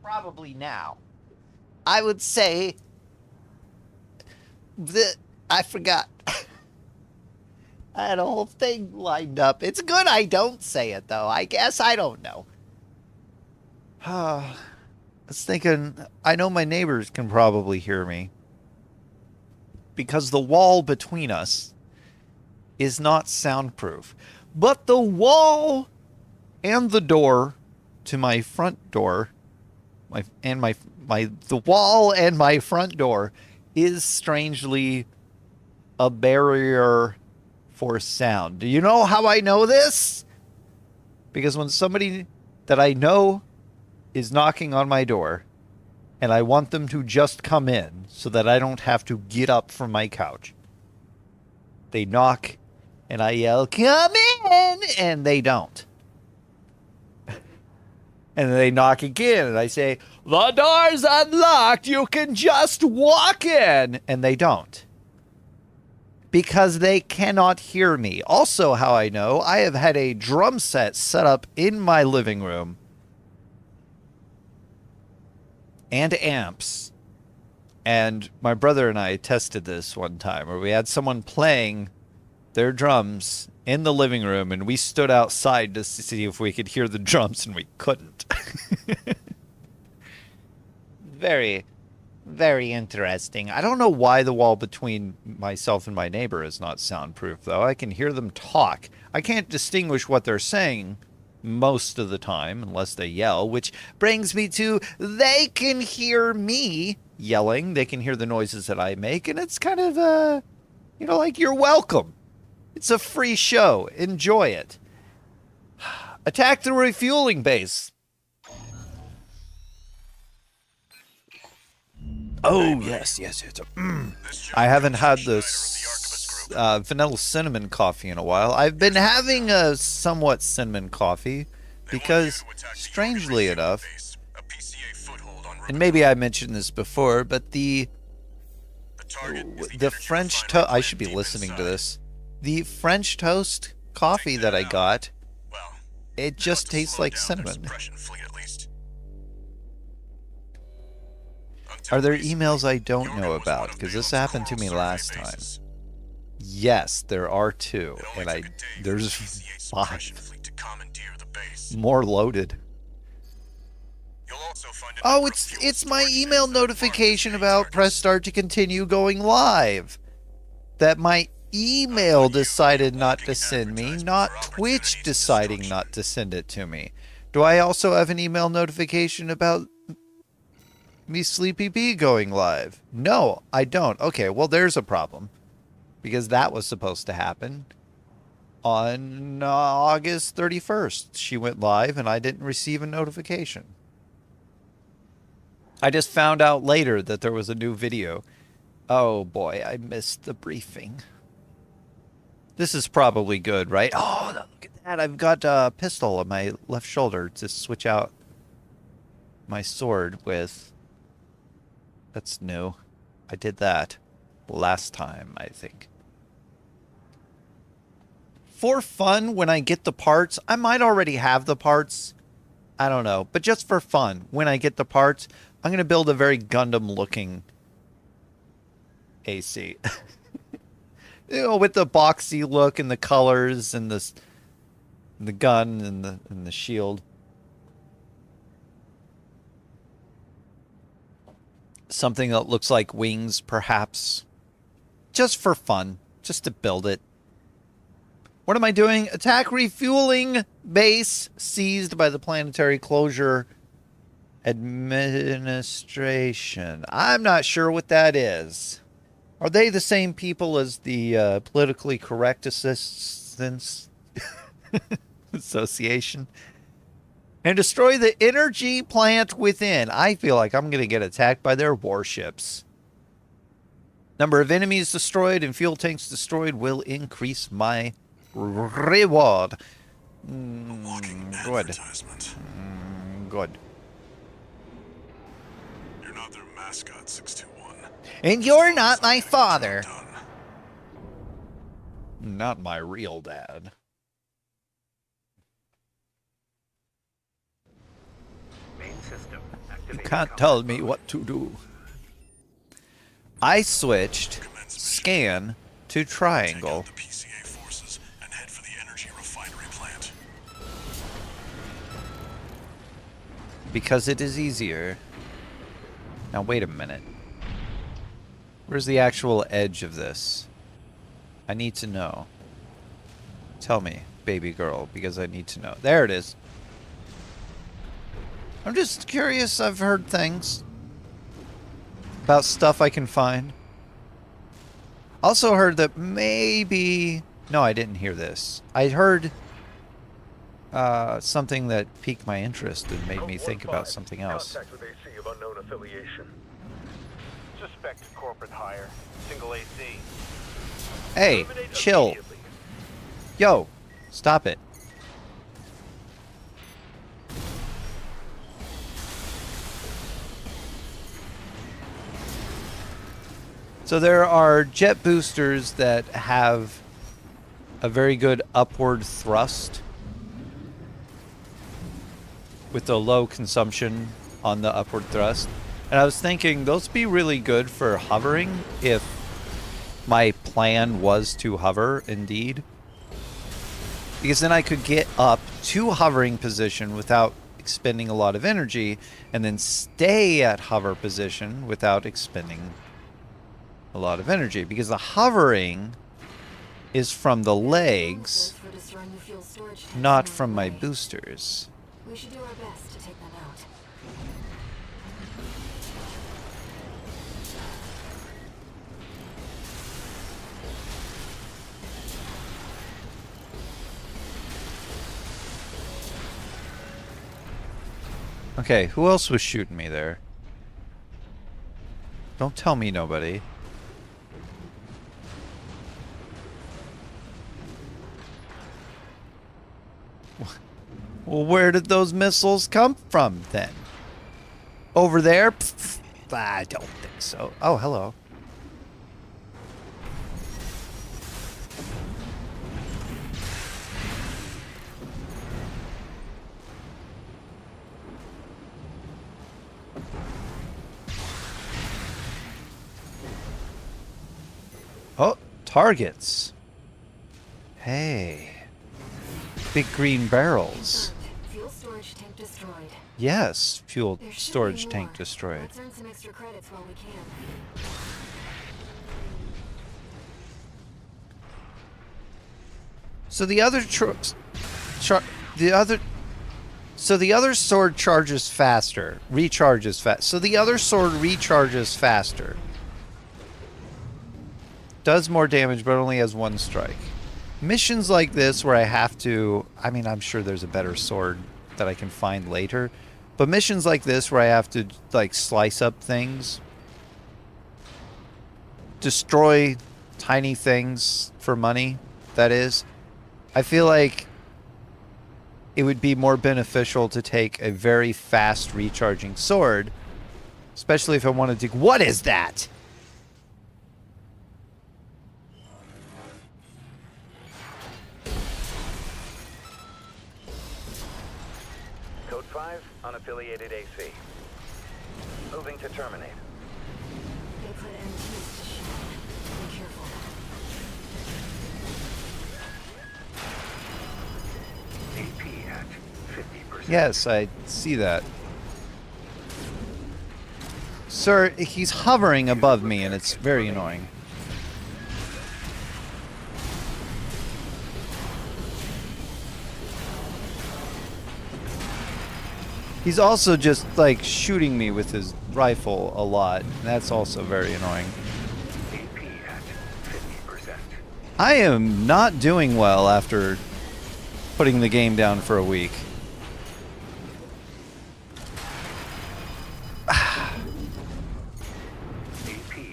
probably now. I would say that I forgot. I had a whole thing lined up. It's good I don't say it, though. I guess I don't know. I was thinking, I know my neighbors can probably hear me because the wall between us is not soundproof. But the wall and the door to my front door, the wall and my front door is strangely a barrier for sound. Do you know how I know this? Because when somebody that I know is knocking on my door and I want them to just come in so that I don't have to get up from my couch, they knock and I yell, "Come in!" and they don't. And they knock again and I say, "The door's unlocked, you can just walk in!" and they don't. Because they cannot hear me. Also, how I know, I have had a drum set set up in my living room and amps. And my brother and I tested this one time where we had someone playing their drums in the living room and we stood outside to see if we could hear the drums and we couldn't. Very, very interesting. I don't know why the wall between myself and my neighbor is not soundproof, though. I can hear them talk. I can't distinguish what they're saying most of the time, unless they yell, which brings me to they can hear me yelling. They can hear the noises that I make, and it's kind of, like, you're welcome. It's a free show. Enjoy it. Attack the refueling base. Oh, yes. I haven't had this vanilla cinnamon coffee in a while. I've been having a somewhat cinnamon coffee because, strangely enough, and maybe I mentioned this before, but the French toast, I should be listening to this. The French toast coffee that I got, it just tastes like cinnamon. Are there emails I don't know about? Because this happened to me last time. Yes, there are 2, and there's 5 more loaded. Oh, it's my email notification about press start to continue going live. That my email decided not to send me, not Twitch deciding not to send it to me. Do I also have an email notification about me Sleepy Bee going live? No, I don't. Okay, well, there's a problem. Because that was supposed to happen on August 31st. She went live and I didn't receive a notification. I just found out later that there was a new video. Oh boy, I missed the briefing. This is probably good, right? Oh, look at that. I've got a pistol on my left shoulder to switch out my sword with. That's new. I did that last time, I think. For fun, when I get the parts, I might already have the parts. I don't know. But just for fun, when I get the parts, I'm going to build a very Gundam-looking AC. With the boxy look and the colors and the gun and the shield. Something that looks like wings, perhaps. Just for fun. Just to build it. What am I doing? Attack refueling base seized by the Planetary Closure Administration. I'm not sure what that is. Are they the same people as the Politically Correct Assistance Association? And destroy the energy plant within. I feel like I'm going to get attacked by their warships. Number of enemies destroyed and fuel tanks destroyed will increase my reward. Good. Good. You're not their mascot, 621. And you're not my father. Not my real dad. Main system active. You can't tell me what to do. I switched scan to triangle. Take out the PCA forces and head for the energy refinery plant. Because it is easier. Now wait a minute. Where's the actual edge of this? I need to know. Tell me, baby girl, because I need to know. There it is. I'm just curious. I've heard things about stuff I can find. Also heard that maybe... No, I didn't hear this. I heard something that piqued my interest and made me think about something else. Contact with AC of unknown affiliation. Suspect corporate hire. Single AC. Hey, Eliminate chill. immediately. Yo, stop it. So there are jet boosters that have a very good upward thrust with a low consumption on the upward thrust. And I was thinking those would be really good for hovering if my plan was to hover indeed. Because then I could get up to hovering position without expending a lot of energy and then stay at hover position without expending a lot of energy, because the hovering is from the legs, not from my boosters. We should do our best to take them out. Okay, who else was shooting me there? Don't tell me nobody. Well, where did those missiles come from then? Over there? Pfft, I don't think so. Oh, hello. Oh, targets. Hey. Big green barrels. Fuel storage tank destroyed. Yes, fuel There should storage be tank more. destroyed. Let's earn some extra credits while we can. So the other the other sword charges faster, recharges fast. So the other sword recharges faster. Does more damage, but only has one strike. Missions like this where I have to... I mean, I'm sure there's a better sword that I can find later. But missions like this where I have to, like, slice up things. Destroy tiny things for money, that is. I feel like it would be more beneficial to take a very fast recharging sword. Especially if I wanted to... What is that? Code 5, unaffiliated AC. Moving to terminate. They put MTs to shame. Be careful. AP at 50%. Yes, I see that. Sir, he's hovering above me and it's very annoying. He's also just, like, shooting me with his rifle a lot. And that's also very annoying. AP at 50%. I am not doing well after putting the game down for a week. AP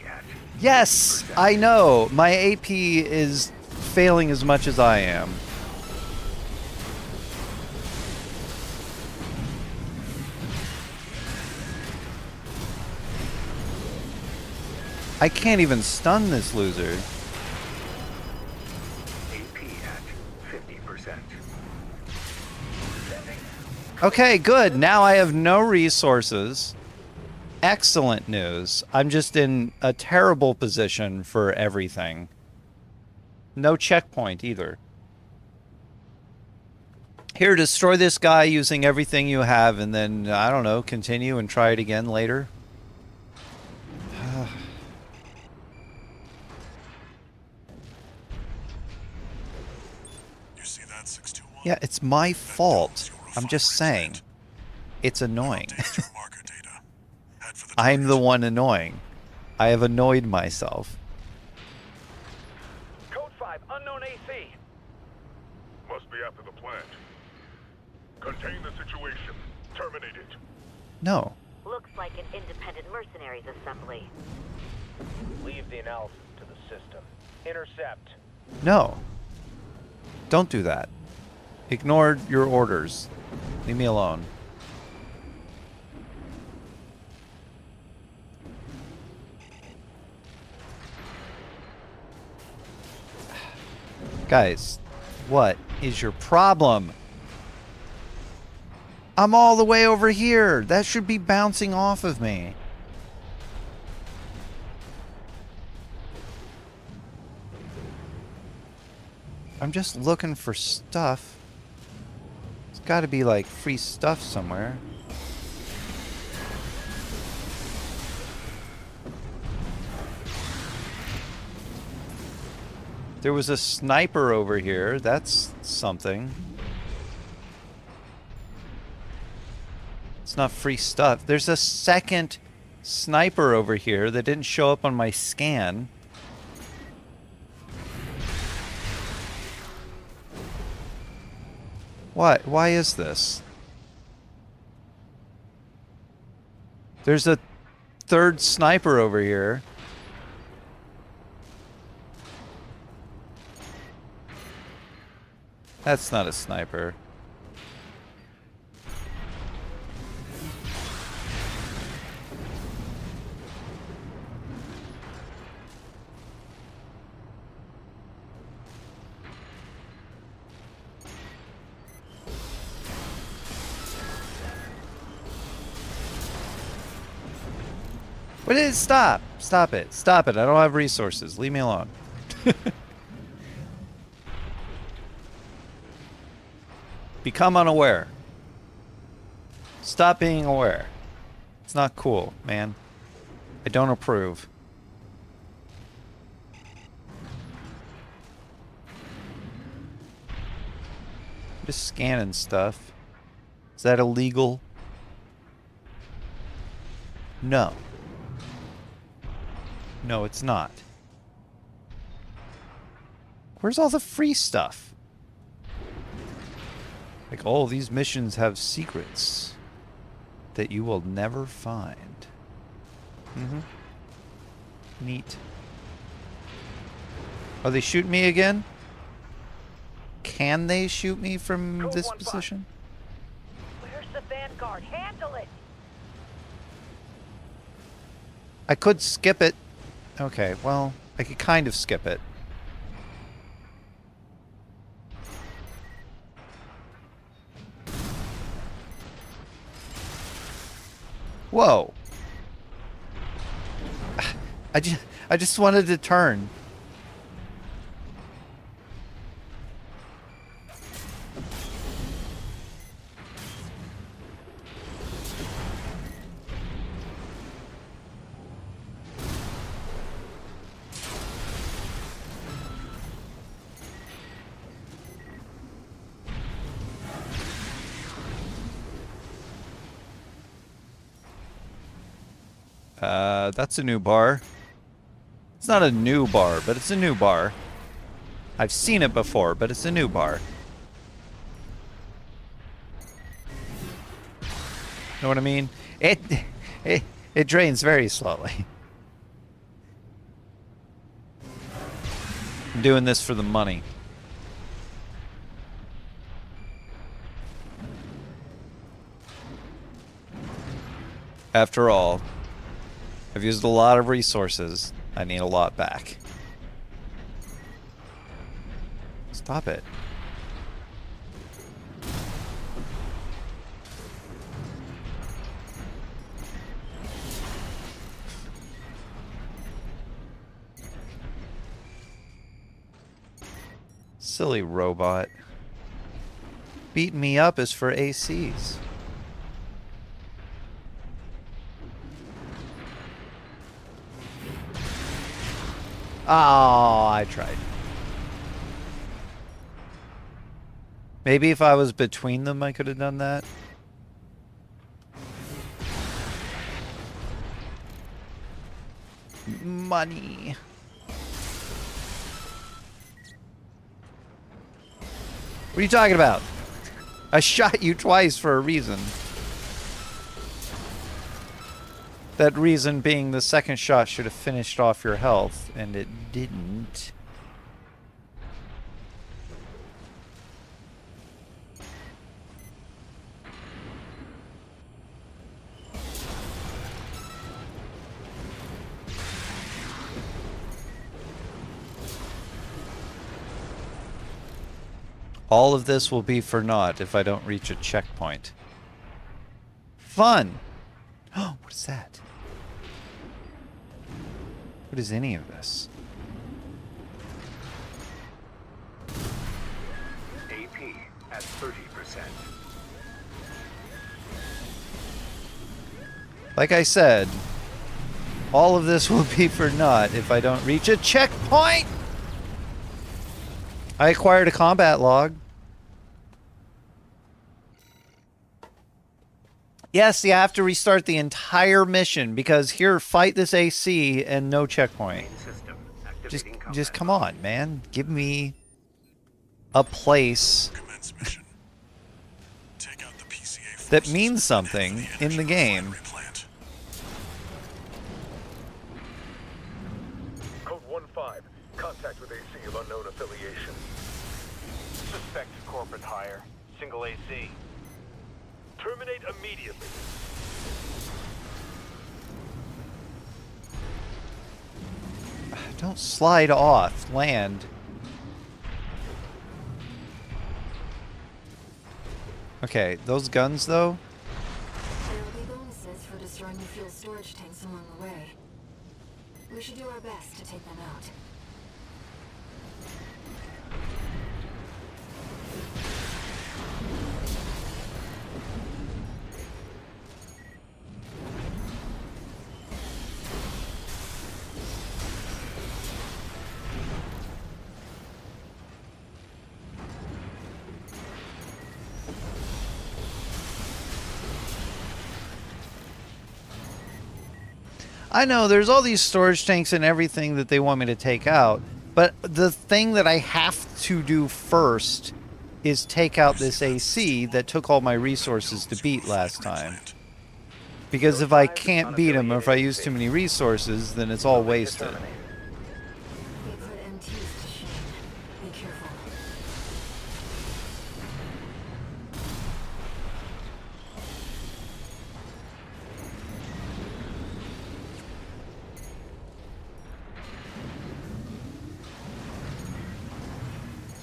at... Yes, I know. My AP is failing as much as I am. I can't even stun this loser. AP at 50%. Okay, good. Now I have no resources. excellent news. I'm just in a terrible position for everything. No checkpoint either. Here, destroy this guy using everything you have, and then, I don't know, continue and try it again later. You see that, 621? Yeah, it's my That fault. dome's your I'm just refinery saying. plant. It's annoying. Updated your marker data. Head for the I'm the target. one annoying. I have annoyed myself. Code 5, unknown AC. Must be after the plant. Contain the situation. Terminate it. No. Looks like an independent mercenaries assembly. Leave the analysis to the system. Intercept. No. Don't do that. Ignore your orders. Leave me alone. Guys, what is your problem? I'm all the way over here. That should be bouncing off of me. I'm just looking for stuff. There's got to be like free stuff somewhere. There was a sniper over here. That's something. It's not free stuff. There's a second sniper over here that didn't show up on my scan. What? Why is this? There's a third sniper over here. That's not a sniper. What is it? Stop! Stop it. Stop it. I don't have resources. Leave me alone. Become unaware. Stop being aware. It's not cool, man. I don't approve. Just scanning stuff. Is that illegal? No. No, it's not. Where's all the free stuff? Like, all these missions have secrets that you will never find. Mm-hmm. Neat. Are they shooting me again? Can they shoot me from Code this 1-5. position? Where's the Vanguard? Handle it! I could skip it. Okay, well, I could kind of skip it. Whoa. I just wanted to turn. That's a new bar. It's not a new bar, but it's a new bar. I've seen it before, but it's a new bar. Know what I mean? It drains very slowly. I'm doing this for the money. After all, I've used a lot of resources. I need a lot back. Stop it. Silly robot. Beating me up is for ACs. Oh, I tried. Maybe if I was between them, I could have done that. Money. What are you talking about? I shot you twice for a reason. That reason being the second shot should have finished off your health, and it didn't. All of this will be for naught if I don't reach a checkpoint. Fun! Oh, what is that? What is any of this? AP at 30%. Like I said, all of this will be for naught if I don't reach a checkpoint! I acquired a combat log. Yes, you have to restart the entire mission because here, fight this AC and no checkpoint. Main system Just, activating combat just come mode. on, man. Give me a place Commence mission. Take out the PCA that forces means and something head for the in the energy game. refinery plant. Code 1-5. Contact with AC of unknown affiliation. Suspect corporate hire. Single AC. Terminate immediately. Don't slide off. Land. Okay, those guns, though. There will be bonuses for destroying the fuel storage tanks along the way. We should do our best to take them out. I know there's all these storage tanks and everything that they want me to take out, but the thing that I have to do first is take out this AC that took all my resources to beat last time. Because if I can't beat him, or if I use too many resources, then it's all wasted. They put MTs to shame. Be careful.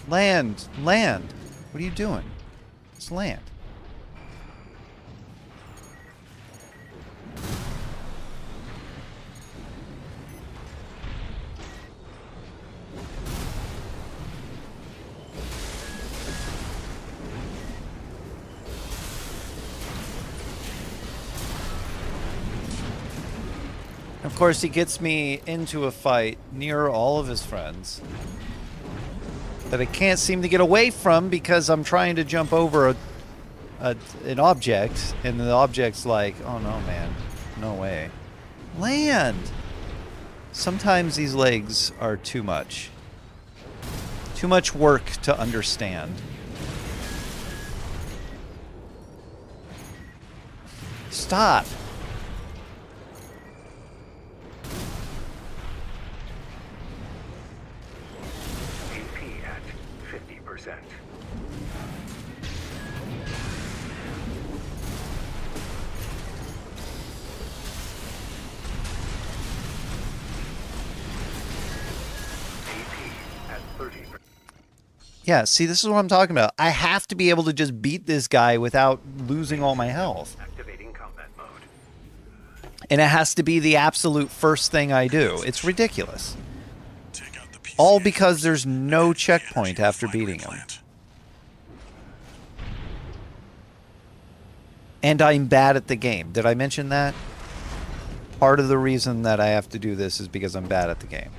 Land! Land! What are you doing? It's land. Of course, he gets me into a fight near all of his friends that I can't seem to get away from because I'm trying to jump over an object, and the object's like, oh no, man, no way. Land! Sometimes these legs are too much. Too much work to understand. Stop! AP at 50%. AP at 30%. Yeah, see, this is what I'm talking about. I have to be able to just beat this guy without losing all my health. Activating combat mode. And it has to be the absolute first thing I do. It's ridiculous. Take out the All because there's no checkpoint after beating him. And I'm bad at the game. Did I mention that? Part of the reason that I have to do this is because I'm bad at the game.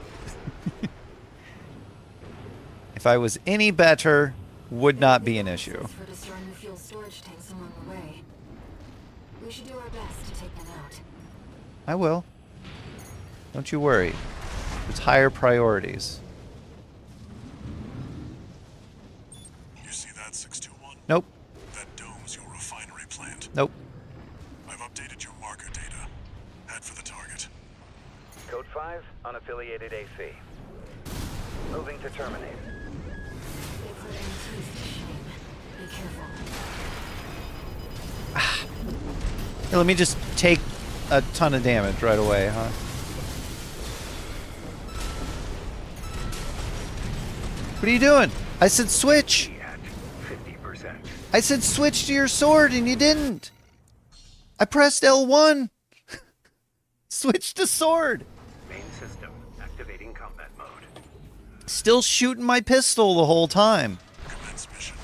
If I was any better, would not be an issue. For destroying the fuel storage tanks along the way. We should do our best to take them out. I will. Don't you worry. It's higher priorities. You see that, 621? Nope. That dome's your refinery plant. Nope. I've updated your marker data. Head for the target. Code 5, unaffiliated AC. Moving to terminate. They put MTs to shame. Be careful. Here, let me just take a ton of damage right away, huh? What are you doing? I said switch. AP at 50%. I said switch to your sword and you didn't. I pressed L1. Switch to sword. Main system activating combat mode. Still shooting my pistol the whole time. Commence mission.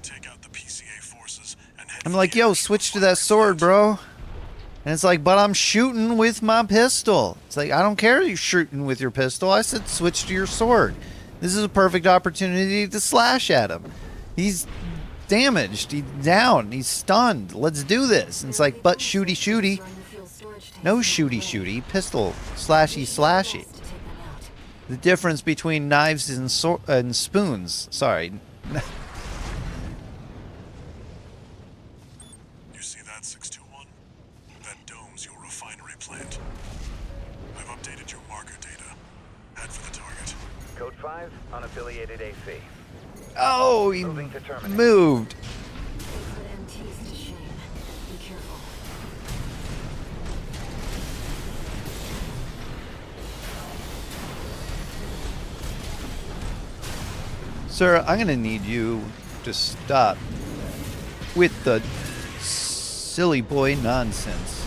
Take out the PCA forces and head I'm for like, the yo, energy switch to that refinery sword, plant. bro. And it's like, but I'm shooting with my pistol. It's like, I don't care you're shooting with your pistol. I said switch to your sword. This is a perfect opportunity to slash at him. He's damaged. He's down. He's stunned. Let's do this. And it's like, but shooty shooty. Destroying the fuel storage tanks No along the shooty way. shooty. Pistol. Slashy slashy. Best to take them out. The difference between knives and spoons. Sorry. You see that, 621? That dome's your refinery plant. I've updated your marker data. Head for the target. Code 5, unaffiliated AC. Oh, he Moving to terminate. moved. They put MTs to shame. Be careful. Sir, I'm going to need you to stop with the silly boy nonsense.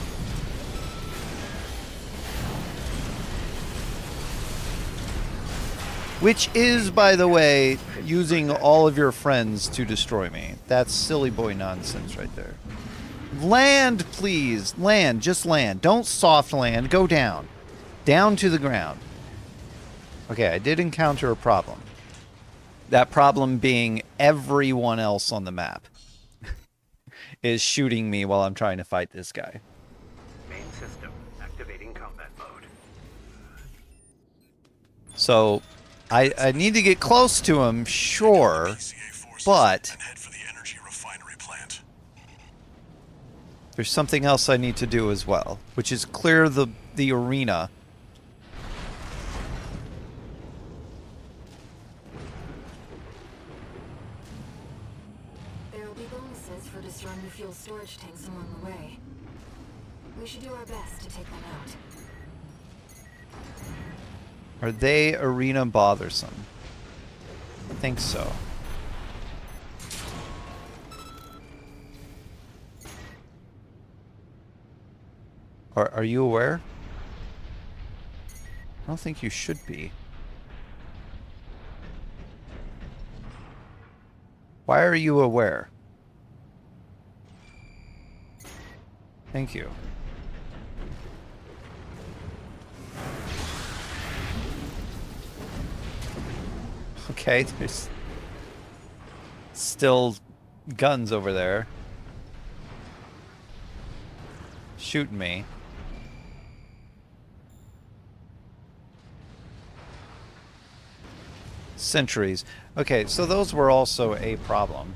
Which is, by the way, using all of your friends to destroy me. That's silly boy nonsense right there. Land, please. Land. Just land. Don't soft land. Go down. Down to the ground. Okay, I did encounter a problem. That problem being everyone else on the map is shooting me while I'm trying to fight this guy. Main system activating combat mode. So I need to get close to him, sure, PCA forces but and head for the energy refinery plant. there's something else I need to do as well, which is clear the arena. There will be bonuses for destroying the fuel storage tanks along the way. We should do our best to take them out. Are they arena bothersome? I think so. Are you aware? I don't think you should be. Why are you aware? Thank you. Okay, there's still guns over there. Shooting me. Sentries. Okay, so those were also a problem.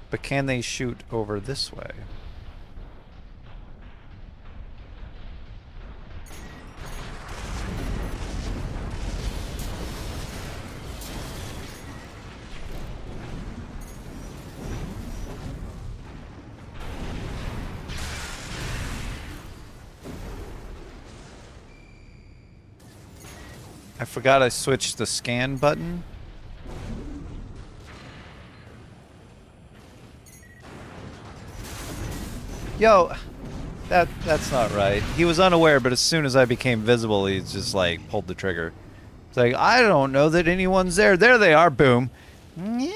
But can they shoot over this way? I forgot I switched the scan button. Yo, That's not right. He was unaware, but as soon as I became visible, he just like pulled the trigger. It's like, I don't know that anyone's there. There they are. Boom. Yeah.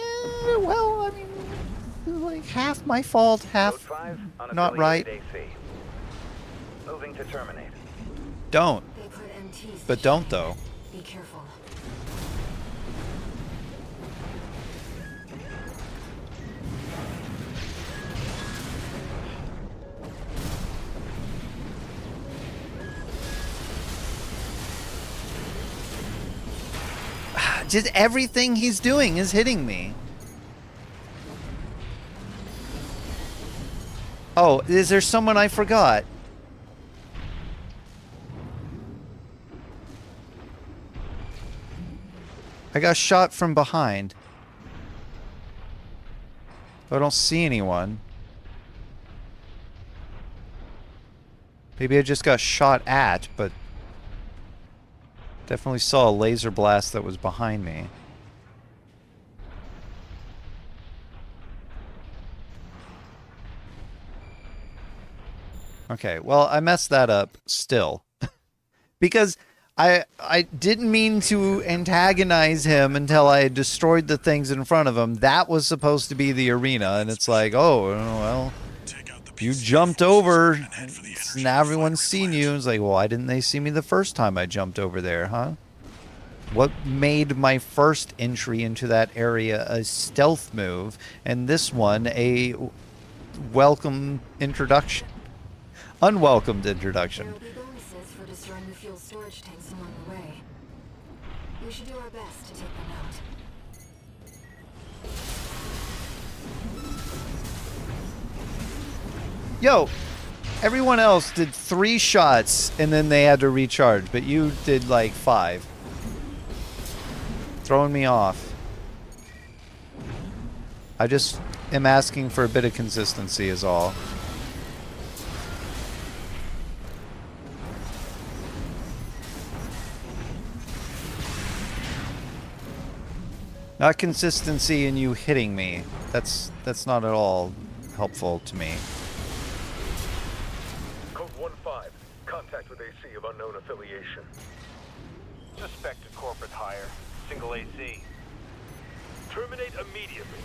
Well, I mean, like half my fault, Code half 5, not right. unaffiliated AC. Moving to terminate. They put MTs to But don't shame. though. Be careful. Just everything he's doing is hitting me. Oh, is there someone I forgot? I got shot from behind. I don't see anyone. Maybe I just got shot at, but definitely saw a laser blast that was behind me. Okay, well, I messed that up still. Because I didn't mean to antagonize him until I had destroyed the things in front of him. That was supposed to be the arena, and it's like, oh, well, Take out the you PC jumped forces over, and head for the energy now everyone's refinery seen plant. you. It's like, well, why didn't they see me the first time I jumped over there, huh? What made my first entry into that area a stealth move, and this one a welcome introduction? Unwelcomed introduction. There will be bonuses for destroying the fuel storage tanks along the way. We should do our best to take them out. Yo, everyone else did 3 shots and then they had to recharge, but you did like 5. Throwing me off. I just am asking for a bit of consistency is all. Not consistency in you hitting me. That's not at all helpful to me. Code 1-5. Contact with AC of unknown affiliation. Suspected corporate hire. Single AC. Terminate immediately.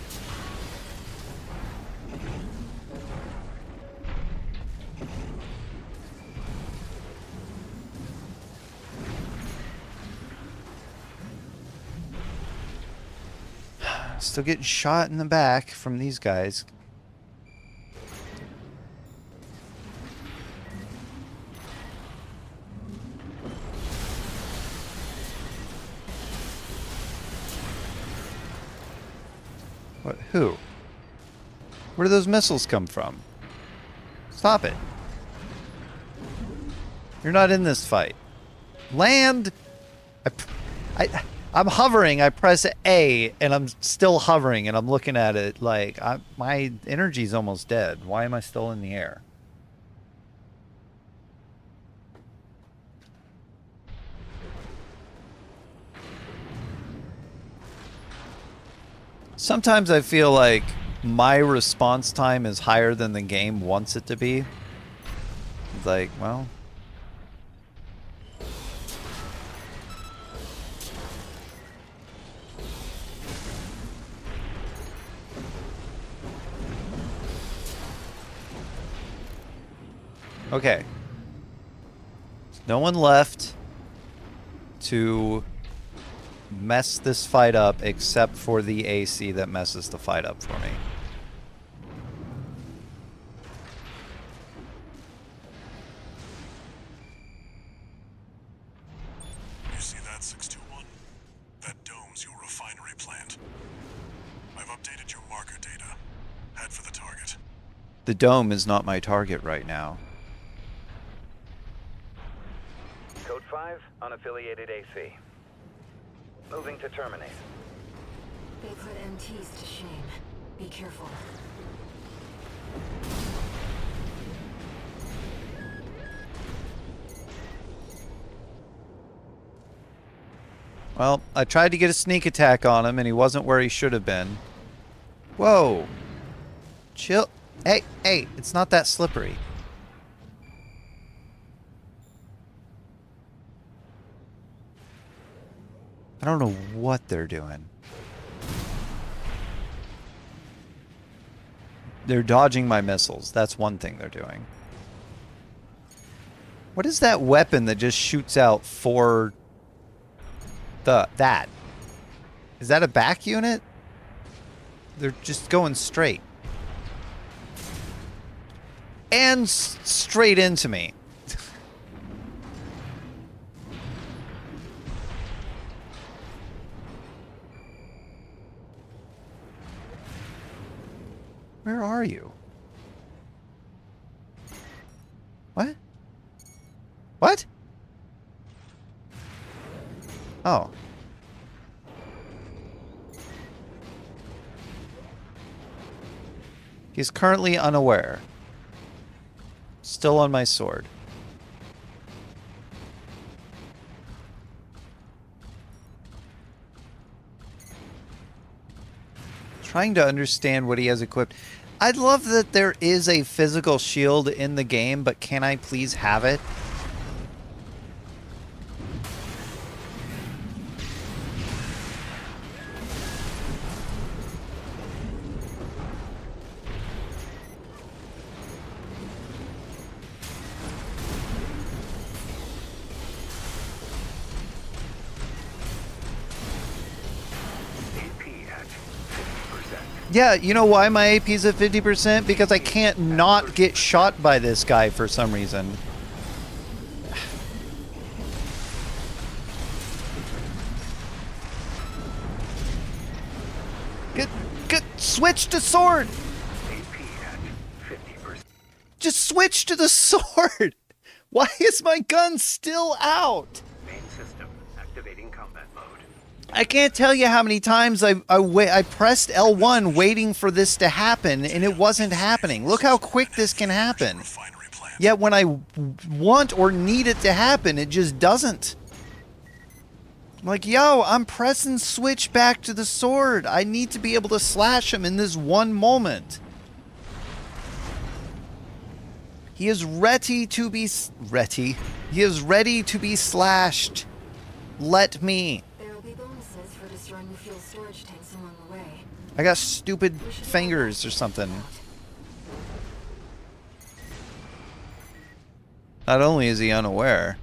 Still getting shot in the back from these guys. What? Who? Where do those missiles come from? Stop it. You're not in this fight. Land! I'm hovering. I press A, and I'm still hovering, and I'm looking at it like my energy's almost dead. Why am I still in the air? Sometimes I feel like my response time is higher than the game wants it to be. It's like, well... Okay. No one left to mess this fight up except for the AC that messes the fight up for me. You see that, 621? That dome's your refinery plant. I've updated your marker data. Head for the target. The dome is not my target right now. Code 5, unaffiliated AC. Moving to terminate. They put MTs to shame. Be careful. Well, I tried to get a sneak attack on him and he wasn't where he should have been. Whoa. Chill. Hey, it's not that slippery. I don't know what they're doing. They're dodging my missiles. That's one thing they're doing. What is that weapon that just shoots out for that? Is that a back unit? They're just going straight. And straight into me. Where are you? What? What? Oh. He's currently unaware. Still on my sword. Trying to understand what he has equipped. I'd love that there is a physical shield in the game, but can I please have it? Yeah, you know why my AP's at 50%? Because I can't not get shot by this guy for some reason. Switch to sword! Just switch to the sword! Why is my gun still out? Main system activating combat mode. I can't tell you how many times I pressed L1 waiting for this to happen, and it wasn't happening. Look how quick this can happen. Refinery plant. Yet when I want or need it to happen, it just doesn't. I'm like, yo, I'm pressing switch back to the sword. I need to be able to slash him in this one moment. He is ready to be... He is ready to be slashed. Let me... For destroying the fuel storage tanks along the way. I got stupid fingers or something. Not only is he unaware,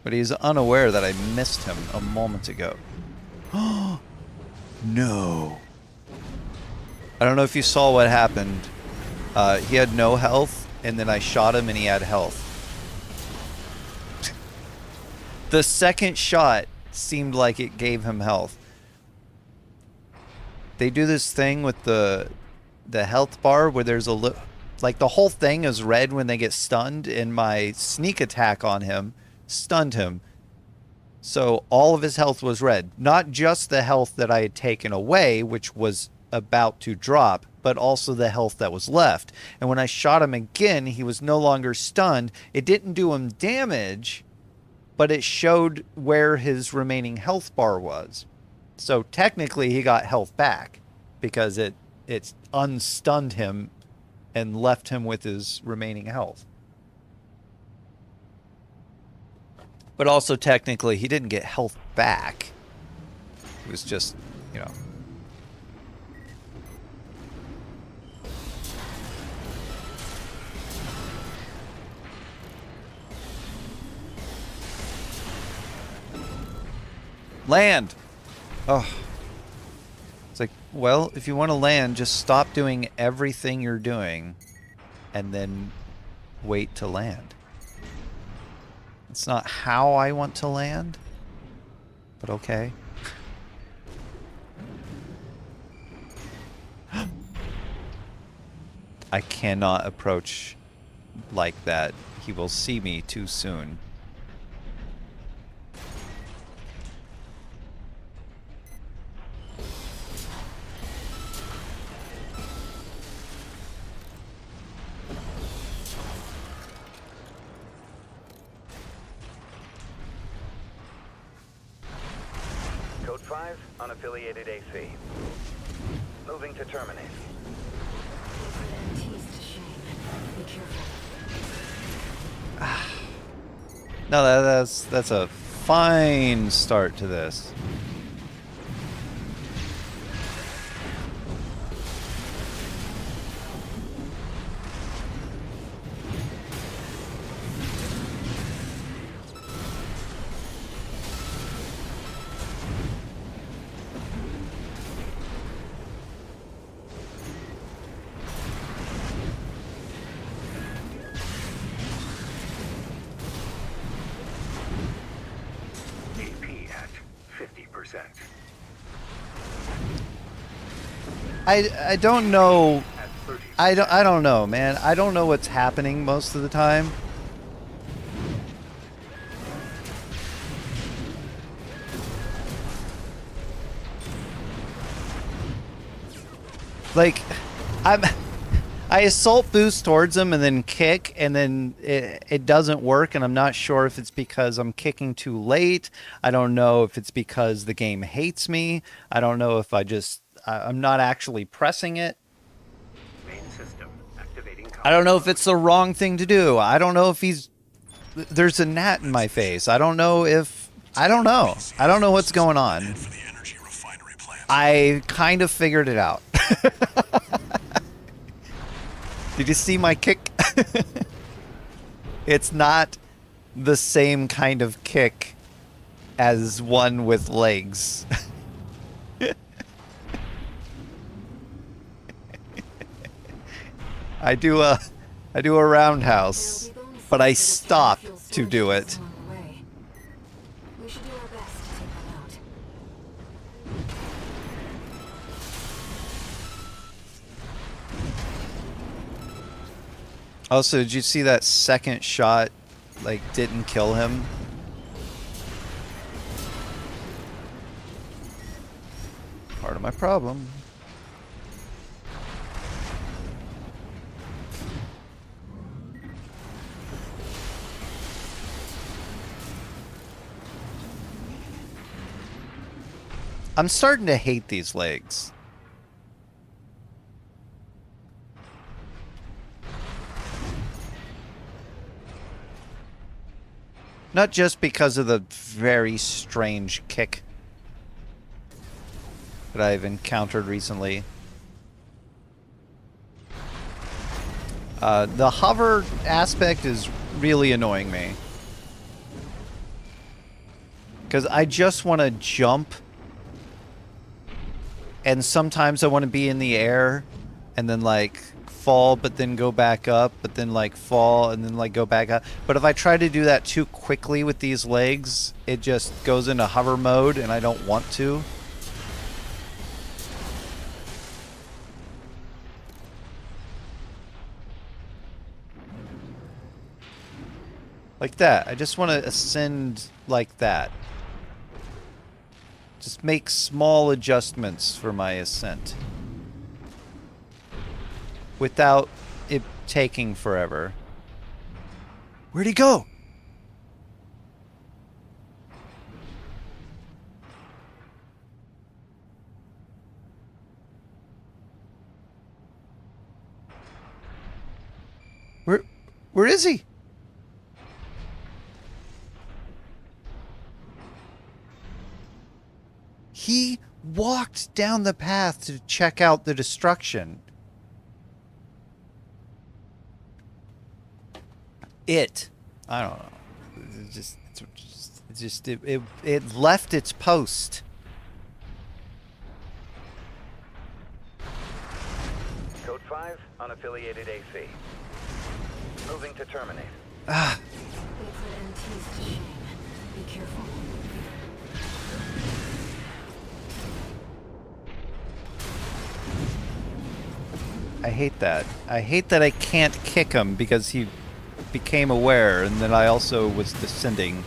but he's unaware that I missed him a moment ago. Oh, no. I don't know if you saw what happened. He had no health, and then I shot him and he had health. The second shot seemed like it gave him health. They do this thing with the health bar where there's like the whole thing is red when they get stunned, and my sneak attack on him stunned him. So all of his health was red. Not just the health that I had taken away, which was about to drop, but also the health that was left. And when I shot him again, he was no longer stunned. It didn't do him damage, but it showed where his remaining health bar was. So technically he got health back because it unstunned him and left him with his remaining health. But also technically he didn't get health back. It was just, you know. Land! Oh. It's like, well, if you want to land, just stop doing everything you're doing and then wait to land. It's not how I want to land, but okay. I cannot approach like that. He will see me too soon. Code 5, unaffiliated AC. Moving to terminate. Put MTs to shame. Be careful. No, that's a fine start to this. 50%. I don't know. At 30%. I don't know, man. I don't know what's happening most of the time. Like, I assault boost towards him and then kick, and then it doesn't work, and I'm not sure if it's because I'm kicking too late. I don't know if it's because the game hates me. I don't know if I'm not actually pressing it. Main system activating I don't know if combat it's the wrong thing to do. I don't know if there's a gnat in my face. I don't know if... I don't know. I don't know what's going on. Head for the energy refinery plant. I kind of figured it out. Did you see my kick? It's not the same kind of kick as one with legs. I do a roundhouse, but I stop to do it. We should do our best to take them out. Also, did you see that second shot, like, didn't kill him? Part of my problem. I'm starting to hate these legs. Not just because of the very strange kick that I've encountered recently. The hover aspect is really annoying me. Because I just want to jump. And sometimes I want to be in the air and then, like, fall, but then go back up, but then, like, fall and then, like, go back up. But if I try to do that too quickly with these legs, it just goes into hover mode, and I don't want to. Like that. I just want to ascend like that. Just make small adjustments for my ascent. Without it taking forever. Where'd he go? Where is he? He walked down the path to check out the destruction. I don't know. It left its post. Code 5, unaffiliated AC. Moving to terminate. They put MTs to shame. Be careful. I hate that. I hate that I can't kick him because he became aware and then I also was descending.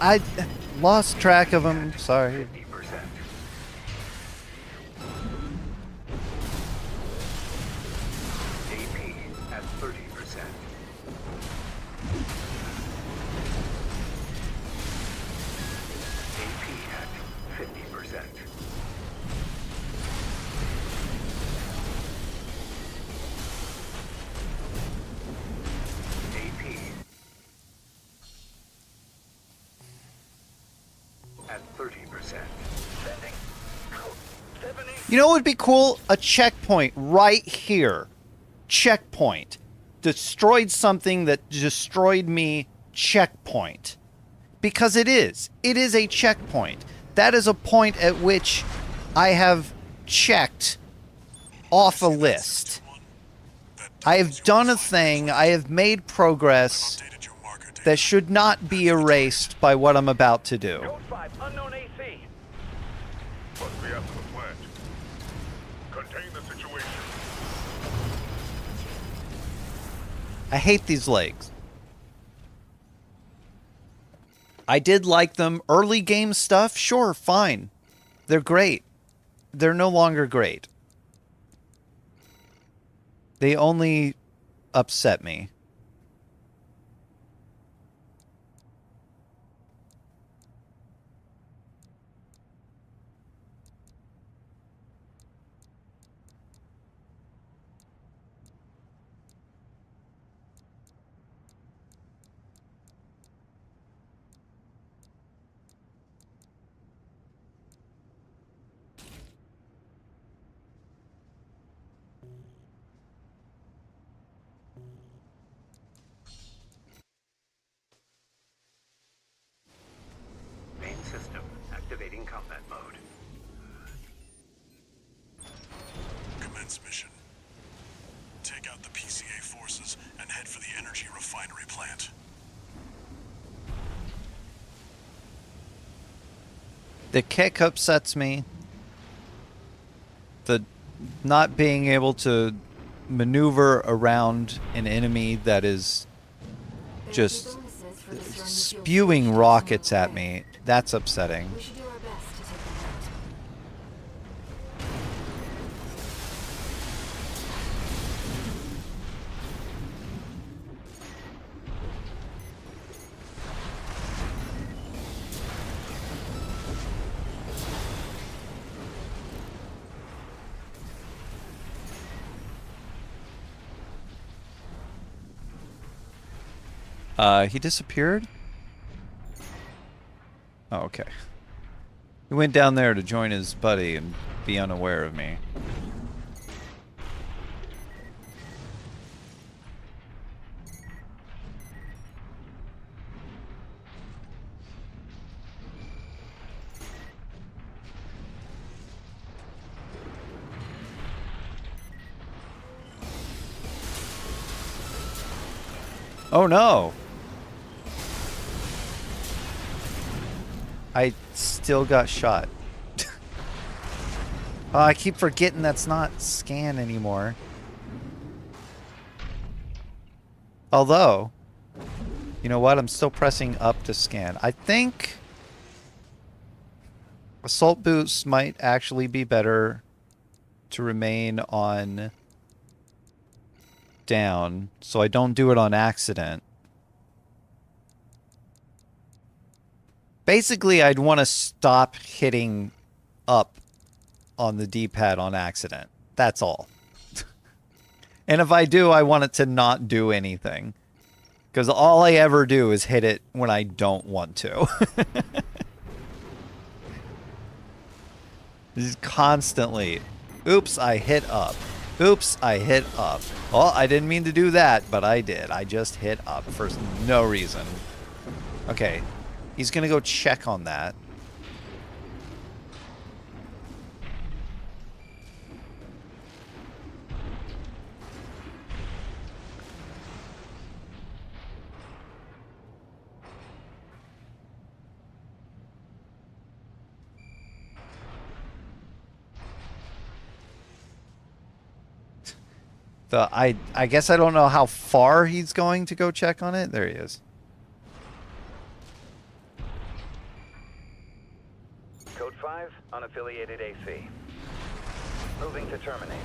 I lost track of him. Sorry. 50%. AP at 30%. AP at 50%. AP at 30%. You know what would be cool? A checkpoint right here. Checkpoint. Destroyed something that destroyed me. Checkpoint. Because it is. It is a checkpoint. That is a point at which I have checked off a list. I have done a thing. I have made progress Updated your marker data. that should not be erased by what I'm about to do. Code 5, unknown AC. Must be after the plant. Contain the situation. I hate these legs. I did like them. Early game stuff, sure, fine. They're great. They're no longer great. They only upset me. Main system activating combat mode. Commence mission. Take out the PCA forces and head for the energy refinery plant. The kick upsets me. The not being able to maneuver around an enemy that is just spewing rockets at me, that's upsetting. We should do our best to take them out. He disappeared? Oh, okay. He went down there to join his buddy and be unaware of me. Oh no! I still got shot. Oh, I keep forgetting that's not scan anymore. Although, you know what? I'm still pressing up to scan. I think assault boots might actually be better to remain on down, so I don't do it on accident. Basically, I'd want to stop hitting up on the D-pad on accident. That's all. And if I do, I want it to not do anything. Because all I ever do is hit it when I don't want to. Just constantly. Oops, I hit up. Oops, I hit up. Oh, I didn't mean to do that, but I did. I just hit up for no reason. Okay. He's gonna go check on that. I guess I don't know how far he's going to go check on it. There he is. Code 5, unaffiliated AC. Moving to terminate.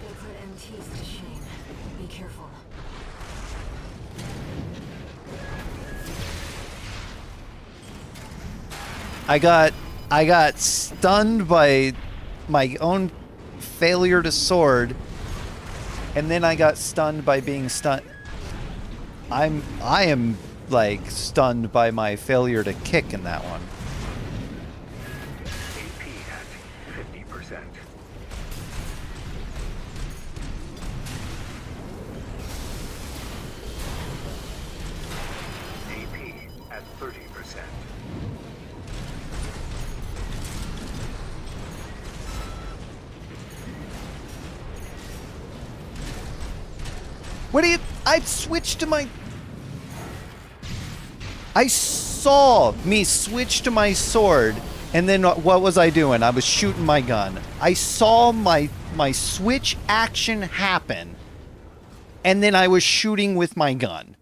They put MTs to shame. Be careful. I got stunned by my own failure to sword, and then I got stunned by being stunned. I am like stunned by my failure to kick in that one. AP at 50%. AP at 30%. What do you... I switched to my... I saw me switch to my sword, and then what was I doing? I was shooting my gun. I saw my switch action happen, and then I was shooting with my gun.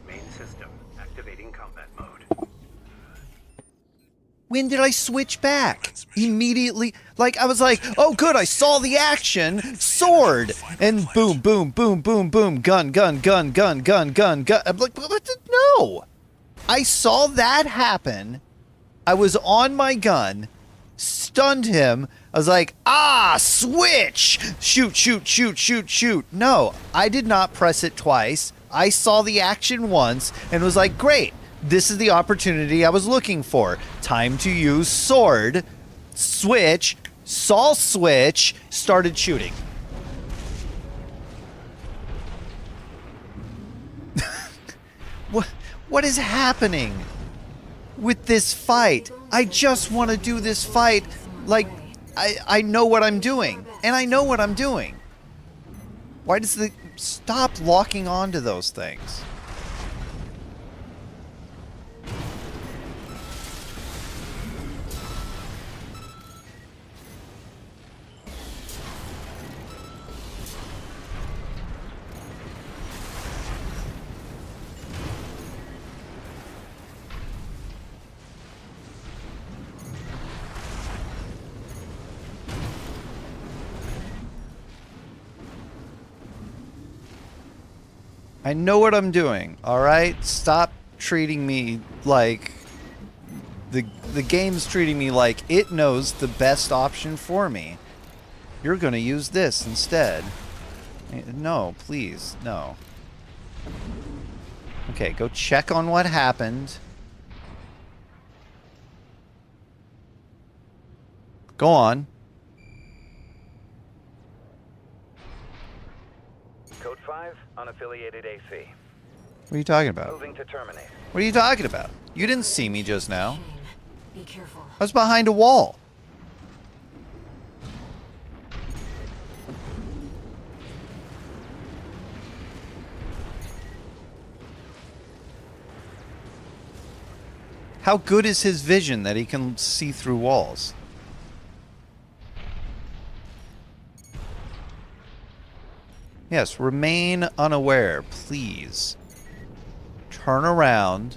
Main system activating combat mode. When did I switch back? Immediately. Like, I was like, oh, good, I saw the action. Sword. And boom, boom, boom, boom, boom. Gun, gun, gun, gun, gun, gun, gun. I'm like, what? No. I saw that happen. I was on my gun. Stunned him. I was like, switch. Shoot, shoot, shoot, shoot, shoot. No, I did not press it twice. I saw the action once and was like, great. This is the opportunity I was looking for. Time to use sword. Switch. Saw switch. Started shooting. What is happening with this fight? I just want to do this fight like I know what I'm doing. And I know what I'm doing. Why does the... Stop locking onto those things. I know what I'm doing, alright? Stop treating me like... The game's treating me like it knows the best option for me. You're gonna use this instead. No, please, no. Okay, go check on what happened. Go on. Code 5, unaffiliated AC. What are you talking about? Moving to terminate. What are you talking about? You didn't see me just now. Shane, be careful. I was behind a wall. How good is his vision that he can see through walls? Yes, remain unaware, please. Turn around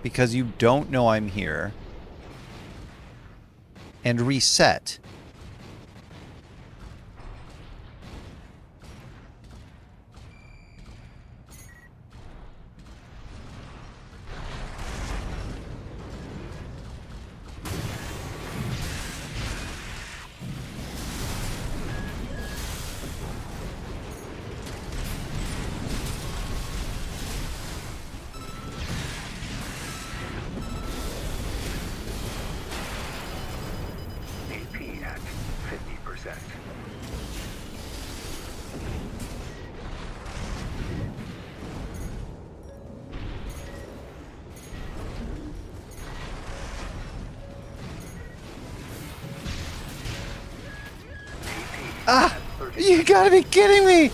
because you don't know I'm here. And reset. AP at 50%. You gotta be kidding me!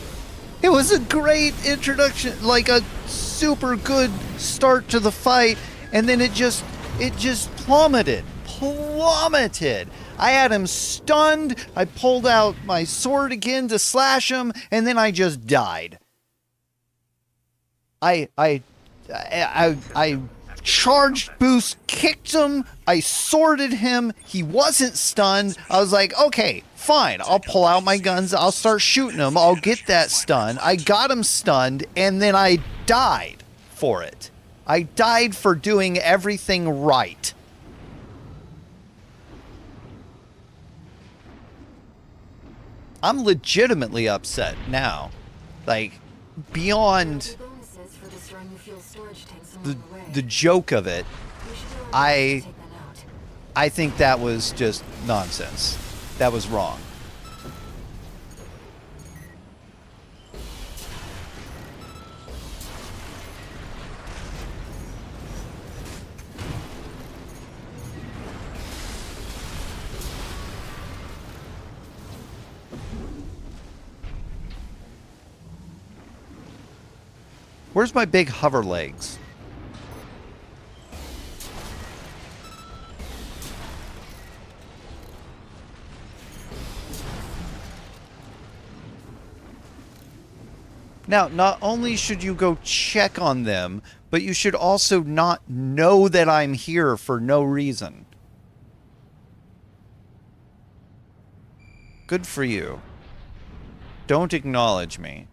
It was a great introduction, like a super good start to the fight, and then it just plummeted. Plummeted! I had him stunned, I pulled out my sword again to slash him, and then I just died. I charged boost, kicked him, I sworded him, he wasn't stunned. I was like, okay, fine, I'll pull out my guns, I'll start shooting him, I'll get that stun. I got him stunned, and then I died for it. I died for doing everything right. I'm legitimately upset now. Like, beyond Bonuses for destroying the fuel storage tanks the, along the way. the joke of it, We should do our best I to take them out. I think that was just nonsense. That was wrong. Where's my big hover legs? Now, not only should you go check on them, but you should also not know that I'm here for no reason. Good for you. Don't acknowledge me.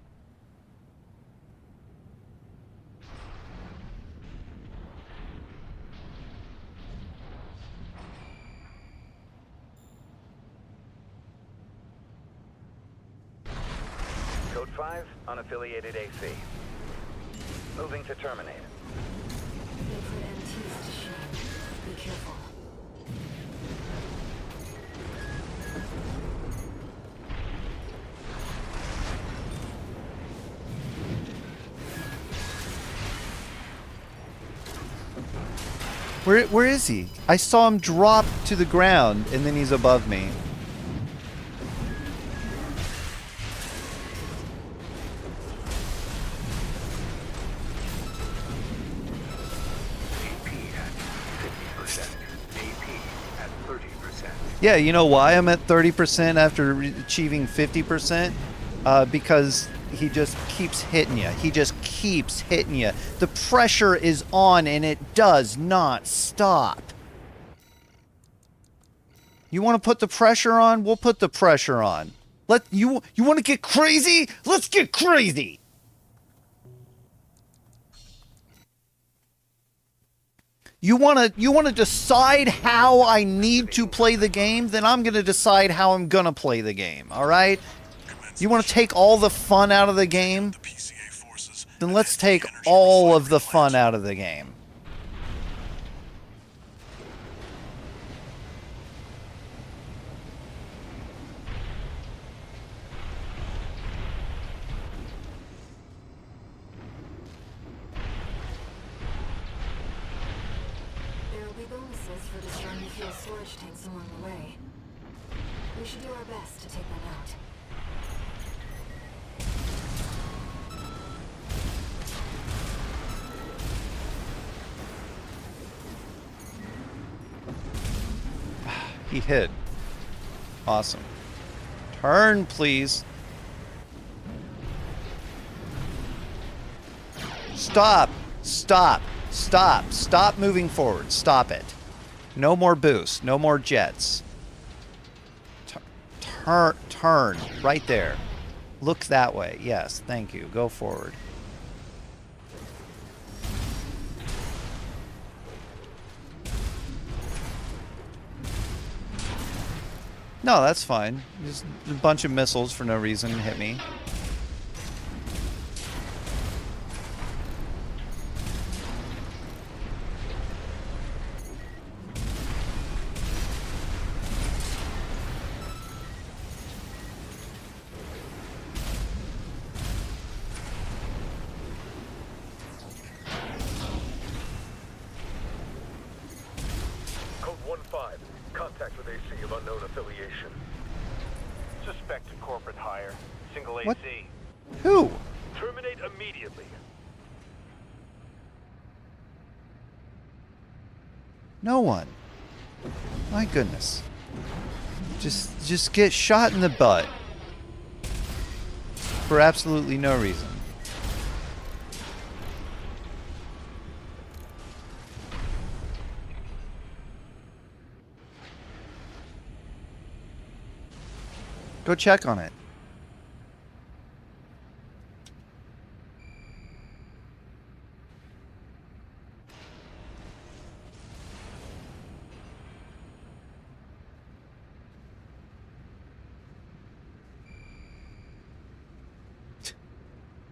Code 5, unaffiliated AC. Moving to terminate. They put MTs to shame. Be careful. Where is he? I saw him drop to the ground, and then he's above me. AP at 50%. AP at 30%. Yeah, you know why I'm at 30% after achieving 50%? Because he just keeps hitting you. He just keeps hitting you. The pressure is on and it does not stop. You want to put the pressure on? We'll put the pressure on. You want to get crazy? Let's get crazy. You want to decide how I need to play the game? Then I'm going to decide how I'm going to play the game, all right? You want to take all the fun out of the game? The PCA forces. Then let's take all of the fun out of the game. There will be bonuses for destroying the fuel storage tanks along the way. We should do our best to take them out. He hid. Awesome. Turn, please. Stop. Stop. Stop. Stop moving forward. Stop it. No more boost. No more jets. Turn. Right there. Look that way. Yes, thank you. Go forward. No, that's fine. Just a bunch of missiles for no reason hit me. Code 1-5. Contact with AC of unknown affiliation. Suspected corporate hire. Single What? AC. Who? Terminate immediately. No one. My goodness. Just get shot in the butt. For absolutely no reason. Go check on it.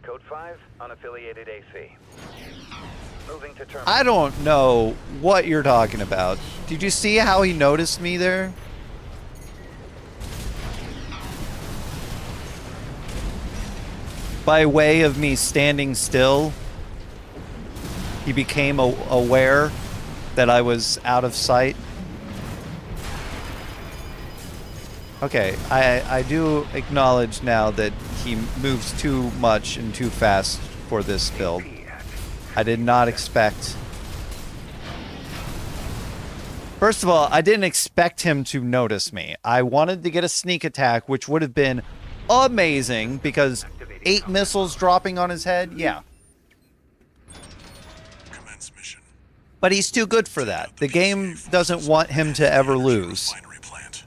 Code 5, unaffiliated AC. Moving to terminate. I don't know what you're talking about. Did you see how he noticed me there? By way of me standing still, he became aware that I was out of sight. Okay, I do acknowledge now that he moves too much and too fast for this build. AP I did not expect... First of all, I didn't expect him to notice me. I wanted to get a sneak attack, which would have been amazing, because 8 missiles dropping on his head, yeah. Commence mission. But he's too good for that. The game doesn't want him to ever lose. Refinery plant.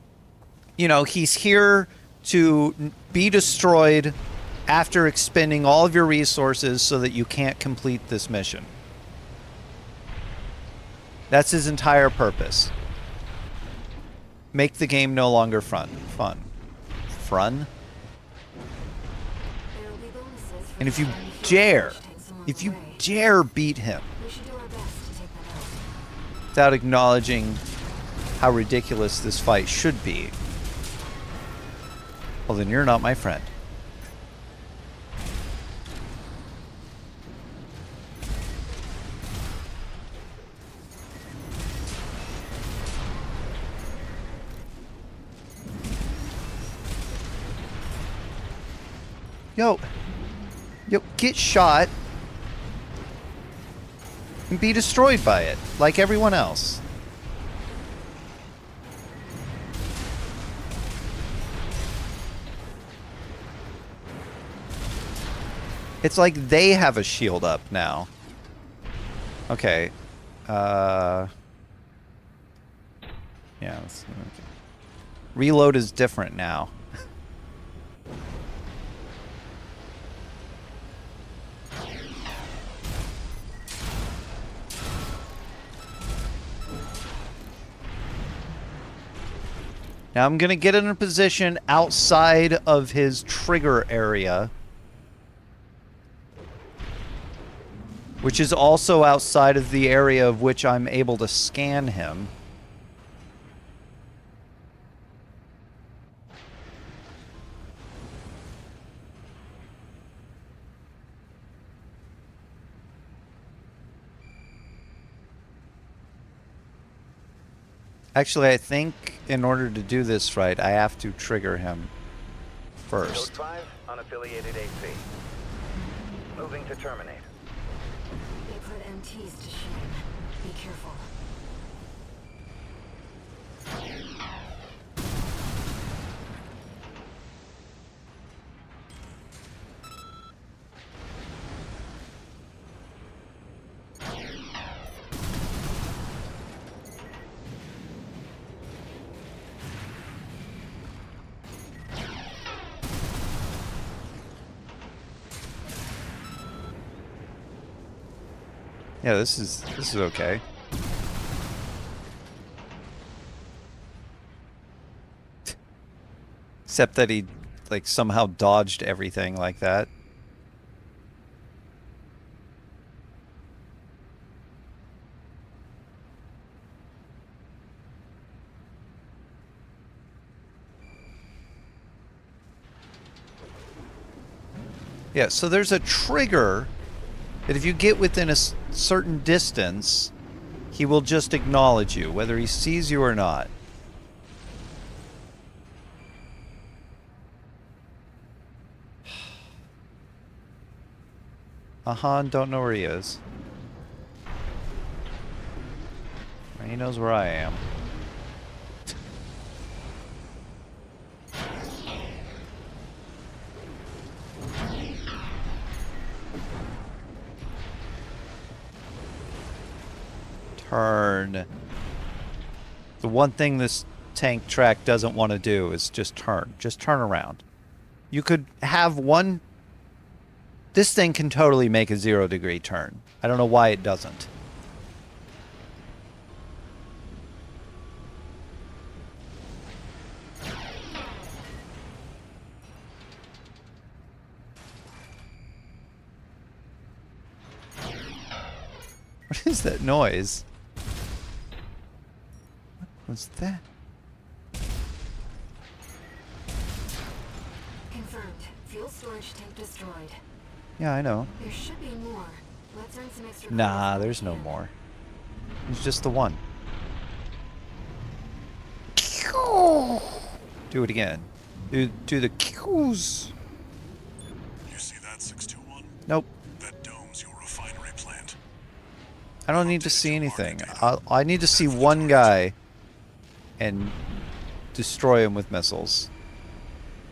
You know, he's here to be destroyed after expending all of your resources so that you can't complete this mission. That's his entire purpose. Make the game no longer fun. Fun. There will be bonuses for And if you destroying fuel dare, storage tanks along if the you way. dare beat him We should do our best to take them out. without acknowledging how ridiculous this fight should be, well, then you're not my friend. Yo, get shot and be destroyed by it, like everyone else. It's like they have a shield up now. Okay. Yeah. Reload is different now. Now I'm going to get in a position outside of his trigger area, which is also outside of the area of which I'm able to scan him. Actually, I think in order to do this right, I have to trigger him Code first. 5, unaffiliated AC. Moving to terminate. They put MTs to shame. Be careful. Yeah, this is okay. Except that he like somehow dodged everything like that. Yeah, so there's a trigger that if you get within a certain distance, he will just acknowledge you, whether he sees you or not. Don't know where he is. He knows where I am. Turn. The one thing this tank track doesn't want to do is just turn. Just turn around. You could have one... This thing can totally make a 0-degree turn. I don't know why it doesn't. What is that noise? What was that? Confirmed. Fuel storage tank destroyed. Yeah, I know. There should be more. Let's earn some extra Nah, credits while there's we no can. more. It's just the one. Do it again. Do the cues. You see that, 621? Nope. That dome's your refinery plant. I don't need to see anything. I need to see one guy and destroy him with missiles.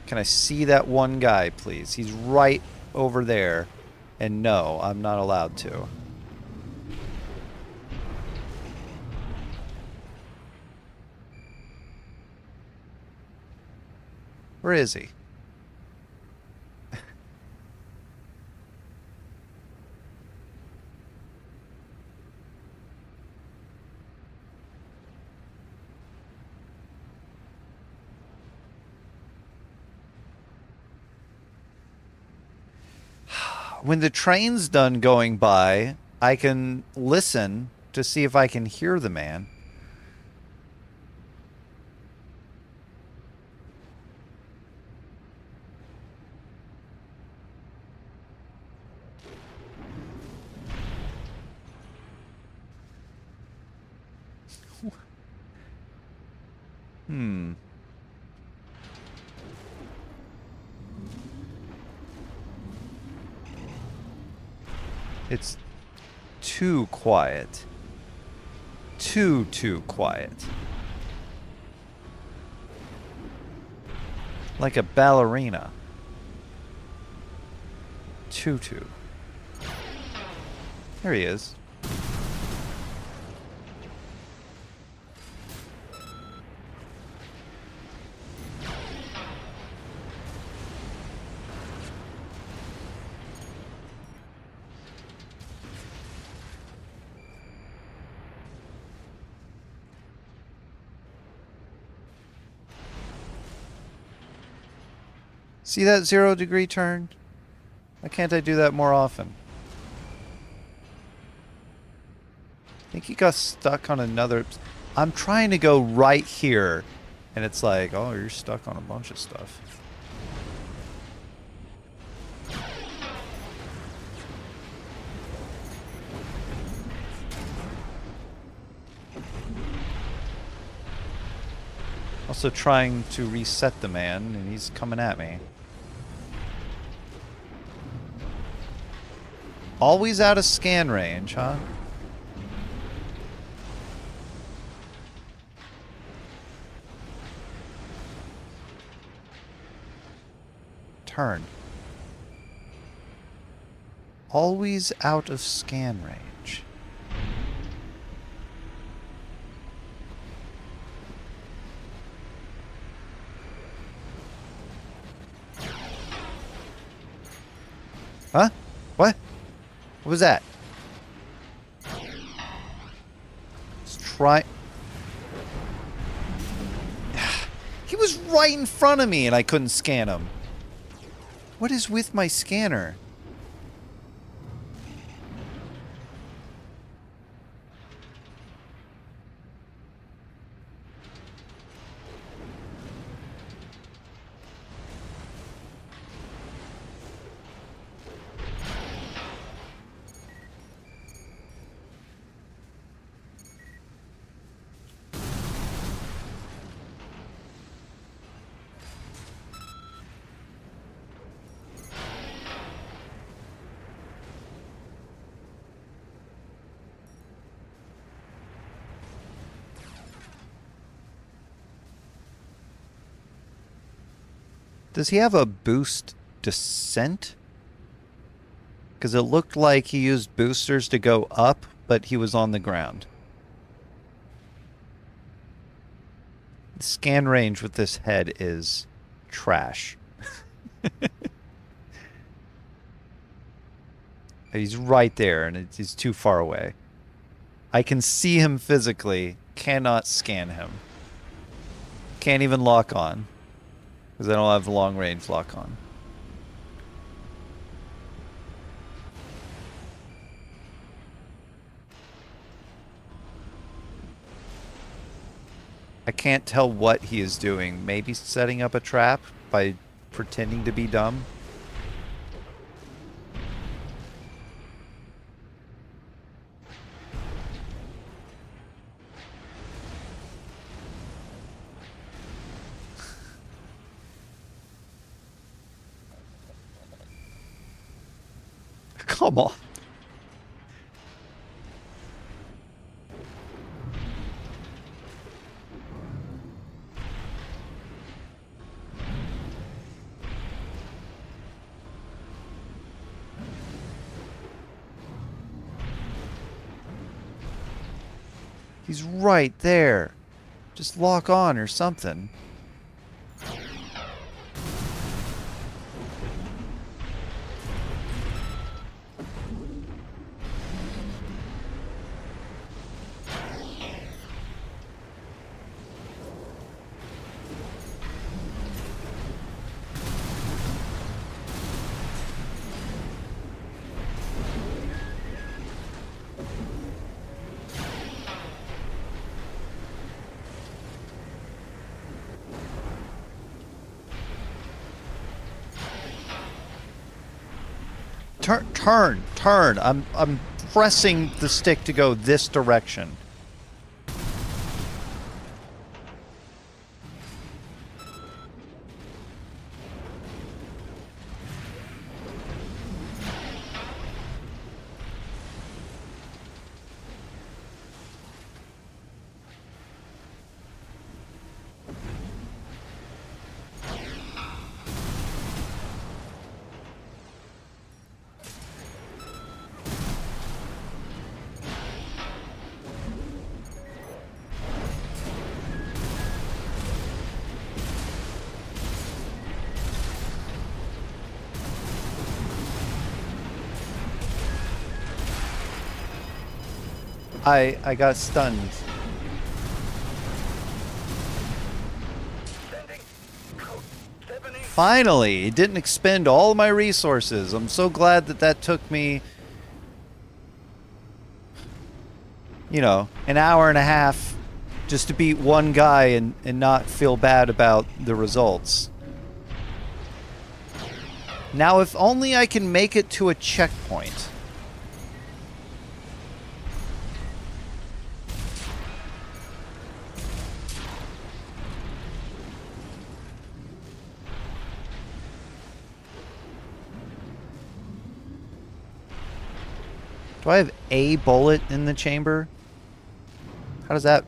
Can I see that one guy, please? He's right over there. And no, I'm not allowed to. Where is he? When the train's done going by, I can listen to see if I can hear the man. Hmm. It's too quiet. Too quiet. Like a ballerina. Too. There he is. See that 0-degree turn? Why can't I do that more often? I think he got stuck on another... I'm trying to go right here. And it's like, oh, you're stuck on a bunch of stuff. Also trying to reset the man, and he's coming at me. Always out of scan range, huh? Turn. Always out of scan range. Huh? What? What was that? Let's try... He was right in front of me and I couldn't scan him. What is with my scanner? Does he have a boost descent? Because it looked like he used boosters to go up, but he was on the ground. The scan range with this head is trash. He's right there, and he's too far away. I can see him physically, cannot scan him. Can't even lock on. Because I don't have the long range lock on. I can't tell what he is doing. Maybe setting up a trap by pretending to be dumb. Come on. He's right there. Just lock on or something. Turn. I'm pressing the stick to go this direction. I got stunned. Finally, it didn't expend all my resources. I'm so glad that that took me, you know, an hour and a half just to beat one guy and not feel bad about the results. Now, if only I can make it to a checkpoint. Do I have a bullet in the chamber? How does that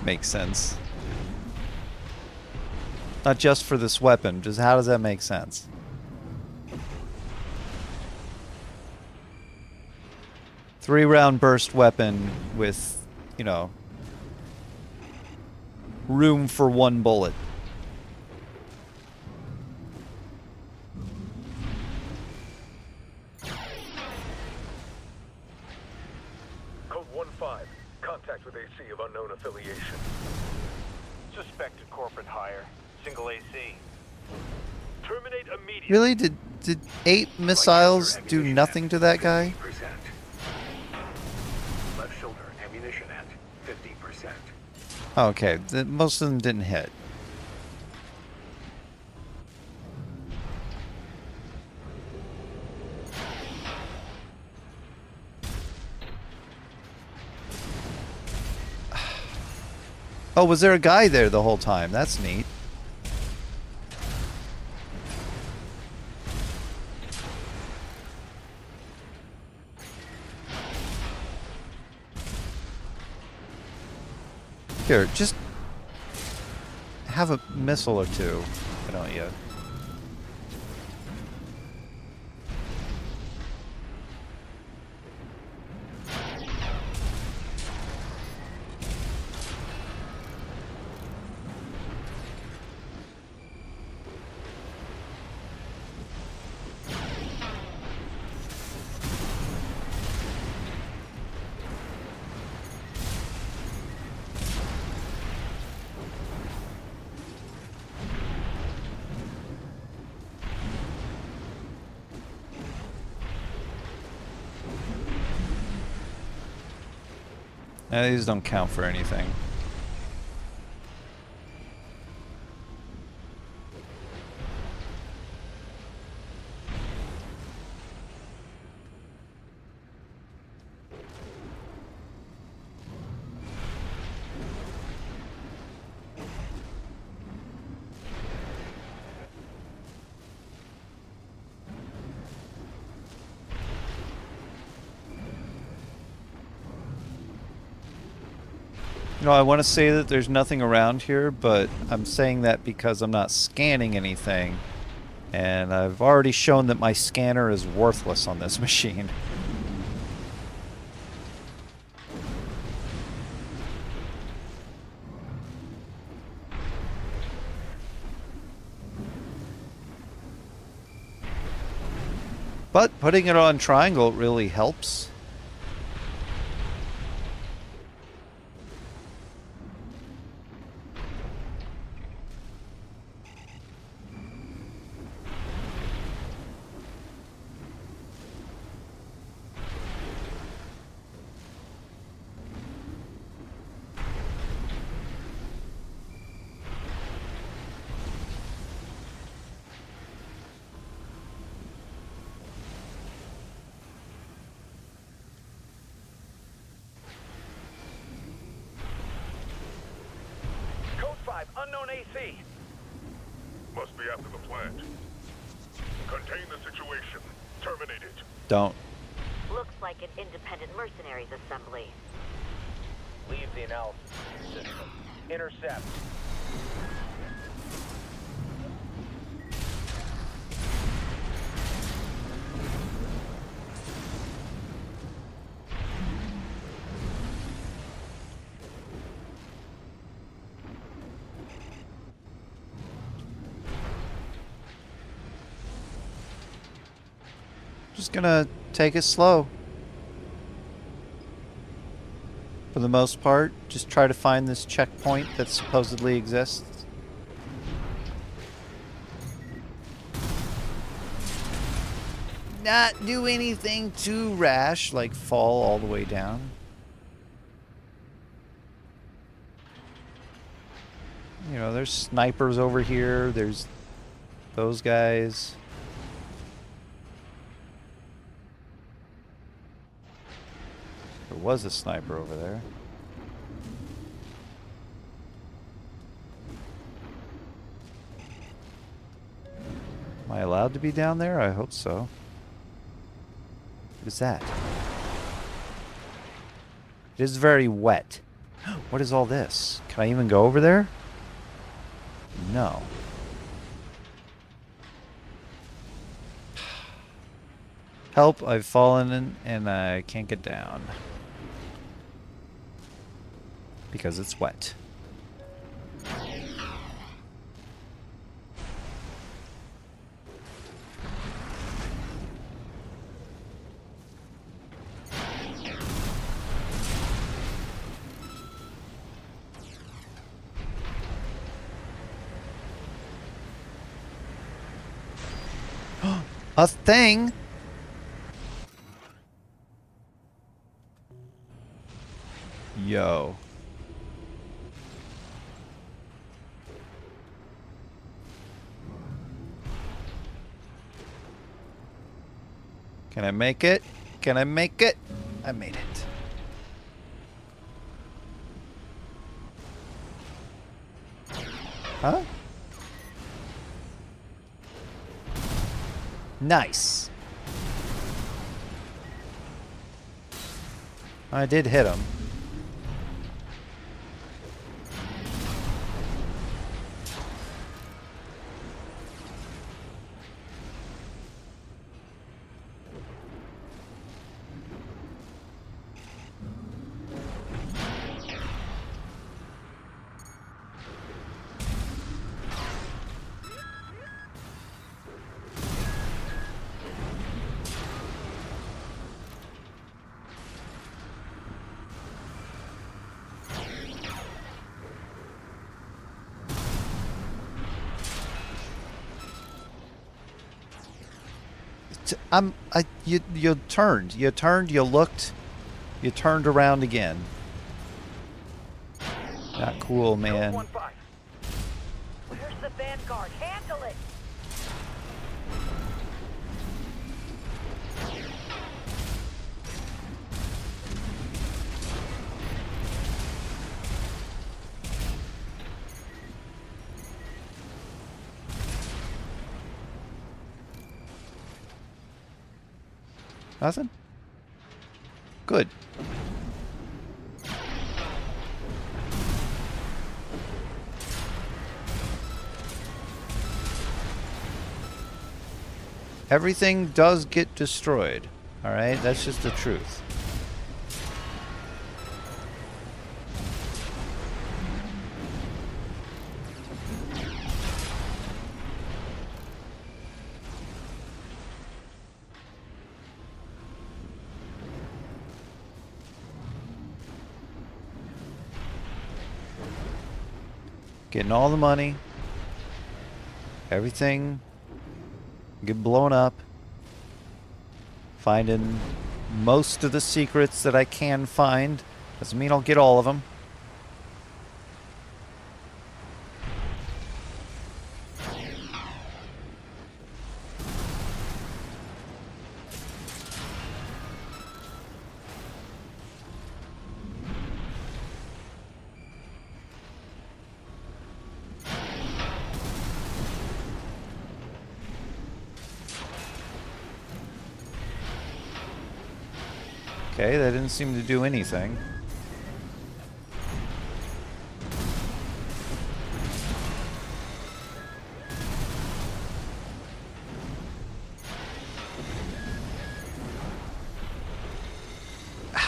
make sense? Not just for this weapon, just how does that make sense? Three-round burst weapon with, you know, room for one bullet. Code 1-5. Contact with AC of unknown affiliation. Suspected corporate hire. Single AC. Terminate immediately. Really? Did 8 missiles do nothing to that guy? Left shoulder ammunition at 50%. Okay, most of them didn't hit. Oh, was there a guy there the whole time? That's neat. Here, just have a missile or two, why don't you? These don't count for anything. You know, I want to say that there's nothing around here, but I'm saying that because I'm not scanning anything. And I've already shown that my scanner is worthless on this machine. But putting it on triangle really helps. Code 5, unknown AC. Must be after the plant. Contain the situation. Terminate it. Don't. Looks like an independent mercenaries assembly. Leave the analysis to the system. Intercept. Just gonna take it slow. For the most part, just try to find this checkpoint that supposedly exists. Not do anything too rash, like fall all the way down. You know, there's snipers over here, there's those guys. There was a sniper over there. Am I allowed to be down there? I hope so. What is that? It is very wet. What is all this? Can I even go over there? No. Help, I've fallen in and I can't get down. Because it's wet. A thing? Yo. Can I make it? Can I make it? I made it. Huh? Nice. I did hit him. You turned, you looked, you turned around again. Not cool, man. Code 1-5. Where's the Vanguard? Handle it! Nothing? Good. Everything does get destroyed. Alright? That's just the truth. Getting all the money. Everything. Get blown up. Finding most of the secrets that I can find. Doesn't mean I'll get all of them. Okay, that didn't seem to do anything.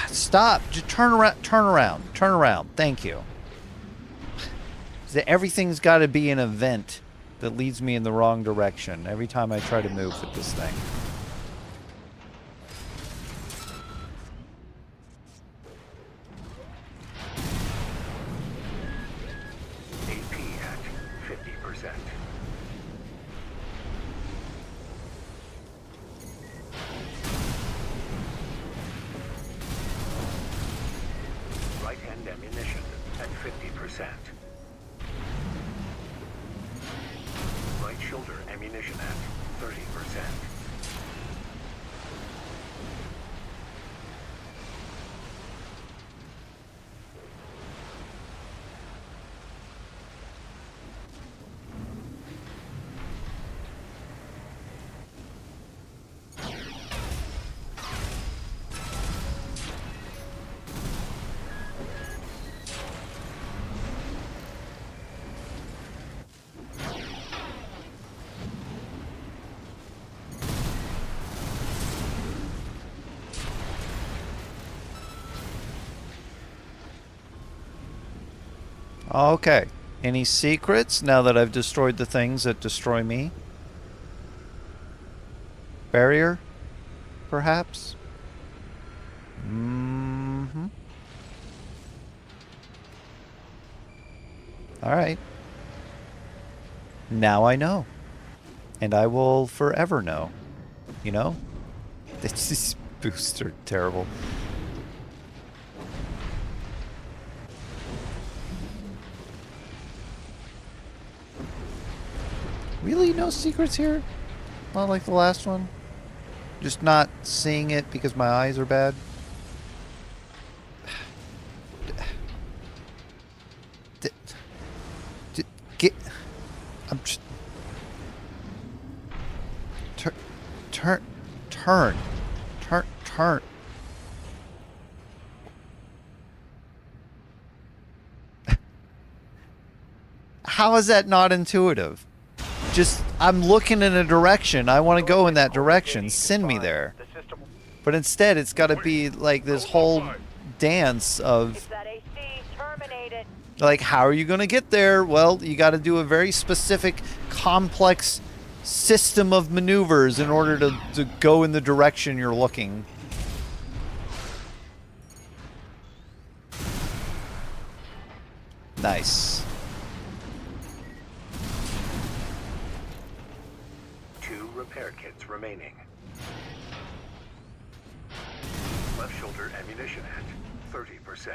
Stop! Just turn around, turn around, turn around. Thank you. Everything's got to be an event that leads me in the wrong direction every time I try to move with this thing. AP at 50%. Right-hand ammunition at 50%. Right shoulder ammunition at 30%. Okay. Any secrets now that I've destroyed the things that destroy me? Barrier? Perhaps? Mm-hmm. Alright. Now I know. And I will forever know. You know? These boosts are terrible. Really? No secrets here? Not like the last one? Just not seeing it because my eyes are bad? Get... I'm just... Turn. How is that not intuitive? Just, I'm looking in a direction. I want to go in that direction. Send me there. But instead, it's got to be like this whole dance of... Like, how are you going to get there? Well, you got to do a very specific, complex system of maneuvers in order to go in the direction you're looking. Nice. 2 repair kits remaining. Left shoulder ammunition at 30%.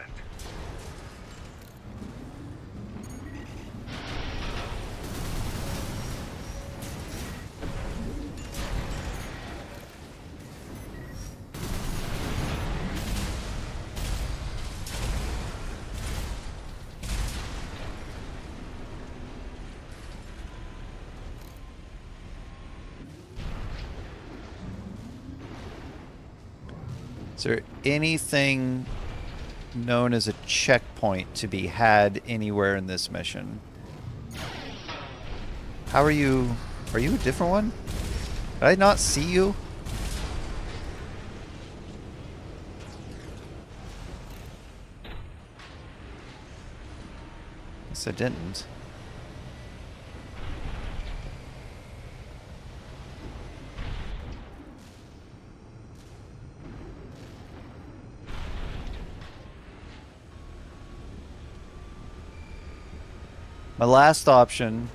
Is there anything known as a checkpoint to be had anywhere in this mission? How are you? Are you a different one? Did I not see you? Guess I didn't. My last option,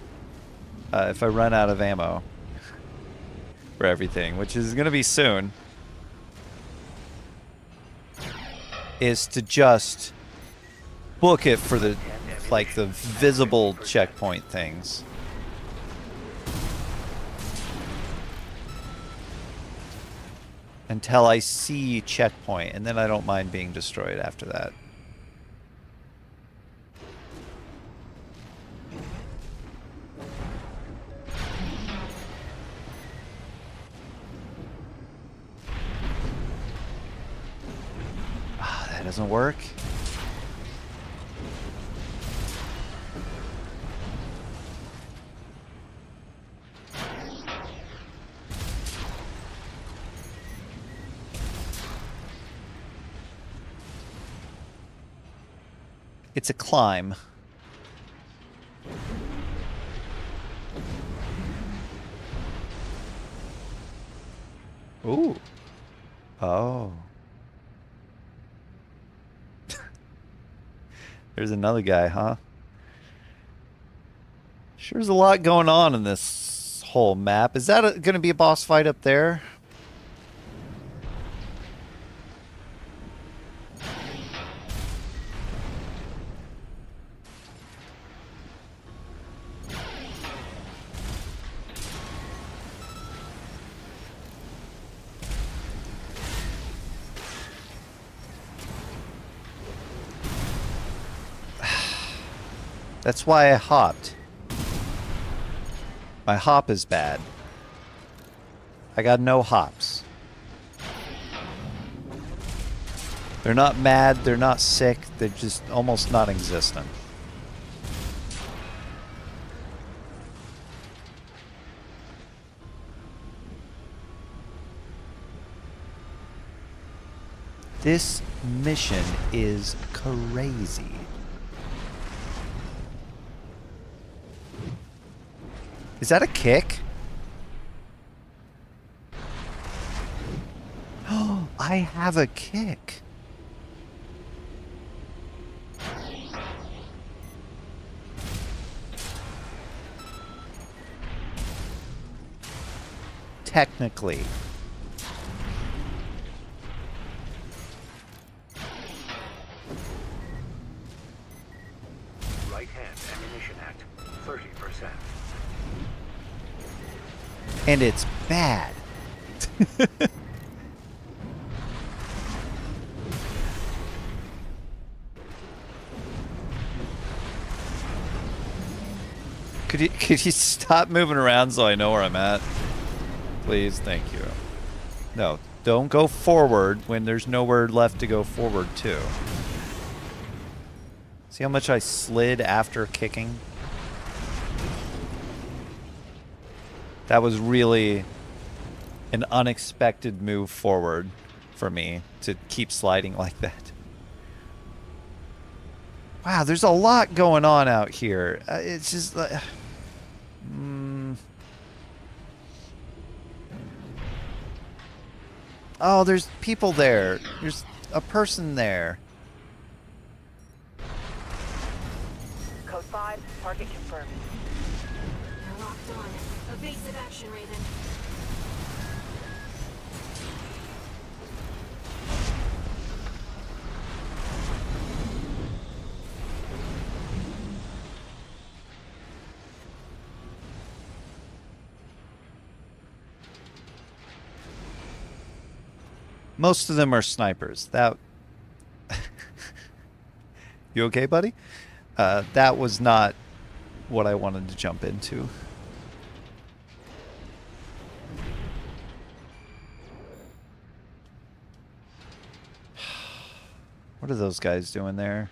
if I run out of ammo for everything, which is going to be soon, is to just book it for the, like, the visible checkpoint things. Until I see checkpoint, and then I don't mind being destroyed after that. Ah, that doesn't work. It's a climb. Ooh. Oh. There's another guy, huh? Sure there's a lot going on in this whole map. Is that going to be a boss fight up there? That's why I hopped. My hop is bad. I got no hops. They're not mad, they're not sick, they're just almost non-existent. This mission is crazy. Is that a kick? Oh, I have a kick. Technically. Right hand ammunition act, 30%. And it's bad. Could you stop moving around so I know where I'm at? Please, thank you. No, don't go forward when there's nowhere left to go forward to. See how much I slid after kicking? That was really an unexpected move forward for me to keep sliding like that. Wow, there's a lot going on out here. It's just like... Oh, there's people there. There's a person there. Code 5, target confirmed. They're locked on. Evasive action, Raven. Most of them are snipers. That... You okay, buddy? That was not what I wanted to jump into. What are those guys doing there?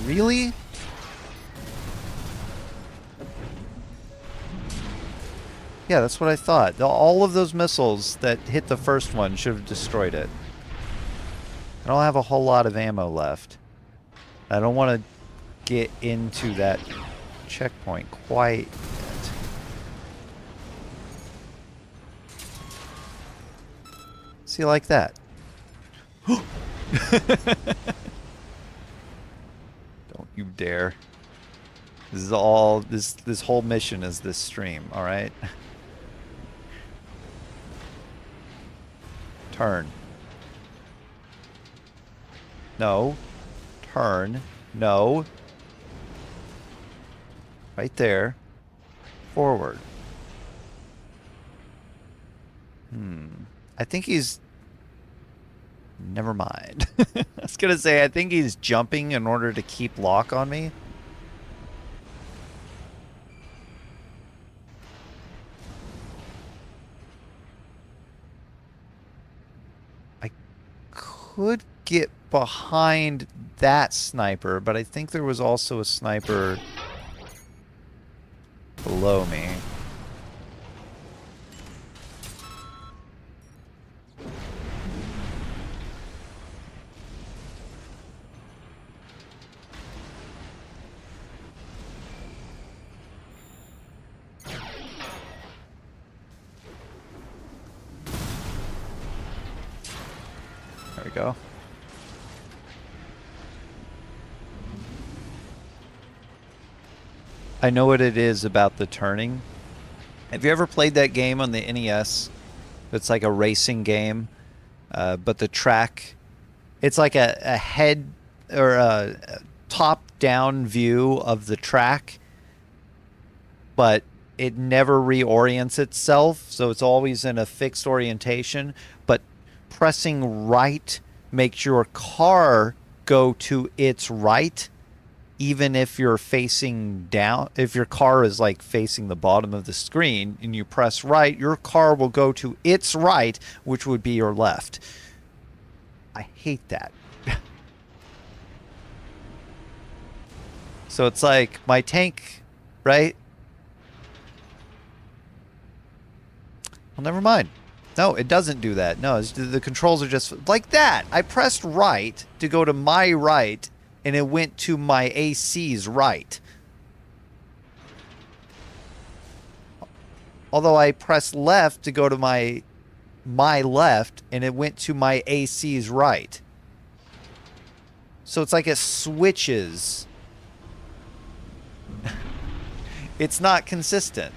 Really? Yeah, that's what I thought. All of those missiles that hit the first one should have destroyed it. I don't have a whole lot of ammo left. I don't want to get into that checkpoint quite yet. See, like that. Don't you dare. This is all, this whole mission is this stream, alright? Turn. No. Turn. No. Right there. Forward. I think he's... Never mind. I was gonna say, I think he's jumping in order to keep lock on me. I could get behind that sniper, but I think there was also a sniper below me. There we go. I know what it is about the turning. Have you ever played that game on the NES? It's like a racing game, but the track, it's like a head or a top-down view of the track, but it never reorients itself, so it's always in a fixed orientation. But pressing right makes your car go to its right, even if you're facing down. If your car is like facing the bottom of the screen and you press right, your car will go to its right, which would be your left. I hate that. So it's like my tank, right? Well, never mind. No, it doesn't do that. No, the controls are just like that. I pressed right to go to my right, and it went to my AC's right. Although I pressed left to go to my left, and it went to my AC's right. So it's like it switches. It's not consistent.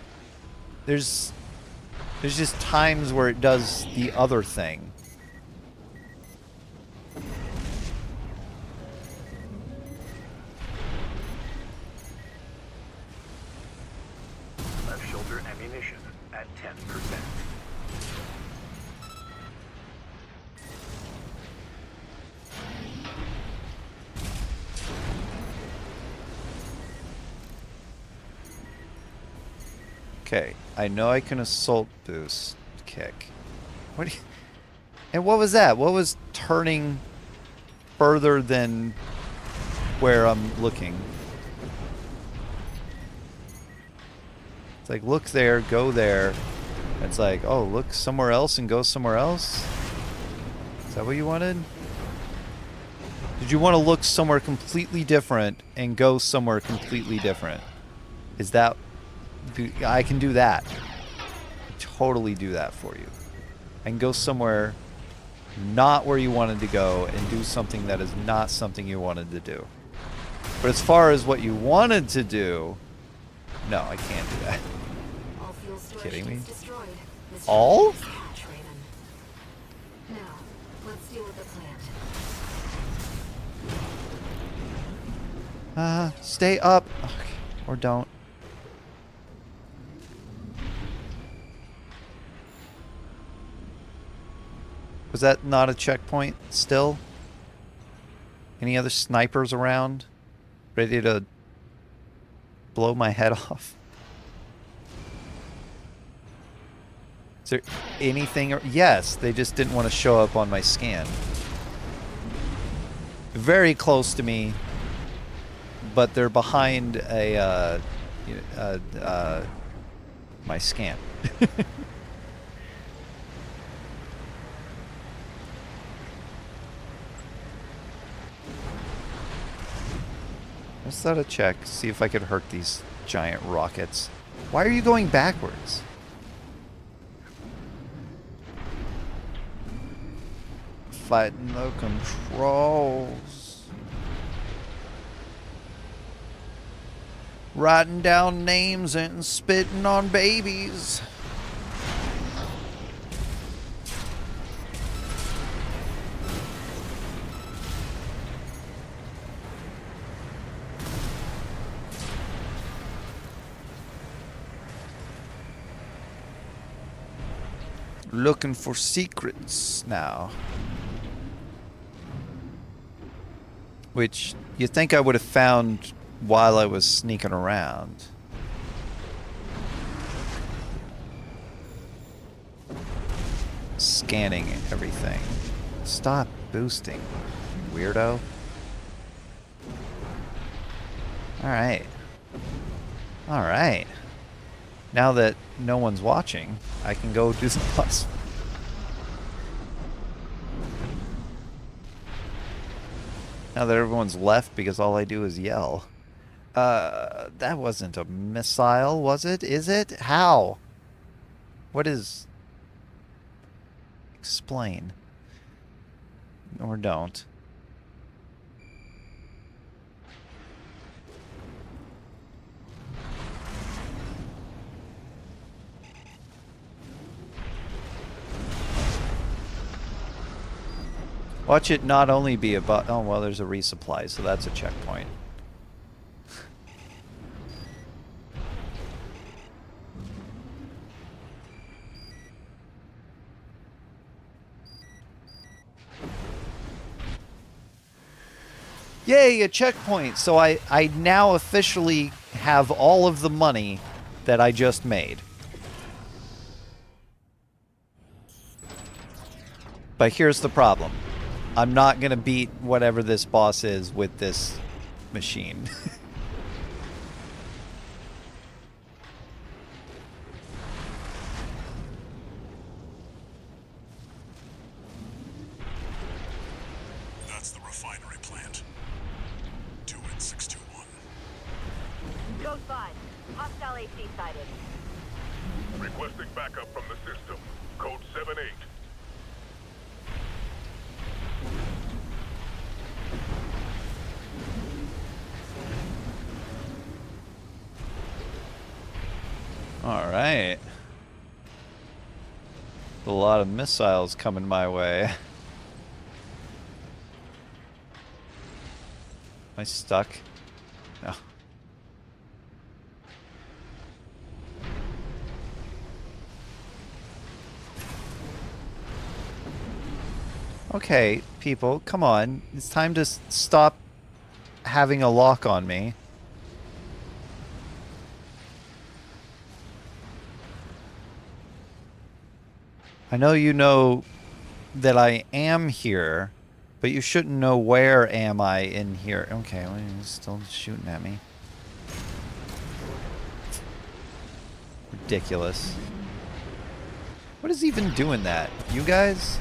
There's just times where it does the other thing. Left shoulder ammunition at 10%. Okay, I know I can assault boost kick. What? And what was that? What was turning further than where I'm looking? It's like, look there, go there. It's like, oh, look somewhere else and go somewhere else? Is that what you wanted? Did you want to look somewhere completely different and go somewhere completely different? Is that... I can do that. Totally do that for you. I can go somewhere not where you wanted to go and do something that is not something you wanted to do. But as far as what you wanted to do, no, I can't do that. All fuel storage Kidding me? tanks destroyed. This All? is catch, Raven. Now, let's deal with the plant. Stay up. Okay. Or don't. Was that not a checkpoint still? Any other snipers around? Ready to blow my head off? Is there anything? Yes, they just didn't want to show up on my scan. Very close to me, but they're behind my scan. Let's set a check. See if I could hurt these giant rockets. Why are you going backwards? Fighting the controls. Writing down names and spitting on babies. Looking for secrets now. Which you think I would have found while I was sneaking around. Scanning everything. Stop boosting, weirdo. Alright. Alright. Now that no one's watching, I can go do some plus. Now that everyone's left because all I do is yell. That wasn't a missile, was it? Is it? How? What is... Explain. Or don't. Watch it not only be about... Oh, well, there's a resupply, so that's a checkpoint. Yay, a checkpoint! So I now officially have all of the money that I just made. But here's the problem. I'm not going to beat whatever this boss is with this machine. That's the refinery plant. 2N621. Code 5. Hostile AC sighted. Requesting backup from the system. Code 7-8. Alright. A lot of missiles coming my way. Am I stuck? No. Okay, people, come on. It's time to stop having a lock on me. I know you know that I am here, but you shouldn't know where am I in here. Okay, well, he's still shooting at me. Ridiculous. What is even doing that? You guys?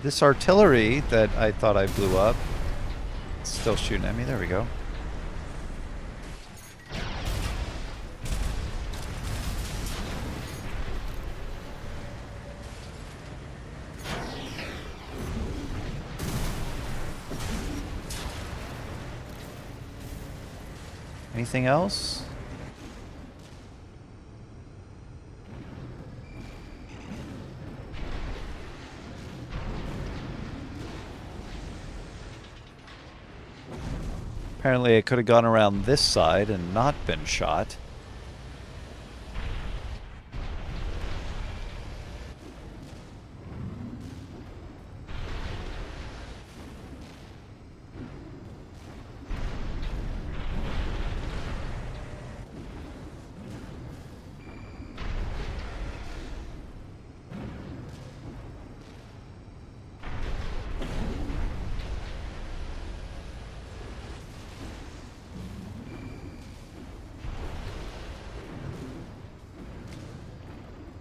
This artillery that I thought I blew up, it's still shooting at me. There we go. Anything else? Apparently I could have gone around this side and not been shot.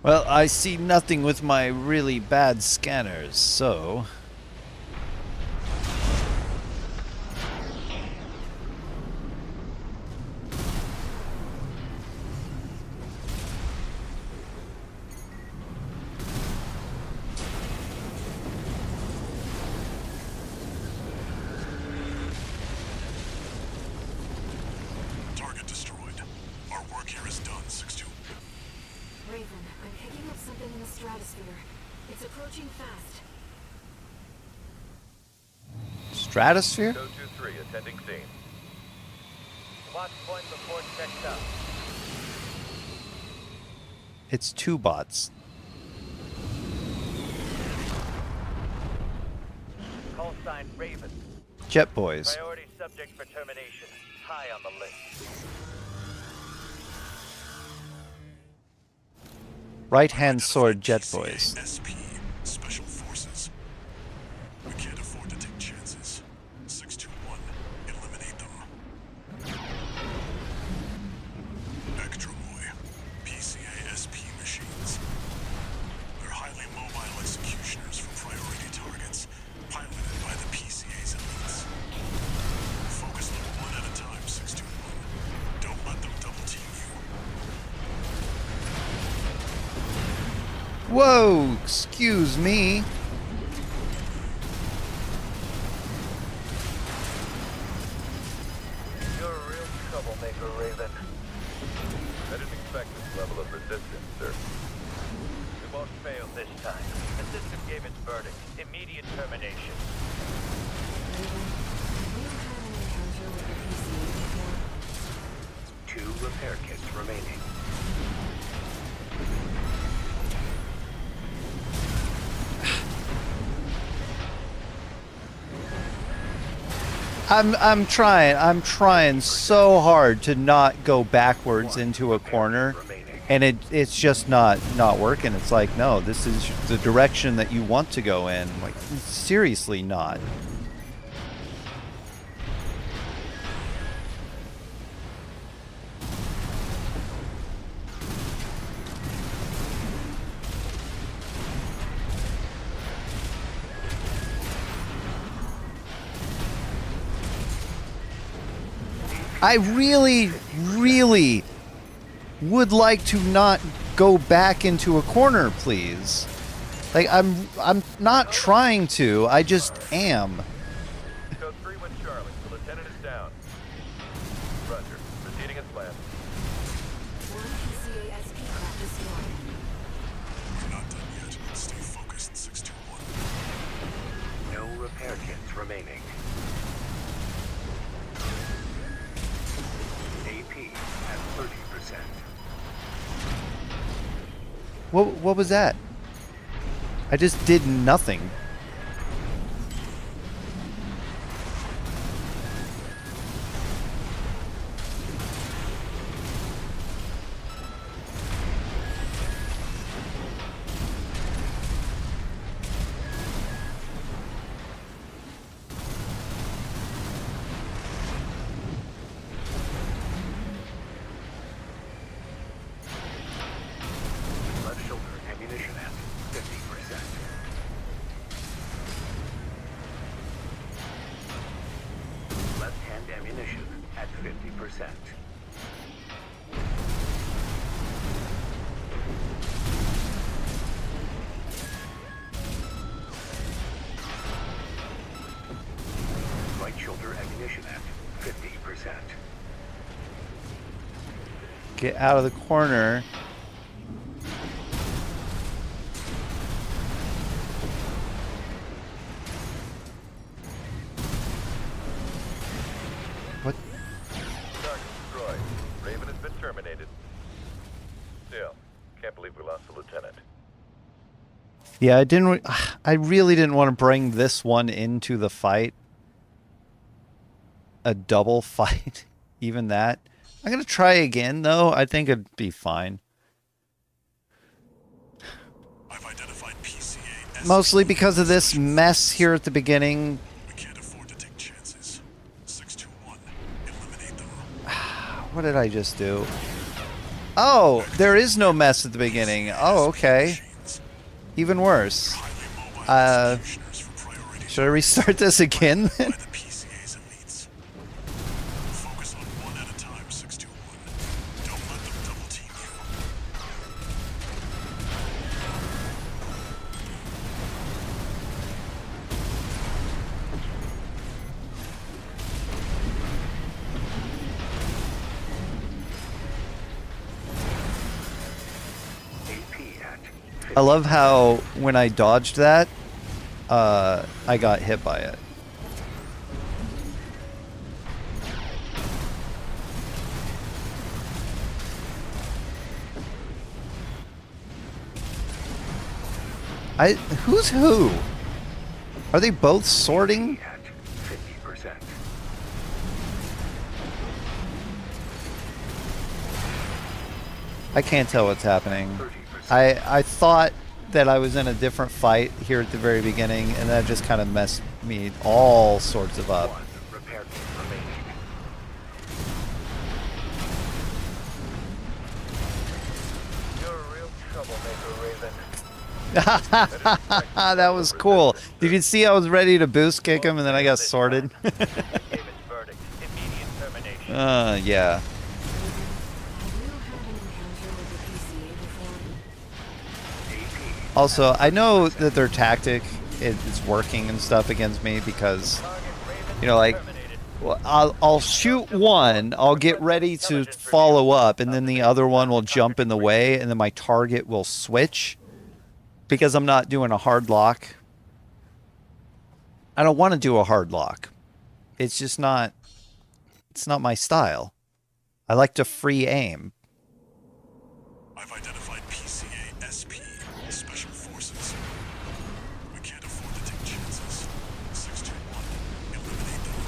Well, I see nothing with my really bad scanners, so... Target destroyed. Our work here is done, 6-2. Raven, I'm picking up something in the stratosphere. It's approaching fast. Stratosphere? 023, attending scene. Watch point report checked out. It's 2 bots. Call sign Raven. Jet Boys. Priority subject for termination. High on the list. Right-hand sword Jet Boys. SP, Special Forces. We can't afford to take chances. 621, eliminate them. Ektromoy, PCA SP machines. They're highly mobile executioners for priority targets, piloted by the PCA's elites. Focus them one at a time, 621. Don't let them double team you. Whoa, excuse me. You're a real troublemaker, Raven. I didn't expect this level of resistance, sir. We won't fail this time. The system gave its verdict. Immediate termination. Raven, have you had an encounter with the PCA before? 2 repair kits remaining. I'm trying so hard to not go backwards into a corner, and it's just not working. It's like, no, this is the direction that you want to go in. Like, seriously not. I really, really would like to not go back into a corner, please. Like, I'm not trying to. I just am. Code 3 with Charlie. The lieutenant is down. Roger. Proceeding as planned. One PCA SP craft destroyed. We're not done yet. Stay focused, 621. No repair kits remaining. AP at 30%. What was that? I just did nothing. Left shoulder ammunition at 50%. Left hand ammunition at 50%. Right shoulder ammunition at 50%. Get out of the corner. What? Target destroyed. Raven has been terminated. Still, can't believe we lost the lieutenant. Yeah, I really didn't want to bring this one into the fight. A double fight, even that. I'm gonna try again though. I think it'd be fine. I've identified PCA. Mostly because of this mess here at the beginning. We can't afford to take chances. 621, eliminate them. What did I just do? Oh, there is no mess at the beginning. Oh, okay. Even worse. Should I restart this again then? By the PCA's elites. Focus on one at a time, 621. Don't let them double team you. I love how when I dodged that, I got hit by it. Who's who? Are they both sorting? At 50%. I can't tell what's happening. I thought that I was in a different fight here at the very beginning, and that just kind of messed me all sorts of up. One repair kit remaining. You're a real troublemaker, Raven. That was cool. Did you see I was ready to boost kick him, and then I got sorted? Gave its verdict. Immediate termination. Yeah. Have you had an encounter with the PCA before? Also, I know that their tactic is working and stuff against me because, you know, like, well, I'll shoot one, I'll get ready to follow up, and then the other one will jump in the way, and then my target will switch because I'm not doing a hard lock. I don't want to do a hard lock. It's just not, it's not my style. I like to free aim. I've identified PCA SP, Special Forces. We can't afford to take chances. 621, eliminate them.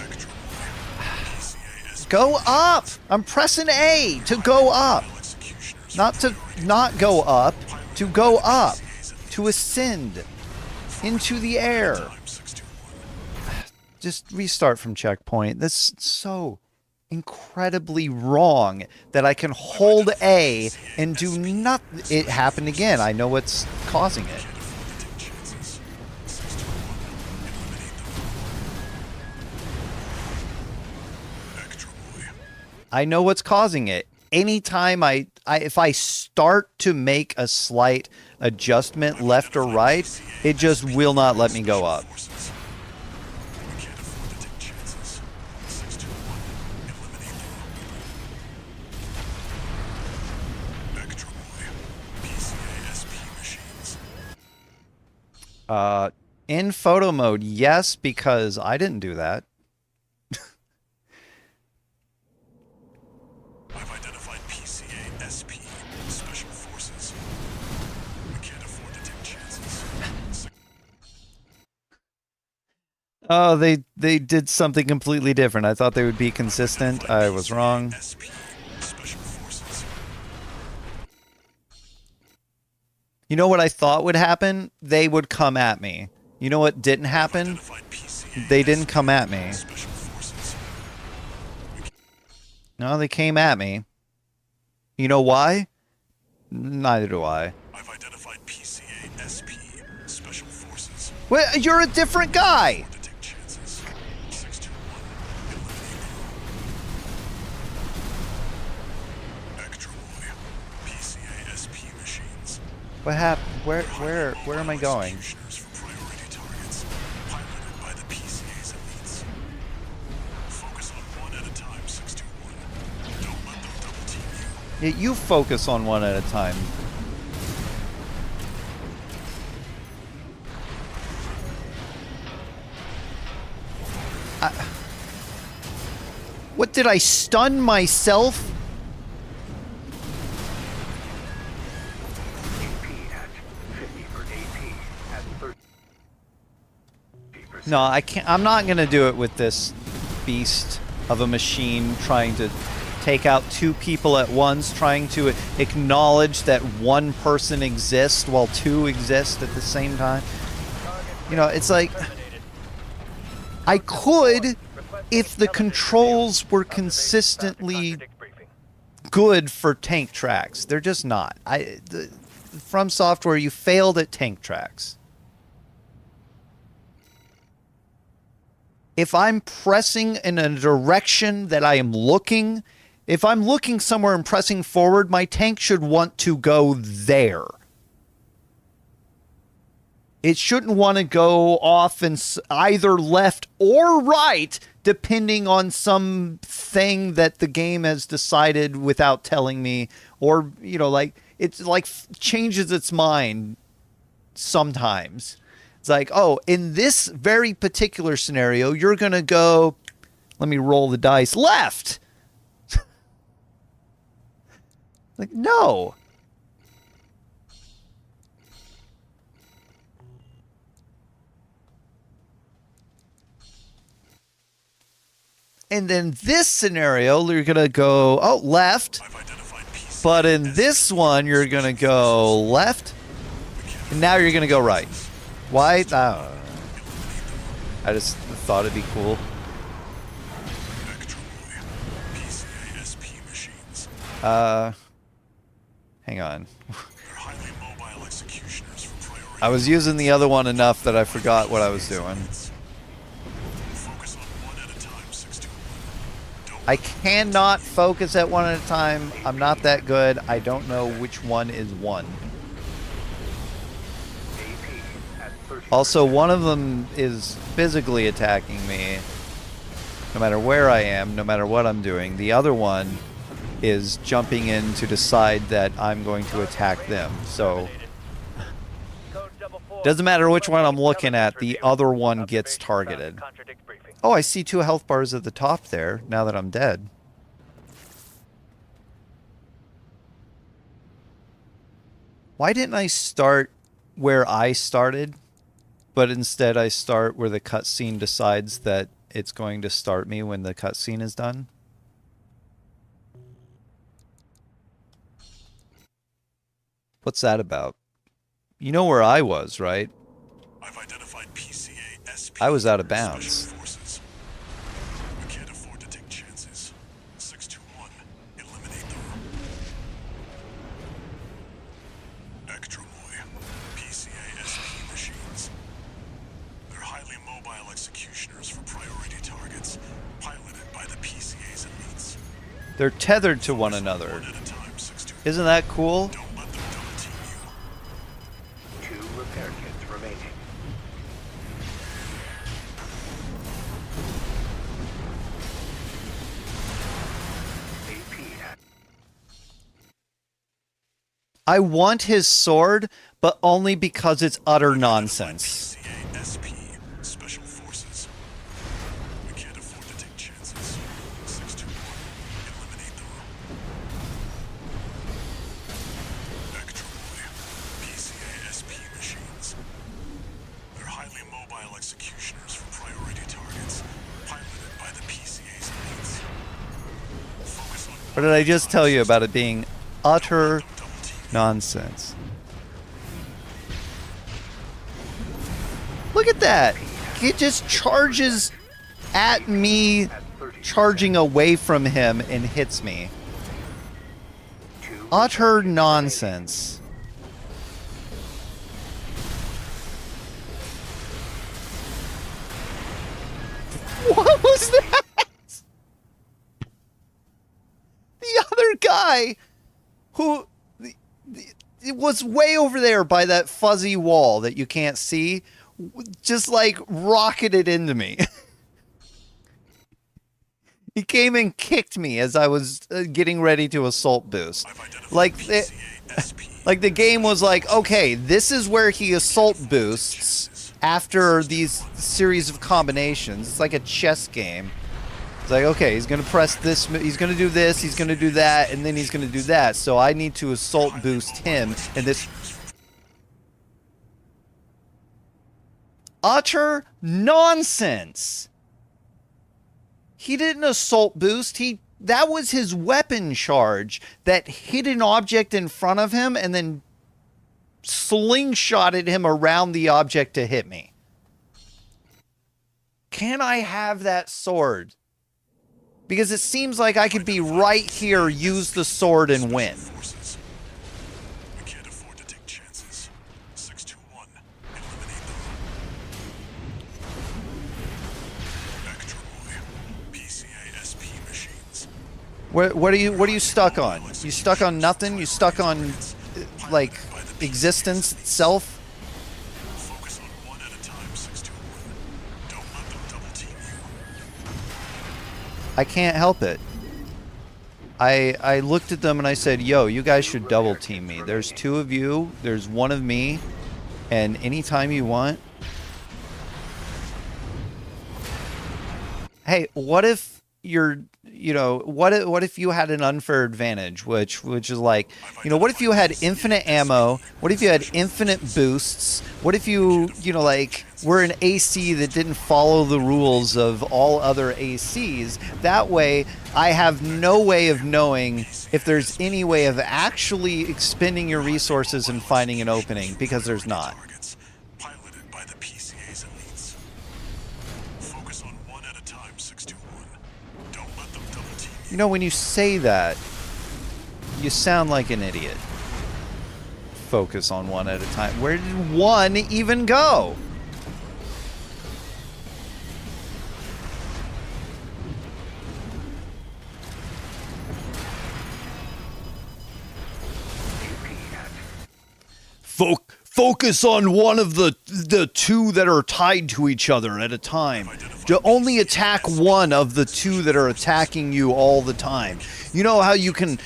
Extra PCA SP. Go up! I'm pressing A to go up. Executioners Not to not go up, to go up. To ascend into the air. time 621. Just restart from checkpoint. That's so incredibly wrong that I can hold A and do nothing. It happened again. I know what's causing it. Can't afford to take chances. 621, eliminate them. Extra boy. I know what's causing it. Anytime if I start to make a slight adjustment left or right, it just will not let me go up. Forces. We can't afford to take chances. 621, eliminate them. Extra boy. PCA SP machines. In photo mode, yes, because I didn't do that. I've identified PCA SP, Special Forces. We can't afford to take chances. Oh, they did something completely different. I thought they would be consistent. I was wrong. SP, Special Forces. You know what I thought would happen? They would come at me. You know what didn't happen? Identified PCA They didn't come at me. Special Forces. No, they came at me. You know why? Neither do I. I've identified PCA SP, Special Forces. Well, you're a different guy. To take chances. 621, eliminate them. Extra boy. PCA SP machines. What happened? Where am I going? Executioners for priority targets, piloted by the PCA's elites. Focus on one at a time, 621. Don't let them double team you. Yeah, you focus on one at a time. What did I stun myself? AP at 50 for AP at 30%. No, I can't. I'm not gonna do it with this beast of a machine trying to take out two people at once, trying to acknowledge that one person exists while two exist at the same time. You know, it's like I could if the controls were consistently Contradict briefing. good for tank tracks. They're just not. From Software, you failed at tank tracks. If I'm pressing in a direction that I am looking, if I'm looking somewhere and pressing forward, my tank should want to go there. It shouldn't want to go off in either left or right, depending on some thing that the game has decided without telling me, or, you know, like, it's like changes its mind sometimes. It's like, oh, in this very particular scenario, you're going to go, let me roll the dice, left. Like, no. And then this scenario, you're going to go, oh, left. But in this one, you're going to go left. And now you're going to go right. Why? I don't know. I just thought it'd be cool. Hang on. I was using the other one enough that I forgot what I was doing. I cannot focus at one at a time. I'm not that good. I don't know which one is one. Also, one of them is physically attacking me, no matter where I am, no matter what I'm doing. The other one is jumping in to decide that I'm going to attack them. So, doesn't matter which one I'm looking at, the other one gets targeted. Oh, I see 2 health bars at the top there, now that I'm dead. Why didn't I start where I started, but instead I start where the cutscene decides that it's going to start me when the cutscene is done? What's that about? You know where I was, right? I've identified PCA SP I was out of bounds. Special Forces. We can't afford to take chances. 621, eliminate them. Ekdromoy, PCA SP machines. They're highly mobile executioners for priority targets, piloted by the PCA's elites. They're tethered to one another. One at a time, 621. Isn't that cool? Don't let them double team you. 2 repair kits remaining. AP. I want his sword, but only because it's utter nonsense. PCA SP Special Forces. We can't afford to take chances. 621, eliminate them. Ekdromoy, PCA SP machines. They're highly mobile executioners for priority targets, piloted by the PCA's elites. Focus on What did I just tell you about it being utter double team. nonsense? Look at that. It just charges at me, charging away from him, and hits me. Utter nonsense. What was that? The other guy who it was way over there by that fuzzy wall that you can't see, just like rocketed into me. He came and kicked me as I was getting ready to assault boost. Like like the game was like, okay, this is where he assault boosts after these series of combinations. It's like a chess game. It's like, okay, he's gonna press this, he's gonna do this, he's gonna do that, and then he's gonna do that. So I need to assault boost him, and this utter nonsense. He didn't assault boost. That was his weapon charge that hit an object in front of him and then slingshotted him around the object to hit me. Can I have that sword? Because it seems like I could be right here, use the sword, and win. Forces. We can't afford to take chances. 621. Eliminate them. Extra Boy. PCA SP machines. What are you stuck on? You stuck on nothing? You stuck on, like, existence itself? Focus on one at a time, 621. Don't let them double team you. I can't help it. I looked at them and I said, yo, you guys should double team me. There's two of you, there's one of me, and anytime you want. Hey, what if what if you had an unfair advantage, which is like, what if you had infinite ammo? What if you had infinite boosts? What if you like, were an AC that didn't follow the rules of all other ACs? That way, I have no way of knowing if there's any way of actually expending your resources and finding an opening, because there's not. Targets. Piloted by the PCA's elites. Focus on one at a time, 621. Don't let them double team you. When you say that, you sound like an idiot. Focus on one at a time. Where did one even go? Focus on one of the two that are tied to each other at a time. To only attack one of the two that are attacking you all the time. You know how you can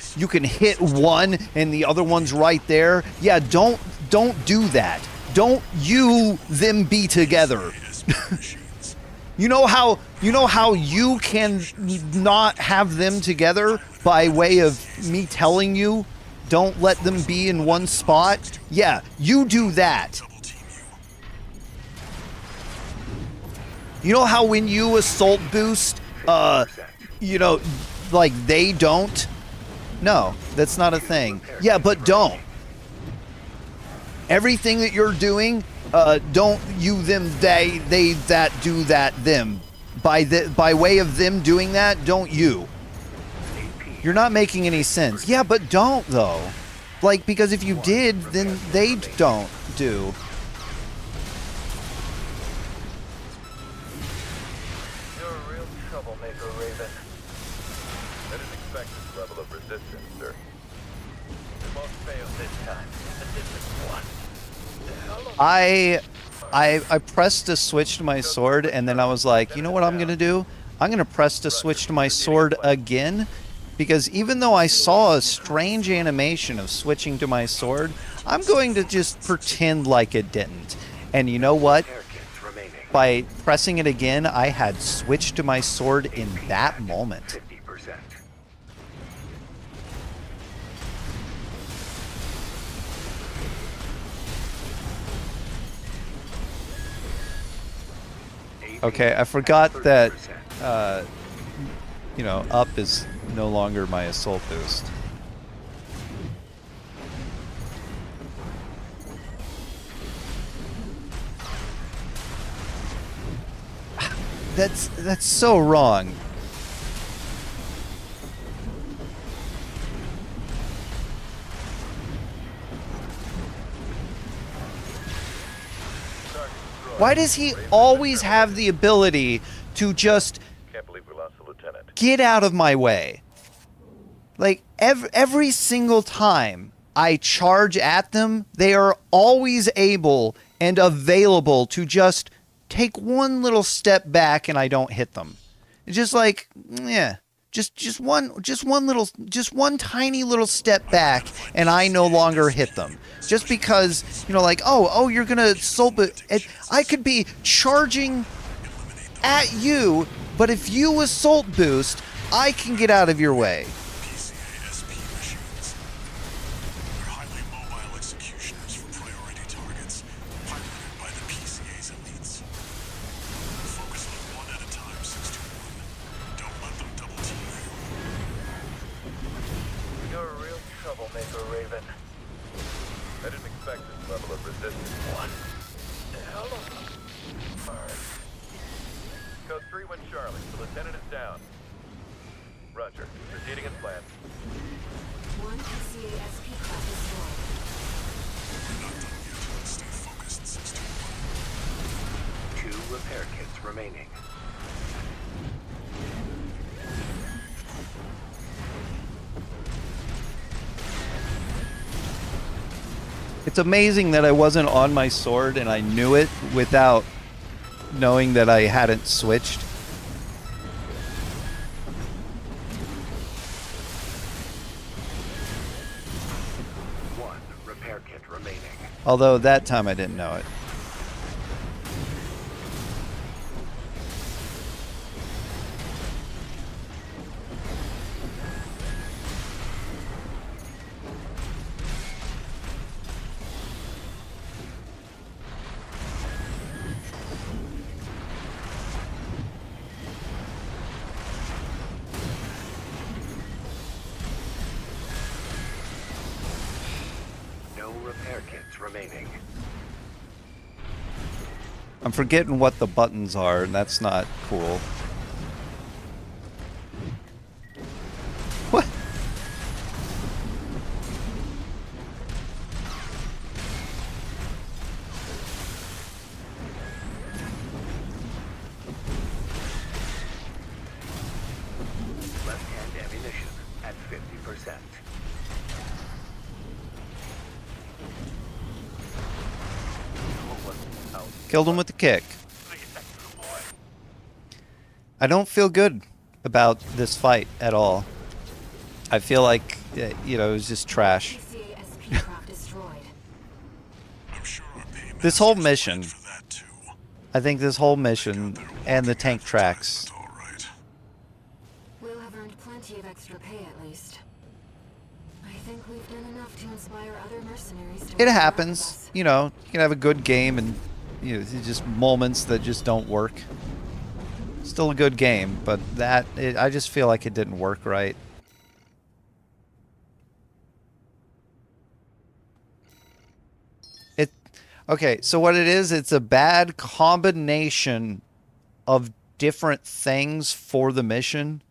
hit one and the other one's right there? Yeah, don't do that. Don't you them be together. You know how you can not have them together by way of me telling you don't let them be in one spot? Yeah, you do that. You know how when you assault boost, like they don't? No, that's not a thing. Yeah, but don't. Everything that you're doing, don't you them they that do that them. By way of them doing that, don't you. You're not making any sense. Yeah, but don't though. Like, because if you did, then they don't do. You're a real troublemaker, Raven. I didn't expect this level of resistance, sir. We won't fail this time. I pressed a switch to my sword, and then I was like, you know what I'm gonna do? I'm gonna press the switch to my sword again, because even though I saw a strange animation of switching to my sword, I'm going to just pretend like it didn't. And you know what? By pressing it again, I had switched to my sword in that moment. Okay, I forgot that, up is no longer my assault boost. That's so wrong. Why does he always have the ability to just Can't believe we lost the lieutenant. get out of my way? Like, every single time I charge at them, they are always able and available to just take one little step back and I don't hit them. It's just like, yeah, just one tiny little step back and I no longer hit them. Just because, like, oh, you're gonna assault, but I could be charging at you, but if you assault boost, I can get out of your way. PCA-SP machines. They're highly mobile executioners for priority targets, piloted by the PCA's elites. Focus on one at a time, 621. Don't let them double team you. You're a real troublemaker, Raven. I didn't expect this level of resistance. What the hell? Alright. Code 3 went Charlie. The lieutenant is down. Proceeding as planned. One PCA-SP craft destroyed. We're not done yet. Stay focused, 621. 2 repair kits remaining. It's amazing that I wasn't on my sword and I knew it without knowing that I hadn't switched. One repair kit remaining. Although that time I didn't know it. No repair kits remaining. I'm forgetting what the buttons are, and that's not cool. What? Left-hand ammunition at 50%. Out. Killed him with the kick. I don't feel good about this fight at all. I feel like, you know, it was just trash. PCA-SP craft destroyed. I'm sure our paymaster This whole is mission, planned for that too. I think this whole mission and the tank tracks, That's all right. We'll have earned plenty of extra pay at least. I think we've done enough to inspire other mercenaries to it work with happens. us. You know, you can have a good game and, you know, it's just moments that just don't work. Still a good game, but I just feel like it didn't work right. Okay, so what it is, it's a bad combination of different things for the mission.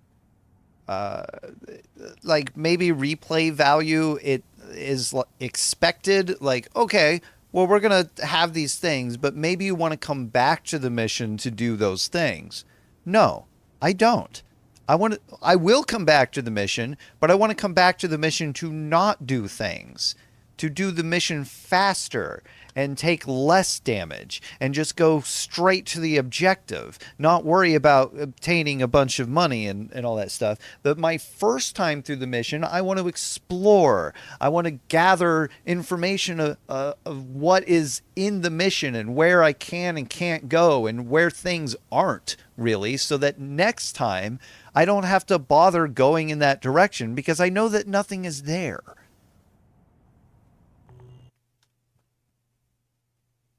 Like maybe replay value, it is expected, like, okay, well, we're going to have these things, but maybe you want to come back to the mission to do those things. No, I don't. I will come back to the mission, but I want to come back to the mission to not do things, to do the mission faster and take less damage and just go straight to the objective, not worry about obtaining a bunch of money and all that stuff. But my first time through the mission, I want to explore. I want to gather information of what is in the mission and where I can and can't go and where things aren't really, so that next time I don't have to bother going in that direction because I know that nothing is there.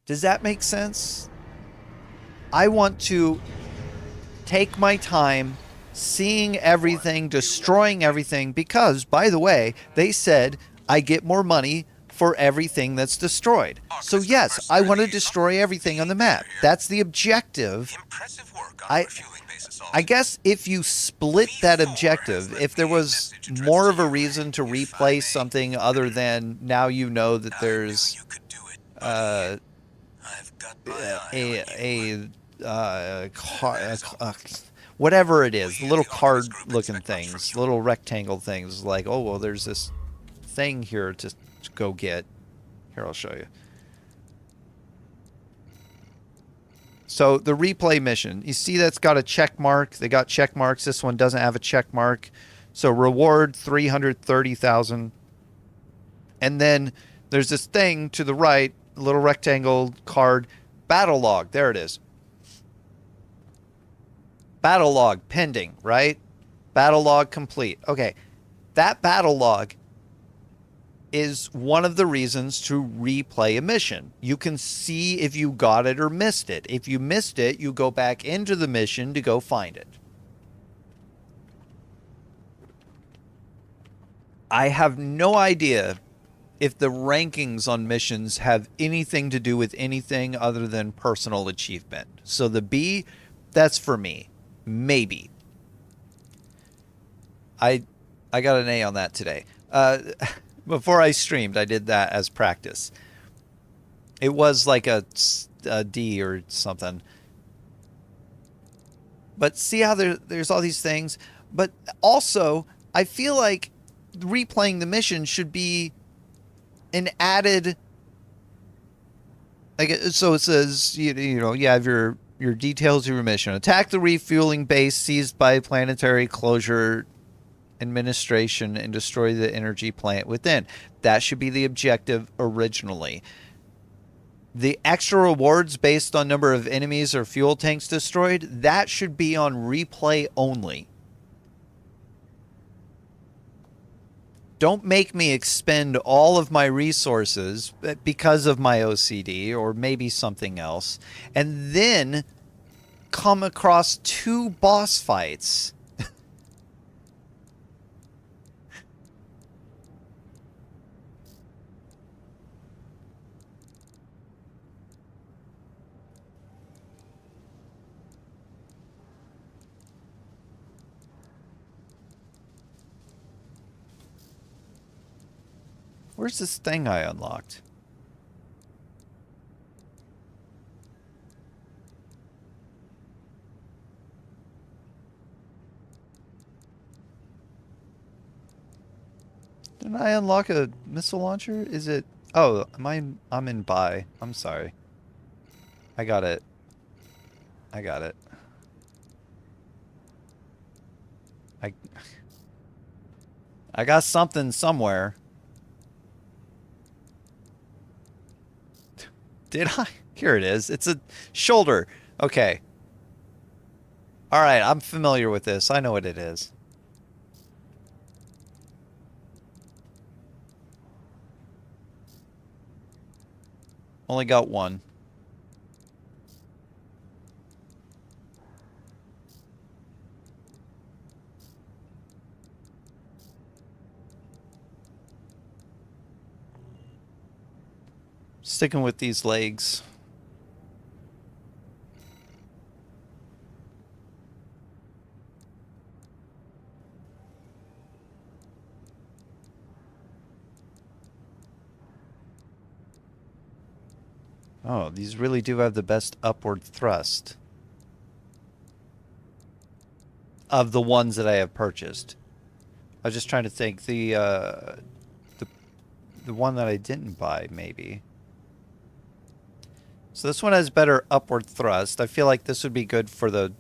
Does that make sense? I want to take my time seeing everything, destroying everything, because, by the way, they said I get more money for everything that's destroyed. So yes, I want to destroy everything on the map. That's the objective. Impressive work on refueling bases. I guess if you split that objective, if there was more of a reason to replay something other than now you know that there's You could do it, buddy. I've got my eye on you. whatever it is, the little card looking things, little rectangle things, like, oh, well, there's this thing here to go get. Here, I'll show you. So the replay mission, you see that's got a check mark. They got check marks. This one doesn't have a check mark. So reward 330,000. And then there's this thing to the right, a little rectangle card, battle log. There it is. Battle log pending, right? Battle log complete. Okay. That battle log is one of the reasons to replay a mission. You can see if you got it or missed it. If you missed it, you go back into the mission to go find it. I have no idea if the rankings on missions have anything to do with anything other than personal achievement. So the B, that's for me. Maybe. I got an A on that today. Before I streamed, I did that as practice. It was like a D or something. But see how there's all these things? But also, I feel like replaying the mission should be an added... Like, so it says, you know, you have your details of your mission. Attack the refueling base seized by planetary closure administration and destroy the energy plant within. That should be the objective originally. The extra rewards based on number of enemies or fuel tanks destroyed, that should be on replay only. Don't make me expend all of my resources because of my OCD or maybe something else, and then come across 2 boss fights. Where's this thing I unlocked? Didn't I unlock a missile launcher? Is it... Oh, I'm in buy. I'm sorry. I got it. I got it. I got something somewhere. Did I? Here it is. It's a shoulder. Okay. Alright, I'm familiar with this. I know what it is. Only got one. Sticking with these legs. Oh, these really do have the best upward thrust of the ones that I have purchased. I was just trying to think. The one that I didn't buy, maybe. So this one has better upward thrust. I feel like this would be good for the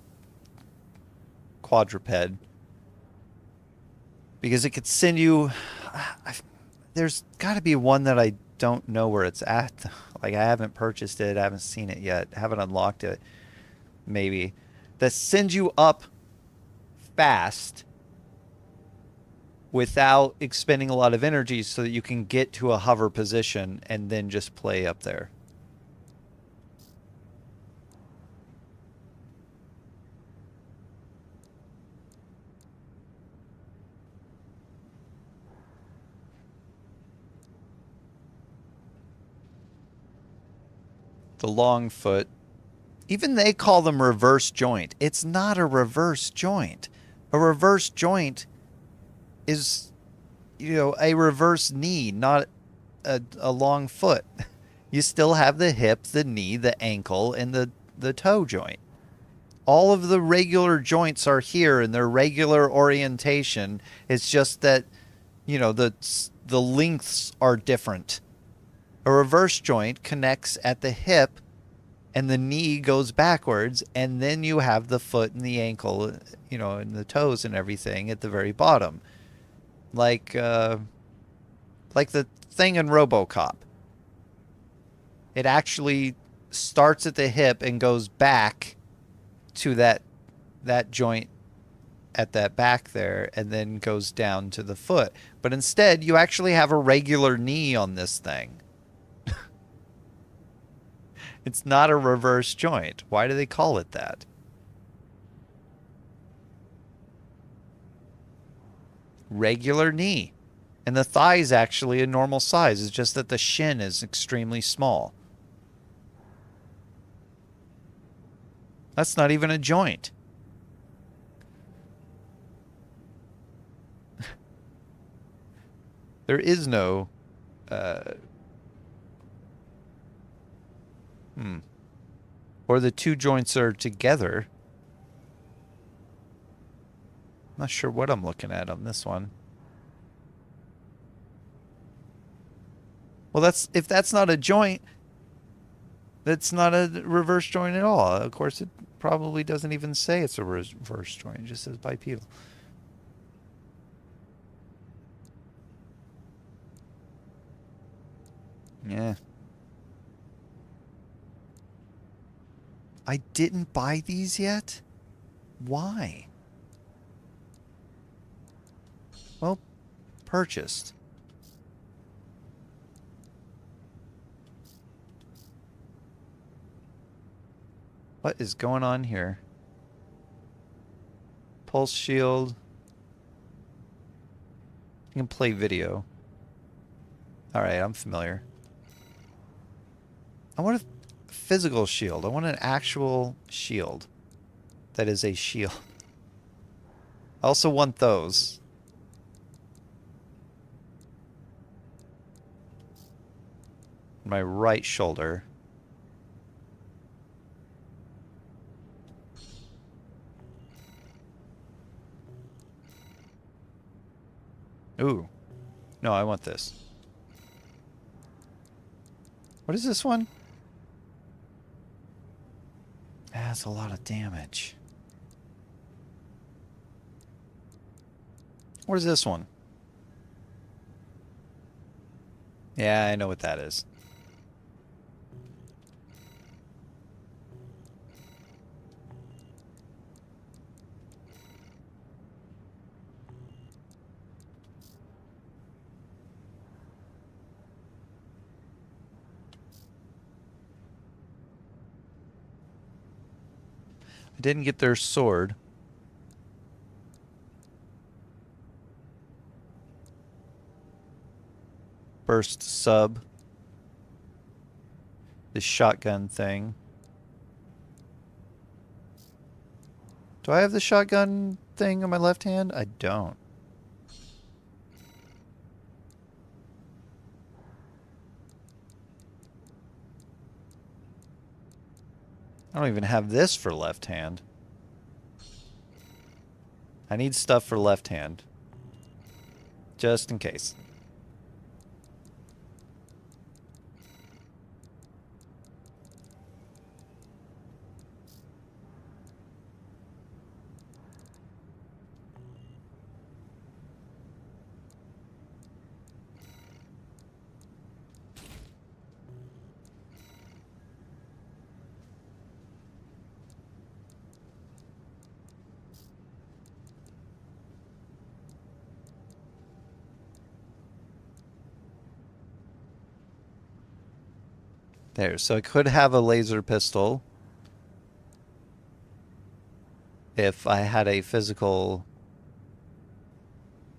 quadruped. Because it could send you... There's got to be one that I don't know where it's at. Like, I haven't purchased it. I haven't seen it yet. Haven't unlocked it. Maybe. That sends you up fast without expending a lot of energy so that you can get to a hover position and then just play up there. The long foot. Even they call them reverse joint. It's not a reverse joint. A reverse joint is, you know, a reverse knee, not a long foot. You still have the hip, the knee, the ankle, and the toe joint. All of the regular joints are here in their regular orientation. It's just that, you know, the lengths are different. A reverse joint connects at the hip and the knee goes backwards, and then you have the foot and the ankle, you know, and the toes and everything at the very bottom. Like the thing in RoboCop. It actually starts at the hip and goes back to that joint at that back there and then goes down to the foot. But instead, you actually have a regular knee on this thing. It's not a reverse joint. Why do they call it that? Regular knee. And the thigh is actually a normal size. It's just that the shin is extremely small. That's not even a joint. There is no... Or the two joints are together. I'm not sure what I'm looking at on this one. Well, if that's not a joint, that's not a reverse joint at all. Of course, it probably doesn't even say it's a reverse joint. It just says bipedal. Yeah. I didn't buy these yet? Why? Well, purchased. What is going on here? Pulse shield. You can play video. Alright, I'm familiar. I want a physical shield. I want an actual shield. That is a shield. I also want those. My right shoulder. Ooh. No, I want this. What is this one? That's a lot of damage. What is this one? Yeah, I know what that is. I didn't get their sword. Burst sub. The shotgun thing. Do I have the shotgun thing on my left hand? I don't. I don't even have this for left hand. I need stuff for left hand. Just in case. There, so I could have a laser pistol if I had a physical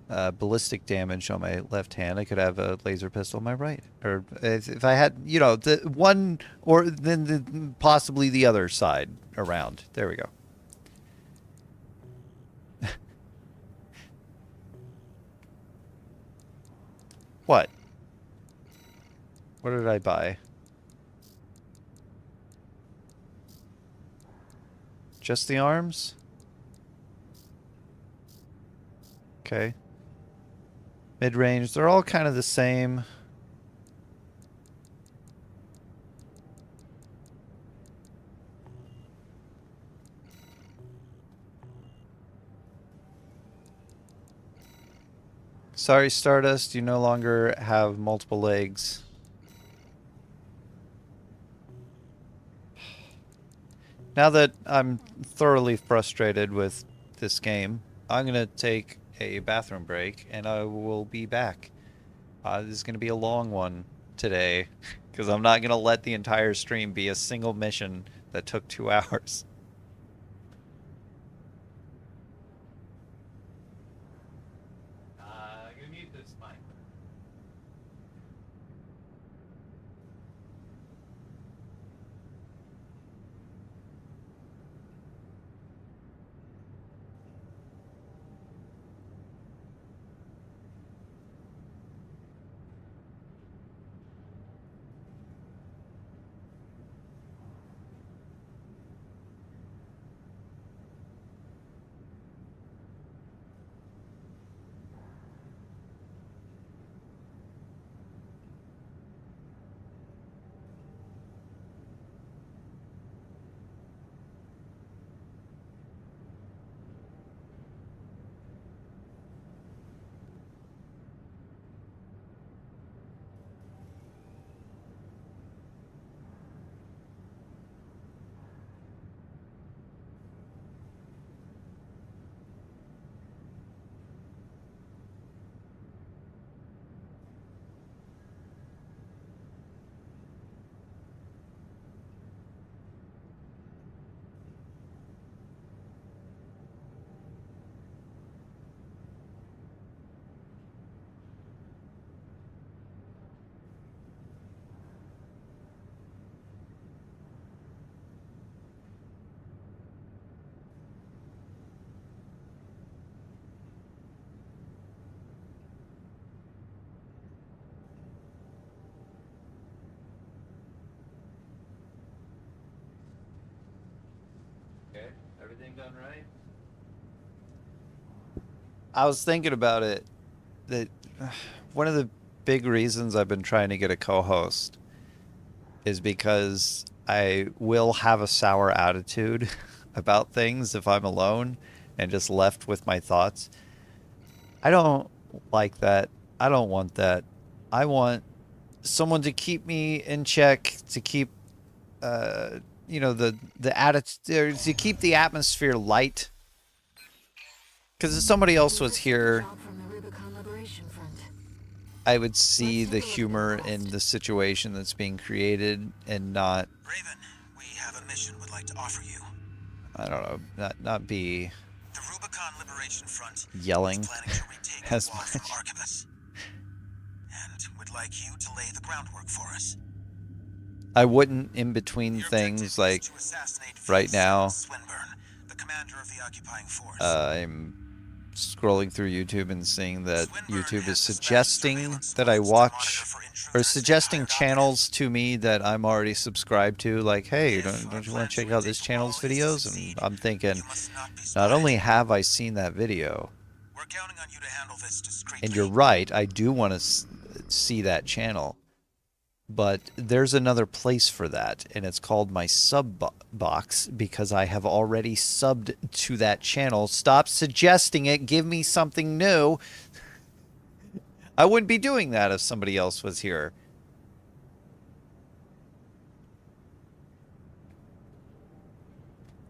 ballistic damage on my left hand. I could have a laser pistol on my right. Or if I had, you know, the one or then possibly the other side around. There we go. What? What did I buy? Just the arms? Okay. Mid-range, they're all kind of the same. Sorry, Stardust, you no longer have multiple legs. Now that I'm thoroughly frustrated with this game, I'm going to take a bathroom break and I will be back. This is going to be a long one today because I'm not going to let the entire stream be a single mission that took 2 hours. I'm going to need this mic. everything done right? I was thinking about it. That one of the big reasons I've been trying to get a co-host is because I will have a sour attitude about things if I'm alone and just left with my thoughts. I don't like that. I don't want that. I want someone to keep me in check, to keep the attitude, to keep the atmosphere light. Because if somebody else was here, From the Rubicon Liberation Front. I would see the humor in the situation that's being created and not, Raven, we have a mission we'd like to offer you. I don't know, not be The Rubicon Liberation Front yelling is planning to retake as the wall from much. Archivus. And would like you to lay the groundwork for us. I wouldn't in between Your things objective like is to assassinate right V. now. Swinburne, the commander of the occupying force. I'm scrolling through YouTube and seeing that Swinburne YouTube has is dispatched suggesting surveillance that I squads to watch monitor for or intruders suggesting and hired channels to me that I'm already subscribed to. Like, hey, If don't our you plan want to to check out retake this the channel's wall is to videos? succeed, And I'm thinking, you must not be not spotted. only have I seen that video, We're counting on you to handle this discreetly. and you're right, I do want to see that channel. But there's another place for that, and it's called my sub box because I have already subbed to that channel. Stop suggesting it. Give me something new. I wouldn't be doing that if somebody else was here.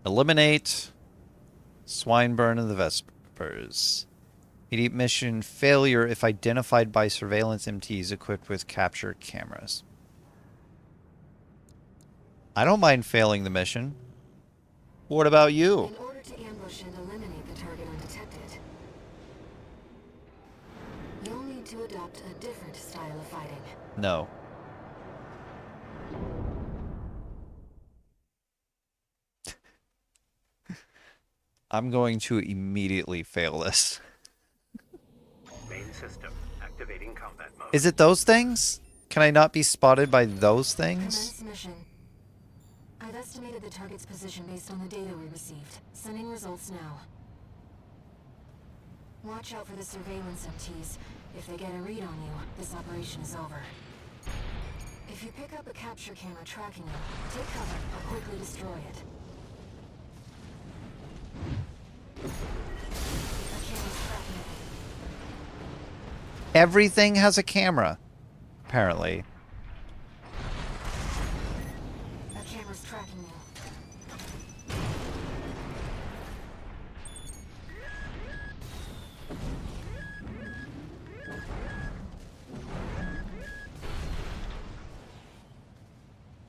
Eliminate Swinburne of the Vespers. Immediate mission failure if identified by surveillance MTs equipped with capture cameras. I don't mind failing the mission. What about you? In order to ambush and eliminate the target undetected, you'll need to adopt a different style of fighting. No. I'm going to immediately fail this. Main system activating combat mode. Is it those things? Can I not be spotted by those things? Commence mission. I've estimated the target's position based on the data we received. Sending results now. Watch out for the surveillance MTs. If they get a read on you, this operation is over. If you pick up a capture camera tracking you, take cover or quickly destroy it. A camera's tracking you. Everything has a camera, apparently. A camera's tracking you.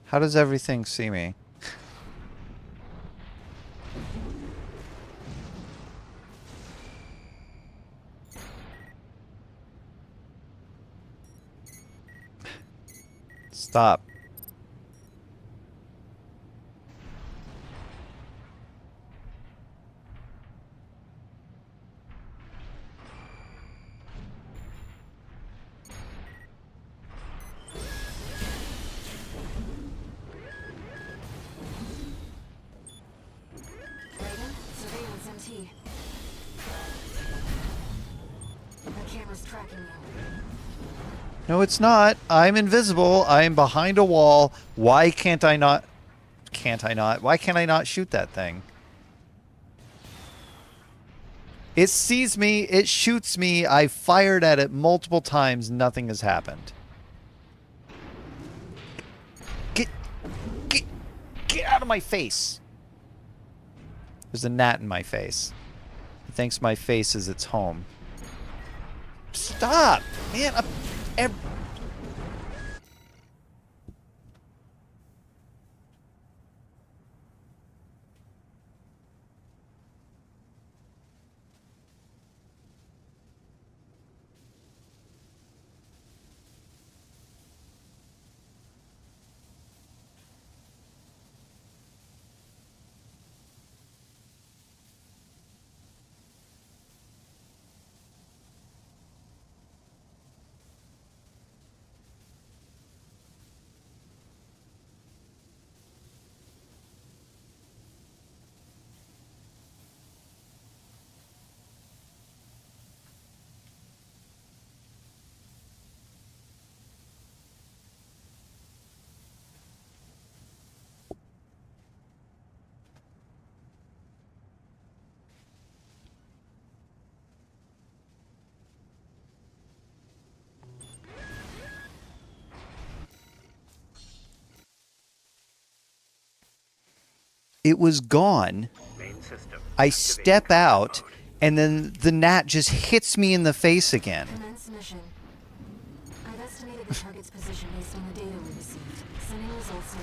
How does everything see me? Stop. Reagan, surveillance MT. The camera's tracking you. No, it's not. I'm invisible. I am behind a wall. Why can't I not? Why can't I not shoot that thing? It sees me. It shoots me. I fired at it multiple times. Nothing has happened. Get out of my face. There's a gnat in my face. It thinks my face is its home. Stop! Man, it was gone. Main system. I step out, and then the gnat just hits me in the face again. Commence mission. I've estimated the target's position based on the data we received. Sending results now.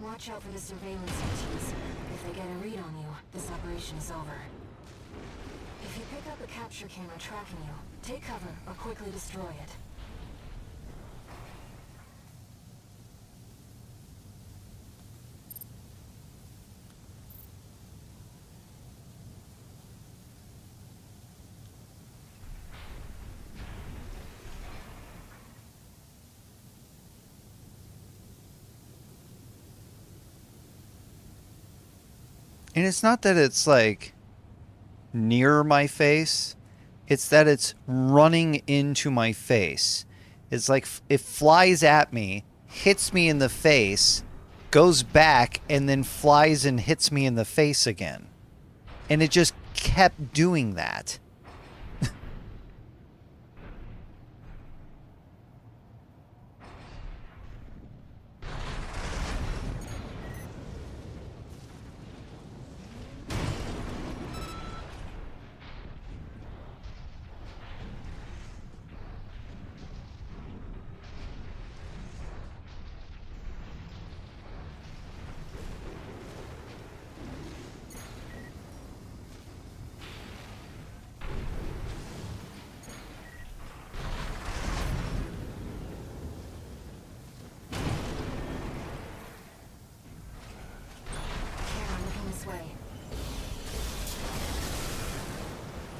Watch out for the surveillance entities. If they get a read on you, this operation is over. If you pick up a capture camera tracking you, take cover or quickly destroy it. And it's not that it's like near my face, it's that it's running into my face. It's like it flies at me, hits me in the face, goes back, and then flies and hits me in the face again. And it just kept doing that.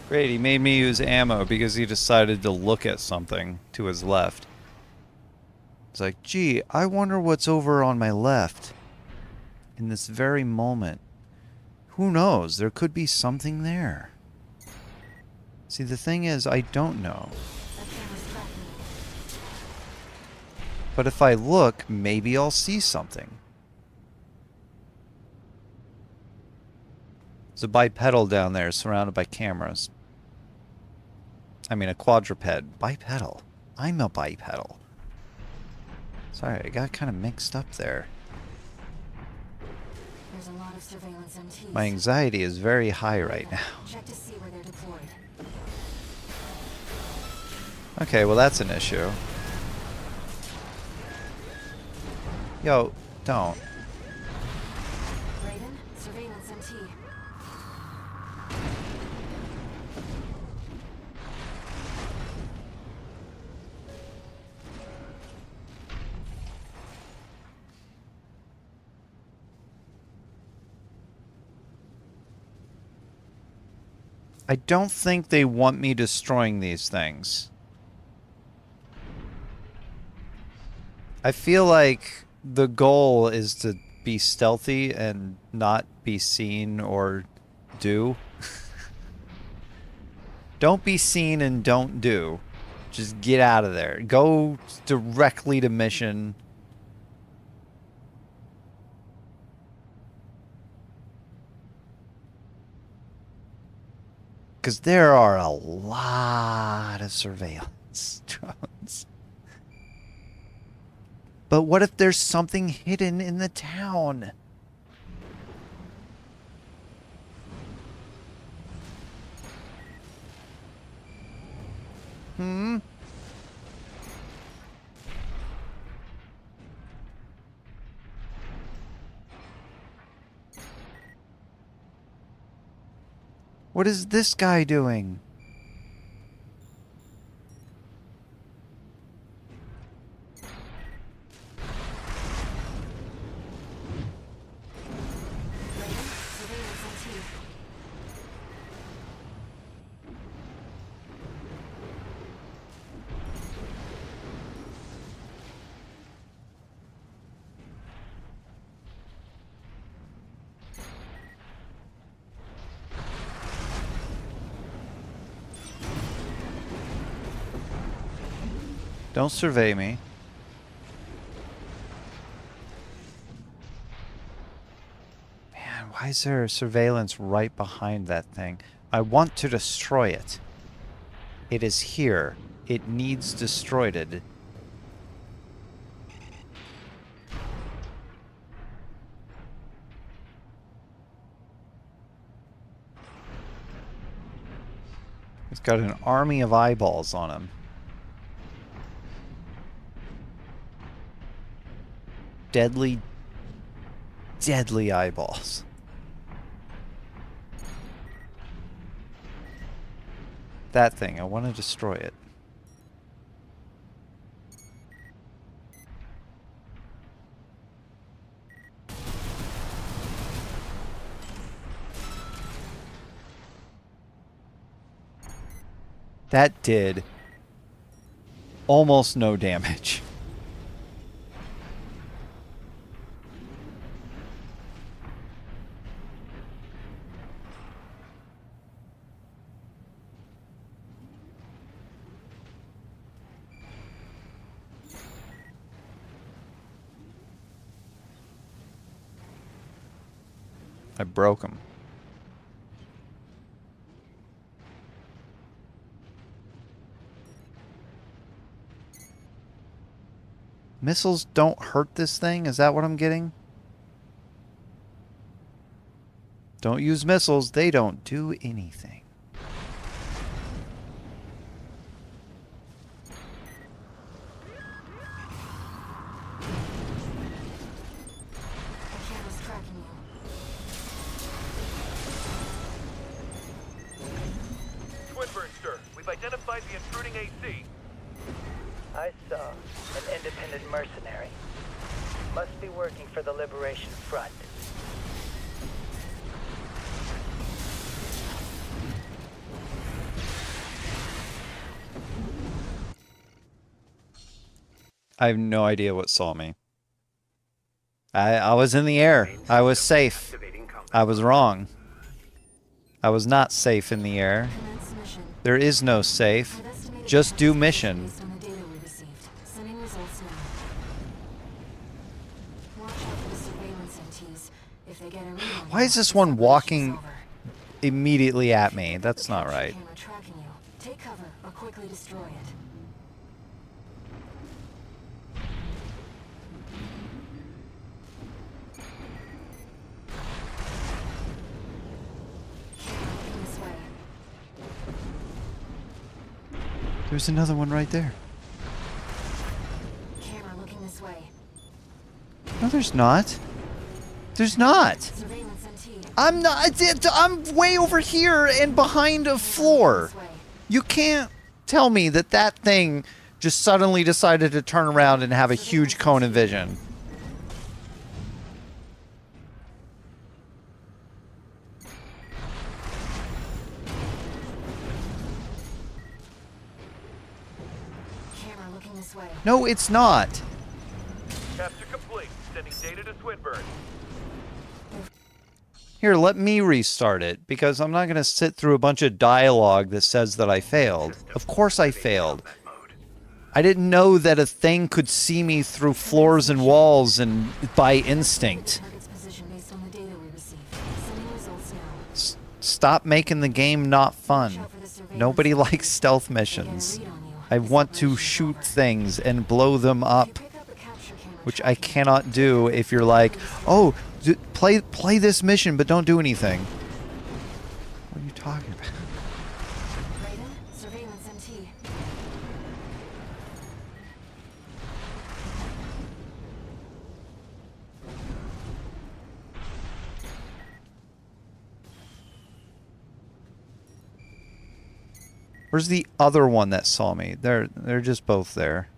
Great, he made me use ammo because he decided to look at something to his left. It's like, gee, I wonder what's over on my left in this very moment. Who knows? There could be something there. See, the thing is, I don't know. But if I look, maybe I'll see something. There's a bipedal down there surrounded by cameras. I mean, a quadruped. Bipedal. I'm a bipedal. Sorry, I got kind of mixed up there. There's a lot of surveillance MTs. My anxiety is very high right now. Check to see where they're deployed. Okay, well that's an issue. Yo, don't. Raiden, surveillance MT. I don't think they want me destroying these things. I feel like the goal is to be stealthy and not be seen or do. Don't be seen and don't do. Just get out of there. Go directly to mission. Because there are a lot of surveillance drones. But what if there's something hidden in the town? Hmm? What is this guy doing? Don't survey me. Man, why is there surveillance right behind that thing? I want to destroy it. It is here. It needs destroyed. Got an army of eyeballs on him. Deadly, deadly eyeballs. That thing, I want to destroy it. That did almost no damage. I broke him. Missiles don't hurt this thing? Is that what I'm getting? Don't use missiles. They don't do anything. Swinburne, sir. We've identified the intruding AC. I saw an independent mercenary. Must be working for the Liberation Front. I have no idea what saw me. I was in the air. I was safe. I was wrong. I was not safe in the air. There is no safe. Just do mission. Why is this one walking immediately at me? That's not right. Take cover or quickly destroy it. There's another one right there. Camera looking this way. No, there's not. There's not. Surveillance MT. I'm not. I'm way over here and behind a floor. You can't tell me that that thing just suddenly decided to turn around and have a huge cone of vision. Camera looking this way. No, it's not. Capture complete. Sending data to Swinburne. Here, let me restart it, because I'm not going to sit through a bunch of dialogue that says that I failed. Of course I failed. I didn't know that a thing could see me through floors and walls and by instinct. Target's position based on the data we received. Sending results now. Stop making the game not fun. Nobody likes stealth missions. I want to shoot things and blow them up, Pick up a capture camera. which I cannot do if you're like, oh, play this mission, but don't do anything. What are you talking about? Raiden, surveillance MT. Where's the other one that saw me? They're just both there.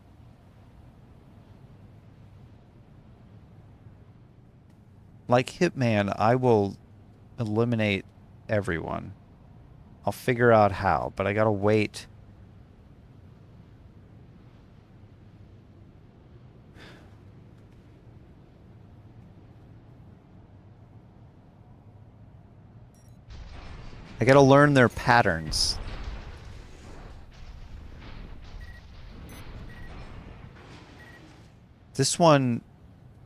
Like Hitman, I will eliminate everyone. I'll figure out how, but I gotta wait. I gotta learn their patterns. This one,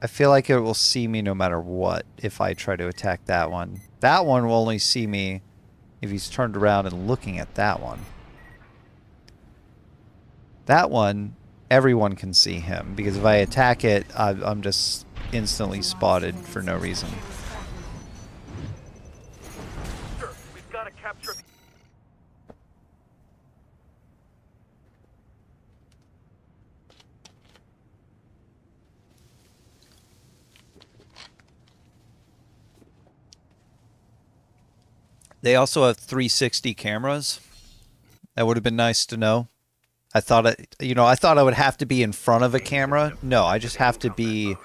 I feel like it will see me no matter what if I try to attack that one. That one will only see me if he's turned around and looking at that one. That one, everyone can see him, because if I attack it, I'm just instantly spotted for no reason. Sir, we've got to capture. They also have 360 cameras. That would have been nice to know. I thought I thought I would have to be in front of a camera. No, I just have to be.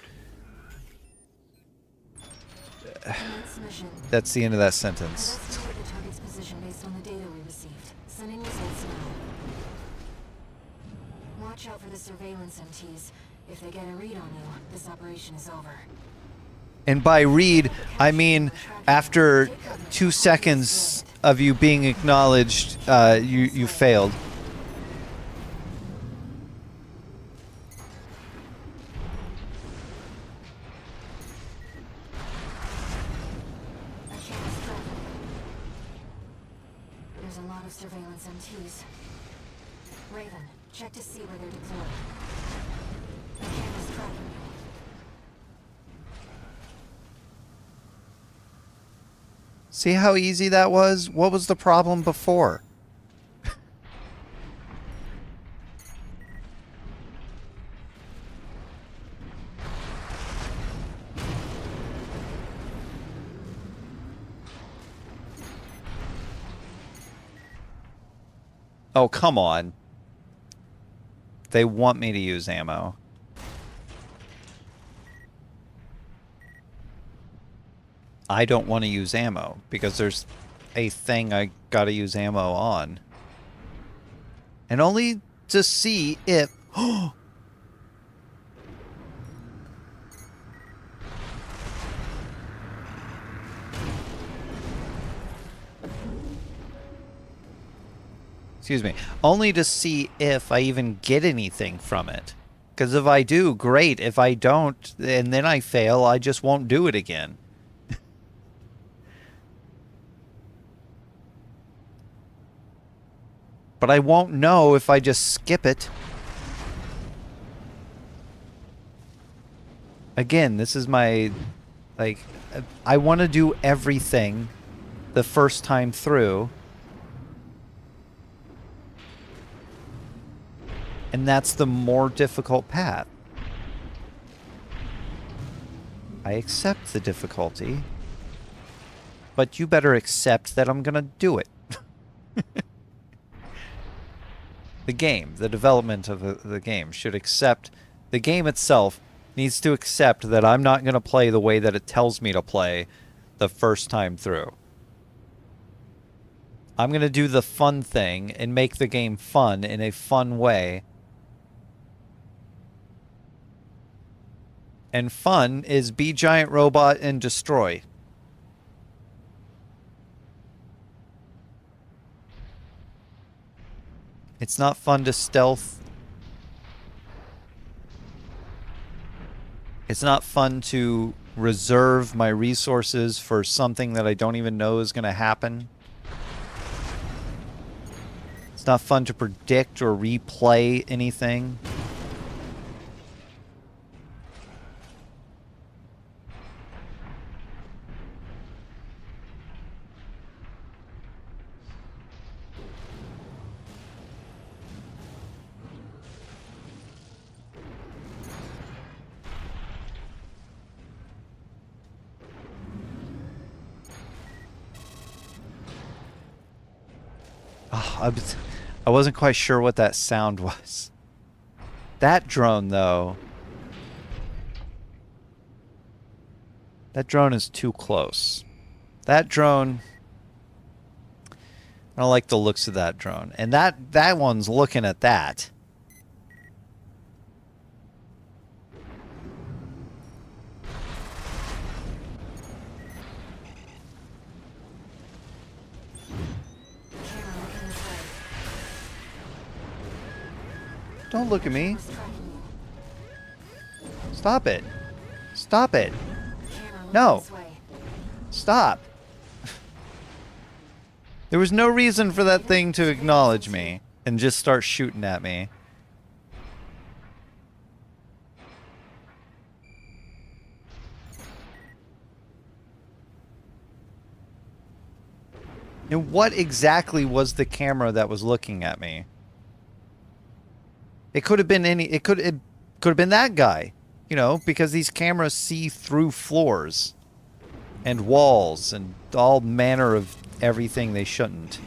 Commence mission. That's the end of that sentence. I've estimated the target's position based on the data we received. Sending results now. Watch out for the surveillance MTs. If they get a read on you, this operation is over. And by read, I mean after 2 seconds of you being acknowledged, you failed. That camera's tracking me. There's a lot of surveillance MTs. Raven, check to see where they're deployed. The camera's tracking me. See how easy that was? What was the problem before? Oh, come on. They want me to use ammo. I don't want to use ammo because there's a thing I gotta use ammo on. And only to see if... Excuse me. Only to see if I even get anything from it. Because if I do, great. If I don't, and then I fail, I just won't do it again. But I won't know if I just skip it. Again, this is my... Like, I want to do everything the first time through. And that's the more difficult path. I accept the difficulty. But you better accept that I'm gonna do it. The game, the development of the game should accept... The game itself needs to accept that I'm not going to play the way that it tells me to play the first time through. I'm going to do the fun thing and make the game fun in a fun way. And fun is be giant robot and destroy. It's not fun to stealth. It's not fun to reserve my resources for something that I don't even know is going to happen. It's not fun to predict or replay anything. I wasn't quite sure what that sound was. That drone, though. That drone is too close. That drone... I don't like the looks of that drone. And that one's looking at that. Don't look at me. Stop it. Stop it. No. Stop. There was no reason for that thing to acknowledge me and just start shooting at me. And what exactly was the camera that was looking at me? It could have been it could have been that guy, you know, because these cameras see through floors. And walls and all manner of everything they shouldn't.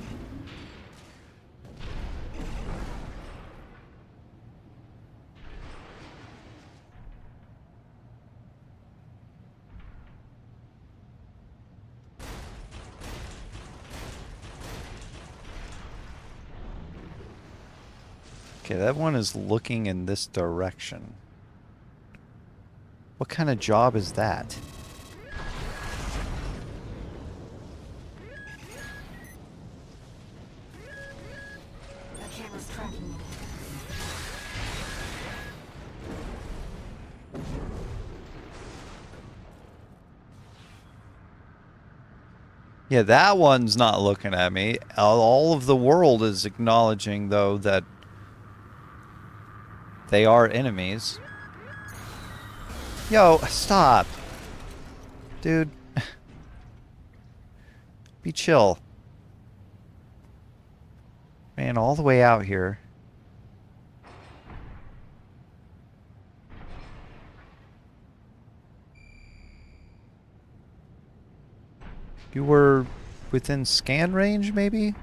Okay, that one is looking in this direction. What kind of job is that? The camera's tracking me. Yeah, that one's not looking at me. All of the world is acknowledging, though, that they are enemies. Yo, stop. Dude. Be chill. Man, all the way out here. You were within scan range, maybe?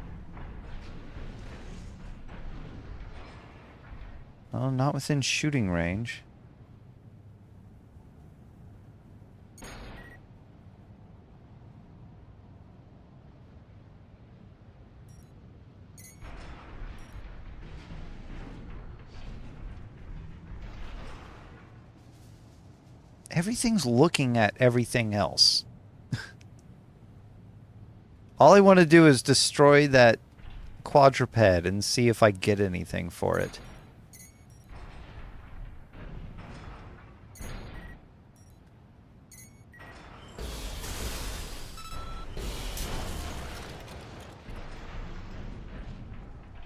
Oh, not within shooting range. Everything's looking at everything else. All I want to do is destroy that quadruped and see if I get anything for it.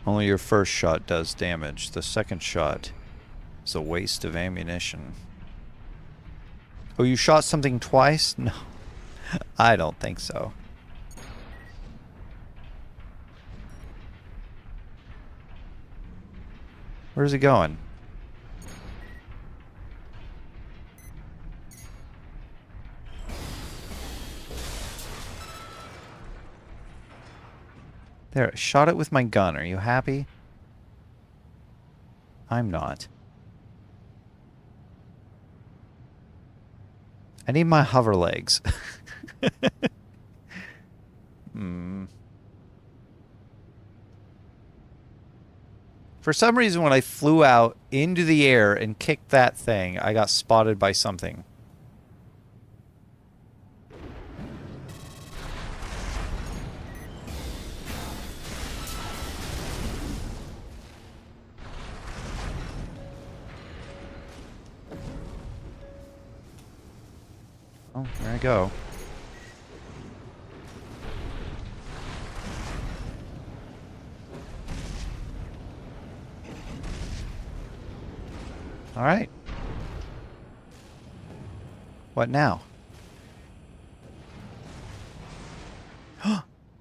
Only your first shot does damage. The second shot is a waste of ammunition. Oh, you shot something twice? No. I don't think so. Where's it going? There, shot it with my gun. Are you happy? I'm not. I need my hover legs. For some reason, when I flew out into the air and kicked that thing, I got spotted by something. Oh, there I go. All right. What now?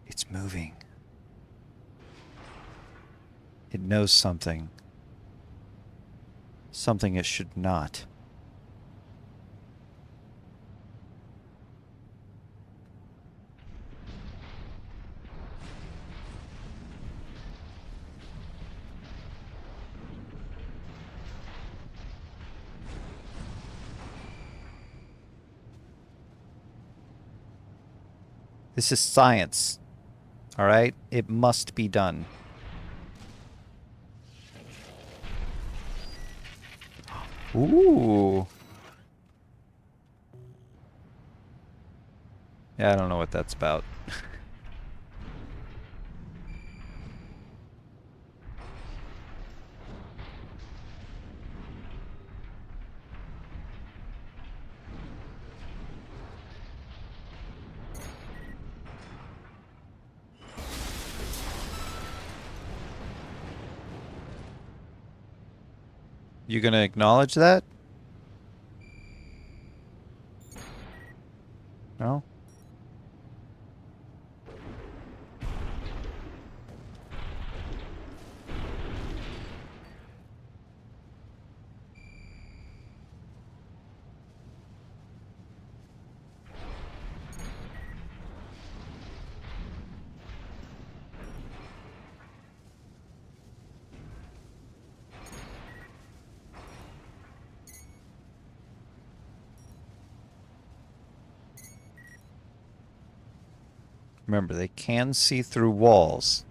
It's moving. It knows something. Something it should not. This is science. All right? It must be done. Ooh. Yeah, I don't know what that's about. You gonna acknowledge that? No? Remember, they can see through walls.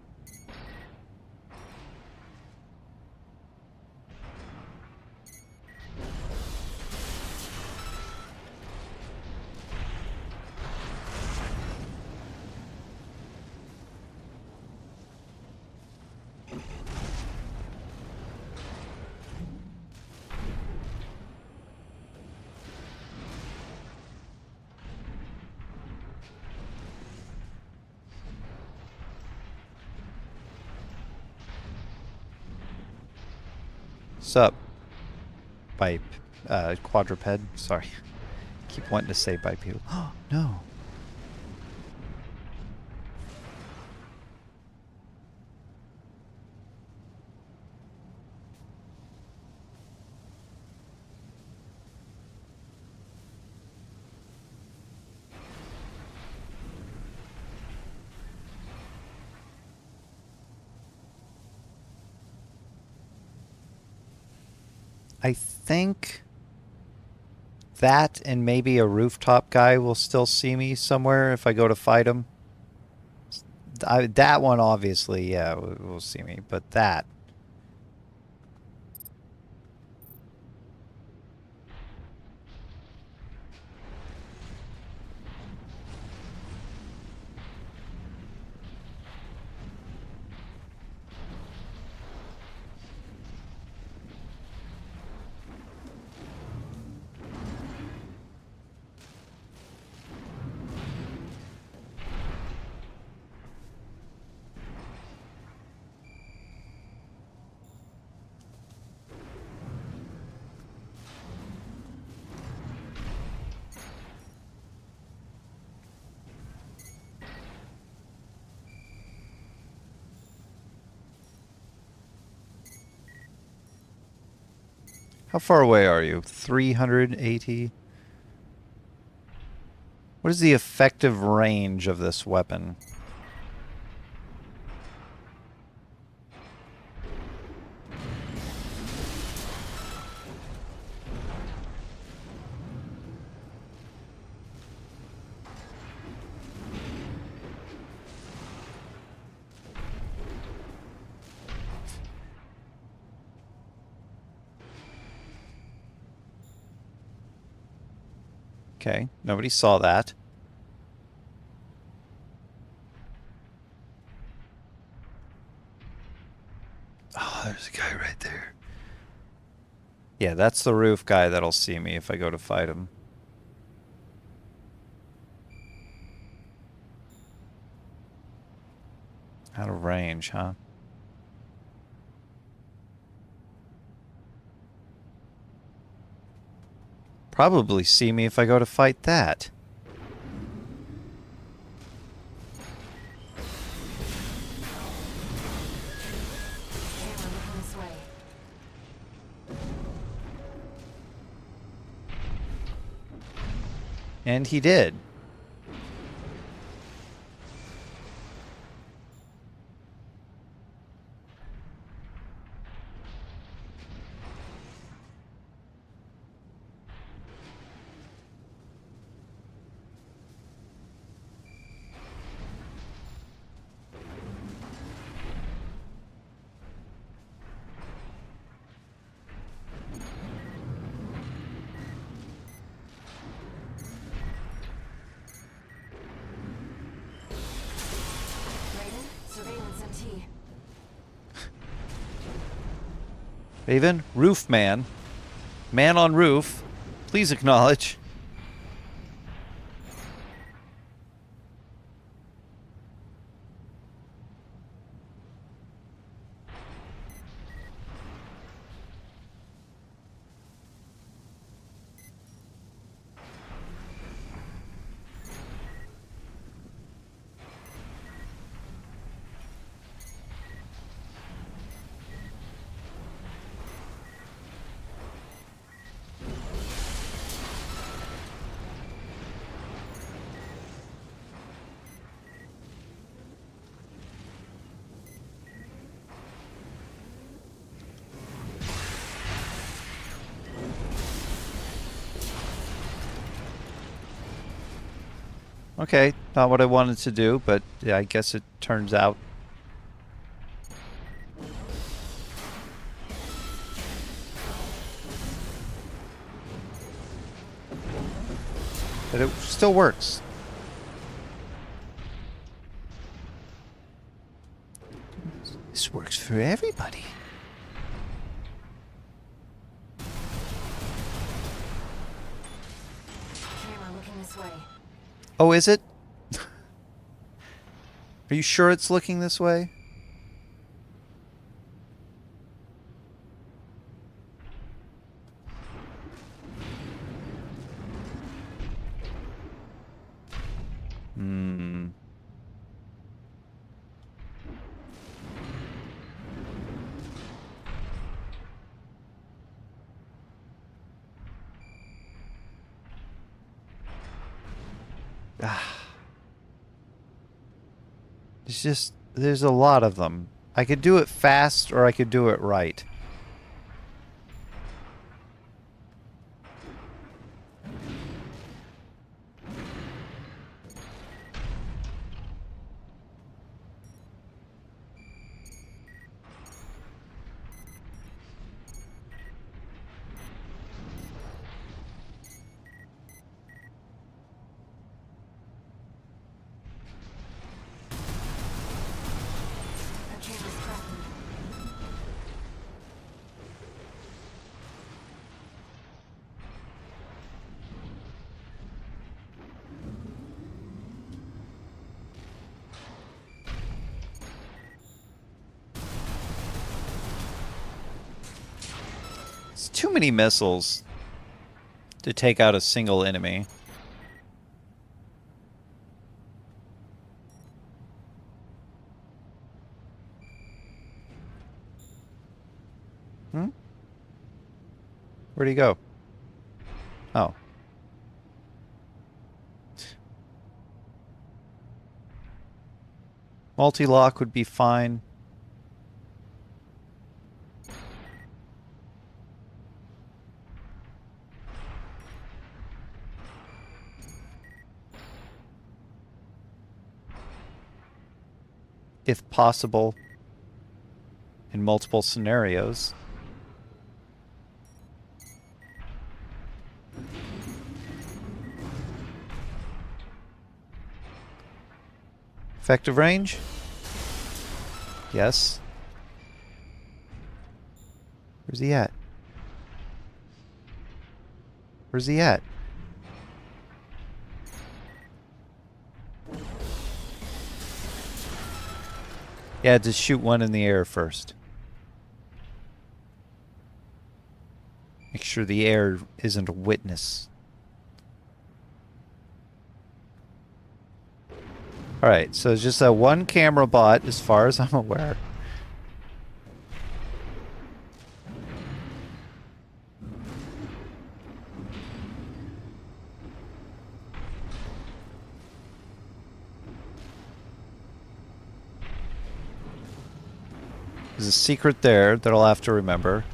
Sup? Quadruped. Sorry. Keep wanting to say bipedal. Oh, no. I think that and maybe a rooftop guy will still see me somewhere if I go to fight him. That one, obviously, yeah, will see me. But that... How far away are you? 380? What is the effective range of this weapon? Okay, nobody saw that. Oh, there's a guy right there. Yeah, that's the roof guy that'll see me if I go to fight him. Out of range, huh? Probably see me if I go to fight that. And he did. Raven, roof man. Man on roof. Please acknowledge. Okay, not what I wanted to do, but yeah, I guess it turns out. But it still works. This works for everybody. Camera looking this way. Oh, is it? Are you sure it's looking this way? Hmm. It's just, there's a lot of them. I could do it fast or I could do it right. That camera's tracking me. It's too many missiles to take out a single enemy. Hmm? Where'd he go? Oh. Multi-lock would be fine. If possible, in multiple scenarios. Effective range? Yes. Where's he at? Where's he at? Yeah, just shoot one in the air first. Make sure the air isn't a witness. Alright, so it's just that one camera bot as far as I'm aware. There's a secret there that I'll have to remember.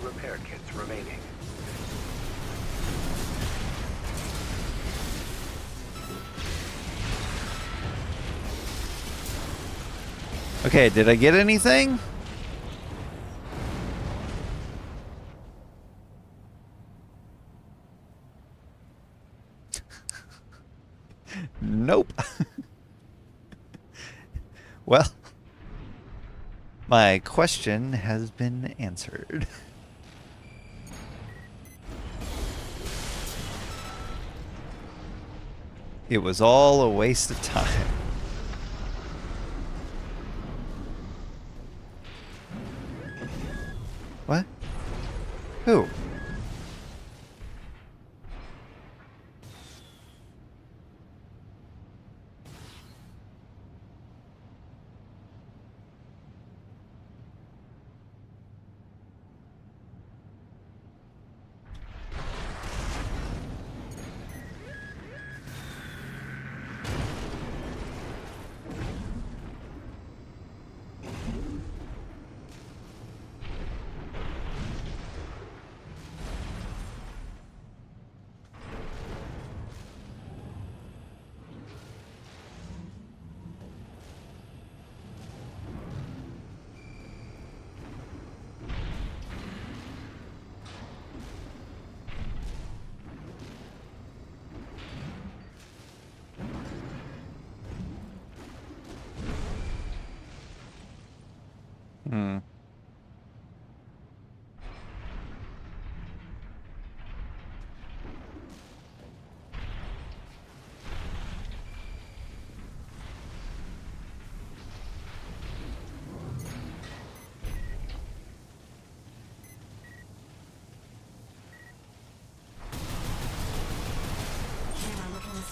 Repair kits remaining. Okay, did I get anything? Nope. Well, my question has been answered. It was all a waste of time. What? Who?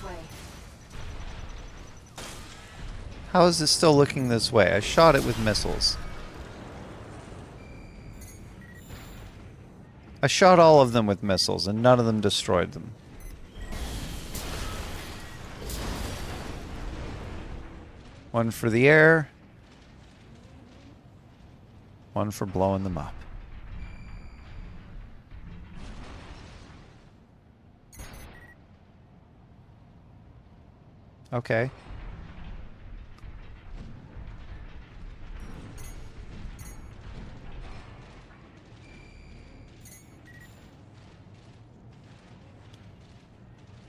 this way. How is it still looking this way? I shot it with missiles. I shot all of them with missiles, and none of them destroyed them. One for the air. One for blowing them up. Okay.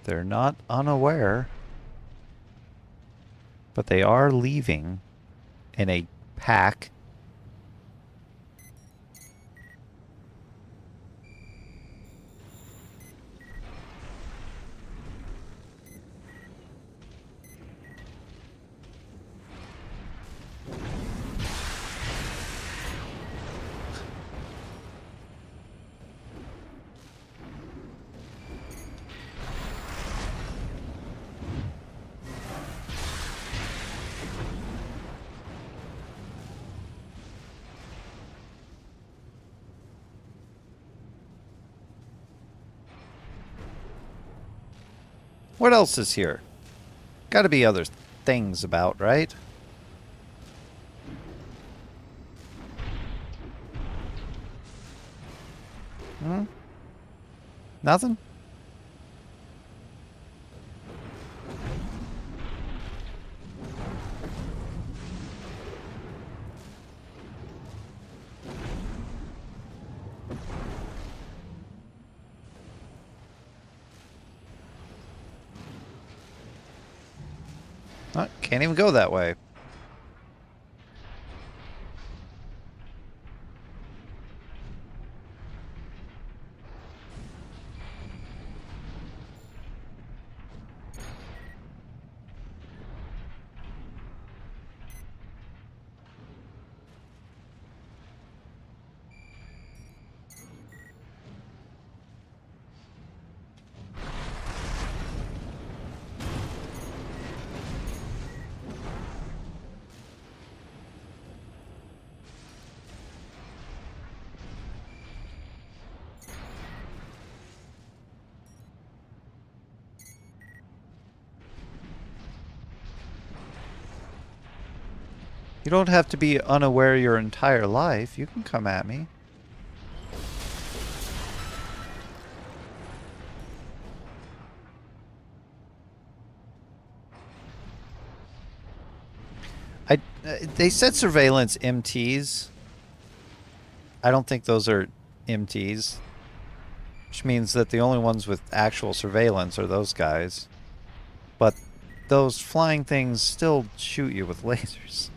They're not unaware, but they are leaving in a pack. What else is here? Gotta be other things about, right? Hmm? Nothing? Oh, can't even go that way. You don't have to be unaware your entire life. You can come at me. They said surveillance MTs. I don't think those are MTs. Which means that the only ones with actual surveillance are those guys. But those flying things still shoot you with lasers.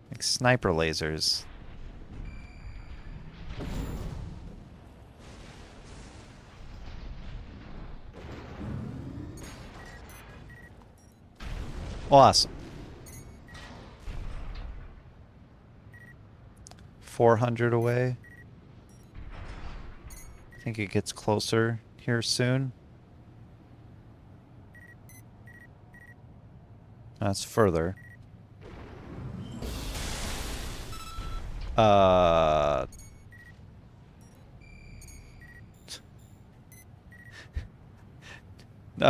Like sniper lasers. Awesome. 400 away. I think it gets closer here soon. That's further. Not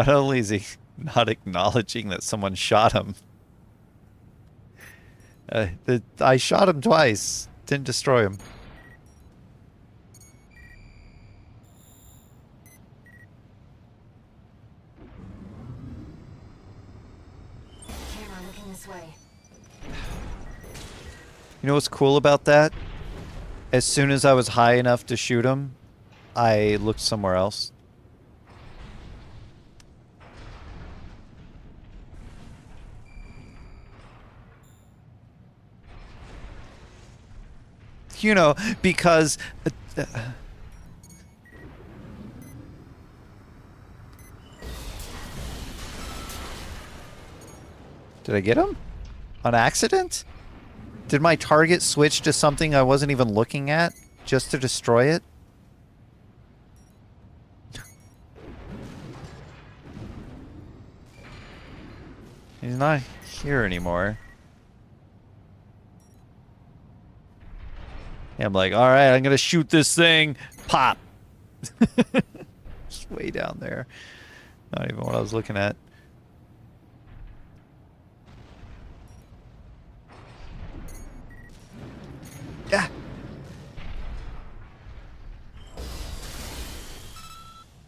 only is he not acknowledging that someone shot him, I shot him twice. Didn't destroy him. Camera looking this way. You know what's cool about that? As soon as I was high enough to shoot him, I looked somewhere else. You know, because... Did I get him? On accident? Did my target switch to something I wasn't even looking at just to destroy it? He's not here anymore. Yeah, I'm like, all right, I'm gonna shoot this thing. Pop. It's way down there. Not even what I was looking at. Yeah.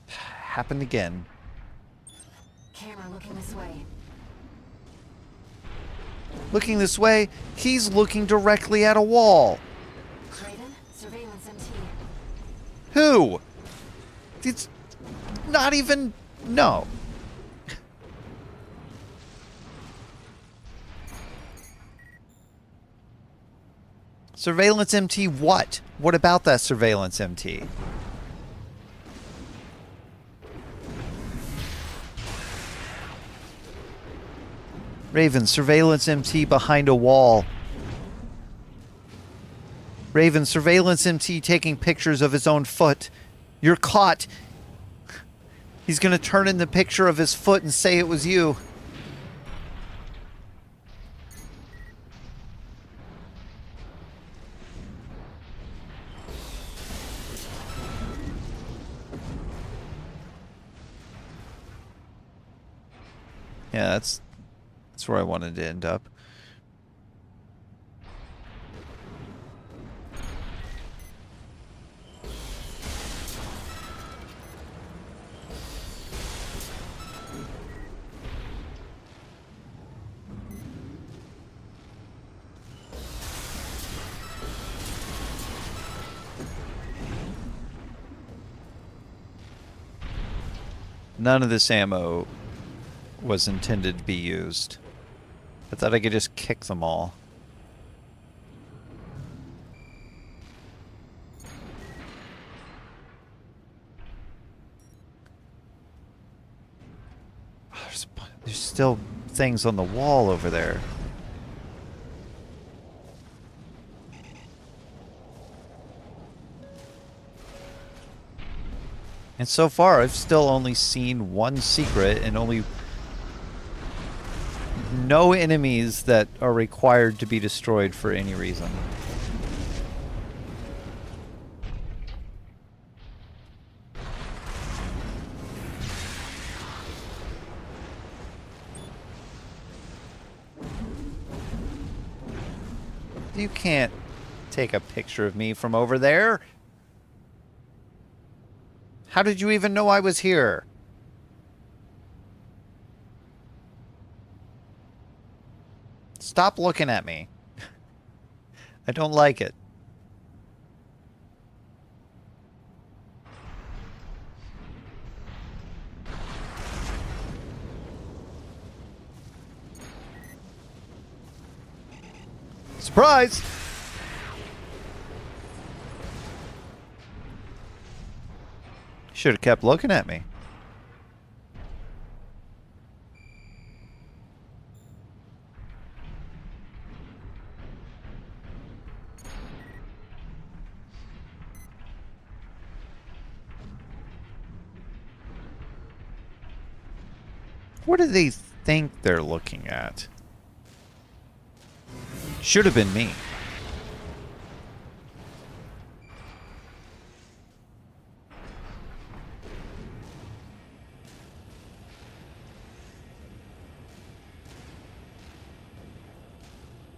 Happened again. Camera looking this way. Looking this way, he's looking directly at a wall. Raven, surveillance MT. Who? It's not even... No. Surveillance MT what? What about that surveillance MT? Raven, surveillance MT behind a wall. Raven, surveillance MT taking pictures of his own foot. You're caught. He's gonna turn in the picture of his foot and say it was you. Yeah, that's where I wanted to end up. None of this ammo was intended to be used. I thought I could just kick them all. There's still things on the wall over there. And so far, I've still only seen one secret and only no enemies that are required to be destroyed for any reason. You can't take a picture of me from over there. How did you even know I was here? Stop looking at me. I don't like it. Surprise! Should have kept looking at me. What do they think they're looking at? Should have been me.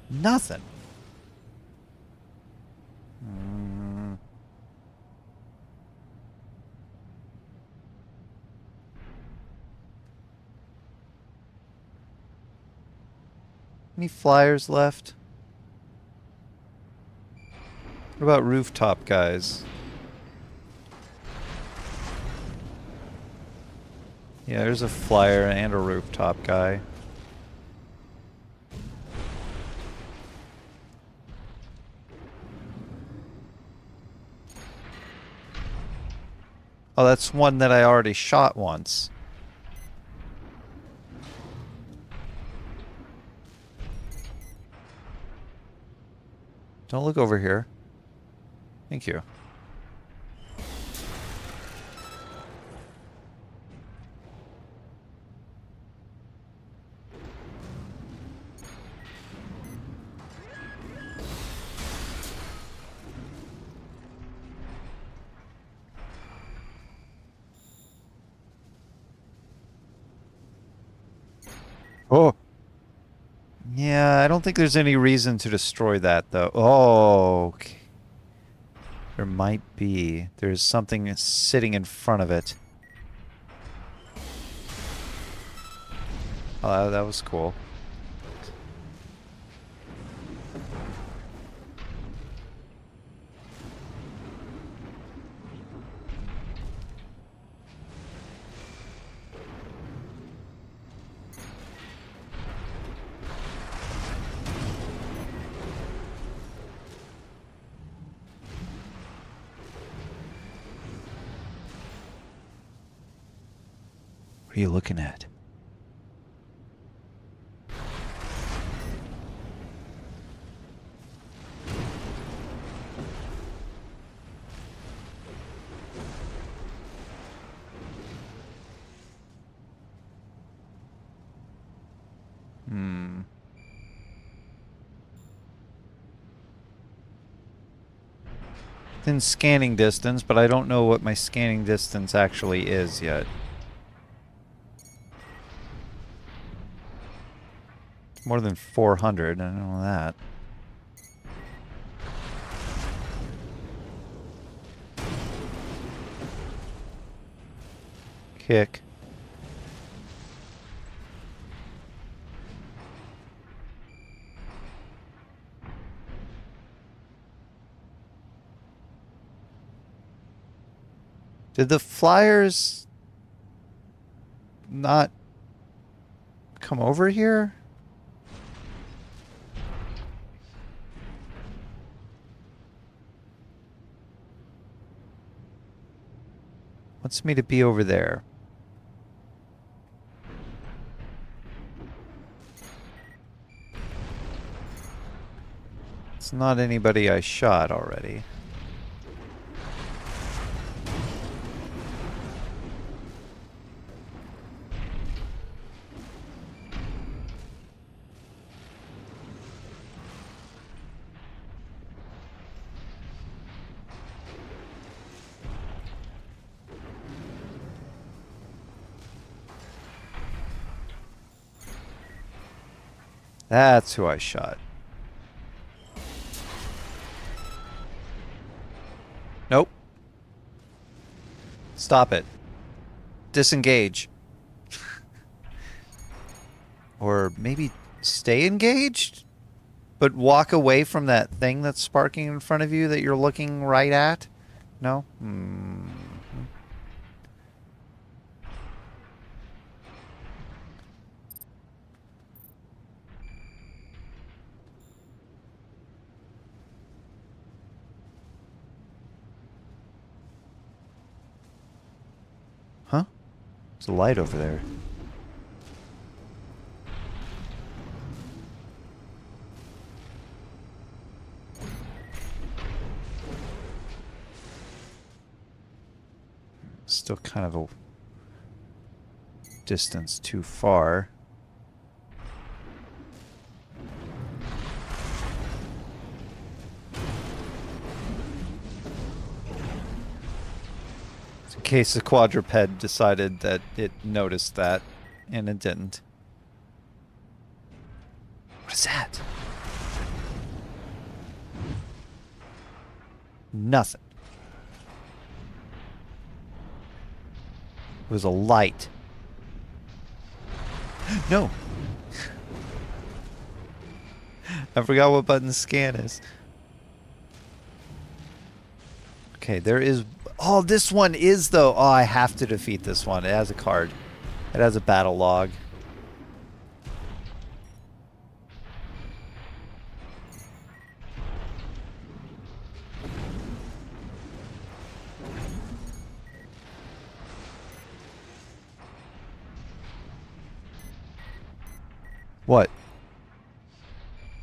Nothing. Any flyers left? What about rooftop guys? Yeah, there's a flyer and a rooftop guy. Oh, that's one that I already shot once. Don't look over here. Thank you. Oh. Yeah, I don't think there's any reason to destroy that, though. Oh, okay. There might be. There's something sitting in front of it. Oh, that was cool. What are you looking at? In scanning distance, but I don't know what my scanning distance actually is yet. More than 400, I don't know that. Kick. Did the flyers not come over here? Wants me to be over there. It's not anybody I shot already. That's who I shot. Nope. Stop it. Disengage. Or maybe stay engaged? But walk away from that thing that's sparking in front of you that you're looking right at? No? Huh? There's a light over there. Still kind of a distance too far. In case the quadruped decided that it noticed that, and it didn't. What is that? Nothing. It was a light. No. I forgot what button scan is. Okay, there is... Oh, this one is, though. Oh, I have to defeat this one. It has a card. It has a battle log. What?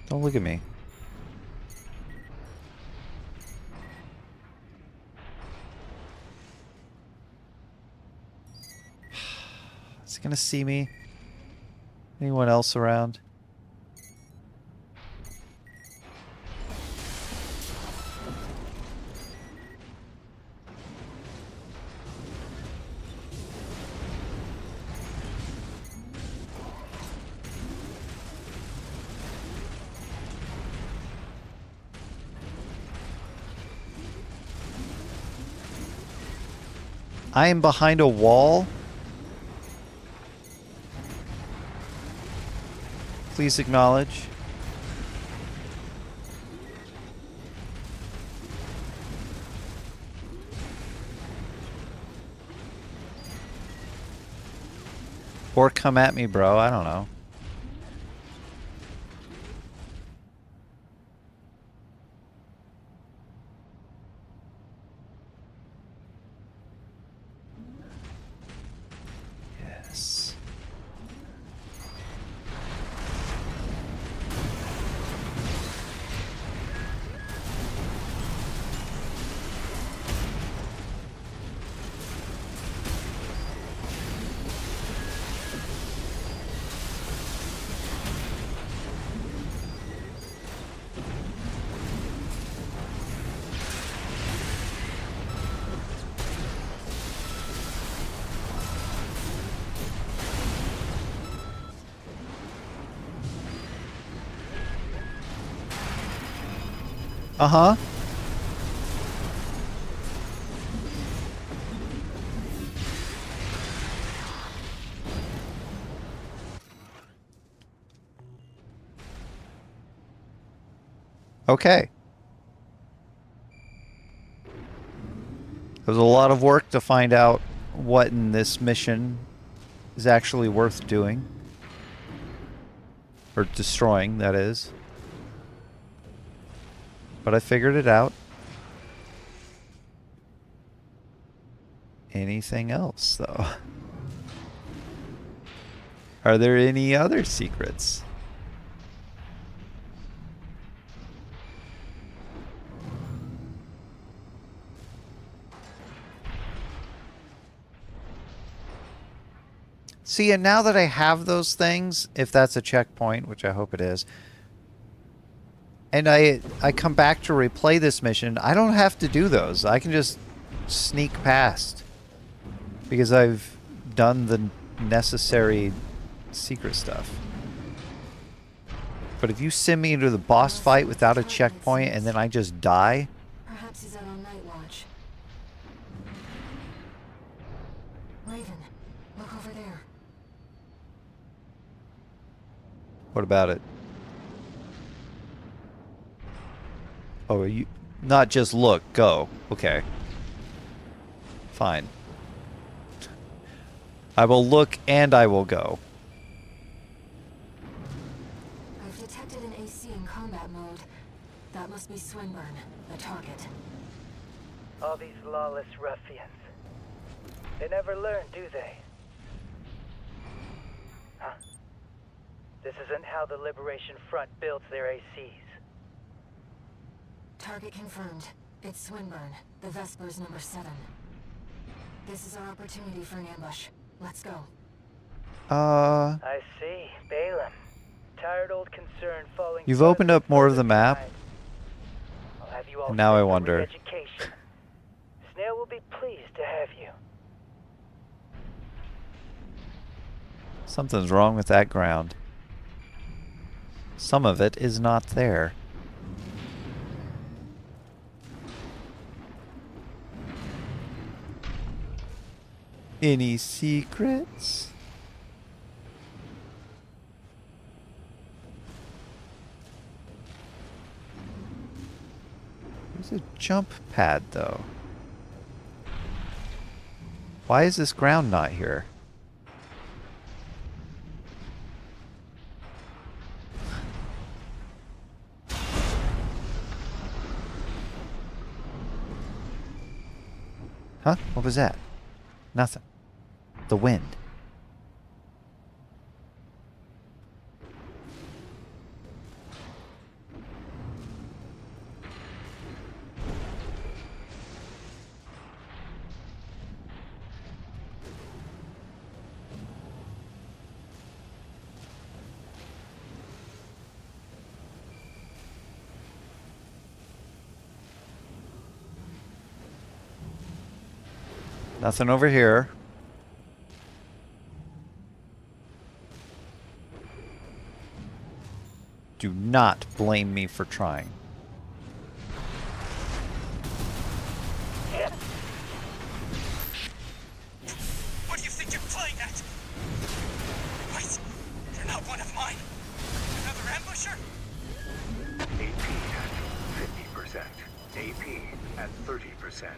Don't look at me. Is he gonna see me? Anyone else around? I am behind a wall. Please acknowledge. Or come at me, bro. I don't know. Yes. Uh-huh. Okay. It was a lot of work to find out what in this mission is actually worth doing. Or destroying, that is. But I figured it out. Anything else, though? Are there any other secrets? See, and now that I have those things, if that's a checkpoint, which I hope it is, and I come back to replay this mission, I don't have to do those. I can just sneak past because I've done the necessary secret stuff. But if you send me into the boss fight without a checkpoint and then I just die... Perhaps he's out on night watch. Raven, look over there. What about it? Oh, you... Not just look, go. Okay. Fine. I will look and I will go. I've detected an AC in combat mode. That must be Swinburne, the target. All these lawless ruffians. They never learn, do they? Huh? This isn't how the Liberation Front builds their ACs. Target confirmed. It's Swinburne, the Vespers number 7. This is our opportunity for an ambush. Let's go. I see. Balaam. Tired old concern falling. You've opened up more of the map. I'll have you all And now I set for wonder. re-education. Snail will be pleased to have you. Something's wrong with that ground. Some of it is not there. Any secrets? There's a jump pad, though. Why is this ground not here? Huh? What was that? Nothing. The wind. Nothing over here. Do not blame me for trying. that? Wait, you're not one of mine. Another ambusher? AP at 50%. AP at 30%.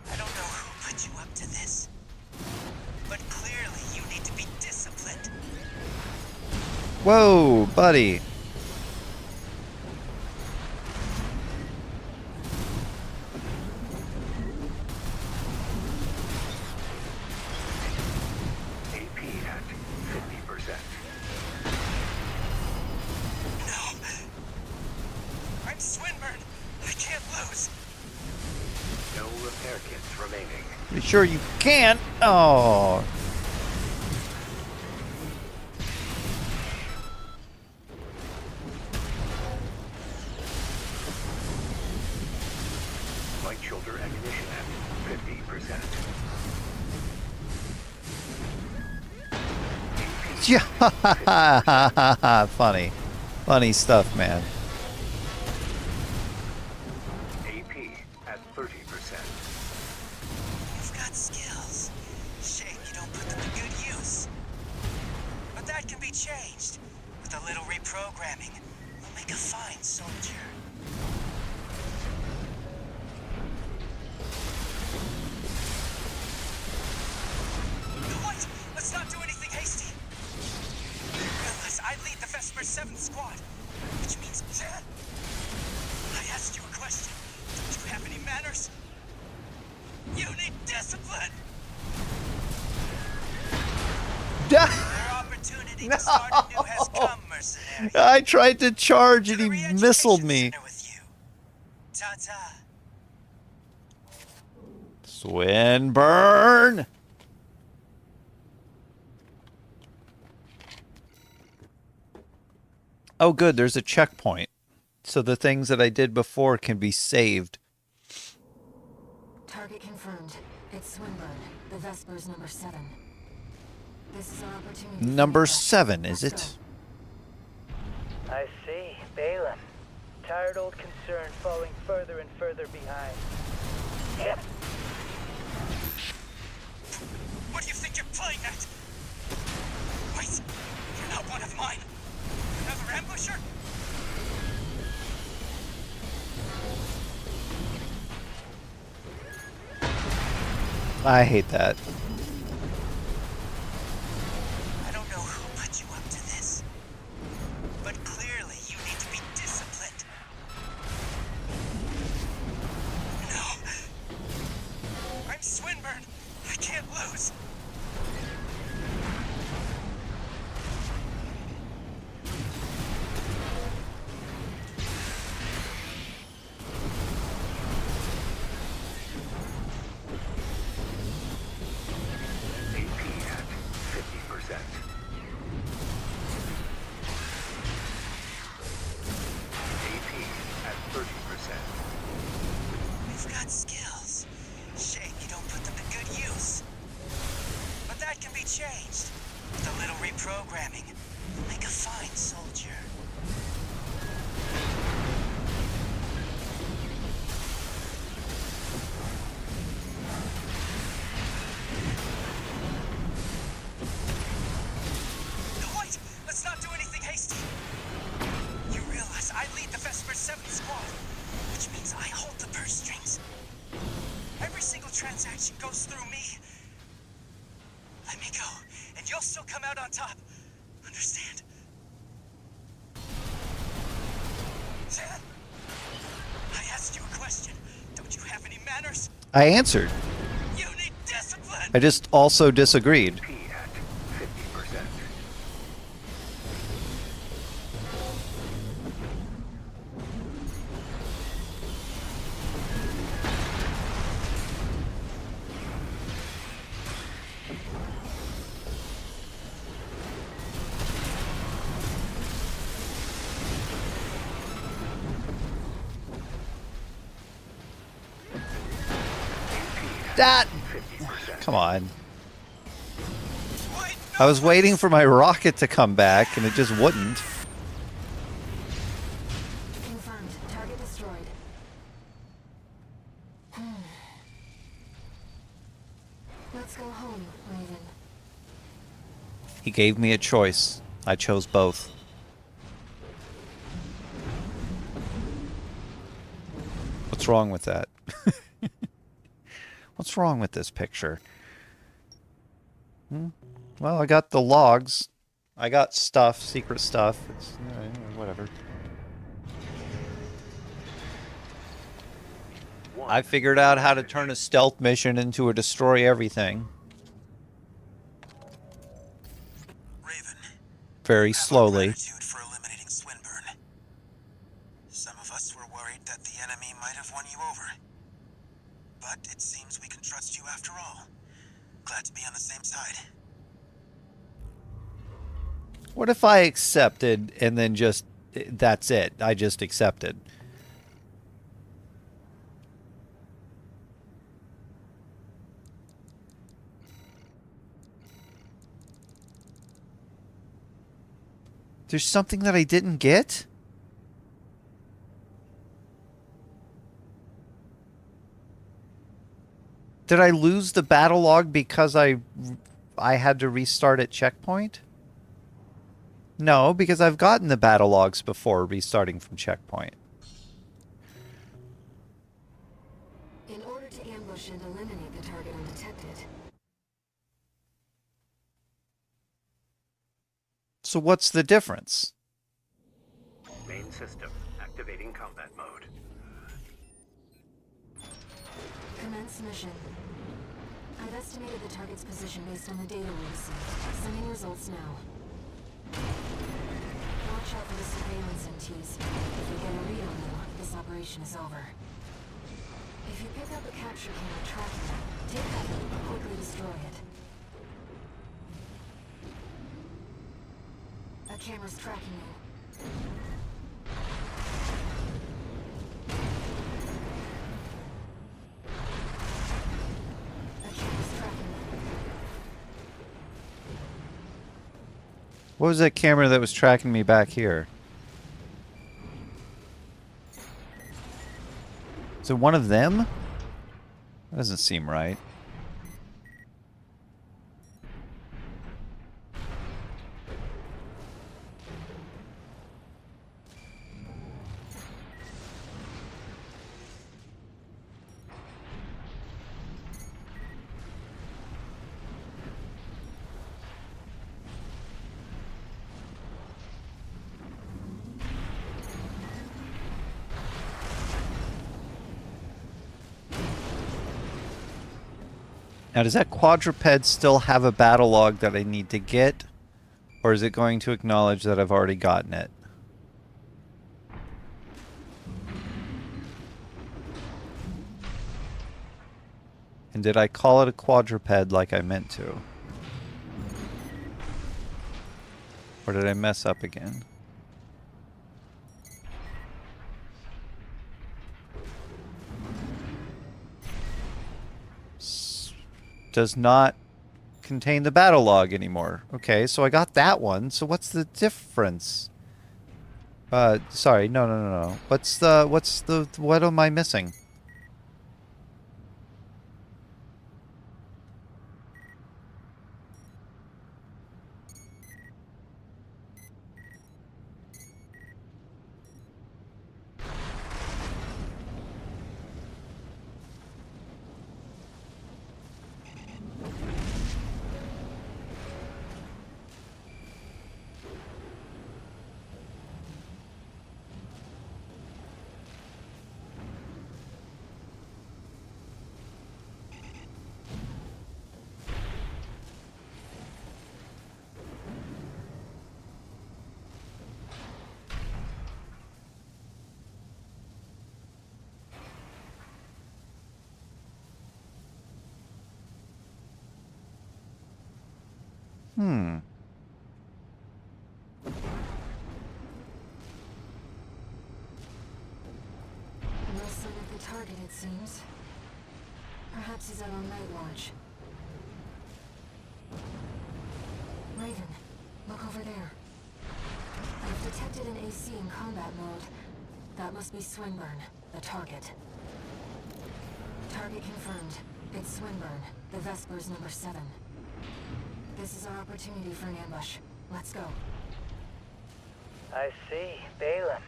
I don't know who put you up to this, but clearly you need to be disciplined. Whoa, buddy. AP at 50%. No. I'm Swinburne. I can't lose. No repair kits remaining. You sure you can? Oh. Light shoulder ignition at 50%. Yeah. Funny. Funny stuff, man. AP at 30%. You've got skills. Shame you don't put them to good use. But that can be changed. With a little reprogramming, you'll make a fine soldier. Wait! Let's not do anything hasty. You realize I lead the Vesper 7th Squad, which means... I asked you a question. Don't you have any manners? You need discipline! Your opportunity to start anew has come, mercenary. I tried to charge and To he the re-education missiled me. center with you. Ta-ta. Swinburne! Oh, good. There's a checkpoint. So the things that I did before can be saved. Target confirmed. It's Swinburne. The Vesper's number 7. This is our opportunity. Number 7, is it? I see. Balin. Tired old concern falling further and further behind. What do you think you're playing at? Wait, you're not one of mine. Another ambusher? I hate that. I don't know who put you up to this, but clearly you need to be disciplined. No. I'm Swinburne. I can't lose. AP at 50%. AP at 30%. You've got skills. Shame you don't put them to good use. But that can be changed. With a little reprogramming, you'll make a fine soldier. No, wait! Let's not do anything hasty. You realize I lead the Vesper 7th Squad, which means I hold the purse strings. Every single transaction goes through me. Let me go, and you'll still come out on top. Understand? I asked you a question. Don't you have any manners? I answered. You need discipline! I just also disagreed. AP at 50%. That. 50%. Come on. Wait, I was waiting for my rocket to come back and it just wouldn't. Confirmed. Target destroyed. Let's go home, Raven. He gave me a choice. I chose both. What's wrong with that? What's wrong with this picture? Well, I got the logs. I got stuff, secret stuff. It's, whatever. I figured out how to turn a stealth mission into a destroy everything. Raven. Very slowly. Gratitude for eliminating Swinburne. Some of us were worried that the enemy might have won you over. But it seems we can trust you after all. Glad to be on the same side. What if I accepted and then just, that's it. I just accepted. There's something that I didn't get? Did I lose the battle log because I had to restart at checkpoint? No, because I've gotten the battle logs before restarting from checkpoint. In order to ambush and eliminate the target undetected. So what's the difference? Main system activating combat mode. Commence mission. I've estimated the target's position based on the data we received. Sending results now. Watch out for the surveillance MTs. If we get a read on you, this operation is over. If you pick up a capture camera tracking them, take cover and quickly destroy it. A camera's tracking you. A camera's tracking you. What was that camera that was tracking me back here? Is it one of them? That doesn't seem right. Now, does that quadruped still have a battle log that I need to get? Or is it going to acknowledge that I've already gotten it? And did I call it a quadruped like I meant to? Or did I mess up again? Does not contain the battle log anymore. Okay, so I got that one. So what's the difference? Sorry, no. What am I missing? No sign of the target, it seems. Perhaps he's out on night watch. Raven, look over there. I've detected an AC in combat mode. That must be Swinburne, the target. Target confirmed. It's Swinburne, the Vesper's number 7. This is our opportunity for an ambush. Let's go. I see. Balaam.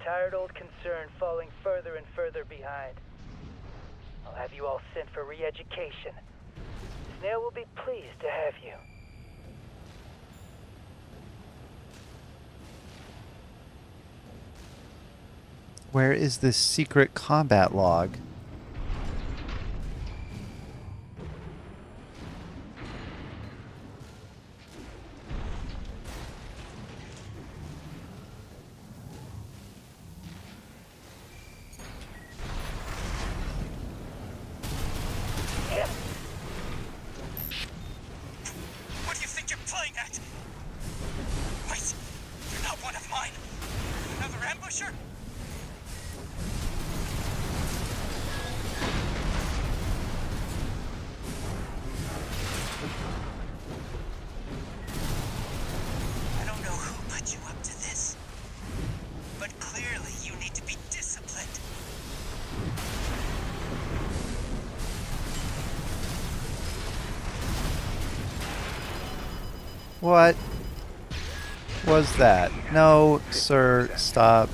Tired old concern falling further and further behind. I'll have you all sent for re-education. Snail will be pleased to have you. Where is this secret combat log? What do you think you're playing at? Wait, you're not one of mine. Another ambusher? I don't know who put you up to this, but clearly you need to be disciplined. What was that? No, sir, stop.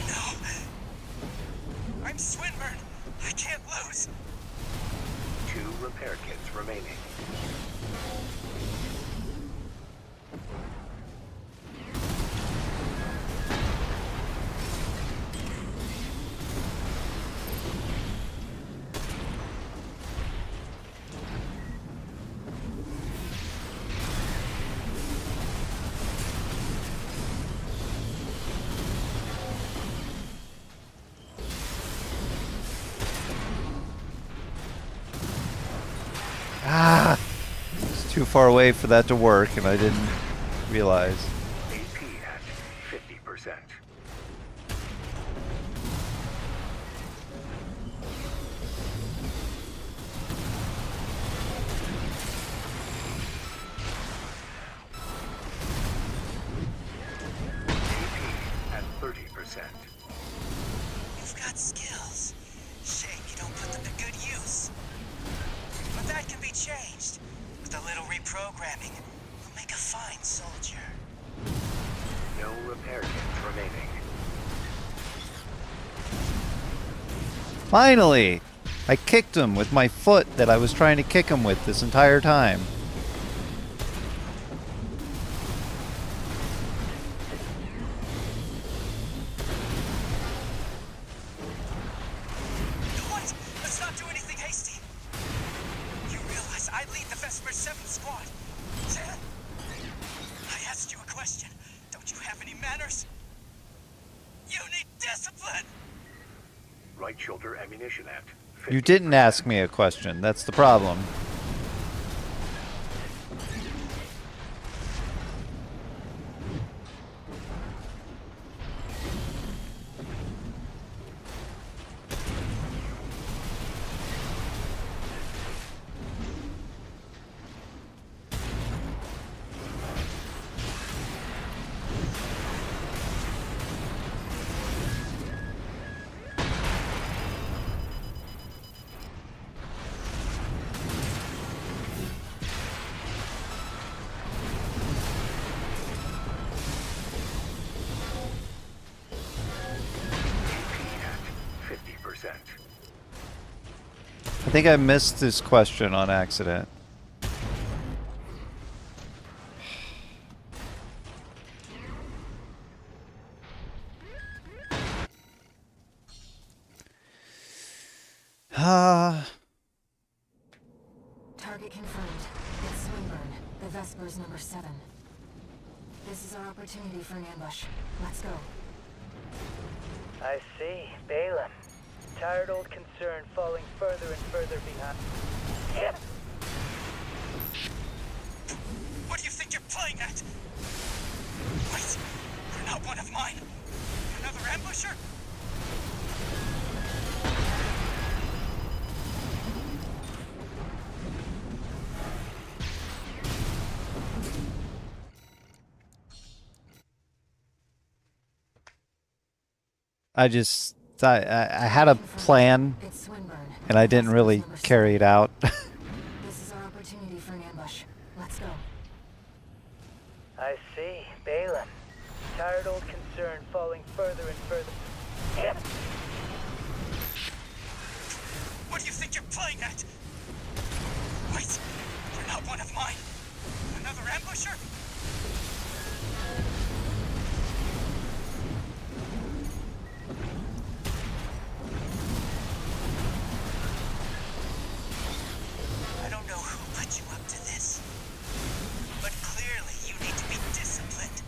No. I'm Swinburne. I can't lose. 2 repair kits remaining. Ah! It's too far away for that to work, and I didn't realize. AP at 50%. AP at 30%. You've got skills. Shame you don't put them to good use. But that can be changed. With a little reprogramming, you'll make a fine soldier. No repair kits remaining. Finally! I kicked him with my foot that I was trying to kick him with this entire time. What? Let's not do anything hasty. You realize I lead the Vesper 7 squad. I asked you a question. Don't you have any manners? You need discipline! Right shoulder ammunition at 50%. You didn't ask me a question. That's the problem. AP at 50%. I think I missed this question on accident. Target confirmed. It's Swinburne, the Vesper's number 7. This is our opportunity for an ambush. Let's go. I see. Balaam. Tired old concern falling further and further behind. What do you think you're playing at? Wait, you're not one of mine. Another ambusher? I just thought I had a plan It's Swinburne. and I didn't really carry it out. This is our opportunity for an ambush. Let's go. I see. Balaam. Tired old concern falling further and further. What do you think you're playing at? Wait, you're not one of mine. Another ambusher? I don't know who put you up to this, but clearly you need to be disciplined.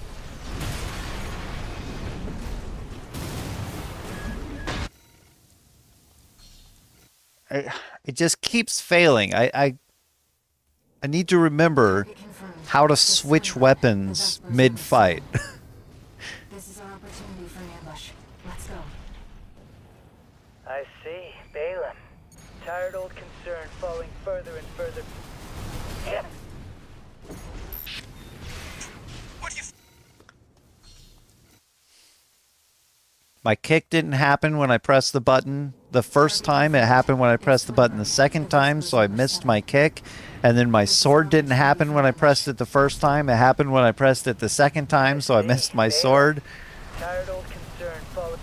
It just keeps failing. I need to remember Confirmed. how to It's switch Swinburne. weapons The Vesper's mid-fight. This is our opportunity for an ambush. Let's go. I see. Balaam. Tired old concern falling further and further. What do you... My kick didn't happen when I pressed the button the first time. It happened when I pressed the button the second time, so I missed my kick. And then my sword didn't happen when I pressed it the first time. It happened when I pressed it the second time, so I missed my sword. Tired old concern falling.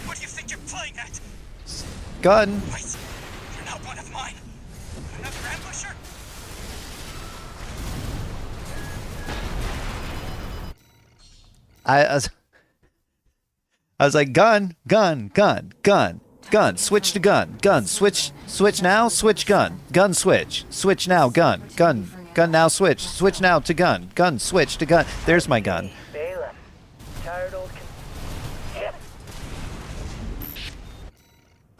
What do you think you're playing at? Gun. Wait, you're not one of mine. Another ambusher? I was like, gun, gun, gun, gun, gun, switch to gun, gun, switch now, switch gun, gun switch now, gun, gun now, switch now to gun, gun switch to gun. There's my gun. Balaam. Tired old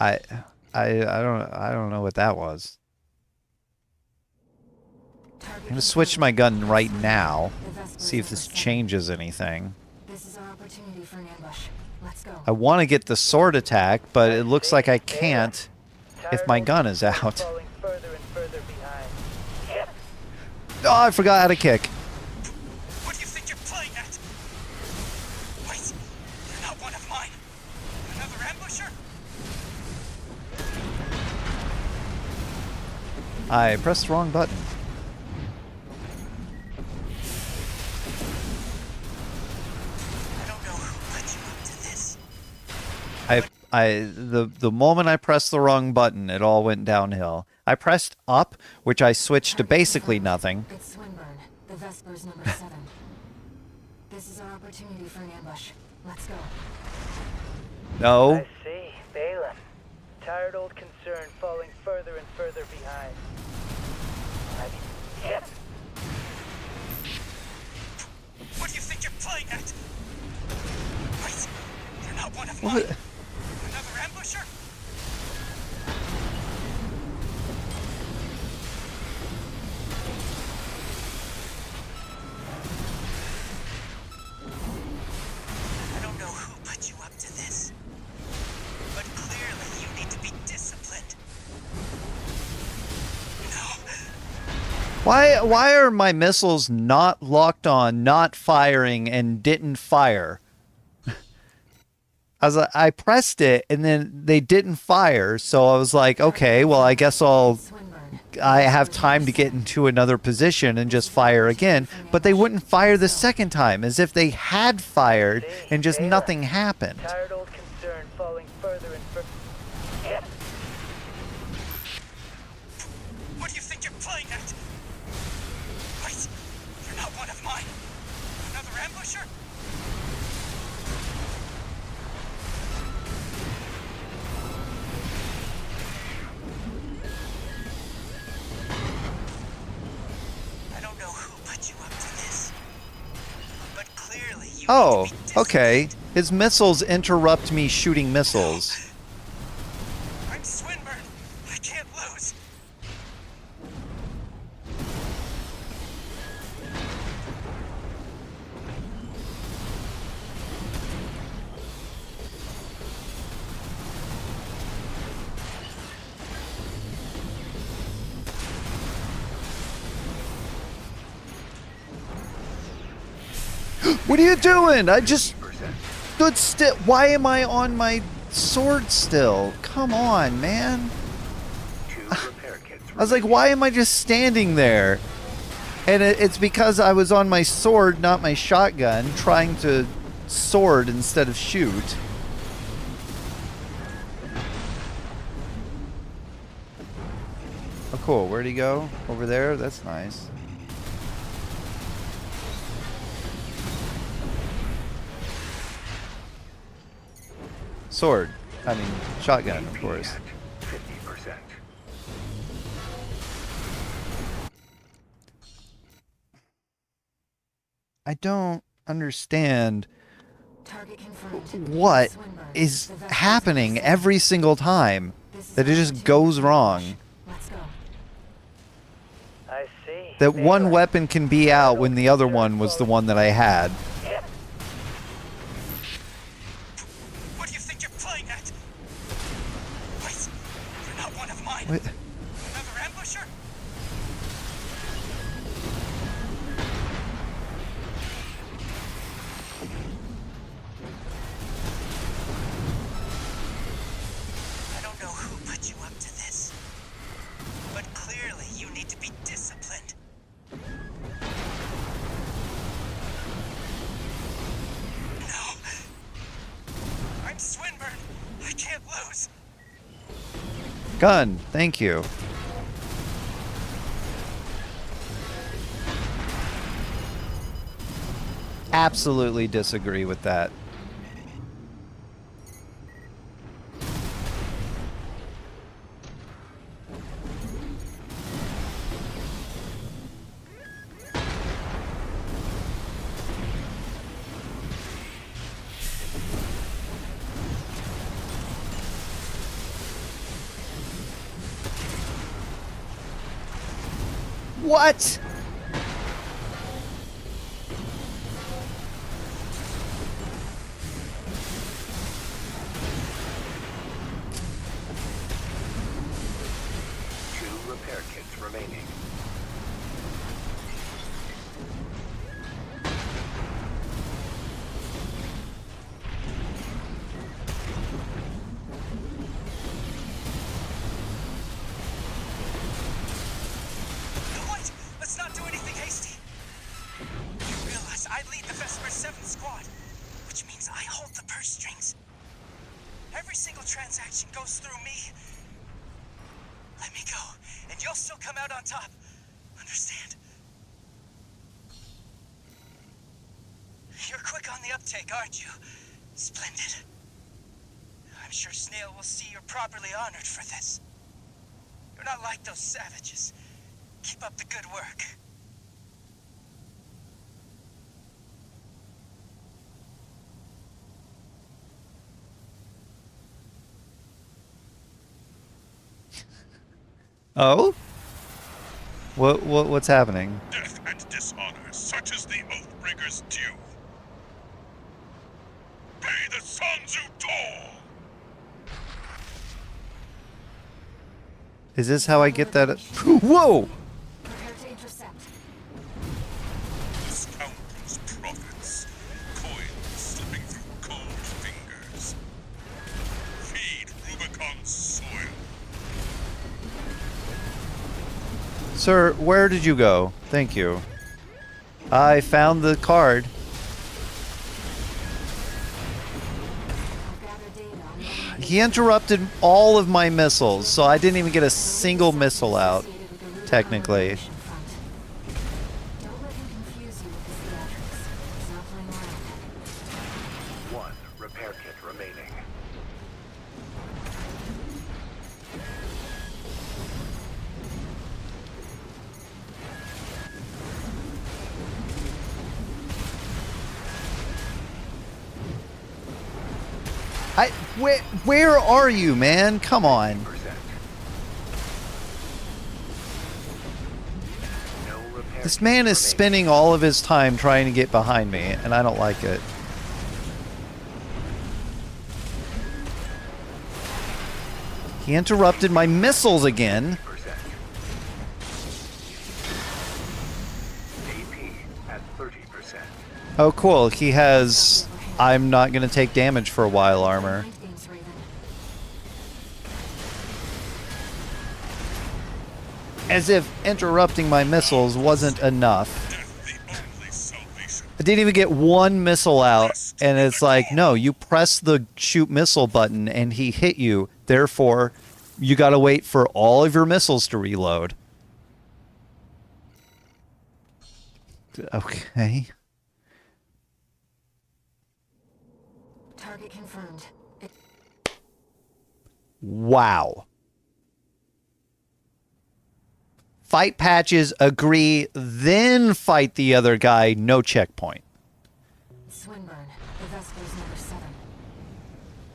I don't know what that was. I'm gonna switch my gun right now. See if this changes anything. This is our opportunity for an ambush. Let's go. I want to get the sword attack, but it looks like I can't if my gun is out. falling further and further behind. Oh, I forgot how to kick. What do you think you're playing at? Wait, you're not one of mine. Another ambusher? I pressed the wrong button. I don't know who put you up to this. The moment I pressed the wrong button, it all went downhill. I pressed up, which I switched to basically nothing. It's Swinburne. The Vesper's number 7. This is our opportunity for an ambush. Let's go. No. I see. Balaam. Tired old concern falling further and further behind. What do you think you're playing at? Wait, you're not one of What? mine. Another ambusher? I don't know who put you up to this, but clearly you need to be disciplined. No. Why are my missiles not locked on, not firing, and didn't fire? I pressed it and then they didn't fire, so I was like, okay, well I guess I have time to get into another position and just fire again. But they wouldn't fire the second time, as if they had fired and just nothing happened. Tired old concern falling further and further. What do you think you're playing at? Wait, you're not one of mine. Another ambusher? I don't know who put you up to this, but clearly you Oh, need to be okay. disciplined. His missiles interrupt me shooting missiles. I'm Swinburne. I can't lose. What are you doing? I just stood still. Why am I on my sword still? Come on, man. I was like, why am I just standing there? And it's because I was on my sword, not my shotgun, trying to sword instead of shoot. Oh, cool. Where'd he go? Over there? That's nice. Sword. I mean, shotgun, of course. 50%. I don't understand Target confirmed. what Swinburne. is The vessel happening is every single time This is that it just opportunity. goes wrong. Let's go. I see. That one Baylor. weapon can be out when the other one was the one that I had. What do you think you're playing at? Wait, you're not one of mine. Wait. Another ambusher? I don't know who put you up to this, but clearly you need to be disciplined. No. I'm Swinburne. I can't lose. Gun, thank you. Absolutely disagree with that. What? Two repair kits remaining. No, wait! Let's not do anything hasty. You realize I lead the Vesper 7 squad, which means I hold the purse strings. Every single transaction goes through me. Let me go, and you'll still come out on top. Understand? You're quick on the uptake, aren't you? Splendid. I'm sure Snail will see you're properly honored for this. You're not like those savages. Keep up the good work. Oh? What's happening? Death and dishonor, such as the Oathbreaker's due. Pay the Sanzu Dor! Is this how I get that? Whoa! Prepare to intercept. The scoundrel's profits. Coins slipping through cold fingers. Feed Rubicon's soil. Sir, where did you go? Thank you. I found the card. I've gathered data on the enemy He interrupted all of my missiles, so I didn't even get a single missile out, associated with the Rubicon technically. Revolution front. Don't let him confuse you with his theatrics. He's not playing around. One repair kit remaining. Where are you, man? Come on. No repair This kits man is remaining. spending all of his time trying to get behind me, and I don't like it. He interrupted my missiles again. AP at 30%. Oh, cool. He has I'm not going to take damage for a while armor. Mind games, Raven. As if interrupting my missiles wasn't enough. I didn't even get one missile out, and it's like, no, you press the shoot missile button and he hit you. Therefore, you gotta wait for all of your missiles to reload. Okay. Target confirmed. Wow. Fight patches, agree, then fight the other guy, no checkpoint. Swinburne, the Vesper's number 7.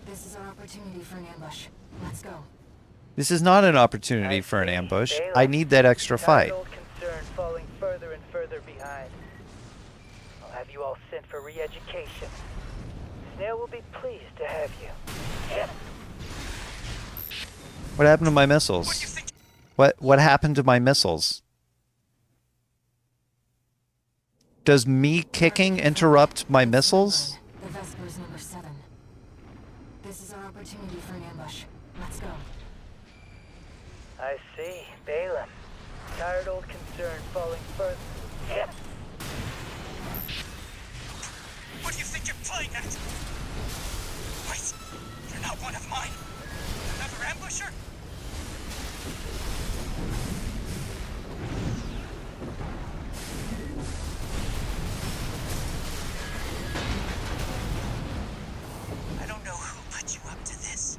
This is our opportunity for an ambush. Let's go. This is not an opportunity for an ambush. I need that extra fight. Tired old concern falling further and further behind. I'll have you all sent for re-education. Snail will be pleased to have you. What happened to my missiles? What happened to my missiles? Does me kicking interrupt my missiles? The Vesper's number 7. This is our opportunity for an ambush. Let's go. I see. Balaam. Tired old concern falling further. What do you think you're playing at? Wait, you're not one of mine. Another ambusher? I don't know who put you up to this,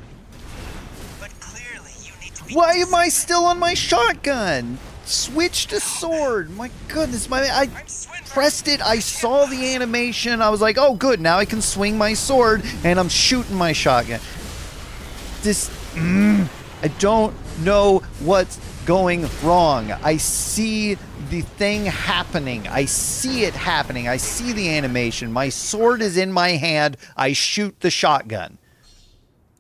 but clearly you need to be. Why am I still on my shotgun? Switch to sword. My goodness, I pressed it. I saw the animation. I was like, oh, good. Now I can swing my sword, and I'm shooting my shotgun. This, I don't know what's going wrong. I see the thing happening. I see it happening. I see the animation. My sword is in my hand. I shoot the shotgun.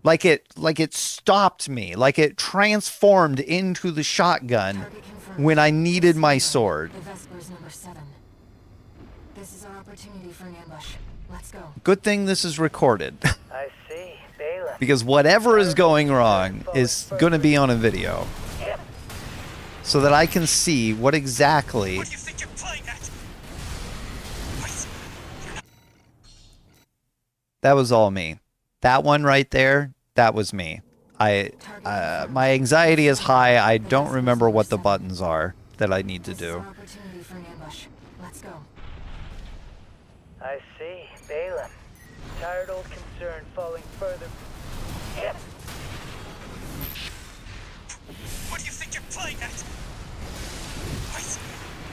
Like it stopped me. Like it transformed into the shotgun when I needed my sword. The Vesper's number 7. This is our opportunity for an ambush. Let's go. Good thing this is recorded. I see. Balaam. Because whatever is going wrong is going to be on a video. So that I can see what exactly... What do you think you're playing at? Wait, you're not. That was all me. That one right there, that was me. My anxiety is high. I don't remember what the buttons are that I need to This is do. our opportunity for an ambush. Let's go. I see. Balaam. Tired old concern falling further. What do you think you're playing at? Wait,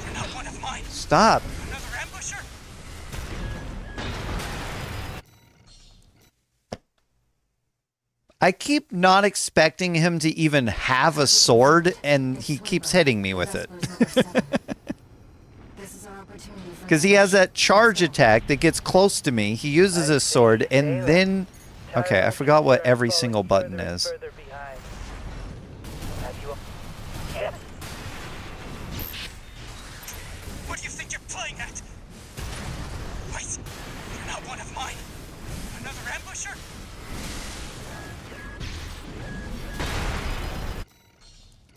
you're not one of mine. Stop. Another ambusher? I keep not expecting him to even have a sword, and he keeps hitting me with it. Because he has that charge attack that gets close to me. He uses his sword, and then... Okay, I forgot what every single button is. Further behind. Have you all... What do you think you're playing at? Wait, you're not one of mine. Another ambusher?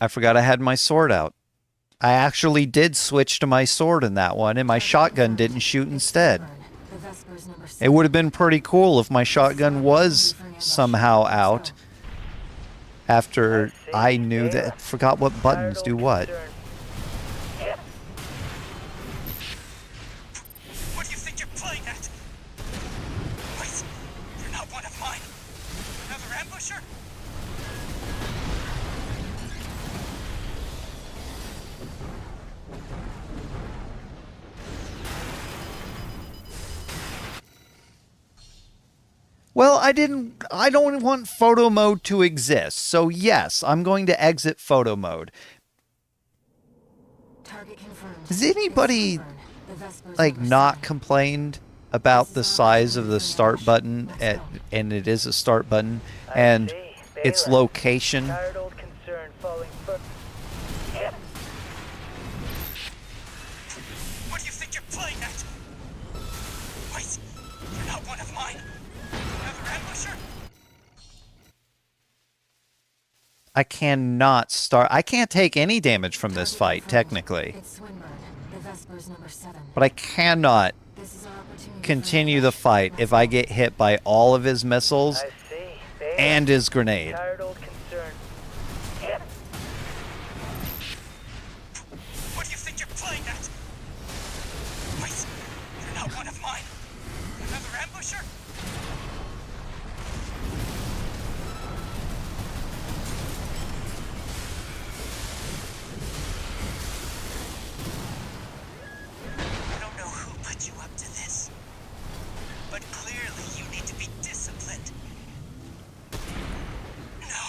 I forgot I had my sword out. I actually did switch to my sword in that one, and my shotgun didn't shoot instead. The Vesper's number 7. It would have been pretty cool if my shotgun was somehow out after I knew that. Forgot what buttons do what. What do you think you're playing at? Wait, you're not one of mine. Another ambusher? Well, I don't want photo mode to exist. So yes, I'm going to exit photo mode. Target confirmed. Has anybody Swinburne, the Vesper's like number not 7. complained about the size of the start button and it is a start button and its location? Tired old concern falling further. What do you think you're playing at? not one of mine. Another ambusher? I cannot start. I can't take any damage from this fight, technically. It's Swinburne, the Vespers number 7. But I cannot This is our opportunity. continue the fight if I get hit by all of his missiles I see. Balaam. and his grenade. Tired old concern. What do you think you're playing at? Wait, you're not one of mine. Another ambusher? I don't know who put you up to this, but clearly you need to be disciplined. No.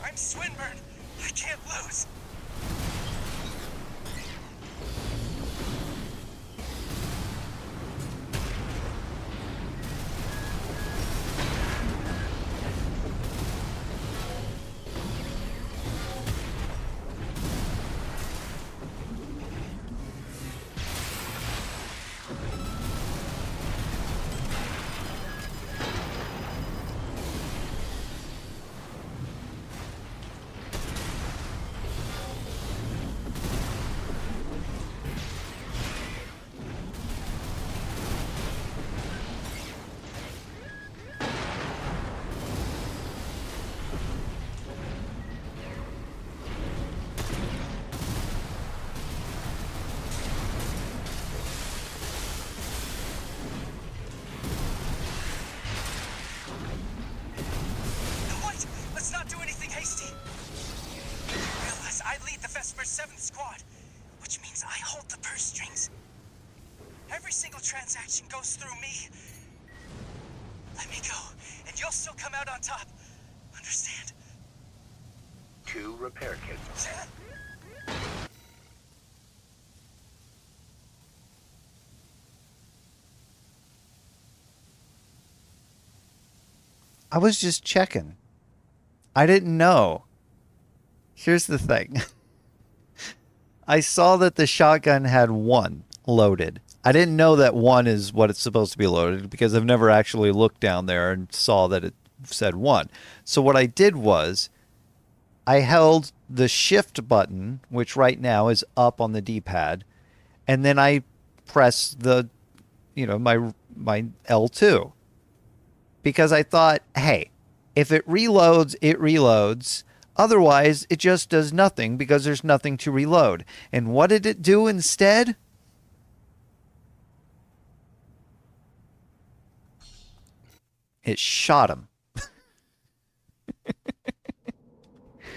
I'm Swinburne. I can't lose. Wait, let's not do anything hasty. Realize I lead the Vesper 7th Squad, which means I hold the purse strings. Every single transaction goes through me. Let me go, and you'll still come out on top. Understand? 2 repair kits. I was just checking. I didn't know. Here's the thing. I saw that the shotgun had 1 loaded. I didn't know that 1 is what it's supposed to be loaded because I've never actually looked down there and saw that it said 1. So what I did was I held the shift button, which right now is up on the D-pad, and then I pressed the, my L2. Because I thought, hey, if it reloads, it reloads. Otherwise, it just does nothing because there's nothing to reload. And what did it do instead? It shot him.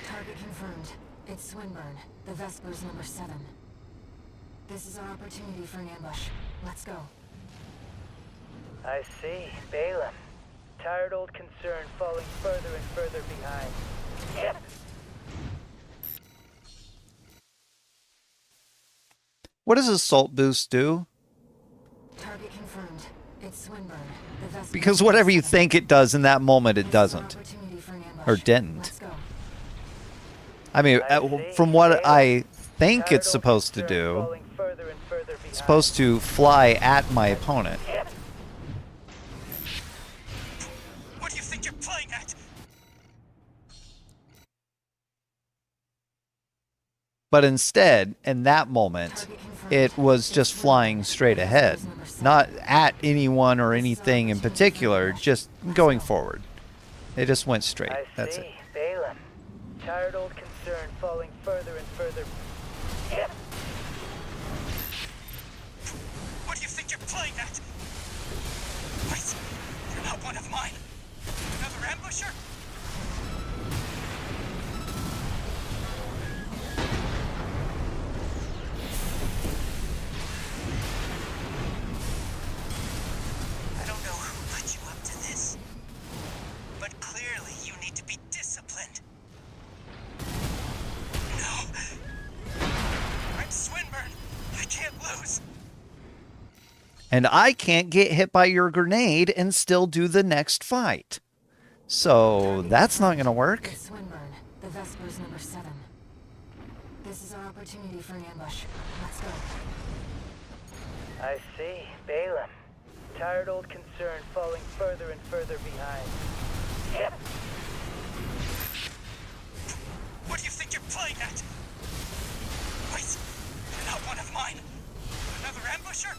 Target confirmed. It's Swinburne, the Vespers number 7. This is our opportunity for an ambush. Let's go. I see. Balaam. Tired old concern falling further and further behind. What does Assault Boost do? Target confirmed. It's Swinburne, the Vespers. Because whatever you think it does in that moment, it This is our doesn't. opportunity for an ambush. Or didn't. Let's go. I mean, from what I think Tired it's old supposed to concern do, falling further and further behind. it's supposed to fly at my opponent. What do you think you're playing at? But instead, in that moment, it was just flying straight ahead. Not at anyone or anything in particular, just going forward. It just went straight. I That's see. it. Balaam. Tired old concern falling further and further. What do you think you're playing at? Wait, you're not one of mine. Another ambusher? I don't know who put you up to this, but clearly you need to be disciplined. No. I'm Swinburne. I can't lose. And I can't get hit by your grenade and still do the next fight. So that's not going to work. It's Swinburne, the Vespers number 7. This is our opportunity for an ambush. Let's go. I see. Balaam. Tired old concern falling further and further behind. What do you think you're playing at? Wait, you're not one of mine. Another ambusher?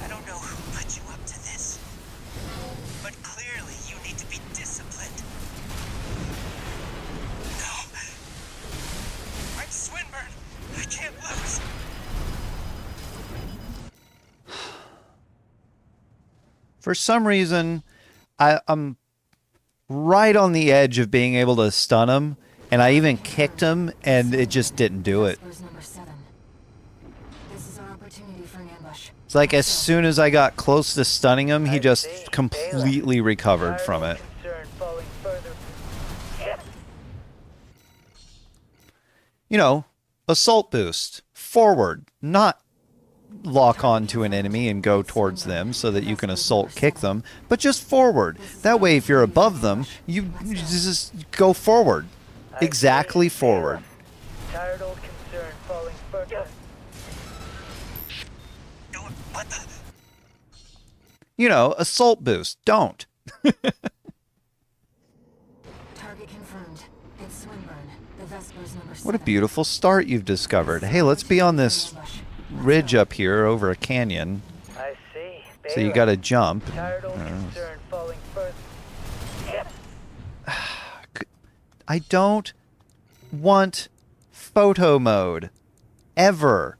I don't know who put you up to this, but clearly you need to be disciplined. No. I'm Swinburne. I can't lose. For some reason, I'm right on the edge of being able to stun him, and I even kicked him, and it just didn't do it. Vesper's number 7. This is our opportunity for an ambush. It's like as soon as I got close to stunning him, he just completely recovered from it. Concern falling further. You know, assault boost, forward, not lock on to an enemy and go towards them so that you can assault kick them, but just forward. That way, if you're above them, you just go forward. Exactly forward. Tired old concern falling further. What the? You know, assault boost. Don't. Target confirmed. It's Swinburne. The Vesper's number 7. What a beautiful start you've discovered. Hey, let's be on this ridge up here over a canyon. I see. So you gotta jump. Tired old concern falling further. I don't want photo mode. Ever.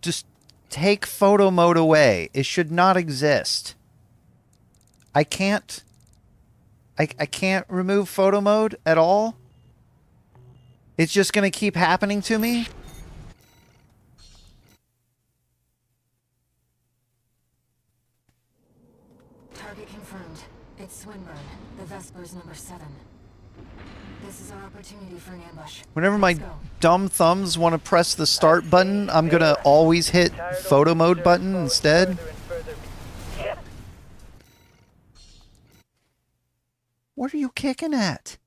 Just take photo mode away. It should not exist. I can't remove photo mode at all. It's just gonna keep happening to me. Target confirmed. It's Swinburne. The Vesper's number 7. This is our opportunity for an ambush. Whenever my Let's go. dumb thumbs want to press the start button, I'm gonna always hit photo mode button instead. What are you kicking at?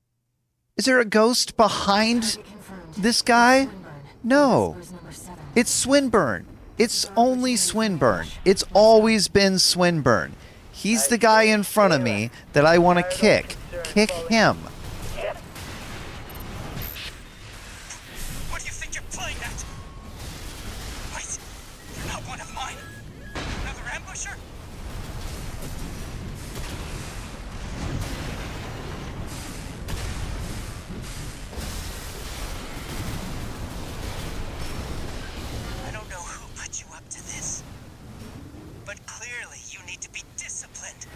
Is there a ghost behind Target confirmed. this guy? Swinburne. No. Vesper's number 7. It's Swinburne. It's only Swinburne. It's always been Swinburne. He's the guy in front of me that I want to kick. Kick him. What do you think you're playing at? Wait, you're not one of mine. Another ambusher? I don't know who put you up to this, but clearly you need to be disciplined.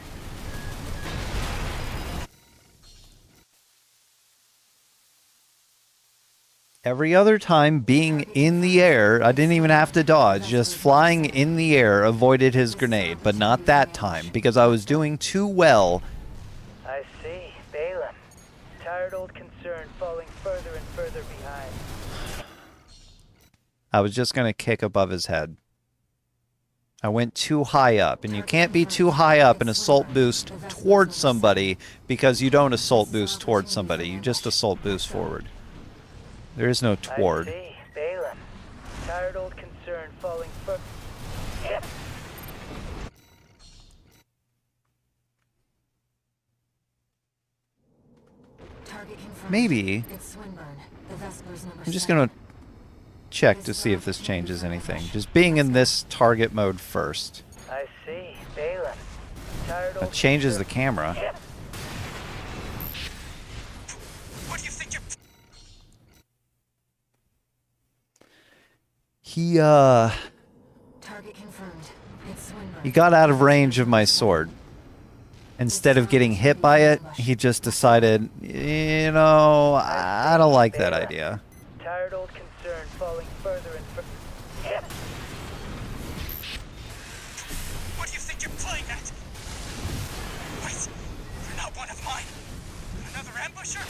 Every other time being in the air, I didn't even have to dodge. Just flying in the air avoided his grenade, but not that time because I was doing too well. I see. Balaam. Tired old concern falling further and further behind. I was just going to kick above his head. I went too high up, and you can't be too high up and assault boost towards somebody because you don't assault boost towards somebody. You just assault boost forward. There is no toward. I see. Balaam. Tired old concern falling further. Target confirmed. Maybe. It's Swinburne. The Vesper's number I'm just 7. going to check to see if this changes anything. Just being in this target mode first. I see. Balaam. Tired old That changes the concern. camera. What do you think you're... He Target confirmed. It's Swinburne. he got out of range of my sword. Instead of getting hit by it, he just decided, you know, I don't like that idea. Tired old concern falling further and further. What do you think you're playing at? Wait, you're not one of mine. Another ambusher?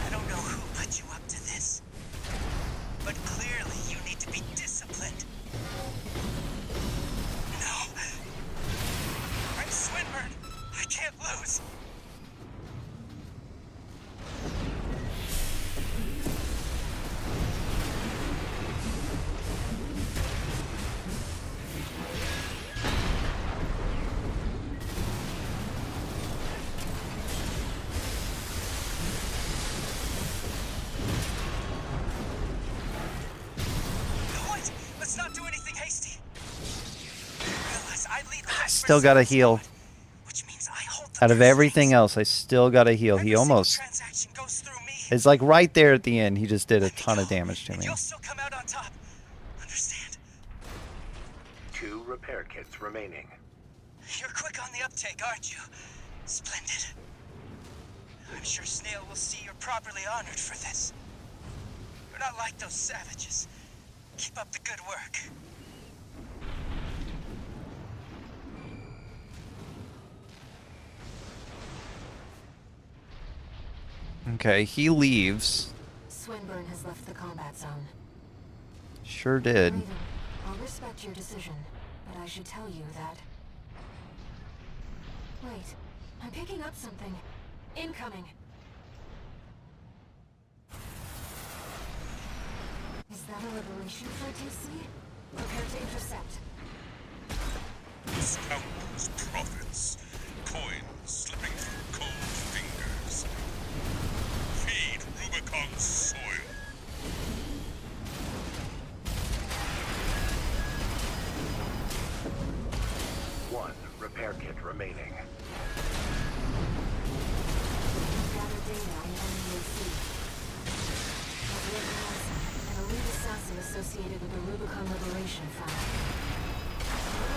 I don't know who put you up to this, still got to heal. Which means I hold the Out of purse everything strings. else, I still got to heal. He Every single almost... transaction goes through me. It's like right there at the end, he just did a Let me ton of go, damage to and me. you'll still come out on top. Understand? 2 repair kits remaining. You're quick on the uptake, aren't you? Splendid. I'm sure Snail will see you're properly honored for this. You're not like those savages. Keep up the good work. Okay, he leaves. Swinburne has left the combat zone. Sure did. Raven, I'll respect your decision, but I should tell you that... Wait, I'm picking up something. Incoming. Is that a liberation flight you see? Prepare to intercept. Scoundrels, prophets, coins slipping through cold fingers. Feed Rubicon's soil. One repair kit remaining. Gather data on the enemy AC. An elite assassin associated with the Rubicon Liberation Front.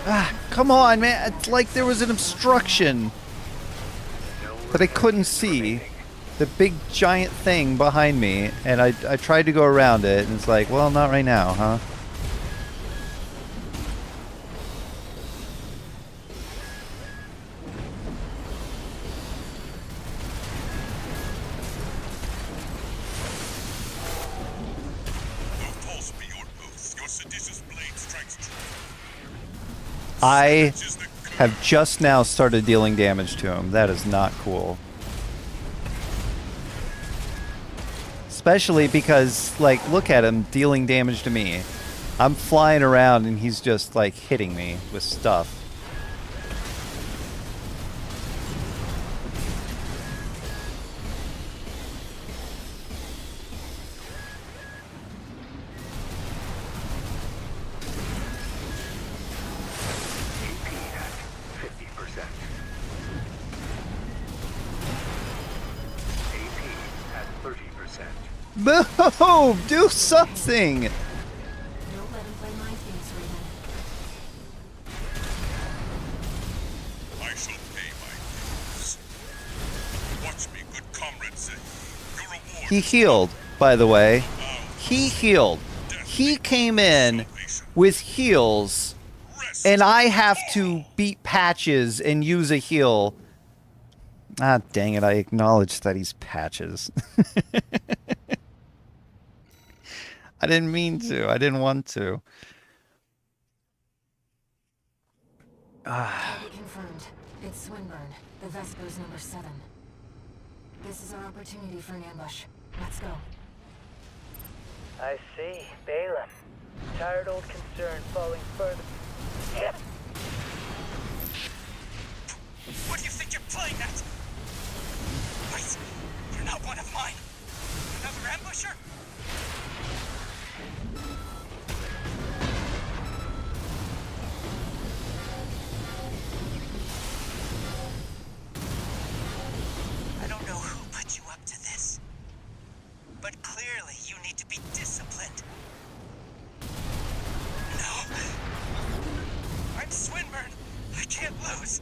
Ah, come on, man. It's like there was an obstruction that I couldn't see. The big giant thing behind me, and I tried to go around it, and it's like, well, not right now, huh? Though false be your oath, your seditious blade strikes true. I Such is the have just now started dealing damage to him. That is not cool. Especially because, like, look at him dealing damage to me. I'm flying around and he's just, like, hitting me with stuff. AP at 50%. AP at 30%. Move! Do something! Don't let him play my things, Raven. I shall pay my dues. Watch me, good comrade, say. Your reward He healed, by the way. He healed. He came in with heals, and I have to beat Patches and use a heal. Ah, dang it, I acknowledged that he's Patches. I didn't mean to. I didn't want to. Target confirmed. It's Swinburne, the Vespers number 7. This is our opportunity for an ambush. Let's go. I see. Balaam. Tired old concern falling further. What do you think you're playing at? Wait, you're not one of mine. Another ambusher? I don't know who put you up to this, but clearly you need to be disciplined. No. I'm Swinburne. I can't lose.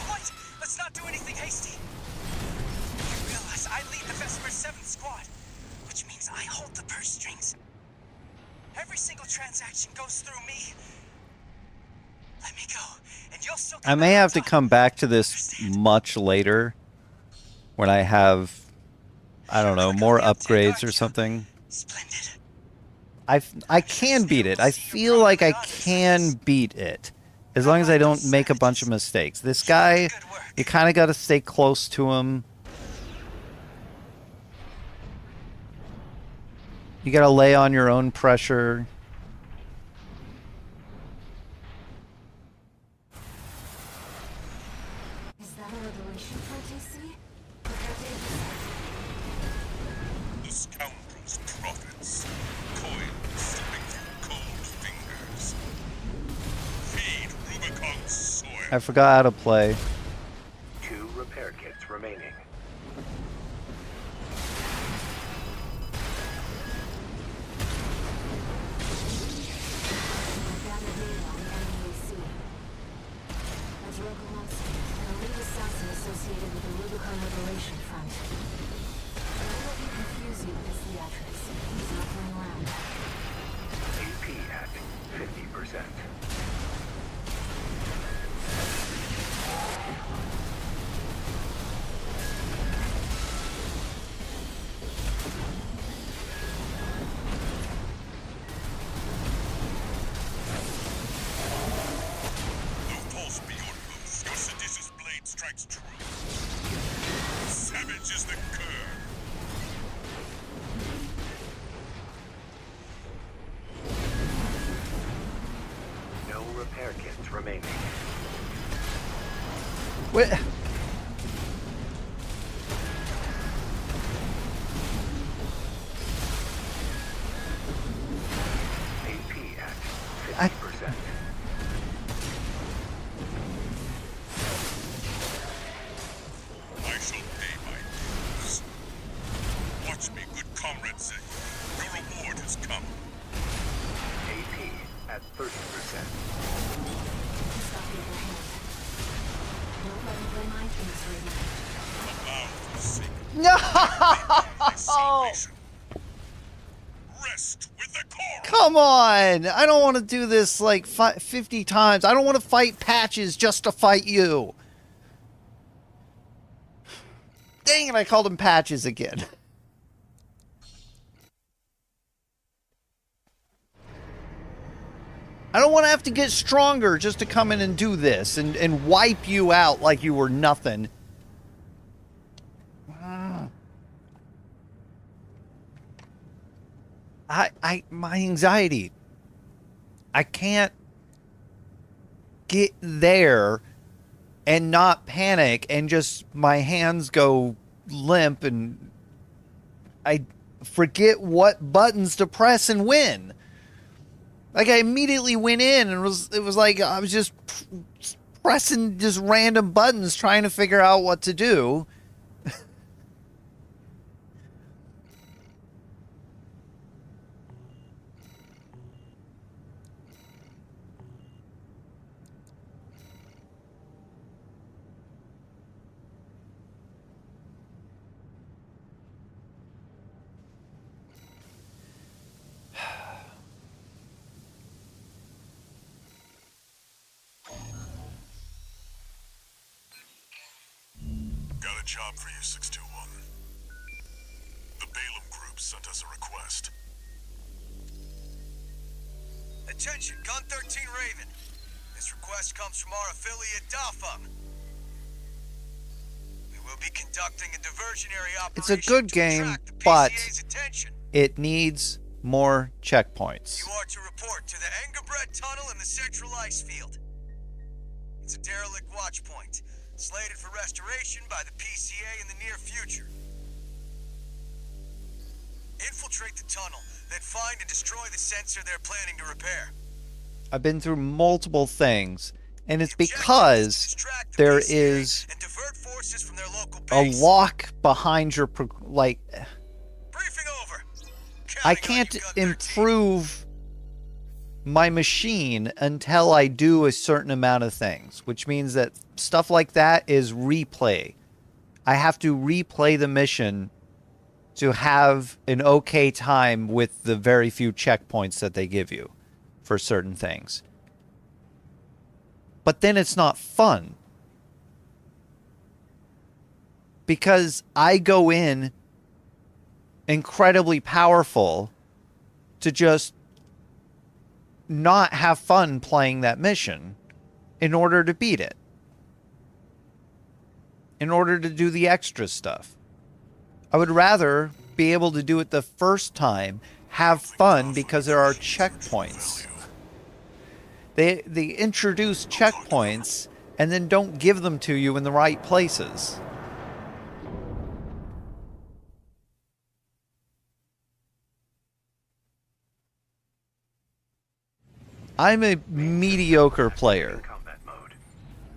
What? Let's not do anything hasty. You realize I lead the Vesper 7th squad, which means I hold the purse strings. Every single transaction goes through me. Let me go, and you'll still I may have to come back to this much later when I have, I don't know, Rubicon more the uptake, upgrades aren't or you? something. Splendid. I can beat it. I feel like I can beat it. As long as I don't make a bunch of mistakes. This guy, you kind of got to stay close to him. You got to lay on your own pressure. Is that a liberation front, AC? Prepare to intercept. The scoundrel's profits. Coin slipping through cold fingers. Feed Rubicon's soil. I forgot how to play. 2 repair kits remaining. I've gathered data on the enemy AC. That's Rokulan's an elite assassin associated with the Rubicon Liberation Front. I don't let you confuse you with his theatrics. He's not playing around. AP at 50%. No false beyond both. Your seditious blade strikes true. Savage is the cur. No repair kits remaining. Wait. AP at 50%. I shall pay my dues. Watch me, good comrade Zay. Your reward has come. AP at 30%. Stop the other hand. Don't let him play mind games, Raven. Allow for sake No! of salvation. Rest with the core. Come on! I don't want to do this like 50 times. I don't want to fight Patches just to fight you. Dang it, I called him Patches again. I don't want to have to get stronger just to come in and do this and wipe you out like you were nothing. My anxiety. I can't get there and not panic and just my hands go limp and I forget what buttons to press and when. Like I immediately went in and it was like I was just pressing just random buttons trying to figure out what to do. Got a job for you, 621. The Balaam Group sent us a request. Attention, Gun 13 Raven. This request comes from our affiliate DAFA. We will be conducting a diversionary operation. It's a good to game, attract the but PCA's attention. it needs more checkpoints. You are to report to the Engerbread Tunnel in the Central Ice Field. It's a derelict watch point, slated for restoration by the PCA in the near future. Infiltrate the tunnel, then find and destroy the sensor they're planning to repair. I've been through multiple things, and it's The objective is to because distract the there PCA is and divert forces from their local a base. lock behind your like Briefing over. I Counting on can't you, Gun 13. improve my machine until I do a certain amount of things, which means that stuff like that is replay. I have to replay the mission to have an okay time with the very few checkpoints that they give you for certain things. But then it's not fun. because I go in incredibly powerful to just not have fun playing that mission in order to beat it. In order to do the extra stuff. I would rather be able to do it the first time, have fun because there are checkpoints. They introduce checkpoints and then don't give them to you in the right places. I'm a mediocre player.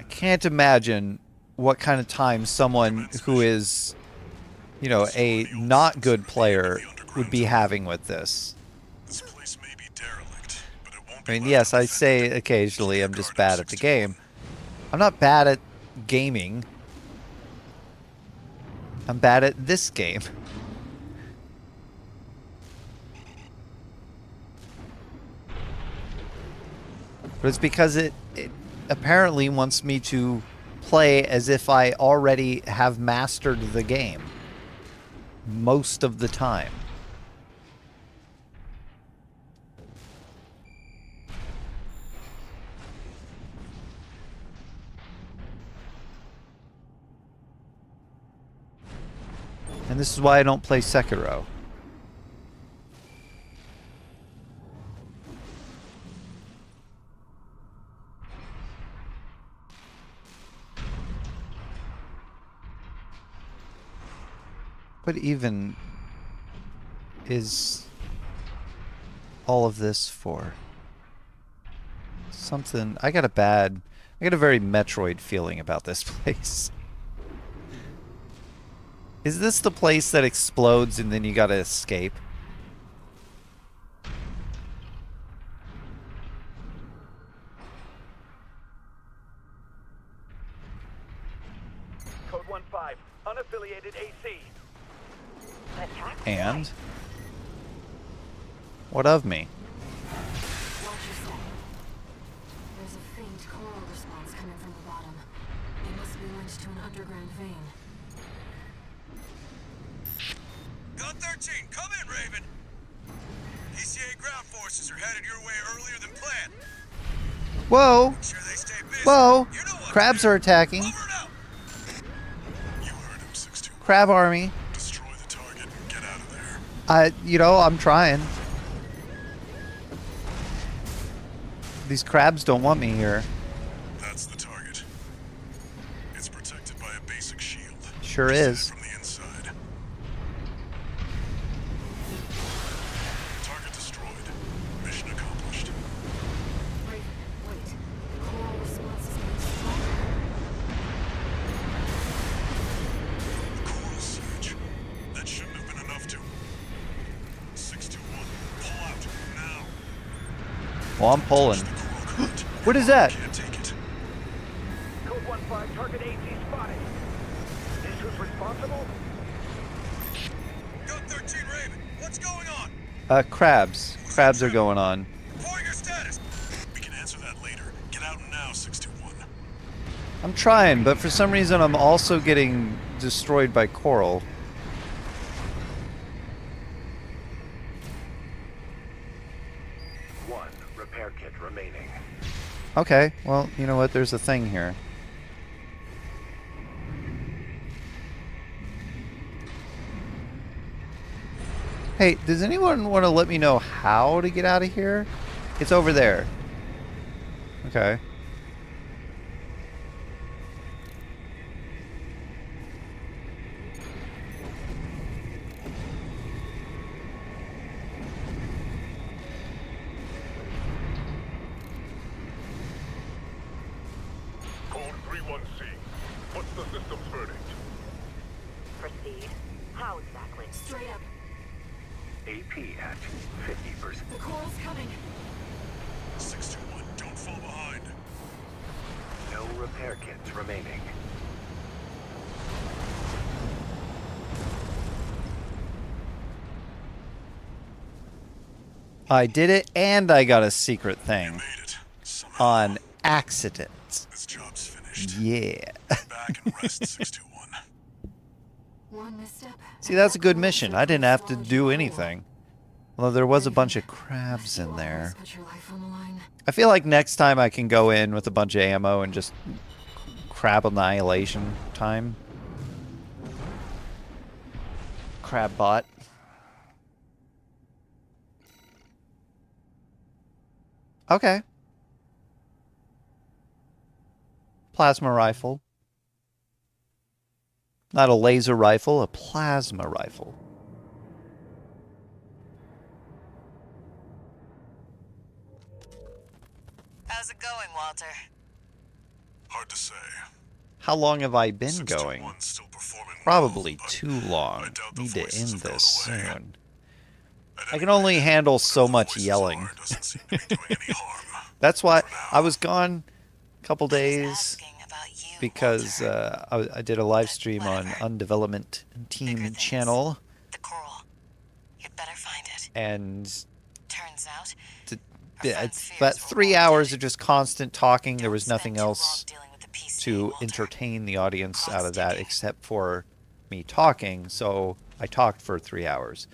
I can't imagine what kind of time someone who is, you know, a not good player would be having with this. This place may be derelict, but it won't I be mean, left yes, I unattended. say occasionally I'm just bad at the 61. game. I'm not bad at gaming. I'm bad at this game. But it's because it apparently wants me to play as if I already have mastered the game. Most of the time. And this is why I don't play Sekiro. What even is all of this for? Something... I got a very Metroid feeling about this place. Is this the place that explodes and then you gotta escape? Code 1-5, unaffiliated AC. And? What of me? Watch your step. There's a faint coral response coming from the bottom. It must be linked to an underground vein. Gun 13, come in, Raven. PCA ground forces are headed your way earlier than planned. Whoa! Make sure they stay busy. Whoa! You know what Crabs to do. are attacking. Over and out. You heard him, 61. Crab army. Destroy the target and get out of there. I'm trying. These crabs don't want me here. That's the target. It's protected by a basic shield. Sure Reset it is. from the inside. Target destroyed. Mission accomplished. Raven, wait. The coral response is getting stronger. The coral siege. That shouldn't have been enough to... 621. Pull out. Now. Well, I'm pulling. Touch the coral current. What is that? Can't take it. Code 1-5, target AC spotted. Is who's responsible? Gun 13, Raven. What's going on? Crabs. Crabs are going on. Reporting your status. We can answer that later. Get out now, 621. I'm trying, but for some reason I'm also getting destroyed by coral. One repair kit remaining. Okay, well, you know what? There's a thing here. Hey, does anyone want to let me know how to get out of here? It's over there. Okay. Code 31C. What's the system's verdict? Proceed. How exactly? Straight up. AP at 50%. The coral's coming. 621, don't fall behind. No repair kits remaining. I did it, and I got a secret thing Made it. Somehow. on accident. This job's finished. Yeah. Back and rest, 621. One misstep. See, that's a good mission. I didn't have to do anything. Although there was a bunch of crabs in there. Put your life on the line. I feel like next time I can go in with a bunch of ammo and just crab annihilation time. Crab bot. Okay. Plasma rifle. Not a laser rifle, a plasma rifle. How's it going, Walter? Hard to say. How long have I been 621's going? still performing Probably well, but too I long. doubt the Need to voices end have this gone away. soon. At I any can only rate, handle so whatever the much voices yelling. are, doesn't seem to be doing any harm. That's why For now. I was gone a couple I was days asking about you, because Walter. I did a live stream on Whatever. Undevelopment Bigger Team things. channel, The coral. You'd better find it. and Turns out, t- our friend's it's fears about were 3 warranted. hours of just constant talking. There Don't was nothing spend too long else dealing with the PCA, to Walter. entertain the audience Clock's out of that ticking. except for me talking, so I talked for 3 hours.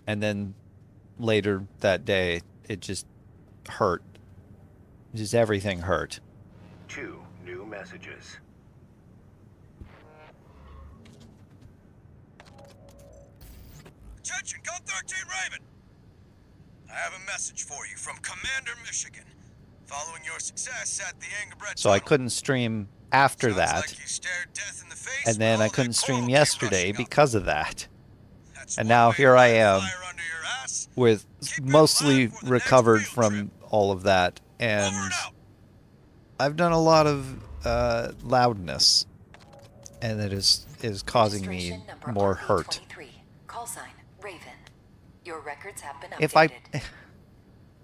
And then later that day, it just hurt. Just everything hurt. 2 new messages. Attention, Code 13 Raven! I have a message for you from Commander Michigan. Following your success at the Angabret So I Tunnel, couldn't stream after sounds that. like you stared death in the face And then when I all couldn't that stream coral came yesterday rushing up. because of that. That's And one now way to here I light a am fire under your ass. with Keep it mostly alive for the next recovered field from trip. all of that. Over And and out. I've done a lot of loudness. And it is causing me Registration number more hurt. RV23. Call sign Raven. Your records have been updated. If I...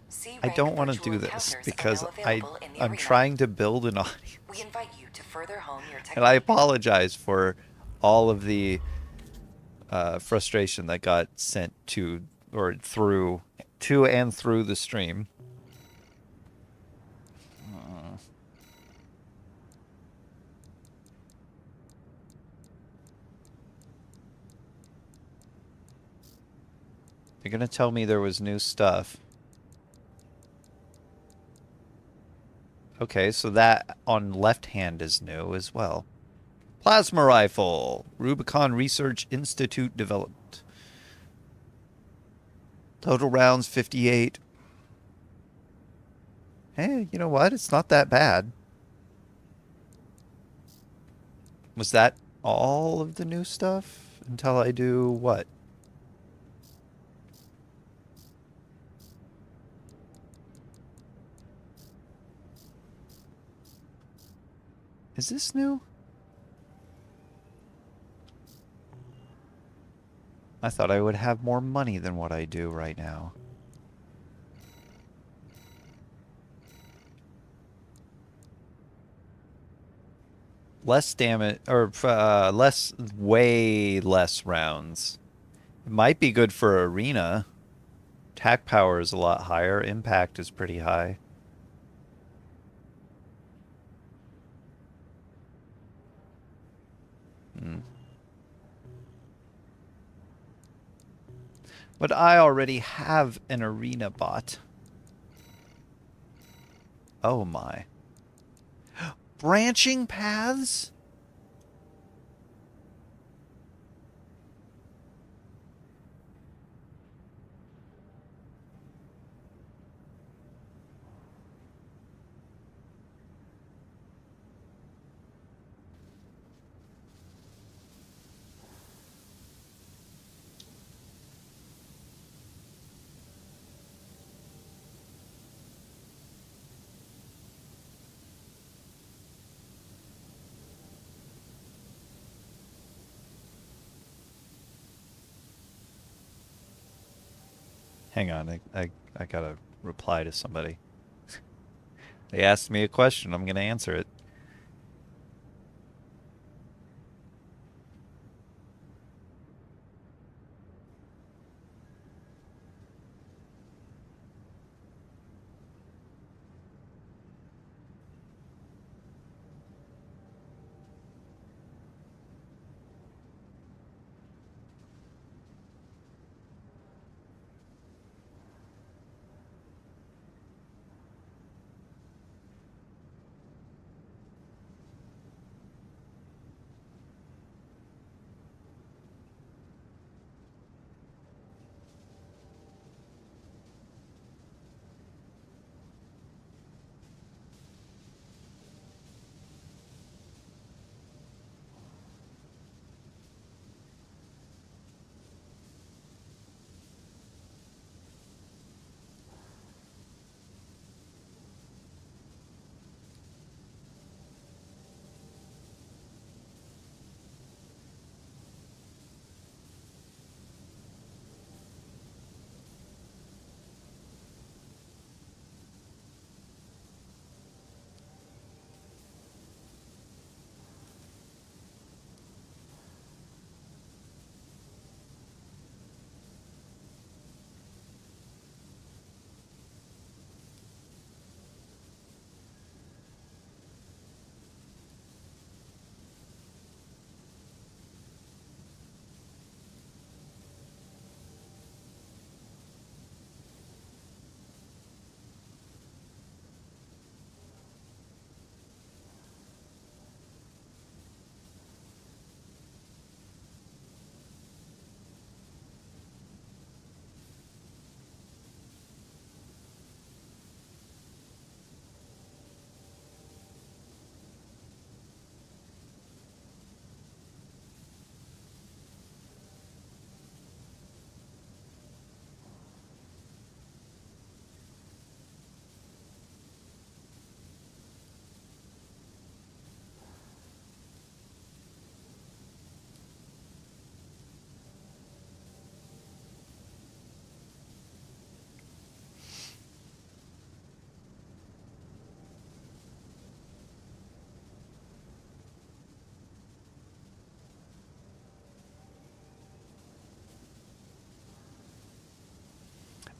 See I rank don't want to virtual do this encounters are because now available in the I'm arena. trying to build an audience. We invite you to further hone your technique. And I apologize for all of the frustration that got sent to or through to and through the stream. You're gonna tell me there was new stuff. Okay, so that on left hand is new as well. Plasma rifle. Rubicon Research Institute developed. Total rounds 58. Hey, you know what? It's not that bad. Was that all of the new stuff? Until I do what? Is this new? I thought I would have more money than what I do right now. Less damage, or way less rounds. It might be good for arena. Attack power is a lot higher. Impact is pretty high. But I already have an arena bot. Oh my. Branching paths? Hang on, I gotta reply to somebody. They asked me a question, I'm gonna answer it.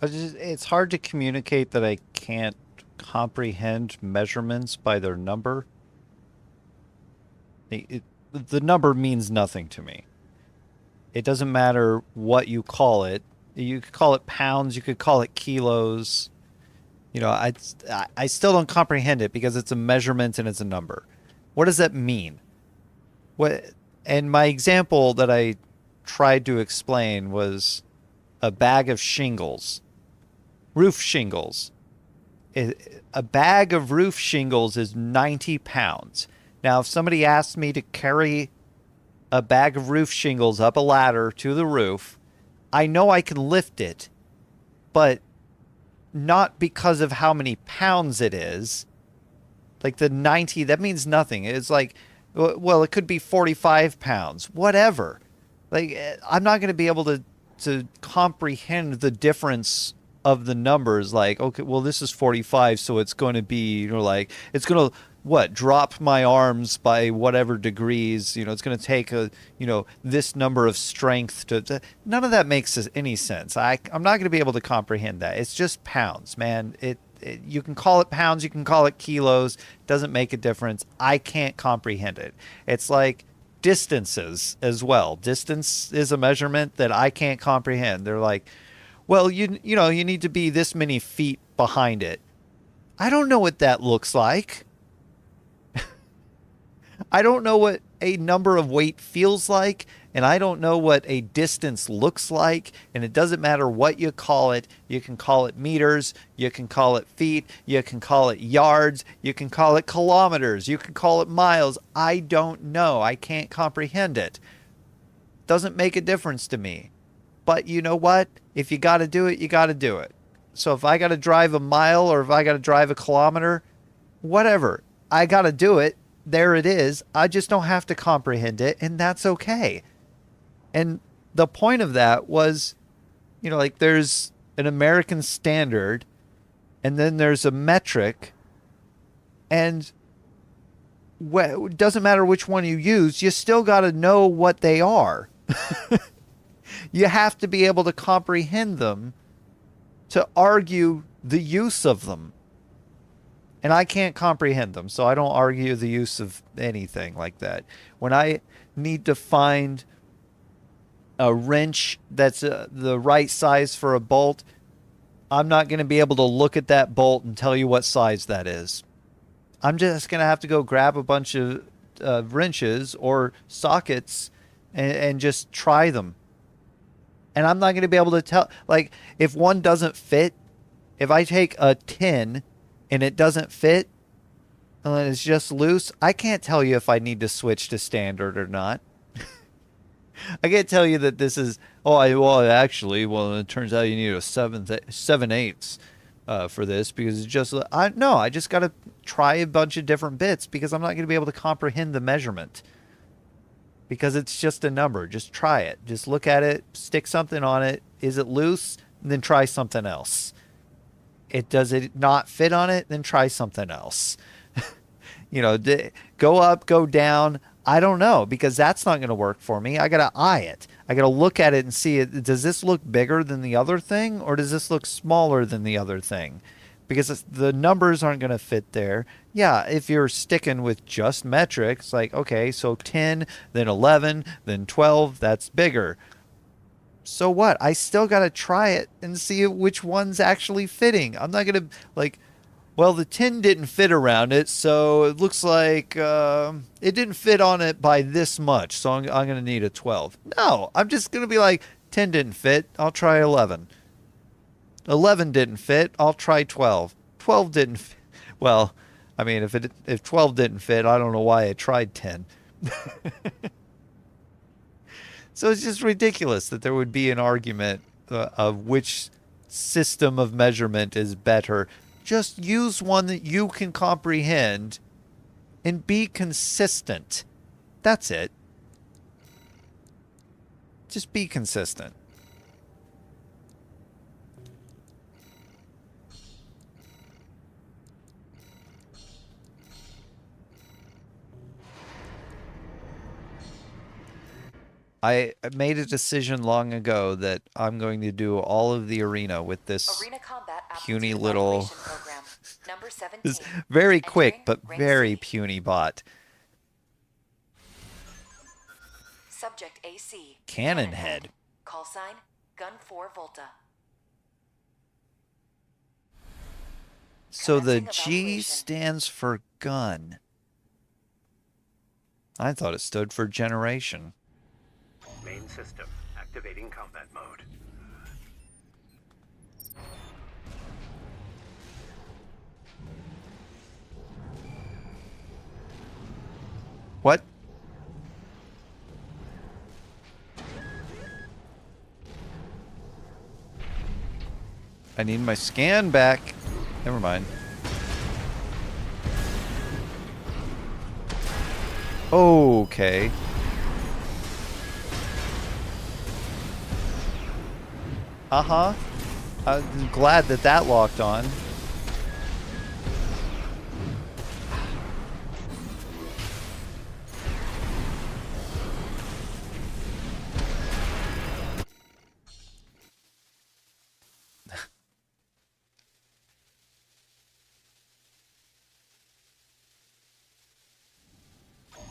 It's hard to communicate that I can't comprehend measurements by their number. The number means nothing to me. It doesn't matter what you call it. You could call it pounds, you could call it kilos. You know, I still don't comprehend it because it's a measurement and it's a number. What does that mean? What? And my example that I tried to explain was a bag of shingles, roof shingles. A bag of roof shingles is 90 pounds. Now, if somebody asked me to carry a bag of roof shingles up a ladder to the roof, I know I can lift it, but not because of how many pounds it is. Like the 90, that means nothing. It's like, well, it could be 45 pounds, whatever. Like, I'm not going to be able to comprehend the difference of the numbers. Like, okay, well, this is 45, so it's going to be, you know, like, it's going to, what, drop my arms by whatever degrees. You know, it's going to take this number of strength none of that makes any sense. I'm not going to be able to comprehend that. It's just pounds, man. You can call it pounds, you can call it kilos, doesn't make a difference. I can't comprehend it. It's like distances as well. Distance is a measurement that I can't comprehend. They're like, well, you need to be this many feet behind it. I don't know what that looks like. I don't know what a number of weight feels like, and I don't know what a distance looks like, and it doesn't matter what you call it. You can call it meters, you can call it feet, you can call it yards, you can call it kilometers, you can call it miles. I don't know. I can't comprehend it. Doesn't make a difference to me. But you know what? If you got to do it, you got to do it. So if I got to drive a mile or if I got to drive a kilometer, whatever. I got to do it. There it is. I just don't have to comprehend it, and that's okay. And the point of that was, you know, like there's an American standard, and then there's a metric, and it doesn't matter which one you use, you still got to know what they are. You have to be able to comprehend them to argue the use of them. And I can't comprehend them, so I don't argue the use of anything like that. When I need to find a wrench that's the right size for a bolt, I'm not going to be able to look at that bolt and tell you what size that is. I'm just going to have to go grab a bunch of wrenches or sockets and just try them. And I'm not going to be able to tell, like, if one doesn't fit, if I take a 10 and it doesn't fit, and it's just loose, I can't tell you if I need to switch to standard or not. I can't tell you that this is, it turns out you need a 7/8 for this because it's just, I just got to try a bunch of different bits because I'm not going to be able to comprehend the measurement. Because it's just a number. Just try it. Just look at it, stick something on it. Is it loose? And then try something else. Does it not fit on it? Then try something else. Go up, go down. I don't know because that's not going to work for me. I got to eye it. I got to look at it and see it. Does this look bigger than the other thing or does this look smaller than the other thing? Because the numbers aren't going to fit there. Yeah, if you're sticking with just metrics, like, okay, so 10, then 11, then 12, that's bigger. So what? I still got to try it and see which one's actually fitting. I'm not going to, the 10 didn't fit around it, so it looks like it didn't fit on it by this much, so I'm going to need a 12. No, I'm just going to be like, 10 didn't fit, I'll try 11. 11 didn't fit, I'll try 12. 12 didn't fit. Well, I mean, if 12 didn't fit, I don't know why I tried 10. So it's just ridiculous that there would be an argument of which system of measurement is better. Just use one that you can comprehend and be consistent. That's it. Just be consistent. I made a decision long ago that I'm going to do all of the arena with this Arena combat puny aptitude little, evaluation program. Number 17. this very quick Entering but rank very C. puny bot. Subject AC. Cannon head. Call sign, Gun 4 Volta. So the Commencing G evaluation. stands for gun. I thought it stood for generation. Main system. Activating combat mode. What? I need my scan back. Never mind. Okay. Uh-huh. I'm glad that that locked on.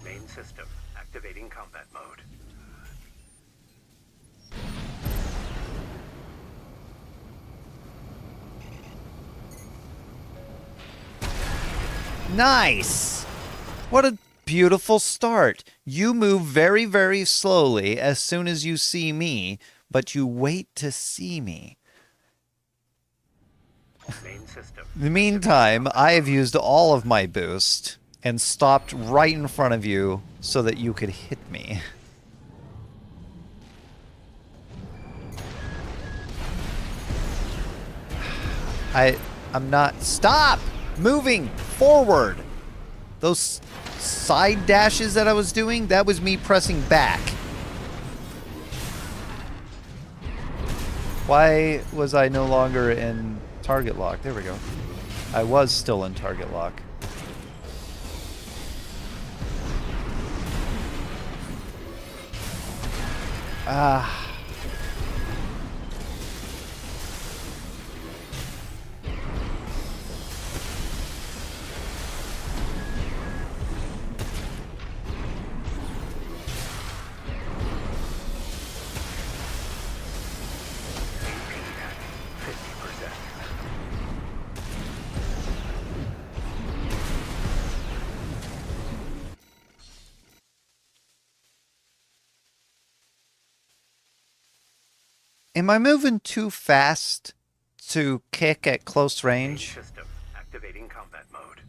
Main system. Activating combat mode. Nice! What a beautiful start. You move very, very slowly as soon as you see me, but you wait to see me. Main system. In the meantime, I have used all of my boost and stopped right in front of you so that you could hit me. I'm not... Stop! Moving forward! Those side dashes that I was doing, that was me pressing back. Why was I no longer in target lock? There we go. I was still in target lock. Ah. Am I moving too fast to kick at close range? System. Activating combat mode.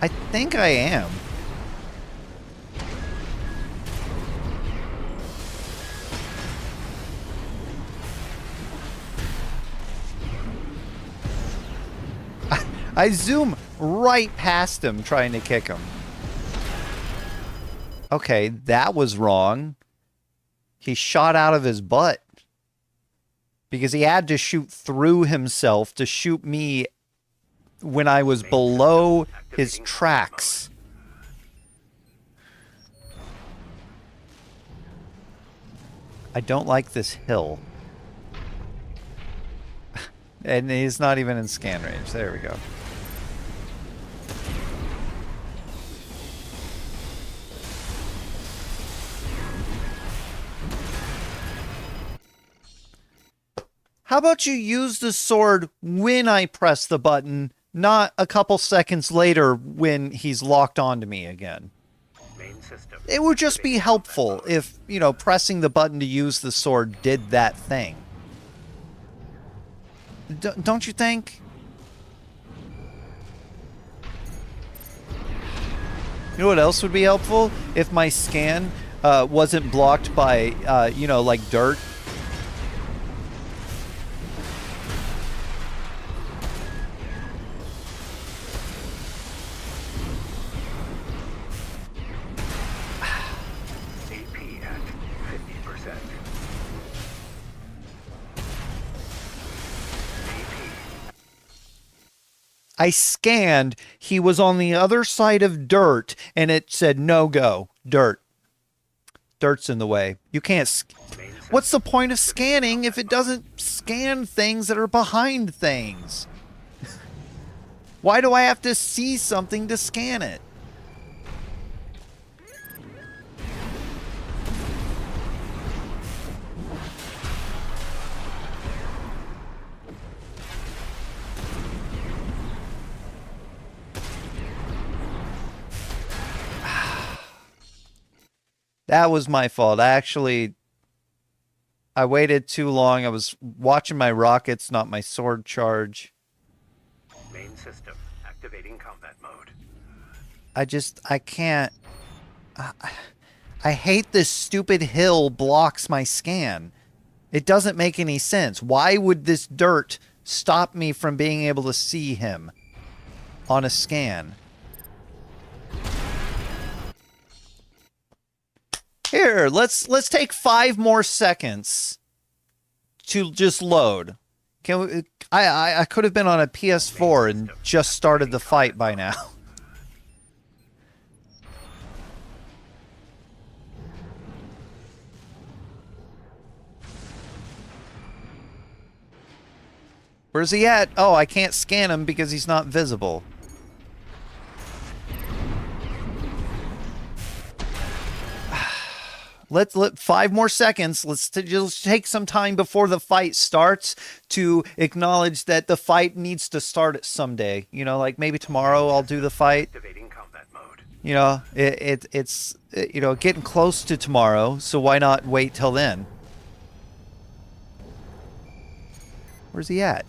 I think I am. I zoom right past him trying to kick him. Okay, that was wrong. He shot out of his butt. Because he had to shoot through himself to shoot me when I was below his tracks. I don't like this hill. And he's not even in scan range. There we go. How about you use the sword when I press the button, not a couple seconds later when he's locked onto me again? Main system. It would just be helpful if, you know, pressing the button to use the sword did that thing. Don't you think? You know what else would be helpful? If my scan wasn't blocked by, you know, like dirt. AP at 50%. I scanned. He was on the other side of dirt, and it said, no go. Dirt. Dirt's in the way. You can't... What's the point of scanning if it doesn't scan things that are behind things? Why do I have to see something to scan it? That was my fault. I waited too long. I was watching my rockets, not my sword charge. Main system activating combat mode. I can't. I hate this stupid hill blocks my scan. It doesn't make any sense. Why would this dirt stop me from being able to see him on a scan? Here, let's take 5 more seconds to just load. Can we, I could have been on a PS4 and just started the fight by now. Where's he at? Oh, I can't scan him because he's not visible. Let 5 more seconds. Let's just take some time before the fight starts to acknowledge that the fight needs to start someday. You know, like maybe tomorrow I'll do the fight. Activating combat mode. You know, it's you know, getting close to tomorrow, so why not wait till then? Where's he at?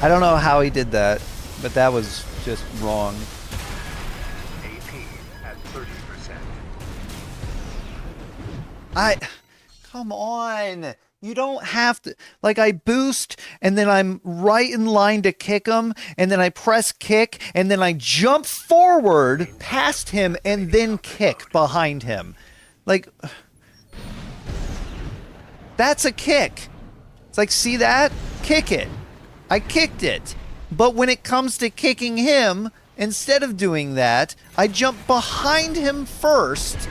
I don't know how he did that, but that was just wrong. AP at 30%. Come on. You don't have to, like, I boost and then I'm right in line to kick him and then I press kick and then I jump forward past him and then kick behind him. Like, that's a kick. It's like, see that? Kick it. I kicked it. But when it comes to kicking him, instead of doing that, I jump behind him first.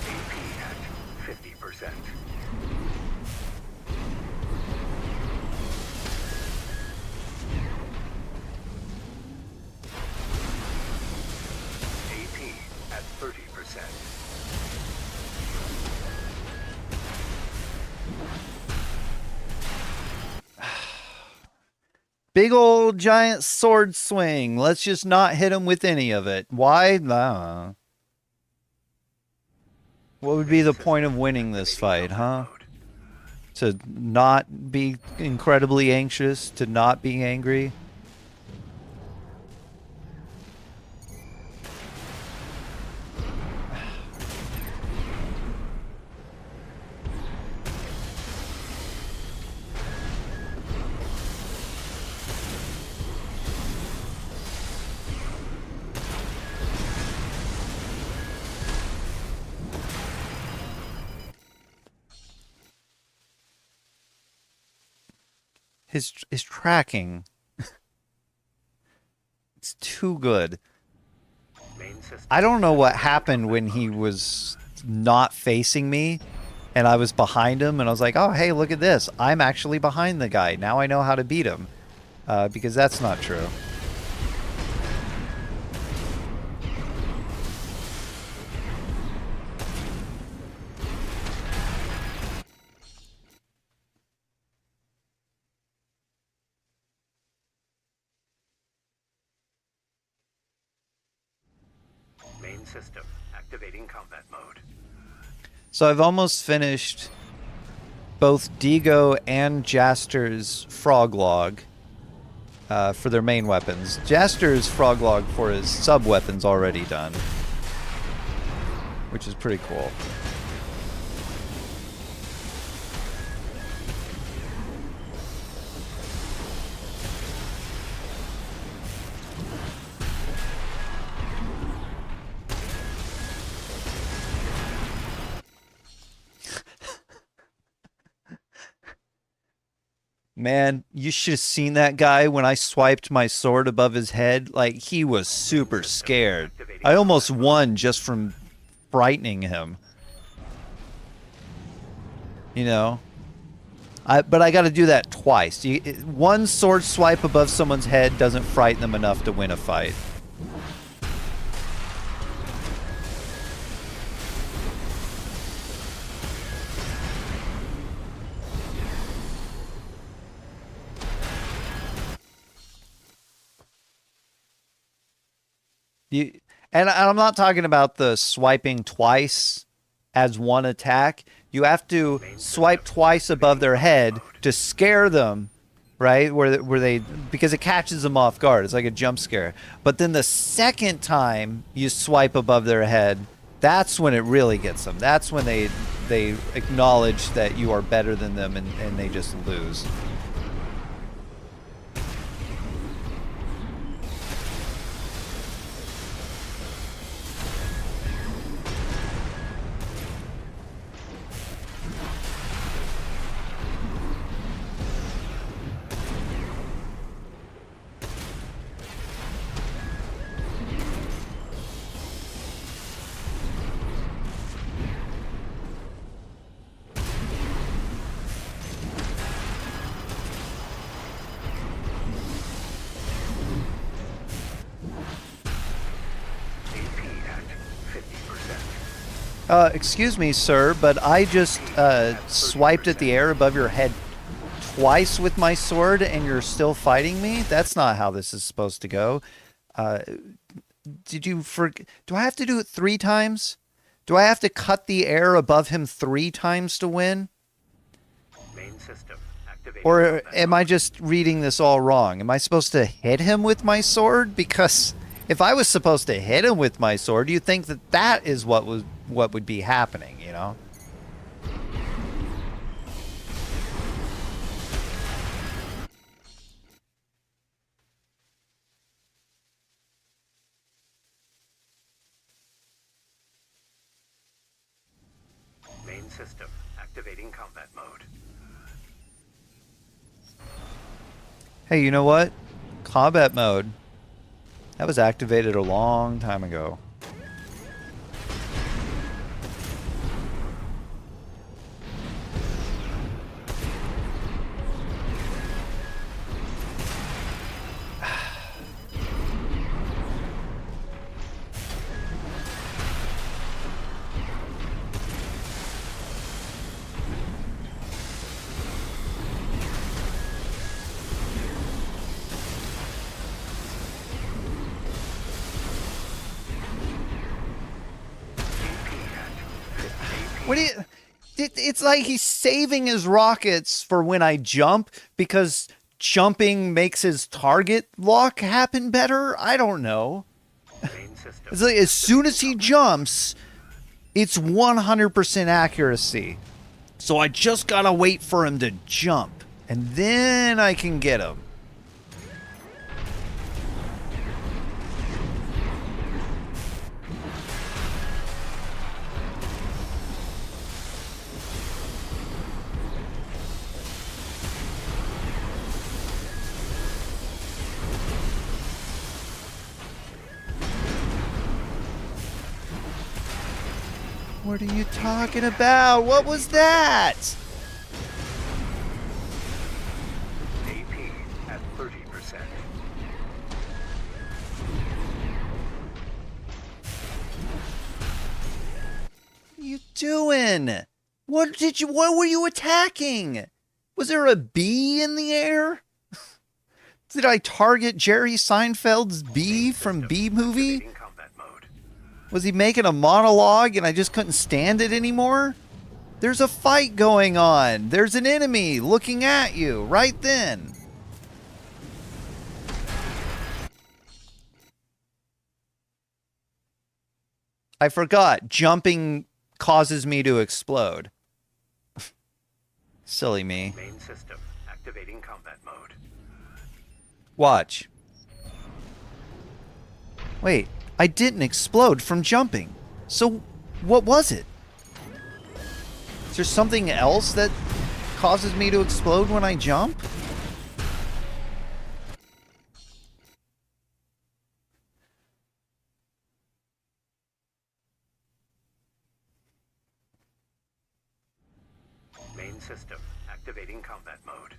AP at 50%. AP at 30%. Big old giant sword swing. Let's just not hit him with any of it. Why? What would be the point of winning this fight, huh? To not be incredibly anxious, to not be angry? His tracking, it's too good. Main I don't know what happened when he was not facing me and I was behind him and I was like, oh, hey, look at this. I'm actually behind the guy. Now I know how to beat him. Because that's not true. Main system activating combat mode. So I've almost finished both Digo and Jaster's frog log for their main weapons. Jaster's frog log for his sub weapons already done, which is pretty cool. Man, you should have seen that guy when I swiped my sword above his head. Like, he was super scared. I almost won just from frightening him. You know? But I got to do that twice. One sword swipe above someone's head doesn't frighten them enough to win a fight. And I'm not talking about the swiping twice as one attack. You have to swipe twice above their head to scare them, right? Where they because it catches them off guard. It's like a jump scare. But then the second time you swipe above their head, that's when it really gets them. That's when they acknowledge that you are better than them and they just lose. Excuse me, sir, but I just swiped at the air above your head twice with my sword and you're still fighting me? That's not how this is supposed to go. Do I have to do it 3 times? Do I have to cut the air above him 3 times to win? Main system activating. Or am I just reading this all wrong? Am I supposed to hit him with my sword? Because if I was supposed to hit him with my sword, you think that is what would be happening, you know? Main system activating combat mode. Hey, you know what? Combat mode. That was activated a long time ago. What do you... It's like he's saving his rockets for when I jump because jumping makes his target lock happen better? I don't know. It's like as soon as he jumps, it's 100% accuracy. So I just gotta wait for him to jump, and then I can get him. What are you talking about? What was that? AP at 30%. What are you doing? What were you attacking? Was there a bee in the air? Did I target Jerry Seinfeld's bee from Bee Movie? Activating combat mode. Was he making a monologue and I just couldn't stand it anymore? There's a fight going on. There's an enemy looking at you right then. I forgot. Jumping causes me to explode. Silly me. Main system activating combat mode. Watch. Wait, I didn't explode from jumping. So, what was it? Is there something else that causes me to explode when I jump? Main system activating combat mode.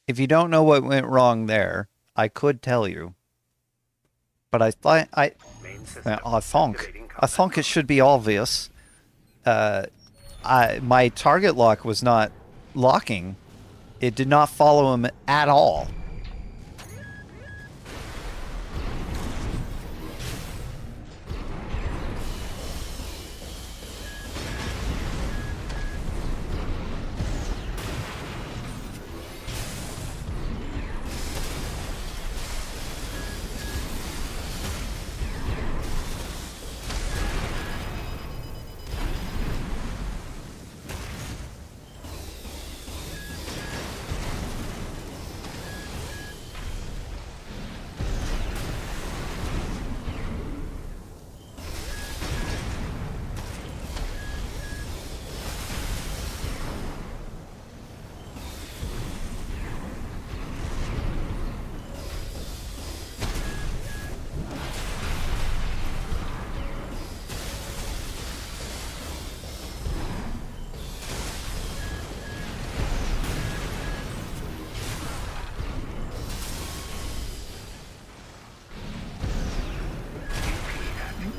If you don't know what went wrong there, I could tell you. But I thought Main system I think activating I combat think it should be obvious. My target lock was not locking. It did not follow him at all.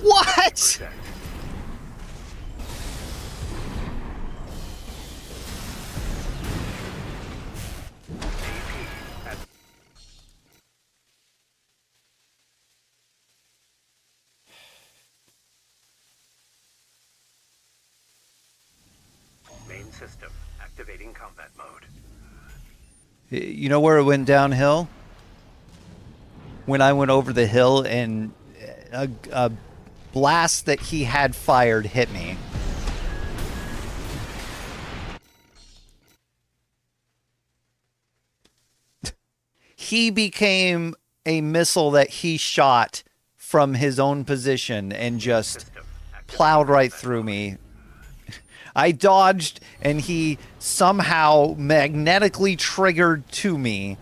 What? Main system activating combat mode. You know where it went downhill? When I went over the hill and a blast that he had fired hit me. He became a missile that he shot from his own position and just plowed right through me. I dodged and he somehow magnetically triggered to me.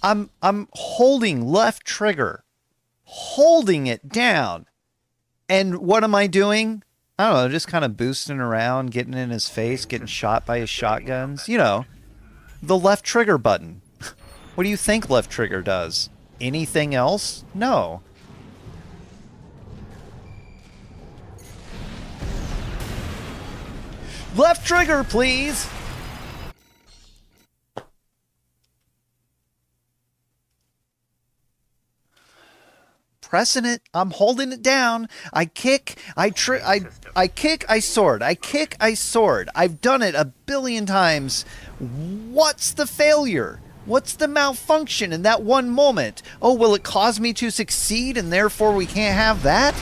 I'm holding left trigger, holding it down. And what am I doing? I don't know, just kind of boosting around, getting in his face, getting shot by his shotguns. You know, the left trigger button. What do you think left trigger does? Anything else? No. Left trigger, please! Pressing it. I'm holding it down. I kick. I kick. I sword. I kick. I sword. I've done it a billion times. What's the failure? What's the malfunction in that one moment? Oh, will it cause me to succeed and therefore we can't have that?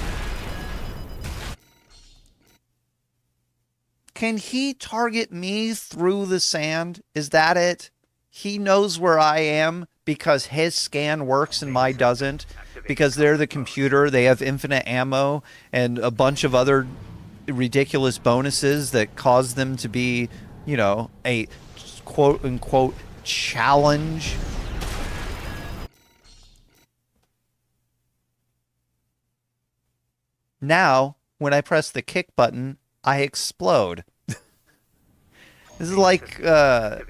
Can he target me through the sand? Is that it? He knows where I am because his scan works and mine doesn't. Because they're the computer, they have infinite ammo and a bunch of other ridiculous bonuses that cause them to be, you know, a quote-unquote challenge. Now, when I press the kick button, I explode. This is like a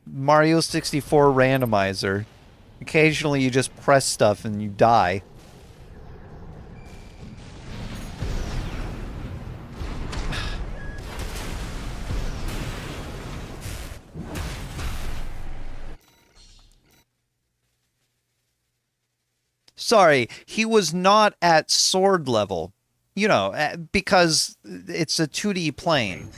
Mario 64 randomizer. Occasionally you just press stuff and you die. Sorry, he was not at sword level. You know, because it's a 2D plane.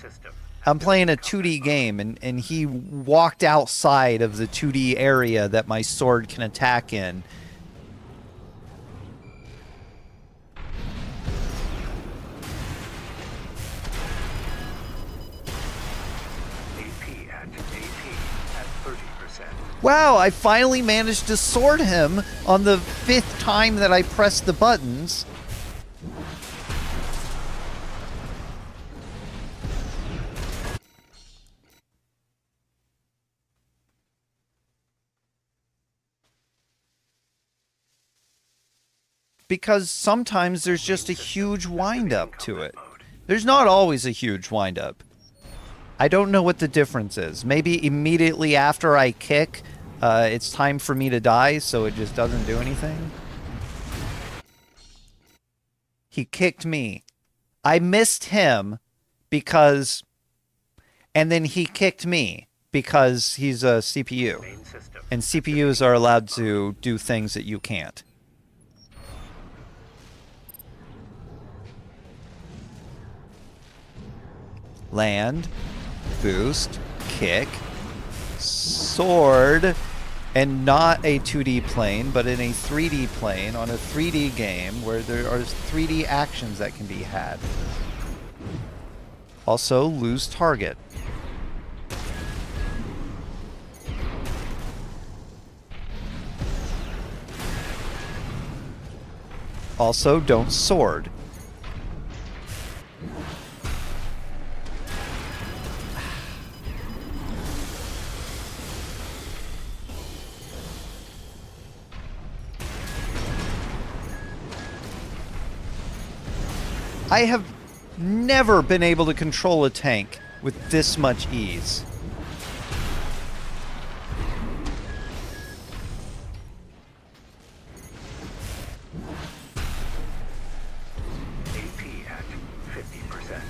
I'm playing a 2D game, and he walked outside of the 2D area that my sword can attack in. Wow, I finally managed to sword him on the 5th time that I pressed the buttons. Because sometimes there's just a huge wind-up to it. There's not always a huge wind-up. I don't know what the difference is. Maybe immediately after I kick, it's time for me to die, so it just doesn't do anything. He kicked me. I missed him because... And then he kicked me because he's a CPU. And CPUs are allowed to do things that you can't. Land, boost, kick, sword, and not a 2D plane, but in a 3D plane on a 3D game where there are 3D actions that can be had. Also, lose target. Also, don't sword. I have never been able to control a tank with this much ease. AP at 50%.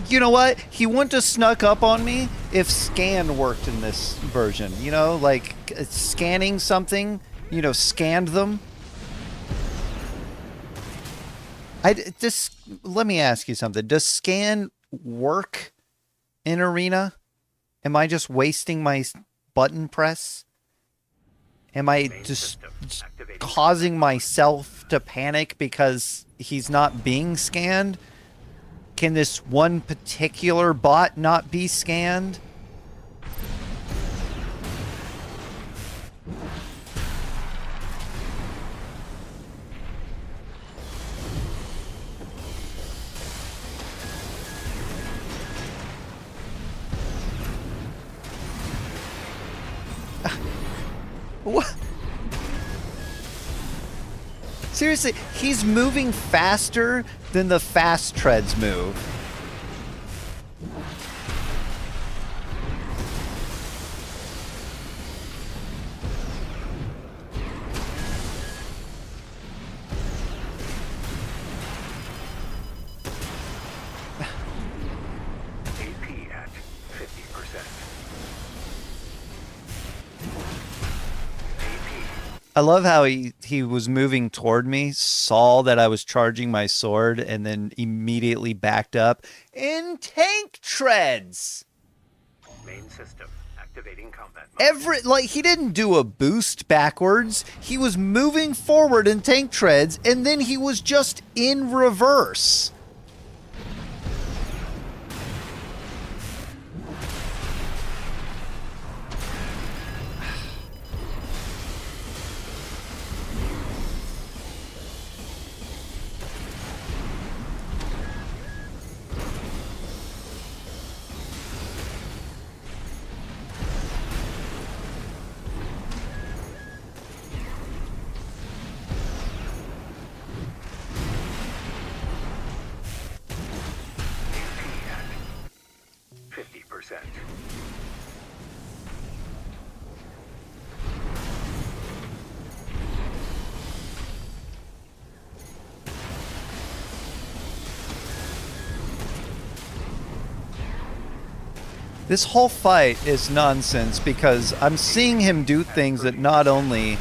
You know what? He wouldn't have snuck up on me if scan worked in this version. You know, like scanning something, you know, scanned them. Let me ask you something. Does scan work in Arena? Am I just wasting my button press? Am I just causing myself to panic because he's not being scanned? Can this one particular bot not be scanned? What? Seriously, he's moving faster than the fast treads move. I love how he was moving toward me, saw that I was charging my sword, and then immediately backed up in tank treads. Main system activating combat He didn't do a boost backwards. He was moving forward in tank treads, and then he was just in reverse. mode. 50%. This whole fight is nonsense because I'm seeing him do things that not only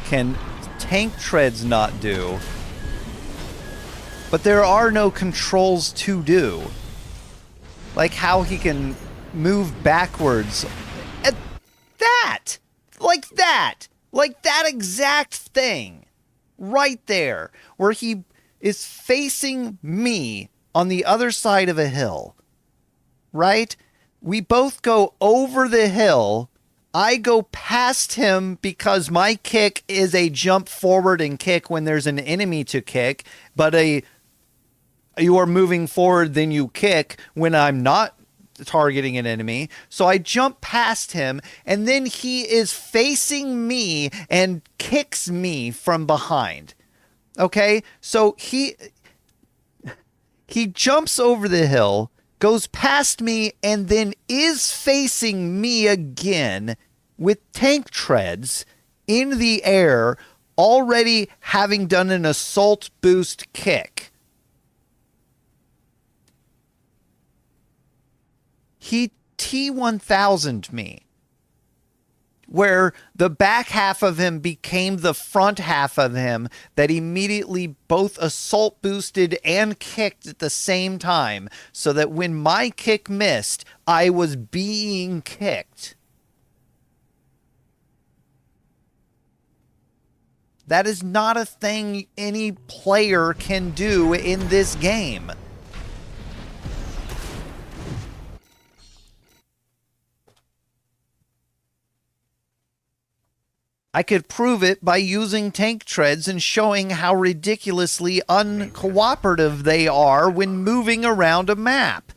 can tank treads not do, but there are no controls to do. Like how he can move backwards. At that! Like that! Like that exact thing. Right there. Where he is facing me on the other side of a hill. Right? We both go over the hill. I go past him because my kick is a jump forward and kick when there's an enemy to kick, but you are moving forward, then you kick when I'm not targeting an enemy. So I jump past him, and then he is facing me and kicks me from behind. Okay? So he jumps over the hill, goes past me, and then is facing me again with tank treads in the air, already having done an assault boost kick. He T-1000'd me, where the back half of him became the front half of him that immediately both assault boosted and kicked at the same time, so that when my kick missed, I was being kicked. That is not a thing any player can do in this game. I could prove it by using tank treads and showing how ridiculously uncooperative they are when moving around a map.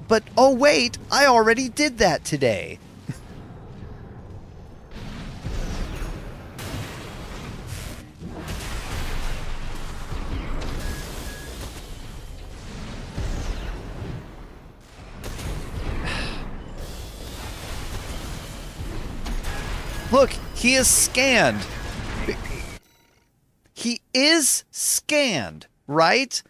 But, oh wait, I already did that today. Look, he is scanned. He is scanned, right?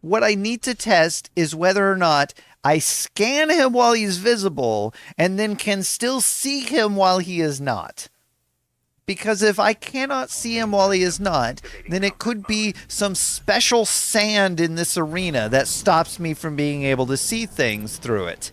What I need to test is whether or not I scan him while he's visible and then can still see him while he is not. Because if I cannot see him while he is not, then it could be some special sand in this arena that stops me from being able to see things through it.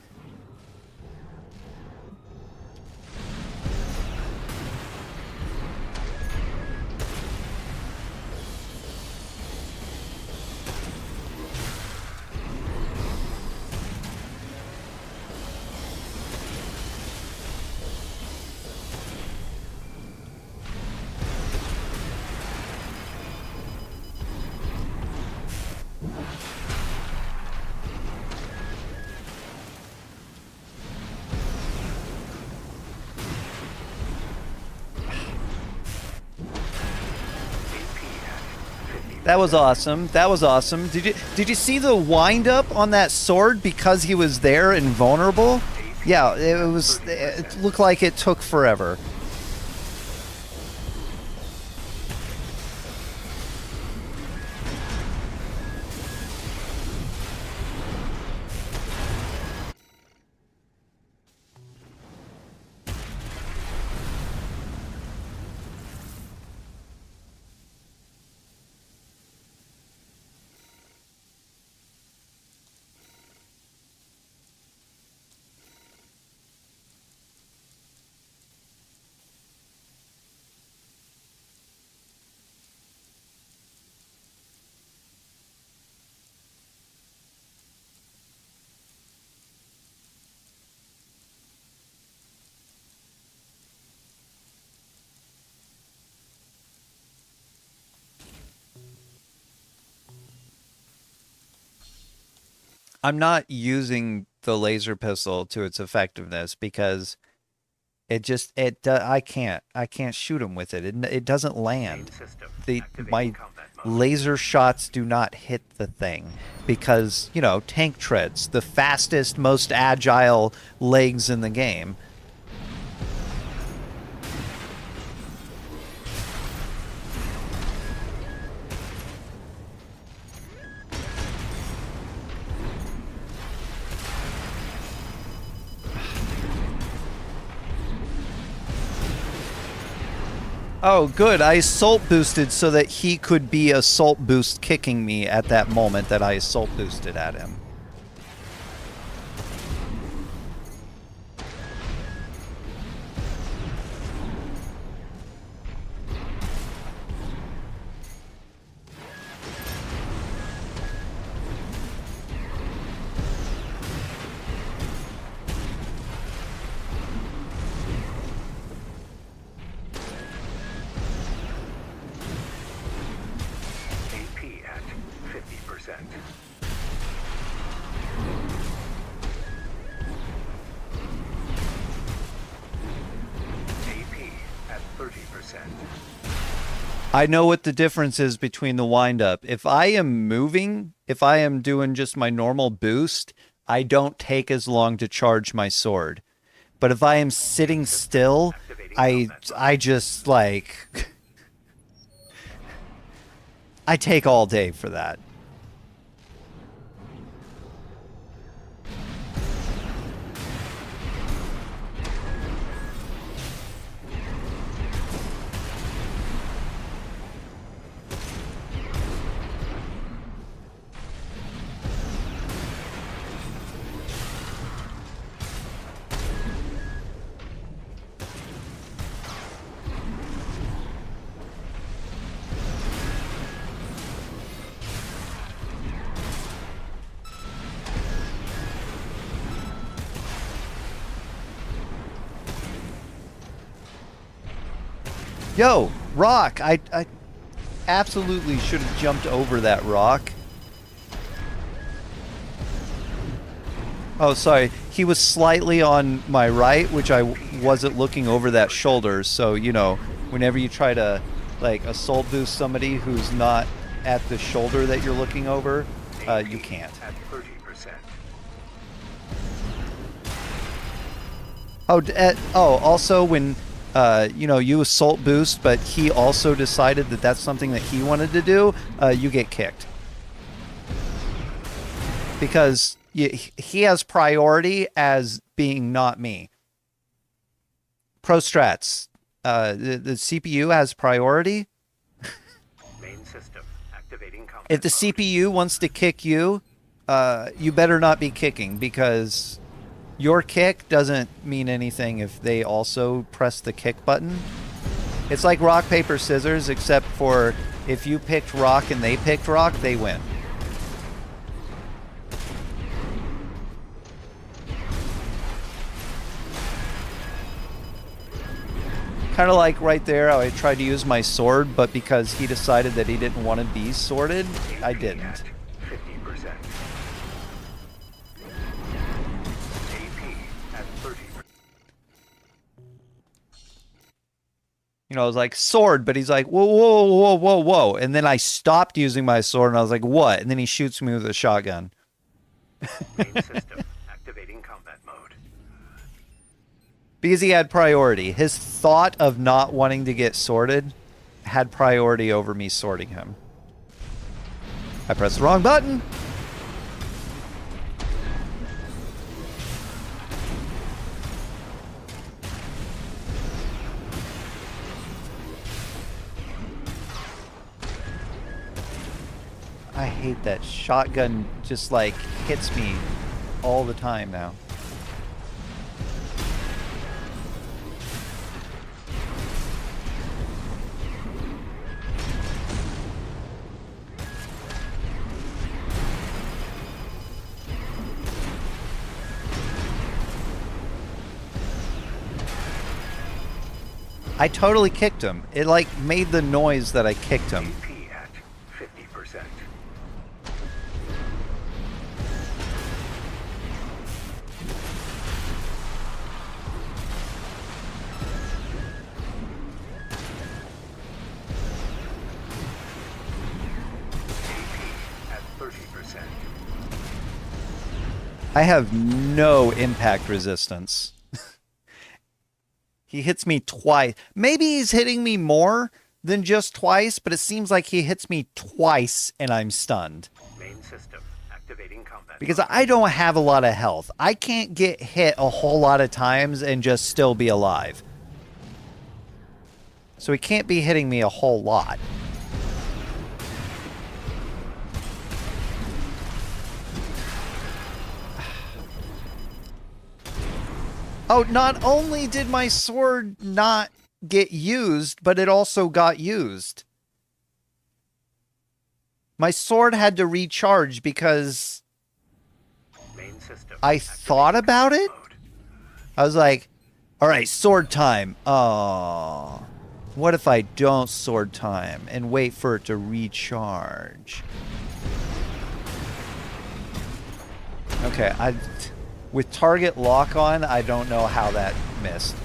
That was awesome. That was awesome. Did you see the wind up on that sword because he was there and vulnerable? Yeah, it looked like it took forever. I'm not using the laser pistol to its effectiveness because I can't shoot him with it. It doesn't land. My laser shots do not hit the thing because, you know, tank treads, the fastest, most agile legs in the game. Oh, good. I assault boosted so that he could be assault boost kicking me at that moment that I assault boosted at him. AP at 50%. AP at 30%. I know what the difference is between the windup. If I am moving, if I am doing just my normal boost, I don't take as long to charge my sword. But if I am sitting still, I just like I take all day for that. Yo, rock! I absolutely should have jumped over that rock. Oh, sorry. He was slightly on my right, which I wasn't looking over that shoulder. So, you know, whenever you try to, like, assault boost somebody who's not at the shoulder that you're looking over, you can't. At 30%. Also when, you know, you assault boost, but he also decided that that's something that he wanted to do, you get kicked. Because he has priority as being not me. Pro strats. The CPU has priority. Main system activating combat If the CPU wants to kick you, you better not be kicking, because your kick doesn't mean anything if they also press the kick button. It's like rock, paper, scissors, except for if you picked rock and they picked rock, they win. Kind of like right there, I tried to use my sword, but because he decided that he didn't want to be sworded, I didn't. at 50%. AP at 30%. You know, I was like, sword, but he's like, whoa, whoa, whoa, whoa, whoa. And then I stopped using my sword, and I was like, what? And then he shoots me with a shotgun. Main system activating combat mode. Because he had priority. His thought of not wanting to get sorted had priority over me sorting him. I pressed the wrong button. I hate that shotgun just like hits me all the time now. I totally kicked him. It like made the noise that I kicked him. AP at 50%. I have no impact resistance. He hits me twice. Maybe he's hitting me more than just twice, but it seems like he hits me twice and I'm stunned. Main system activating combat. Because I don't have a lot of health. I can't get hit a whole lot of times and just still be alive. So he can't be hitting me a whole lot. Oh, not only did my sword not get used, but it also got used. My sword had to recharge because Main system I thought about it. mode. I was like, all right, sword time. Oh, what if I don't sword time and wait for it to recharge? Okay, with target lock on, I don't know how that missed.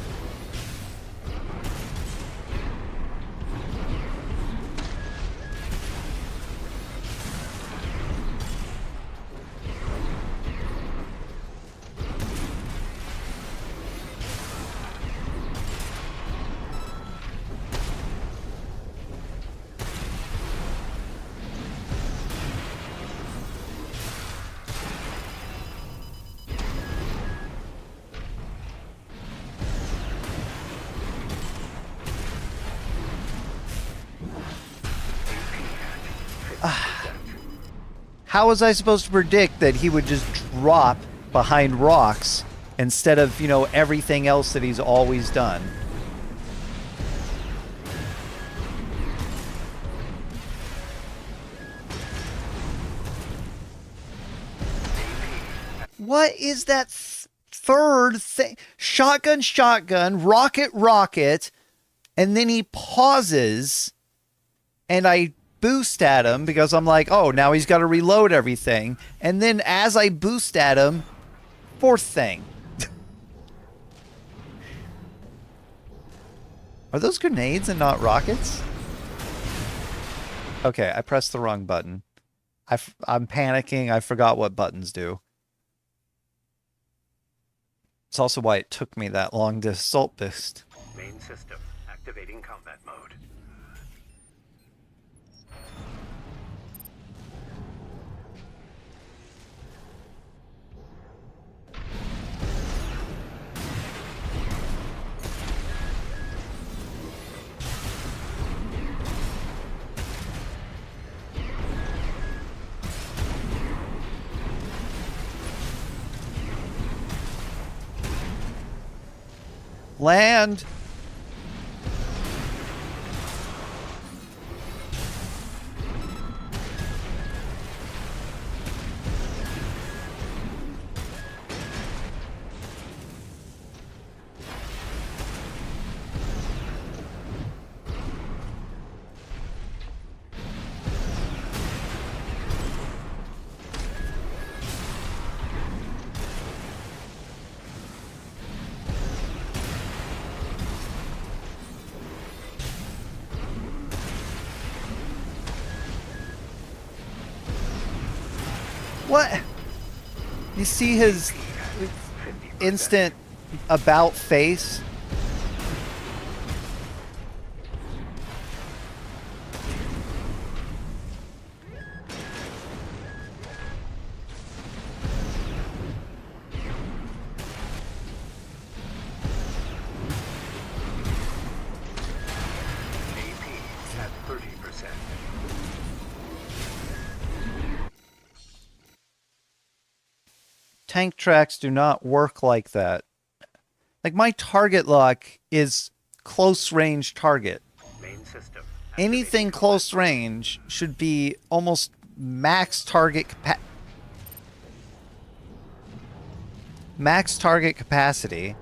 How was I supposed to predict that he would just drop behind rocks instead of, you know, everything else that he's always done? What is that third thing? Shotgun, shotgun, rocket, rocket, and then he pauses, and I boost at him because I'm like, oh, now he's got to reload everything. And then as I boost at him, fourth thing. Are those grenades and not rockets? Okay, I pressed the wrong button. I'm panicking. I forgot what buttons do. It's also why it took me that long to assault boost. Main system activating combat mode. Land! What? You see his instant about face? AP at 30%. Tank tracks do not work like that. Like, my target lock is close range target. Main system. Anything close range should be almost max target capacity.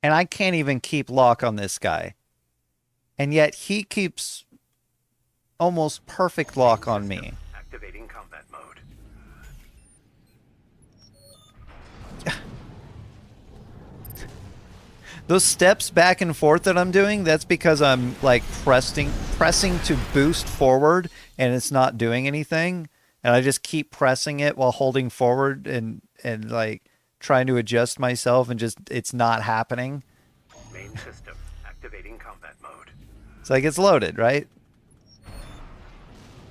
And I can't even keep lock on this guy. And yet he keeps almost perfect lock on me. Activating combat mode. Those steps back and forth that I'm doing, that's because I'm like pressing to boost forward and it's not doing anything. And I just keep pressing it while holding forward and like trying to adjust myself and just it's not happening. Main system activating combat mode. It's like it's loaded, right?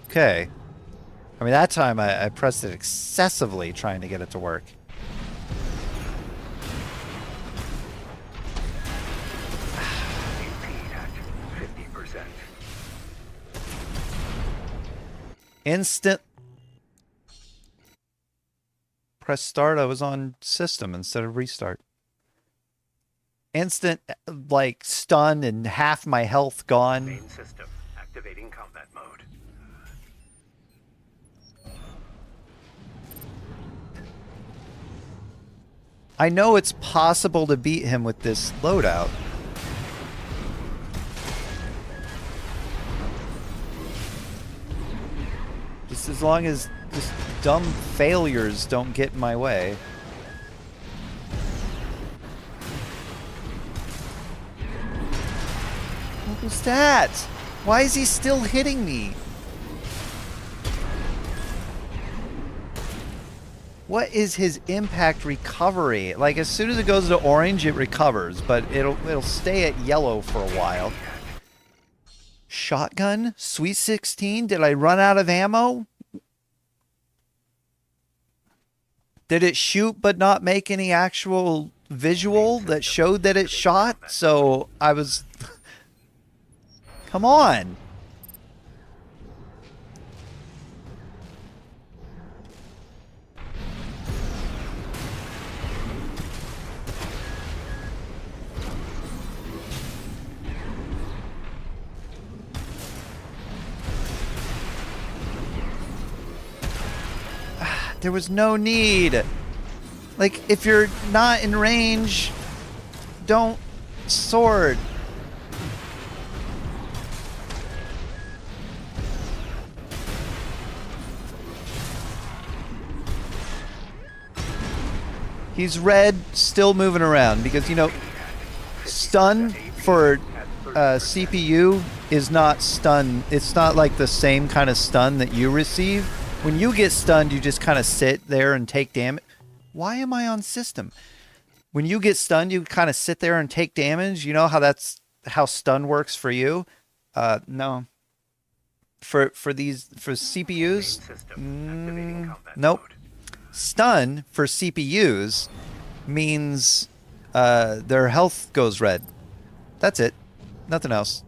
Okay. I mean, that time I pressed it excessively trying to get it to work. AP at 50%. Instant. Press start. I was on system instead of restart. Instant, like, stun and half my health gone. Main system activating combat mode. I know it's possible to beat him with this loadout. Just as long as just dumb failures don't get in my way. What was that? Why is he still hitting me? What is his impact recovery? Like, as soon as it goes to orange, it recovers, but it'll stay at yellow for a while. Shotgun? Sweet 16? Did I run out of ammo? Did it shoot but not make any actual visual that showed that it shot? So I was... Come on! There was no need. Like, if you're not in range, don't sword. He's red, still moving around because, you know, stun for CPU is not stun. It's not like the same kind of stun that you receive. When you get stunned, you just kind of sit there and take damage. Why am I on system? When you get stunned, you kind of sit there and take damage. You know how that's how stun works for you? No. For CPUs? Nope. Stun for CPUs means their health goes red. That's it. Nothing else.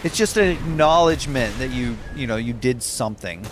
It's just an acknowledgement that you did something.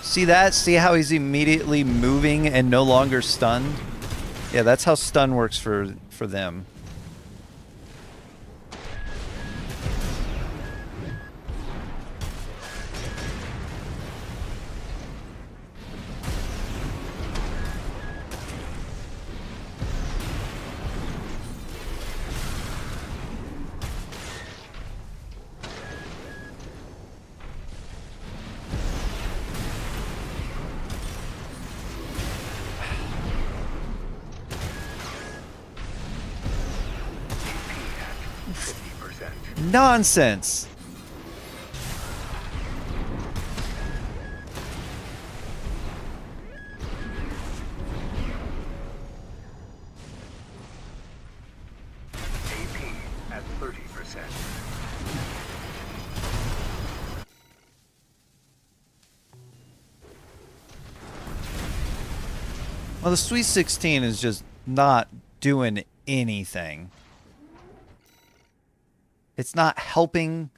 See that? See how he's immediately moving and no longer stunned? Yeah, that's how stun works for them. Nonsense. AP at 30%. Well, the Sweet 16 is just not doing anything. It's not helping.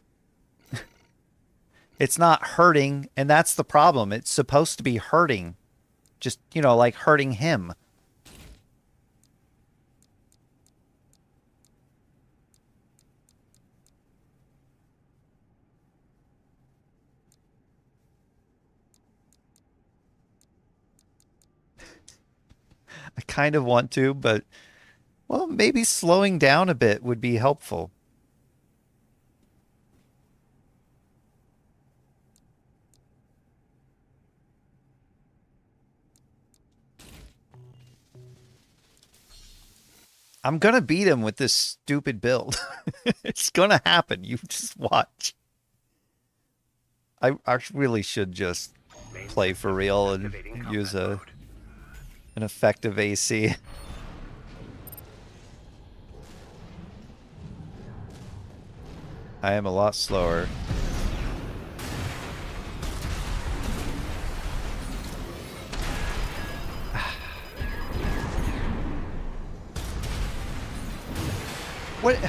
It's not hurting, and that's the problem. It's supposed to be hurting. Just, like hurting him. kind of want to, but well, maybe slowing down a bit would be helpful. I'm gonna beat him with this stupid build. It's gonna happen. You just watch. I really should just play for real and use an effective AC. I am a lot slower. What?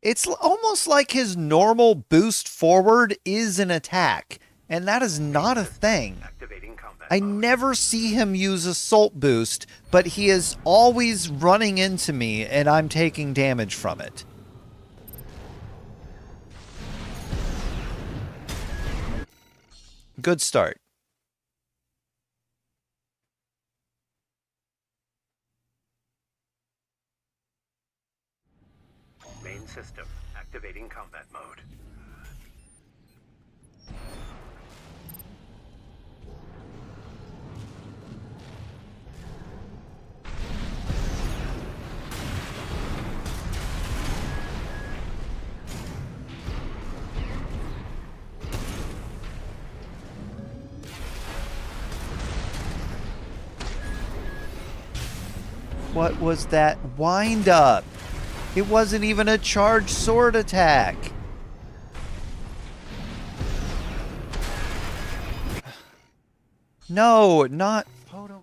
It's almost like his normal boost forward is an attack, and that is not a thing. I never see him use assault boost, but he is always running into me, and I'm taking damage from it. Good start. Main system activating combat mode. What was that wind up? It wasn't even a charged sword attack. No, not photo.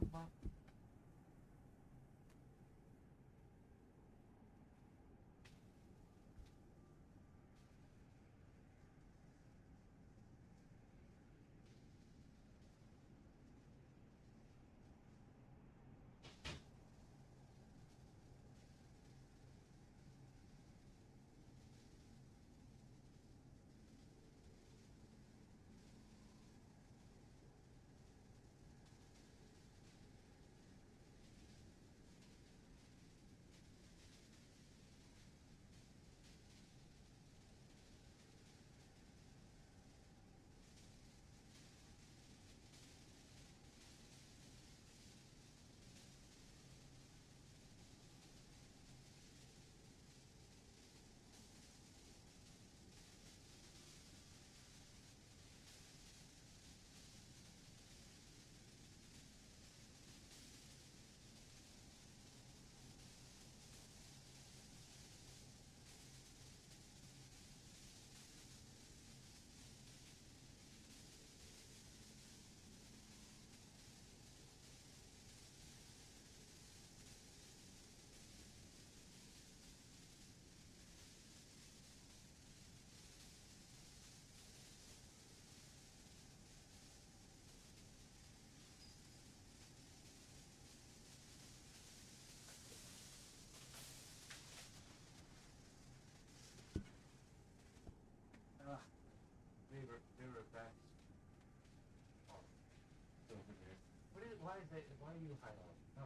Why do you highlight? No,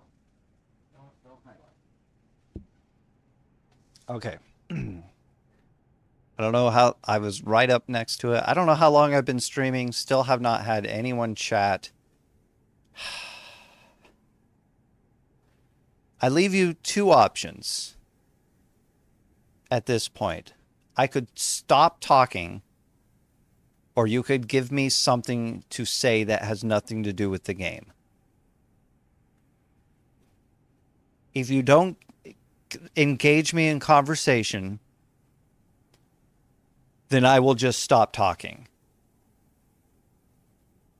don't highlight. Okay. I don't know how I was right up next to it. I don't know how long I've been streaming. Still have not had anyone chat. I leave you two options at this point. I could stop talking, or you could give me something to say that has nothing to do with the game. If you don't engage me in conversation, then I will just stop talking.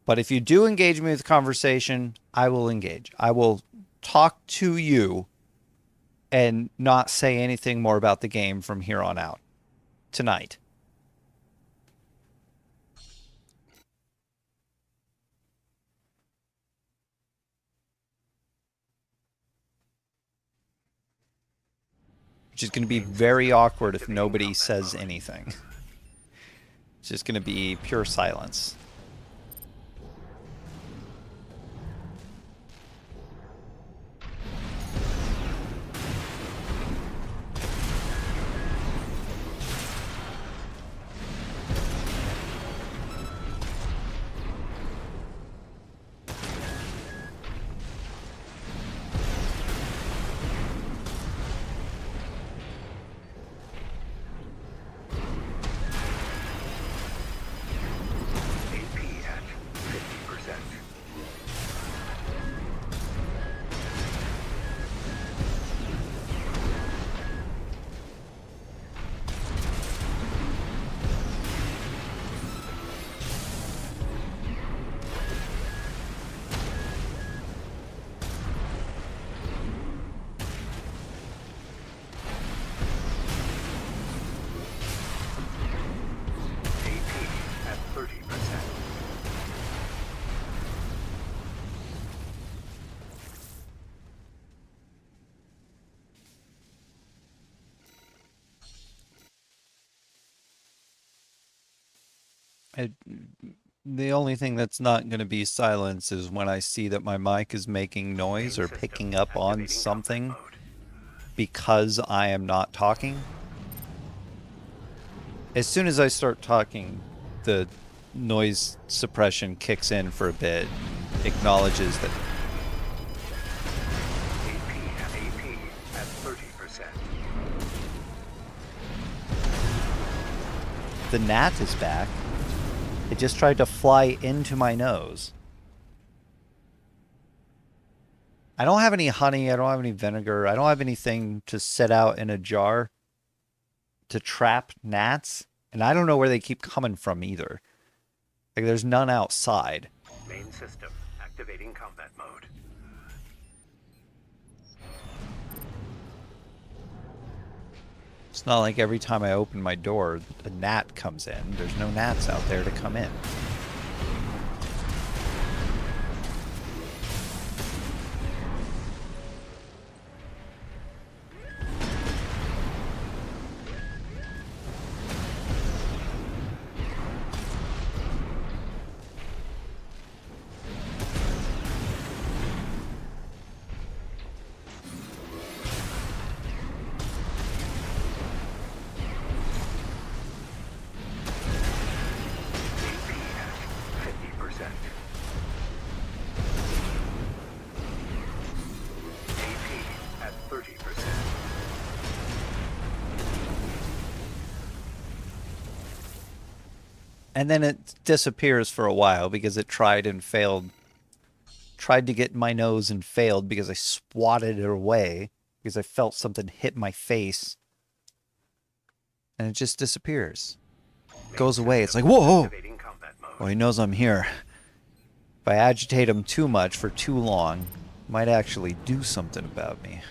But if you do engage me with conversation, I will engage. I will talk to you and not say anything more about the game from here on out tonight. which is going to be very awkward if nobody says anything. It's just going to be pure silence. The only thing that's not going to be silence is when I see that my mic is making noise or picking up on something because I am not talking. As soon as I start talking, the noise suppression kicks in for a bit, acknowledges that. AP at 30%. The gnat is back. It just tried to fly into my nose. I don't have any honey. I don't have any vinegar. I don't have anything to set out in a jar to trap gnats. And I don't know where they keep coming from either. Like, there's none outside. Main system activating combat mode. It's not like every time I open my door, a gnat comes in. There's no gnats out there to come in. And then it disappears for a while because it tried and failed. Tried to get in my nose and failed because I swatted it away because I felt something hit my face. And it just disappears. It goes away. It's like, whoa! Well, he knows I'm here. If I agitate him too much for too long, he might actually do something about me.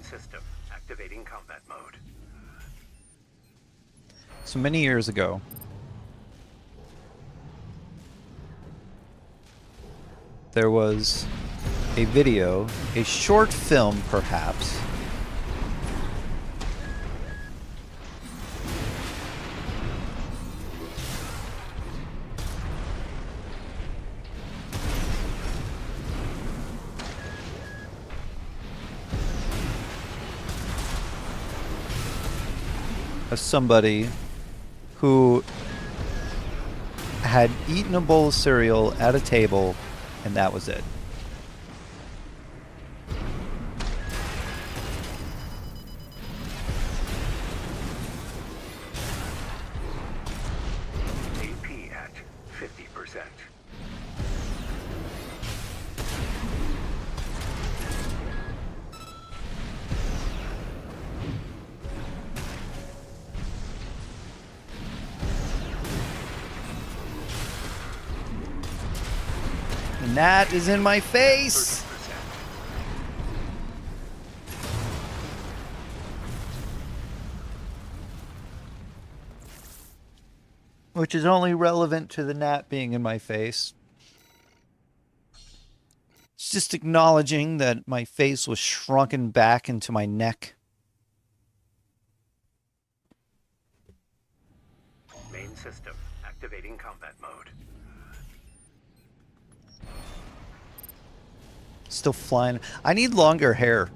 system activating combat mode. So many years ago, there was a video, a short film perhaps, of somebody who had eaten a bowl of cereal at a table, and that was it. AP at 50%. And that is in my face! 30%. Which is only relevant to the gnat being in my face. It's just acknowledging that my face was shrunken back into my neck. Main system activating combat mode. Still flying. I need longer hair.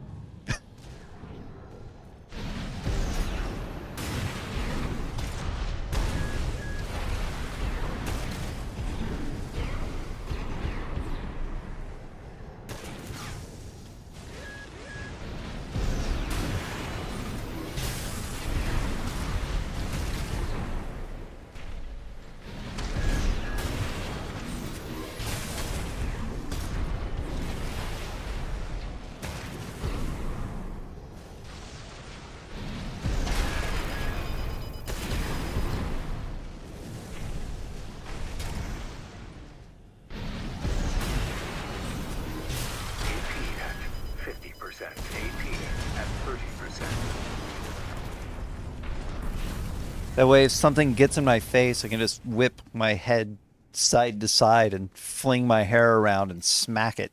AP at 50%. AP at 30%. That way, if something gets in my face, I can just whip my head side to side and fling my hair around and smack it.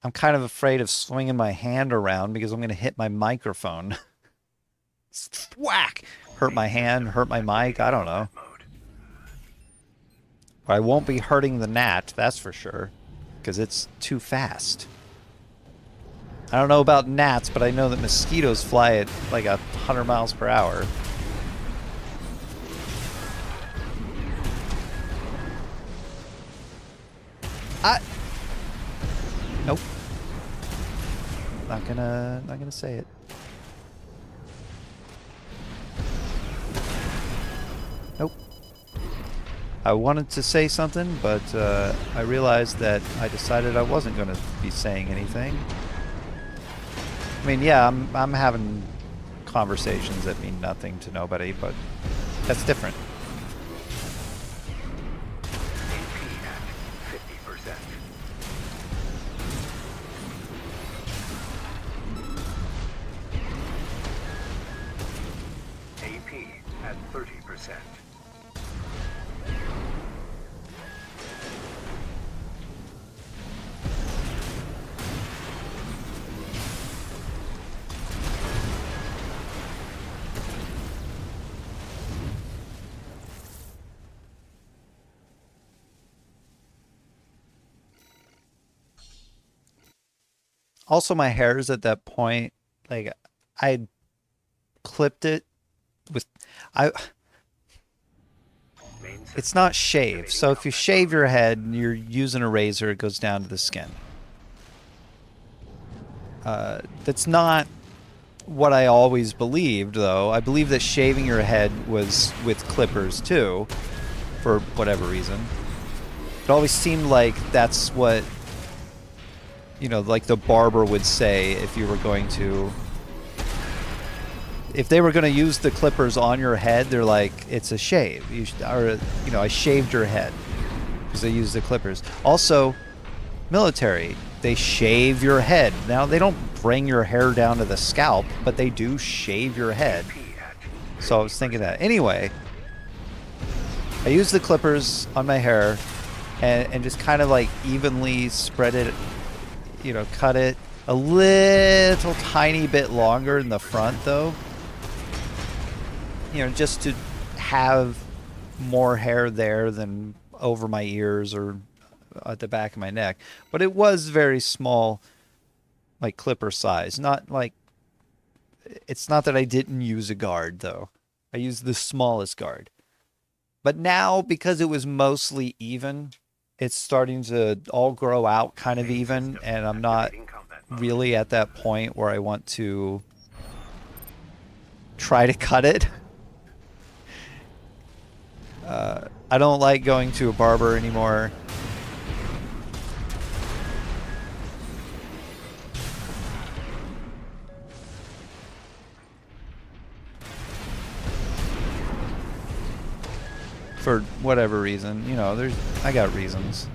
I'm kind of afraid of swinging my hand around because I'm going to hit my microphone. Whack! Hurt my hand, hurt my mic, I don't know. Mode. But I won't be hurting the gnat, that's for sure, because it's too fast. I don't know about gnats, but I know that mosquitoes fly at like 100 miles per hour. Nope. Not gonna say it. Nope. I wanted to say something, but I realized that I decided I wasn't going to be saying anything. I mean, yeah, I'm having conversations that mean nothing to nobody, but that's different. AP at 50%. AP at 30%. Also, my hairs at that point, like, I clipped it with, it's not shaved. So if you shave your head and you're using a razor, it goes down to the skin. That's not what I always believed, though. I believe that shaving your head was with clippers, too, for whatever reason. It always seemed like that's what, you know, like the barber would say if you were going to, if they were going to use the clippers on your head, they're like, it's a shave. You should, or, you know, I shaved your head because they use the clippers. Also, military, they shave your head. Now, they don't bring your hair down to the scalp, but they do shave your head. So I was thinking that. Anyway, I use the clippers on my hair and just kind of like evenly spread it, you know, cut it a little tiny bit longer in the front though. You know, just to have more hair there than over my ears or at the back of my neck. But it was very small, like clipper size. Not like, it's not that I didn't use a guard though. I used the smallest guard. But now, because it was mostly even, it's starting to all grow out kind of even, and I'm not really at that point where I want to try to cut it. I don't like going to a barber anymore. For whatever reason, you know, I got reasons.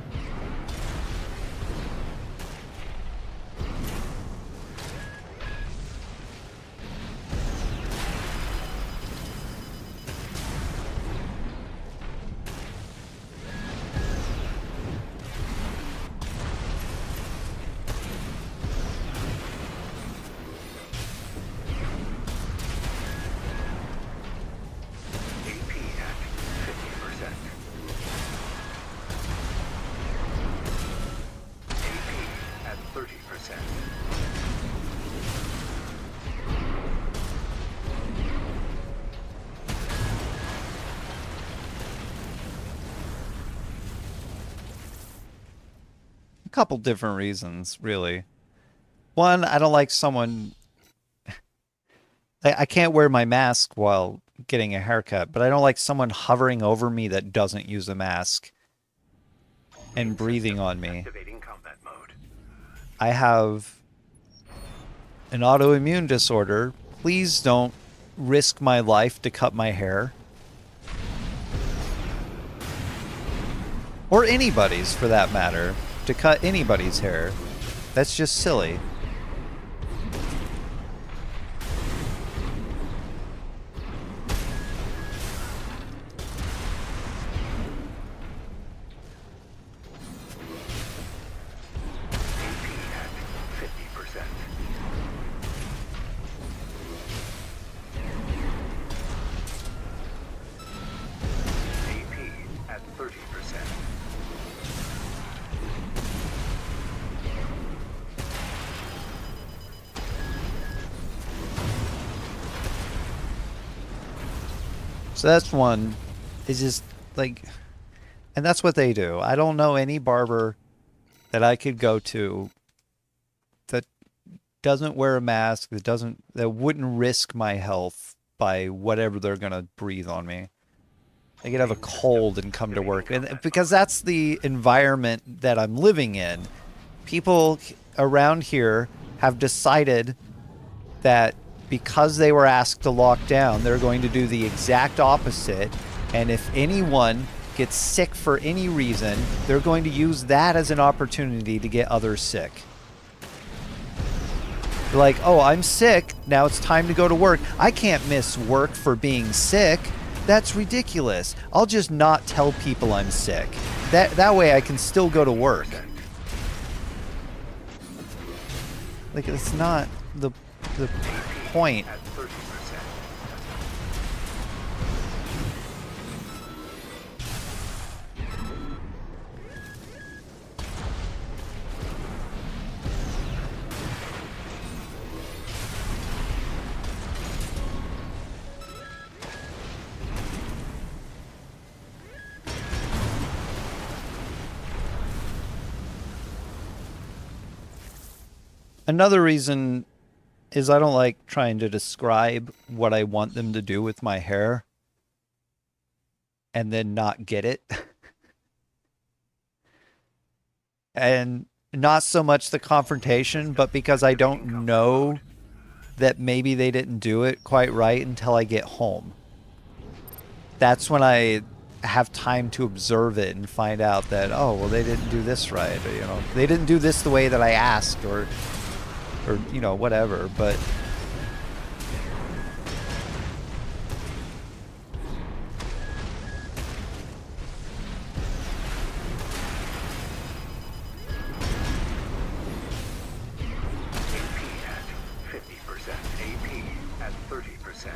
Couple different reasons, really. One, I don't like someone... I can't wear my mask while getting a haircut, but I don't like someone hovering over me that doesn't use a mask and breathing on me. I have an autoimmune disorder. Please don't risk my life to cut my hair. Or anybody's, for that matter. To cut anybody's hair. That's just silly. So that's one, is just like, and that's what they do. I don't know any barber that I could go to that doesn't wear a mask, that wouldn't risk my health by whatever they're going to breathe on me. They could have a cold and come to work. And because that's the environment that I'm living in. People around here have decided that because they were asked to lock down, they're going to do the exact opposite. And if anyone gets sick for any reason, they're going to use that as an opportunity to get others sick. They're like, oh, I'm sick. Now it's time to go to work. I can't miss work for being sick. That's ridiculous. I'll just not tell people I'm sick. That way I can still go to work. Like, it's not the point. Another reason is I don't like trying to describe what I want them to do with my hair and then not get it. And not so much the confrontation, but because I don't know that maybe they didn't do it quite right until I get home. That's when I have time to observe it and find out that, oh, well, they didn't do this right, or, you know, they didn't do this the way that I asked, or you know, whatever. But AP at 50%. AP at 30%.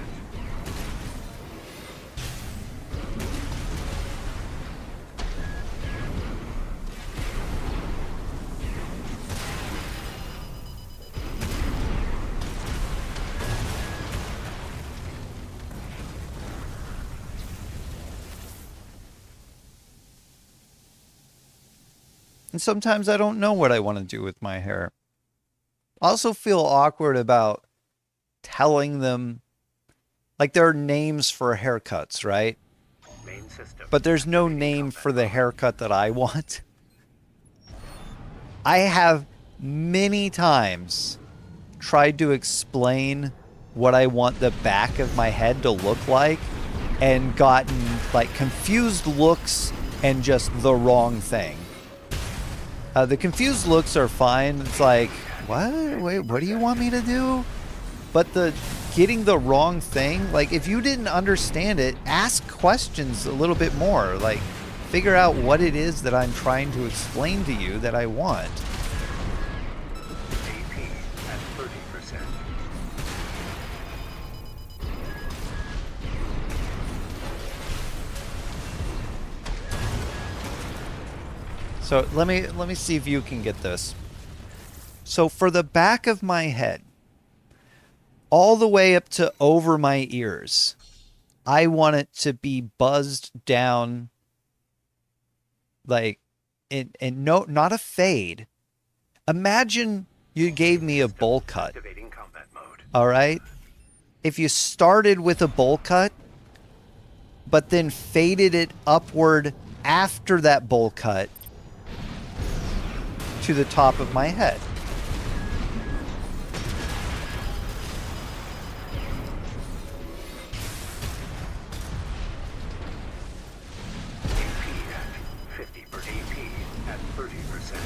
and sometimes I don't know what I want to do with my hair. I also feel awkward about telling them, like, there are names for haircuts, right? Main system. But there's no name for the haircut that I want. I have many times tried to explain what I want the back of my head to look like and gotten, like, confused looks and just the wrong thing. The confused looks are fine. It's like, what? Wait, what do you want me to do? But the getting the wrong thing, like, if you didn't understand it, ask questions a little bit more. Like, figure out what it is that I'm trying to explain to you that I want. AP at 30%. So let me see if you can get this. So for the back of my head, all the way up to over my ears, I want it to be buzzed down, like, and no, not a fade. Imagine you gave me a bowl cut. Activating combat mode. All right? If you started with a bowl cut, but then faded it upward after that bowl cut to the top of my head. AP at 50%. AP at 30%.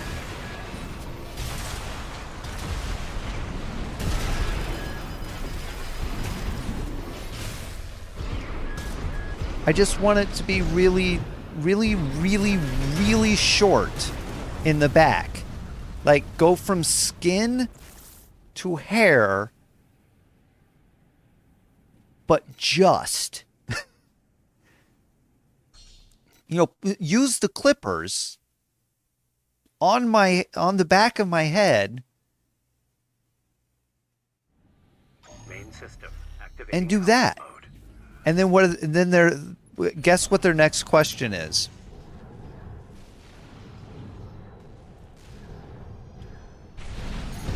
I just want it to be really, really, really, really short in the back. Like, go from skin to hair, but just. You know, use the clippers on the back of my head Main system activating and do combat that. mode. And then guess what their next question is?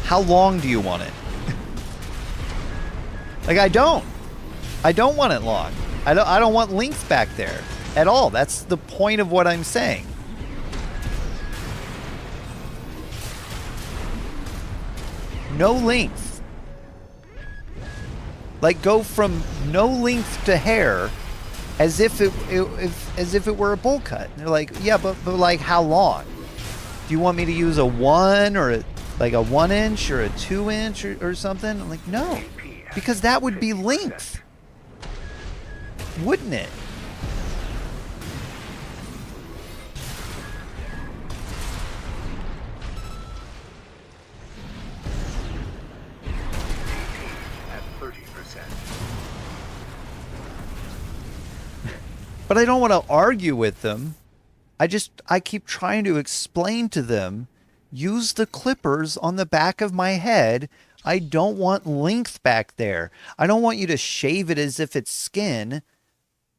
How long do you want it? Like, I don't want it long. I don't want length back there at all. That's the point of what I'm saying. No length. Like, go from no length to hair as if it were a bowl cut. And they're like, yeah, but like, how long? Do you want me to use a 1 or like a 1 inch or a 2 inch or something? I'm like, no, because that would be length, wouldn't it? At 30%. But I don't want to argue with them. I keep trying to explain to them, use the clippers on the back of my head. I don't want length back there. I don't want you to shave it as if it's skin,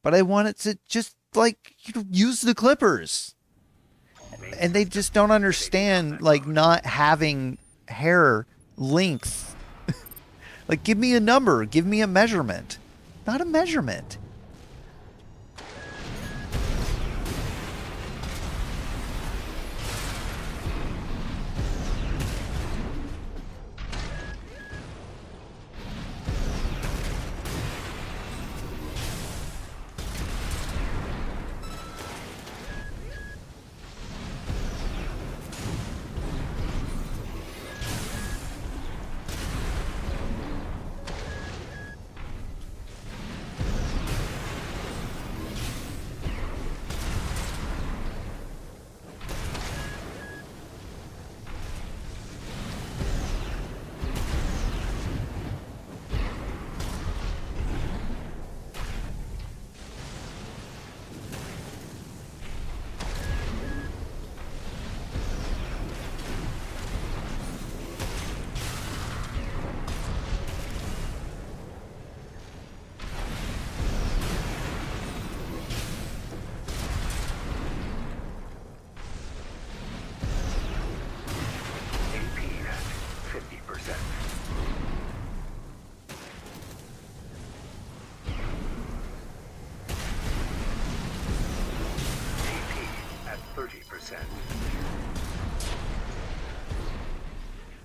but I want it to just, like, use the clippers. And they just don't understand, like, not having hair length. Like, give me a number, give me a measurement. Not a measurement.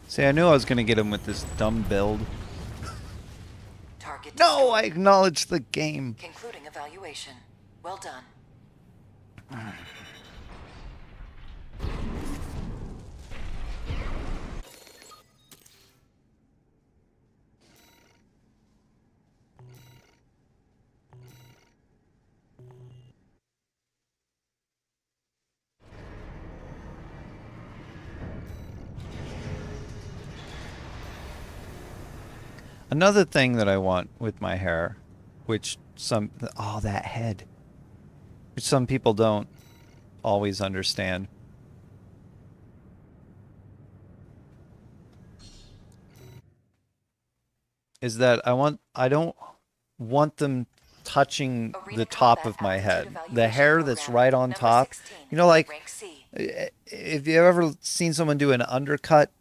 See, I knew I was going to get him with this dumb build. Target No, I destroyed. acknowledged the game. Concluding evaluation. Well done. Another thing that I want with my hair, which that head, which some people don't always understand. Is that I don't want them touching the top of my head. The hair that's right on top. You know, like, if you've ever seen someone do an undercut,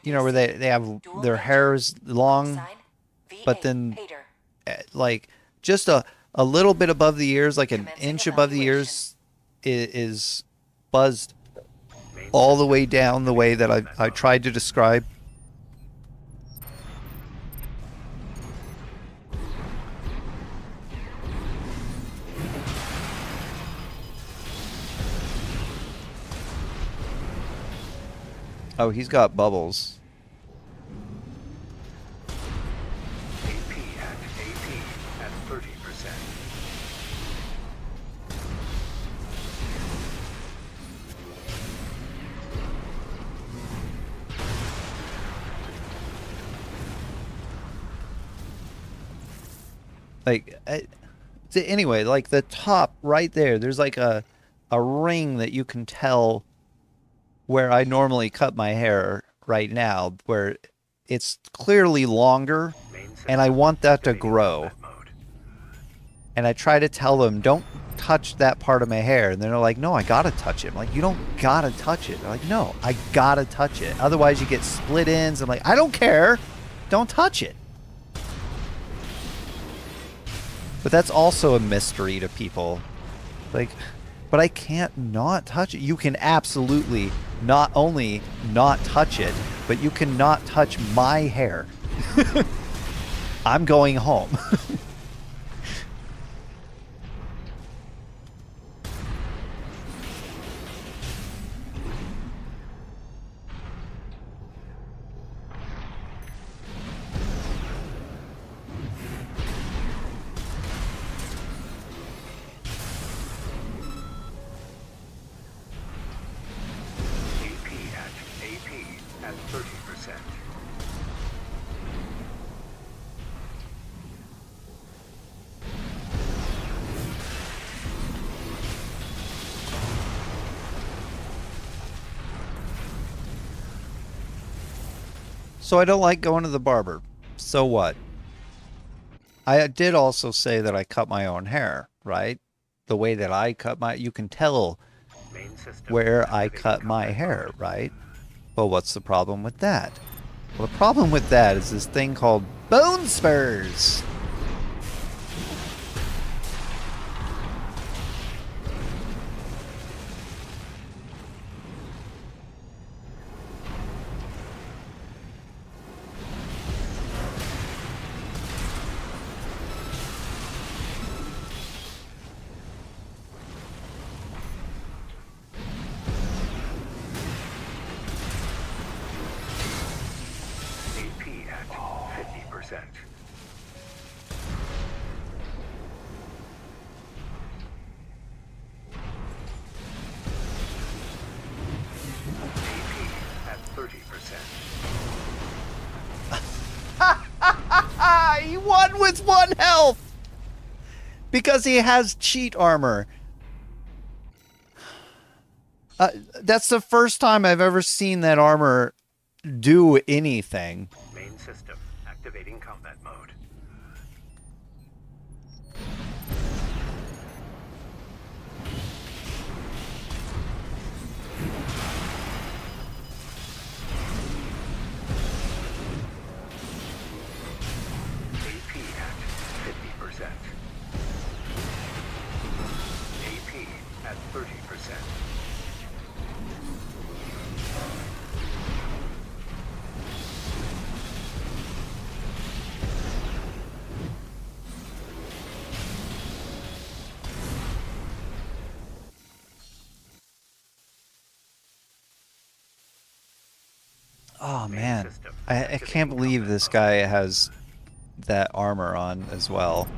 you know, where they have their hair is long, but then like just a little bit above the ears, like an inch above the ears, is buzzed all the way down the way that I tried to describe. Oh, he's got bubbles. AP at 30%. Like, anyway, like the top right there, there's like a ring that you can tell where I normally cut my hair right now, where it's clearly longer, and I want that to grow. And I try to tell them, don't touch that part of my hair. And they're like, no, I gotta touch it. I'm like, you don't gotta touch it. They're like, no, I gotta touch it. Otherwise you get split ends. I'm like, I don't care. Don't touch it. But that's also a mystery to people. Like, but I can't not touch it. You can absolutely not only not touch it, but you cannot touch my hair. I'm going home. AP at 30%. So I don't like going to the barber. So what? I did also say that I cut my own hair, right? The way that I cut my... You can tell where I cut my hair, right? Well, what's the problem with that? Well, the problem with that is this thing called bone spurs. AP at 50%. AP at 30%. He won with 1 health! Because he has cheat armor. That's the first time I've ever seen that armor do anything. Main system activating combat mode. AP at 50%. AP at 30%. Oh man, I can't believe this guy has that armor on as well.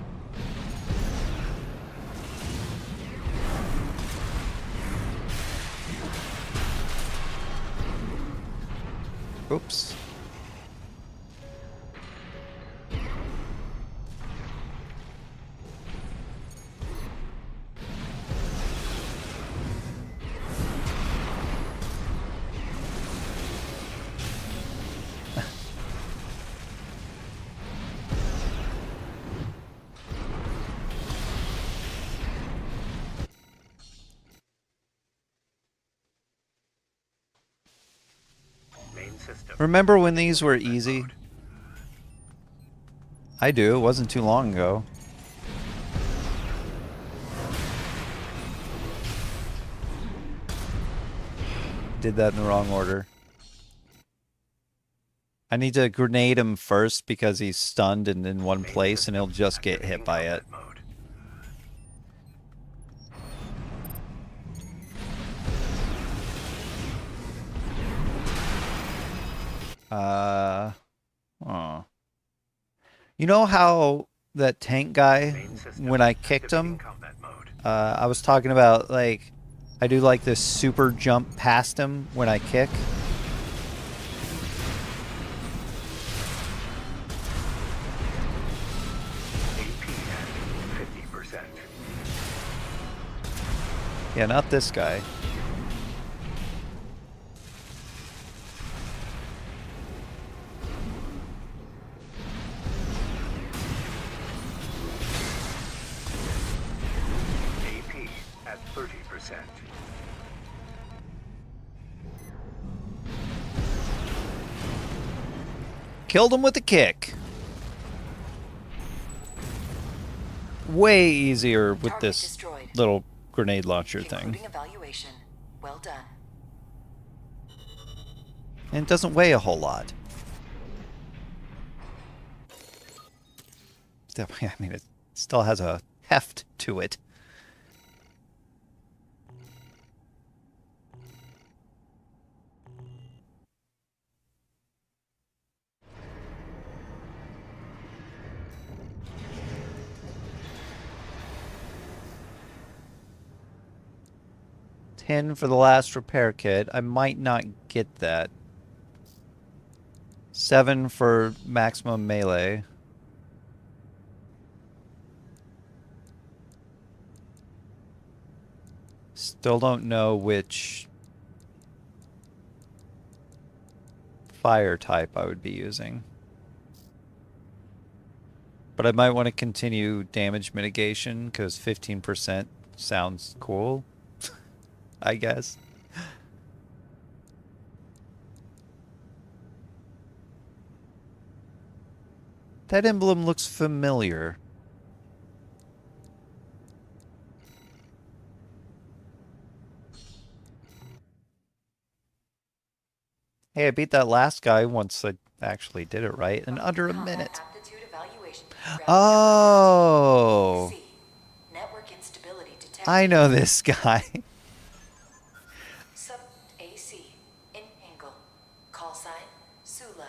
Oops. Remember when these were easy? I do. It wasn't too long ago. Did that in the wrong order. I need to grenade him first because he's stunned and in one place and he'll just get hit by it. Oh. You know how that tank guy, when I kicked him, I was talking about, like, I do like this super jump past him when I kick. Yeah, not this guy. At 30%. Killed him with a kick. Way easier with Target this destroyed. little grenade launcher thing. Concluding evaluation. Well done. And it doesn't weigh a whole lot. I mean, it still has a heft to it. $10 for the last repair kit. I might not get that. $7 for maximum melee. Still don't know which fire type I would be using. But I might want to continue damage mitigation because 15% sounds cool, I guess. That emblem looks familiar. Hey, I beat that last guy once I actually did it right in under a minute. Oh, Network instability detected. I know this guy. Sub AC in angle. Call sign Sula.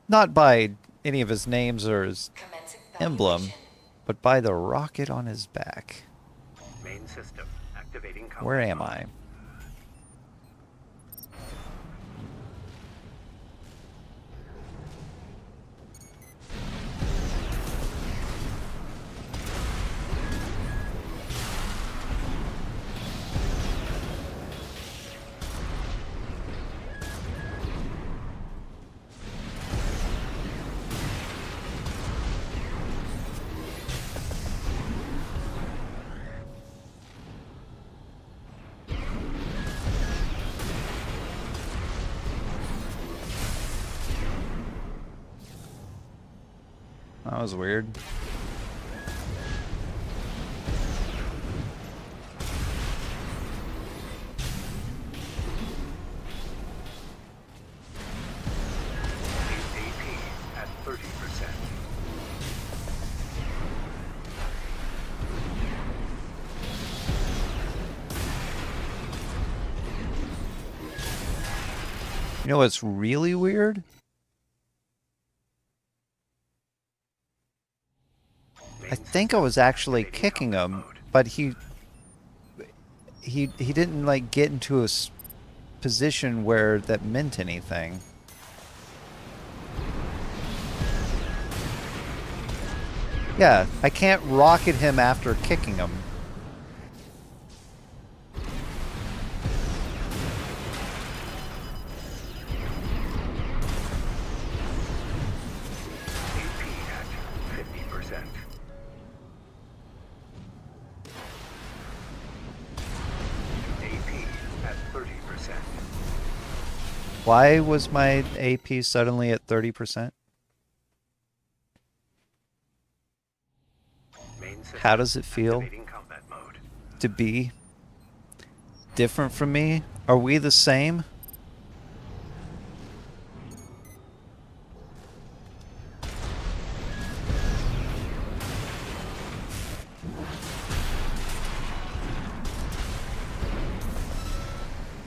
Not by any of his names or his Commencing emblem, valuation. but by the rocket on his back. Main system activating combat Where am mode. I? That was weird. AP at 30%. You know what's really weird? I think I was actually kicking him, but he didn't like get into a position where that meant anything. Yeah, I can't rocket him after kicking him. AP at 50%. AP at 30%. Why was my AP suddenly at 30%? How does it feel to be different from me? Are we the same?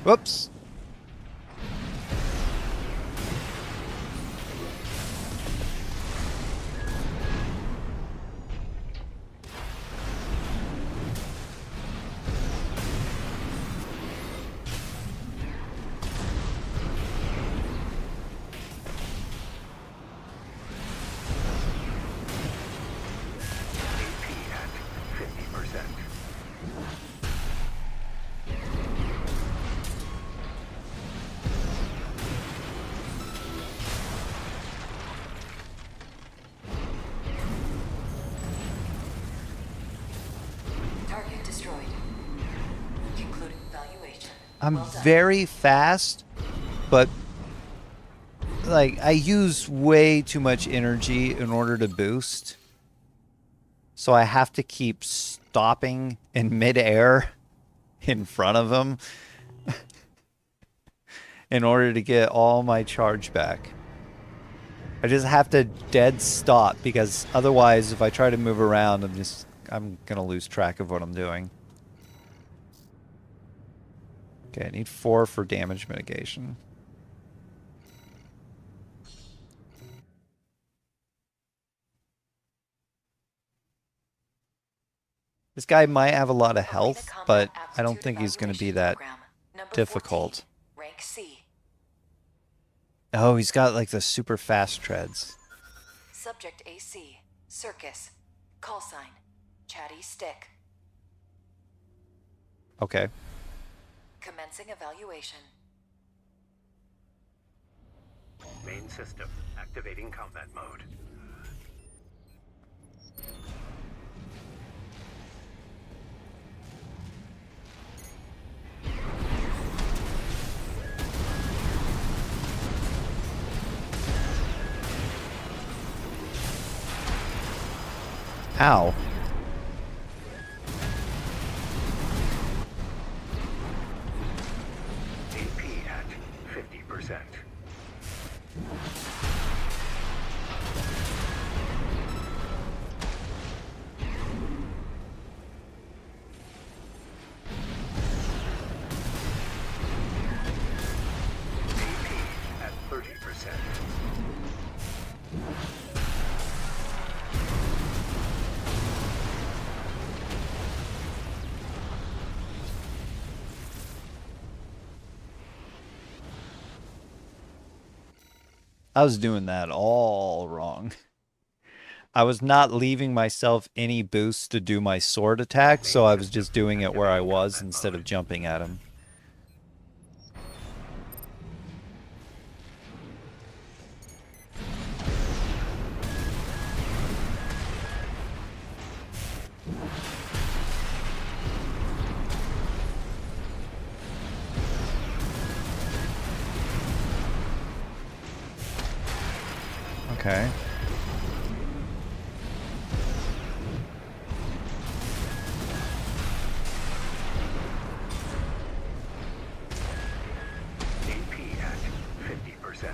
Whoops. AP at 50%. Target destroyed. Concluding evaluation. I'm Well done. very fast, but like I use way too much energy in order to boost. So I have to keep stopping in midair in front of him in order to get all my charge back. I just have to dead stop because otherwise if I try to move around, I'm gonna lose track of what I'm doing. Okay, I need 4 for damage mitigation. This guy might have a lot of health, but I don't think he's going to be that difficult. Rank C. Oh, he's got like the super fast treads. Subject AC. Circus. Call sign. Chatty stick. Okay. Commencing evaluation. Main system activating combat mode. Ow. AP at 50%. AP at 30%. I was doing that all wrong. I was not leaving myself any boost to do my sword attack, so I was just doing it where I was instead of jumping at him. Okay. AP at 50%.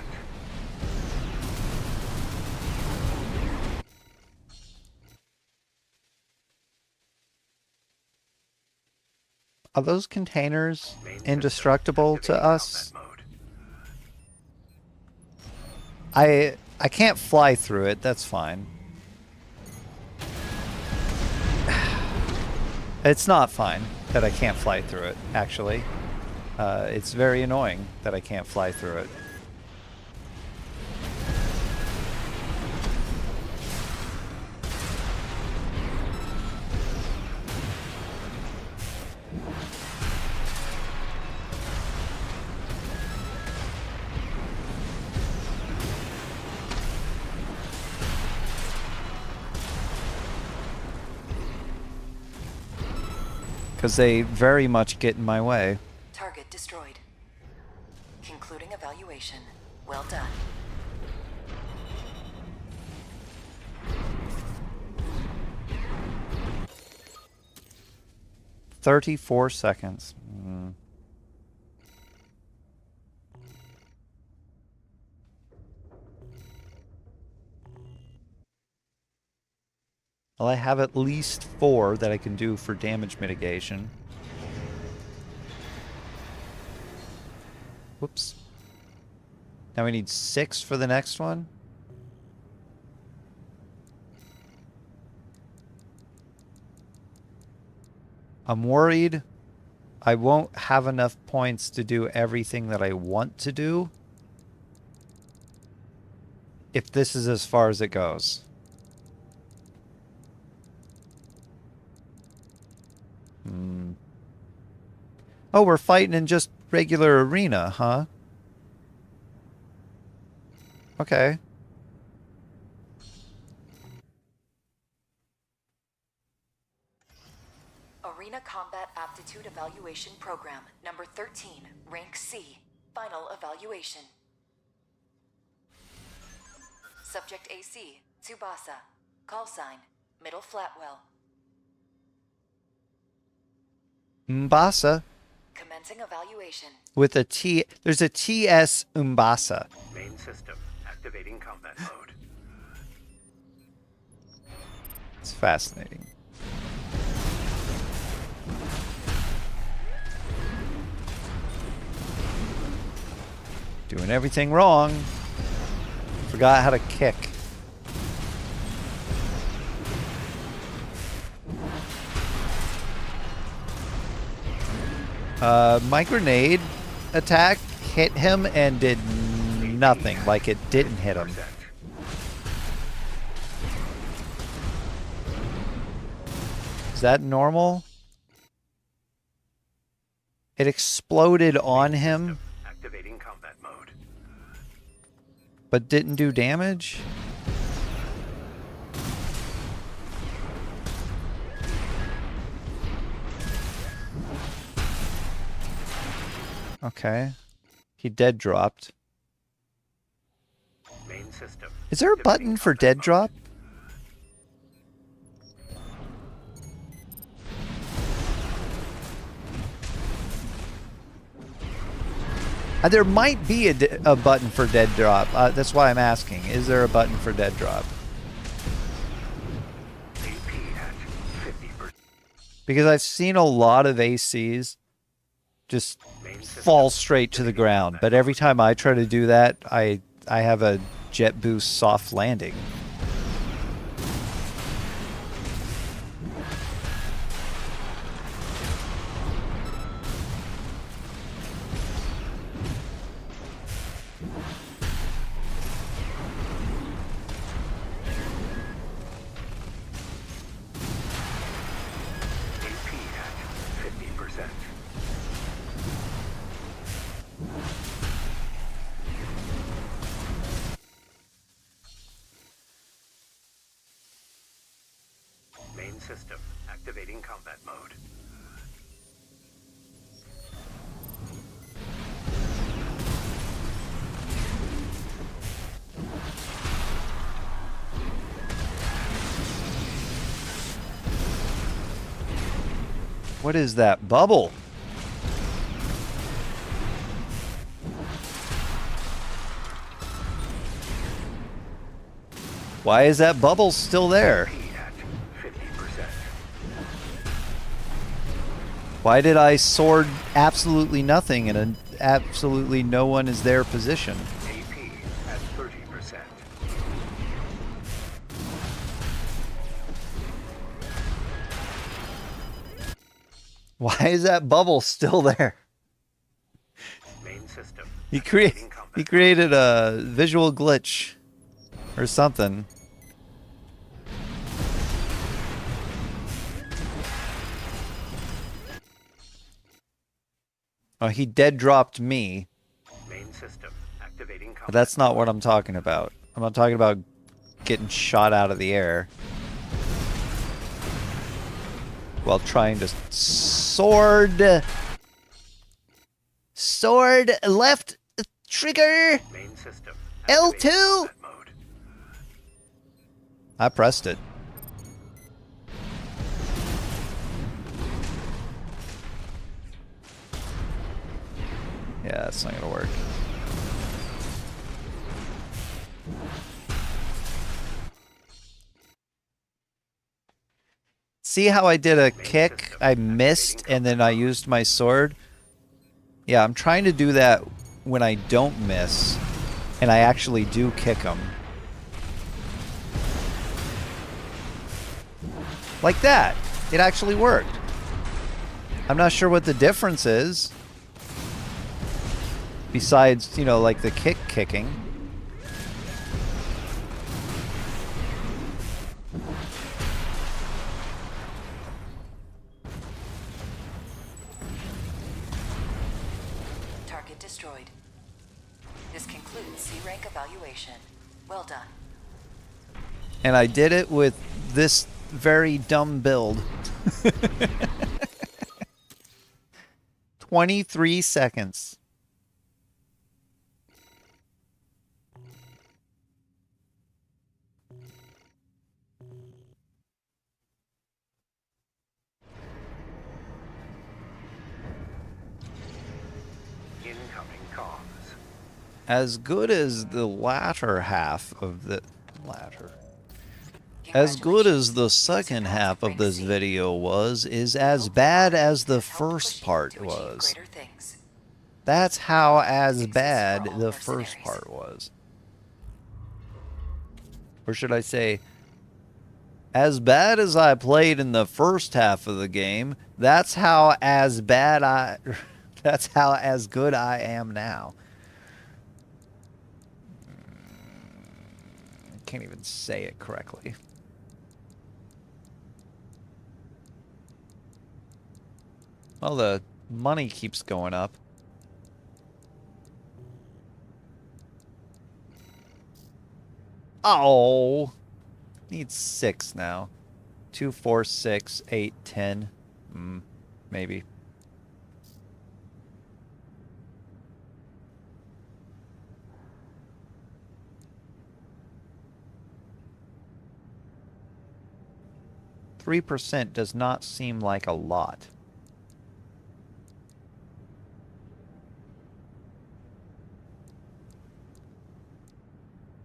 Are those containers Main system indestructible to activating us? combat mode. I can't fly through it. That's fine. It's not fine that I can't fly through it, actually. It's very annoying that I can't fly through it. Because they very much get in my way. Target destroyed. Concluding evaluation. Well done. $34 seconds. Well, I have at least 4 that I can do for damage mitigation. Whoops. Now we need 6 for the next one. I'm worried I won't have enough points to do everything that I want to do if this is as far as it goes. Oh, we're fighting in just regular arena, huh? Okay. Arena Combat Aptitude Evaluation Program, number 13, rank C. Final evaluation. Subject AC, Tsubasa. Call sign, Middle Flatwell. Umbasa. Commencing evaluation. With a T. There's a TS Umbasa. Main system activating combat mode. It's fascinating. Doing everything wrong. Forgot how to kick. My grenade attack hit him and did nothing. Like it didn't hit him. Is that normal? It exploded on him, Activating combat mode. but didn't do damage? Okay. He dead dropped. Main system. Is there a button for dead drop? There might be a button for dead drop. That's why I'm asking. Is there a button for dead drop? AP at 50%. Because I've seen a lot of ACs just fall straight to the ground. But every time I try to do that, I have a jet boost soft landing. AP at 50%. Main system activating combat mode. What is that bubble? Why is that bubble still there? AP at 50%. Why did I sword absolutely nothing in an absolutely no one is there position? AP at 30%. Why is that bubble still there? Main system. He activating combat created a visual glitch or something. Oh, he dead dropped me. Main system. Activating combat But that's not what I'm talking about. I'm not talking about getting shot out of the air while trying to sword left trigger Main system. L2. Combat mode. I pressed it. Yeah, that's not gonna work. See how I did a kick? I missed and then I used my sword? Yeah, I'm trying to do that when I don't miss and I actually do kick them. Like that. It actually worked. I'm not sure what the difference is. Besides, you know, like the kicking. Target destroyed. This concludes C-rank evaluation. Well done. And I did it with this very dumb build. 23 seconds. Incoming comms. As good as the latter half of the as good as the second half of this video was, is as bad as the first part was. That's how as bad the first part was. Or should I say, as bad as I played in the first half of the game, that's how as good I am now. I can't even say it correctly. Well, the money keeps going up. Oh, need 6 now. 2, 4, 6, 8, 10. Maybe. %3 does not seem like a lot.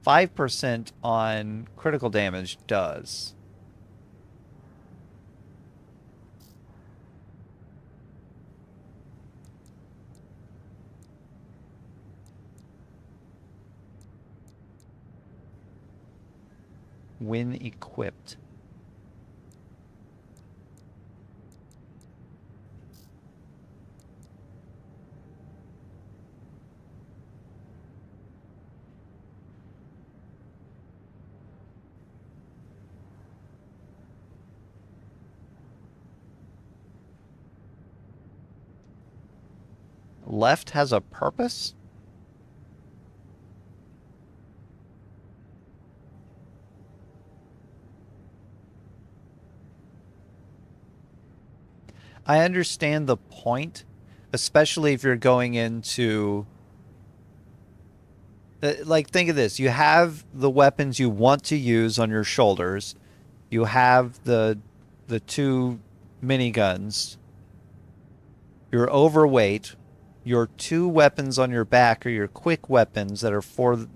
%5 on critical damage does. When equipped. Left has a purpose? I understand the point, especially if you're going into... like, think of this. You have the weapons you want to use on your shoulders. You have the 2 miniguns. You're overweight. Your 2 weapons on your back are your quick weapons that are for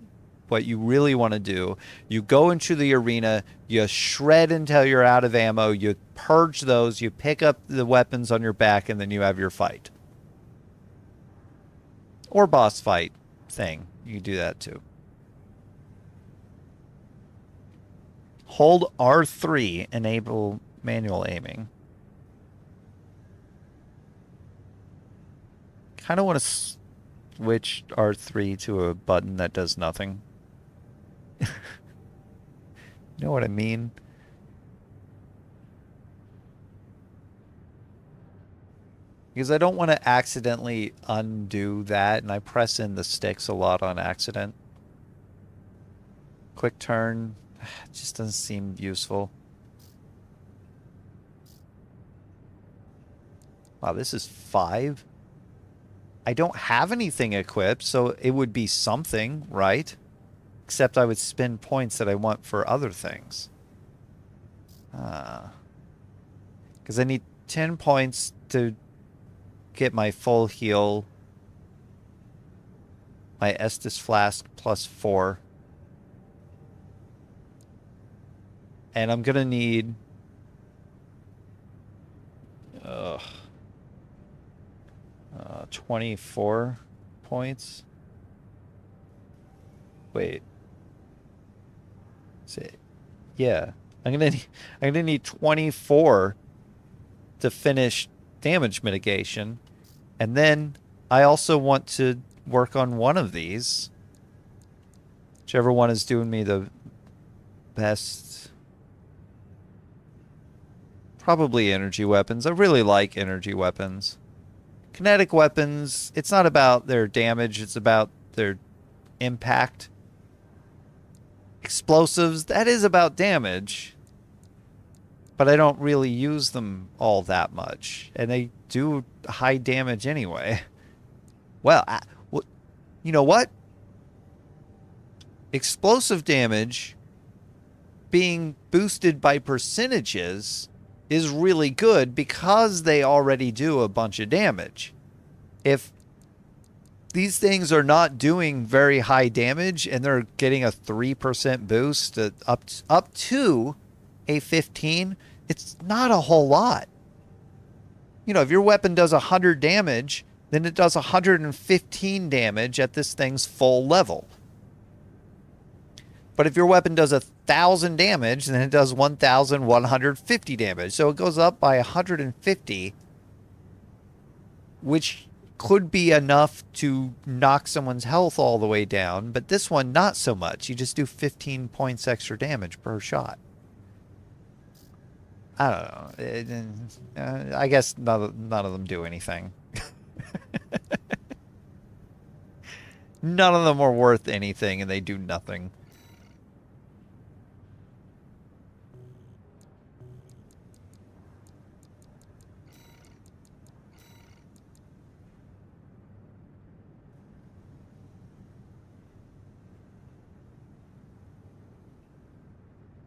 what you really want to do. You go into the arena, you shred until you're out of ammo, you purge those, you pick up the weapons on your back, and then you have your fight. Or boss fight thing. You can do that too. Hold R3, enable manual aiming. kind of want to switch R3 to a button that does nothing. You know what I mean? Because I don't want to accidentally undo that, and I press in the sticks a lot on accident. Quick turn just doesn't seem useful. Wow, this is 5. I don't have anything equipped, so it would be something, right? Except I would spend points that I want for other things. Because I need 10 points to get my full heal. My Estus Flask plus 4. And I'm going to need... 24 points. Wait. Yeah. I'm gonna need 24 to finish damage mitigation. And then I also want to work on one of these. Whichever one is doing me the best. Probably energy weapons. I really like energy weapons. Kinetic weapons, it's not about their damage, it's about their impact. Explosives, that is about damage. But I don't really use them all that much. And they do high damage anyway. Well, you know what? Explosive damage being boosted by percentages is really good because they already do a bunch of damage. If these things are not doing very high damage and they're getting a 3% boost up to a 15, it's not a whole lot. You know, if your weapon does 100 damage, then it does 115 damage at this thing's full level. But if your weapon does 1,000 damage, then it does 1,150 damage. So it goes up by 150, which could be enough to knock someone's health all the way down. But this one, not so much. You just do 15 points extra damage per shot. I don't know. I guess none of them do anything. None of them are worth anything, and they do nothing.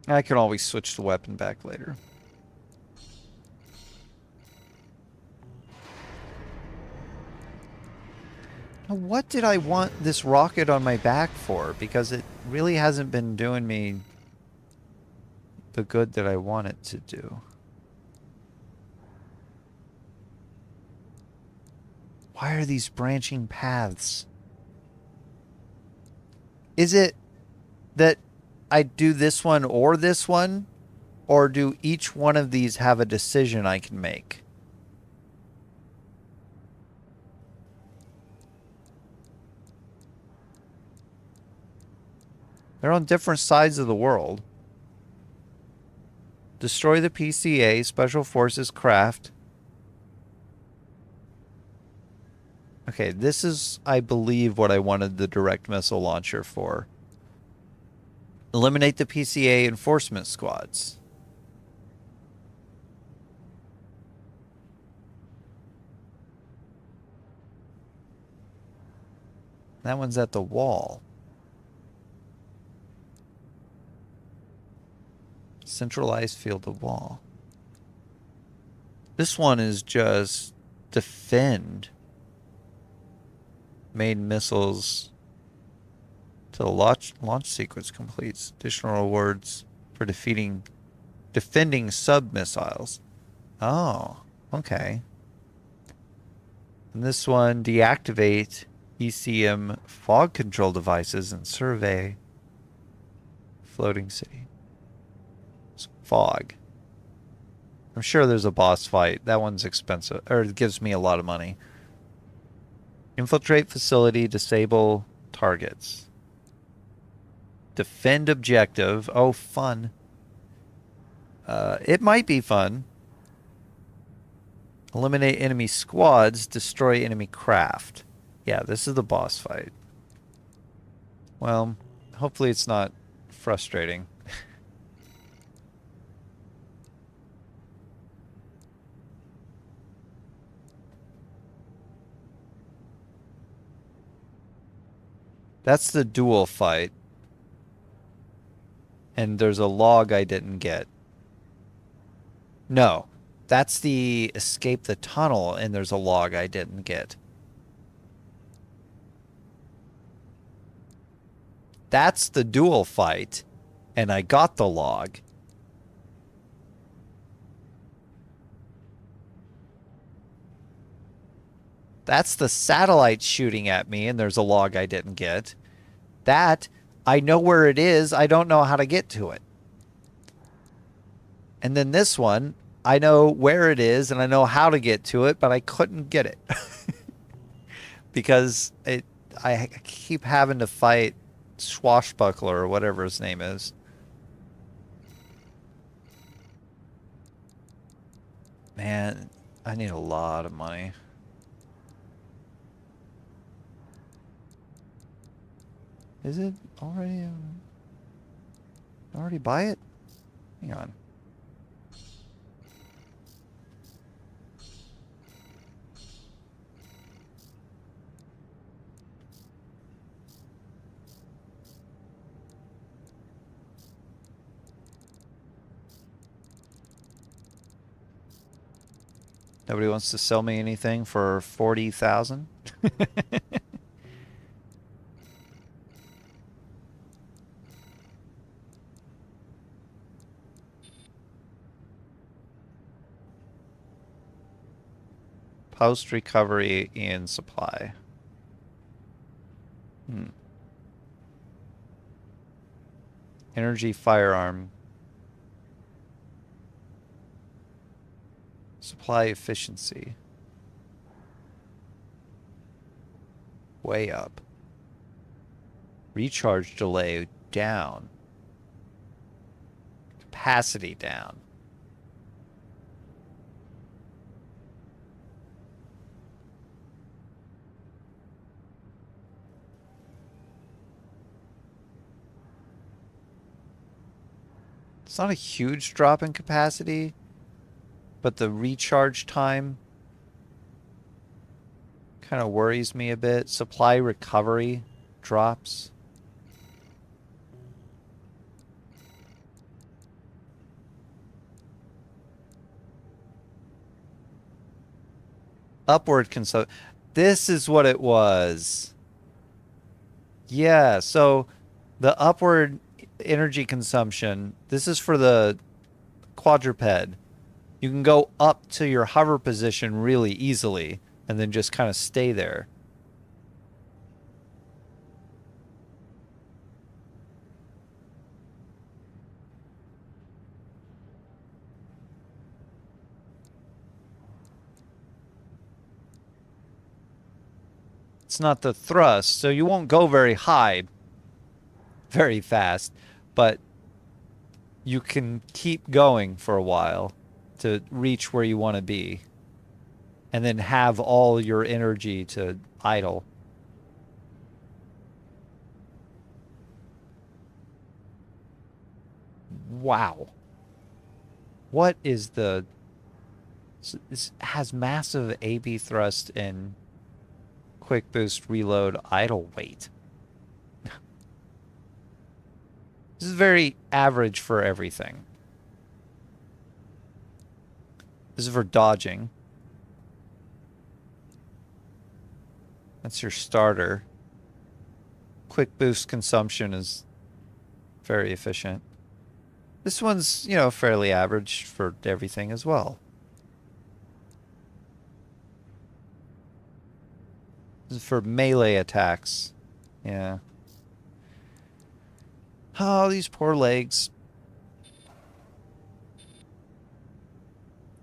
I can always switch the weapon back later. Now, what did I want this rocket on my back for? Because it really hasn't been doing me the good that I want it to do. Why are these branching paths? Is it that I do this one? Or do each one of these have a decision I can make? They're on different sides of the world. Destroy the PCA, Special Forces craft. Okay, this is, I believe, what I wanted the direct missile launcher for. Eliminate the PCA enforcement squads. That one's at the wall. Centralized field of wall. This one is just defend. Main missiles to the launch sequence completes. Additional rewards for defending sub-missiles. Oh, okay. And this one, deactivate ECM fog control devices and survey floating city. It's fog. I'm sure there's a boss fight. That one's expensive, or it gives me a lot of money. Infiltrate facility, disable targets. Defend objective. Oh, fun. It might be fun. Eliminate enemy squads, destroy enemy craft. Yeah, this is the boss fight. Well, hopefully it's not frustrating. That's the duel fight. And there's a log I didn't get. No, that's the escape the tunnel, and there's a log I didn't get. That's the duel fight, and I got the log. That's the satellite shooting at me, and there's a log I didn't get. That, I know where it is, I don't know how to get to it. And then this one, I know where it is, and I know how to get to it, but I couldn't get it. Because I keep having to fight Swashbuckler, or whatever his name is. Man, I need a lot of money. Is it already? Already buy it? Hang on. Nobody wants to sell me anything for 40,000? Post recovery and supply. Energy firearm. Supply efficiency. Way up. Recharge delay down. Capacity down. It's not a huge drop in capacity, but the recharge time kind of worries me a bit. Supply recovery drops. Upward consumption. This is what it was. Yeah, so the upward energy consumption, this is for the quadruped. You can go up to your hover position really easily and then just kind of stay there. It's not the thrust, so you won't go very high very fast, but you can keep going for a while to reach where you want to be and then have all your energy to idle. Wow. What is the... This has massive AB thrust and quick boost reload idle weight. This is very average for everything. This is for dodging. That's your starter. Quick boost consumption is very efficient. This one's, you know, fairly average for everything as well. This is for melee attacks. Yeah. Oh, these poor legs.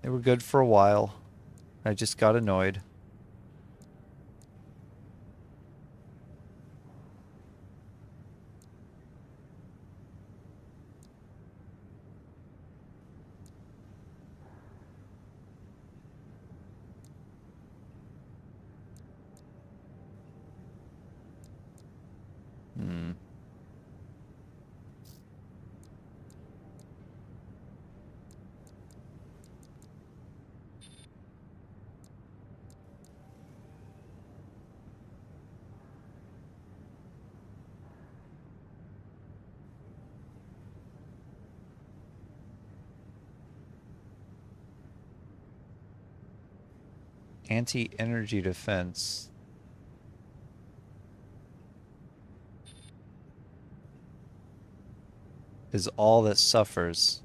They were good for a while. I just got annoyed. Anti-energy defense. Is all that suffers.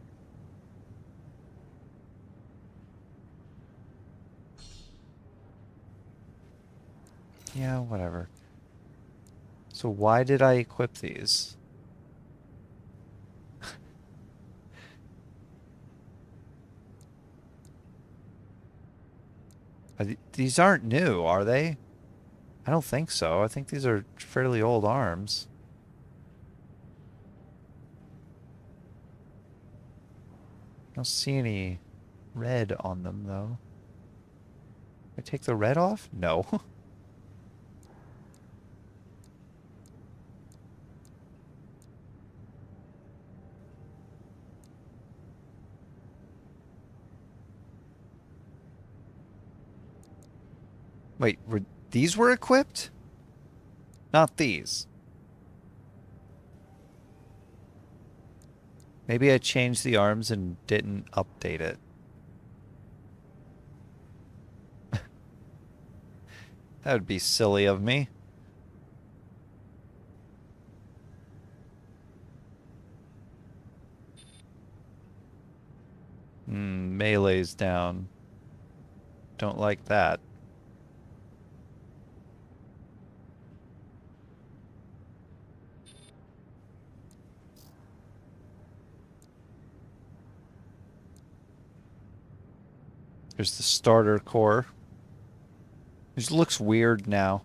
Yeah, whatever. So why did I equip these? These aren't new, are they? I don't think so. I think these are fairly old arms. I don't see any red on them, though. I take the red off? No. Wait, these were equipped? Not these. Maybe I changed the arms and didn't update it. That would be silly of me. Melee's down. Don't like that. There's the starter core. It looks weird now.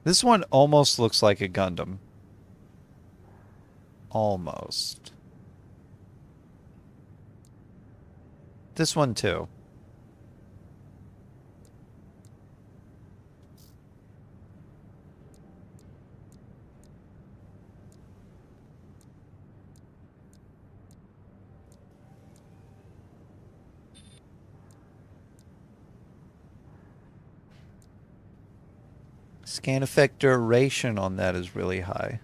This one almost looks like a Gundam. Almost. This one too. Scan effect duration on that is really high.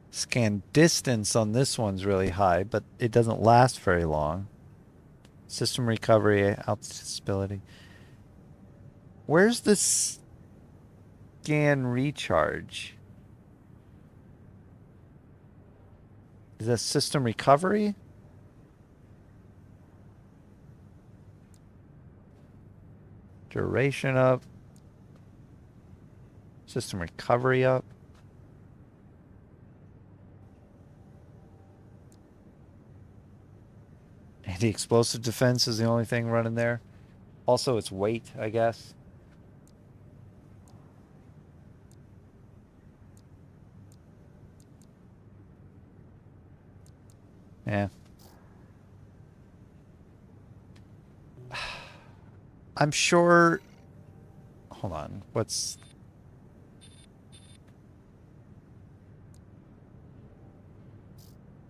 Scan distance on this one's really high, but it doesn't last very long. System recovery, outstability. Where's the scan recharge? Is that system recovery? Duration up. System recovery up. Anti-explosive defense is the only thing running there. Also, its weight, I guess. Yeah. I'm sure... Hold on. What's...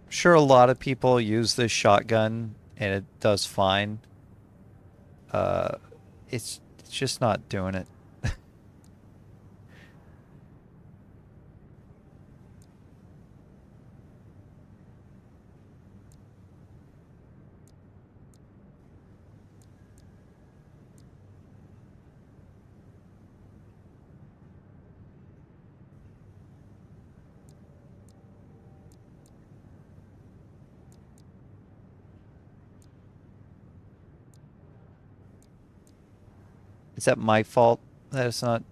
I'm sure a lot of people use this shotgun and it does fine. It's just not doing it. Is that my fault that it's not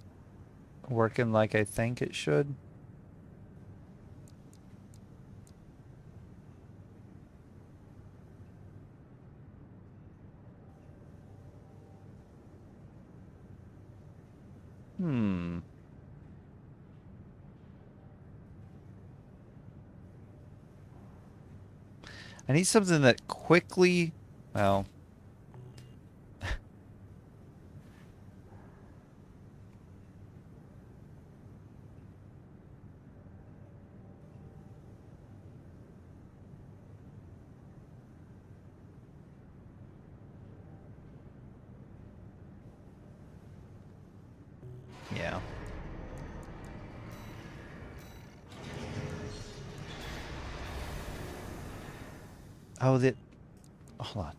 working like I think it should? I need something that quickly... Well... Oh, that... Hold on.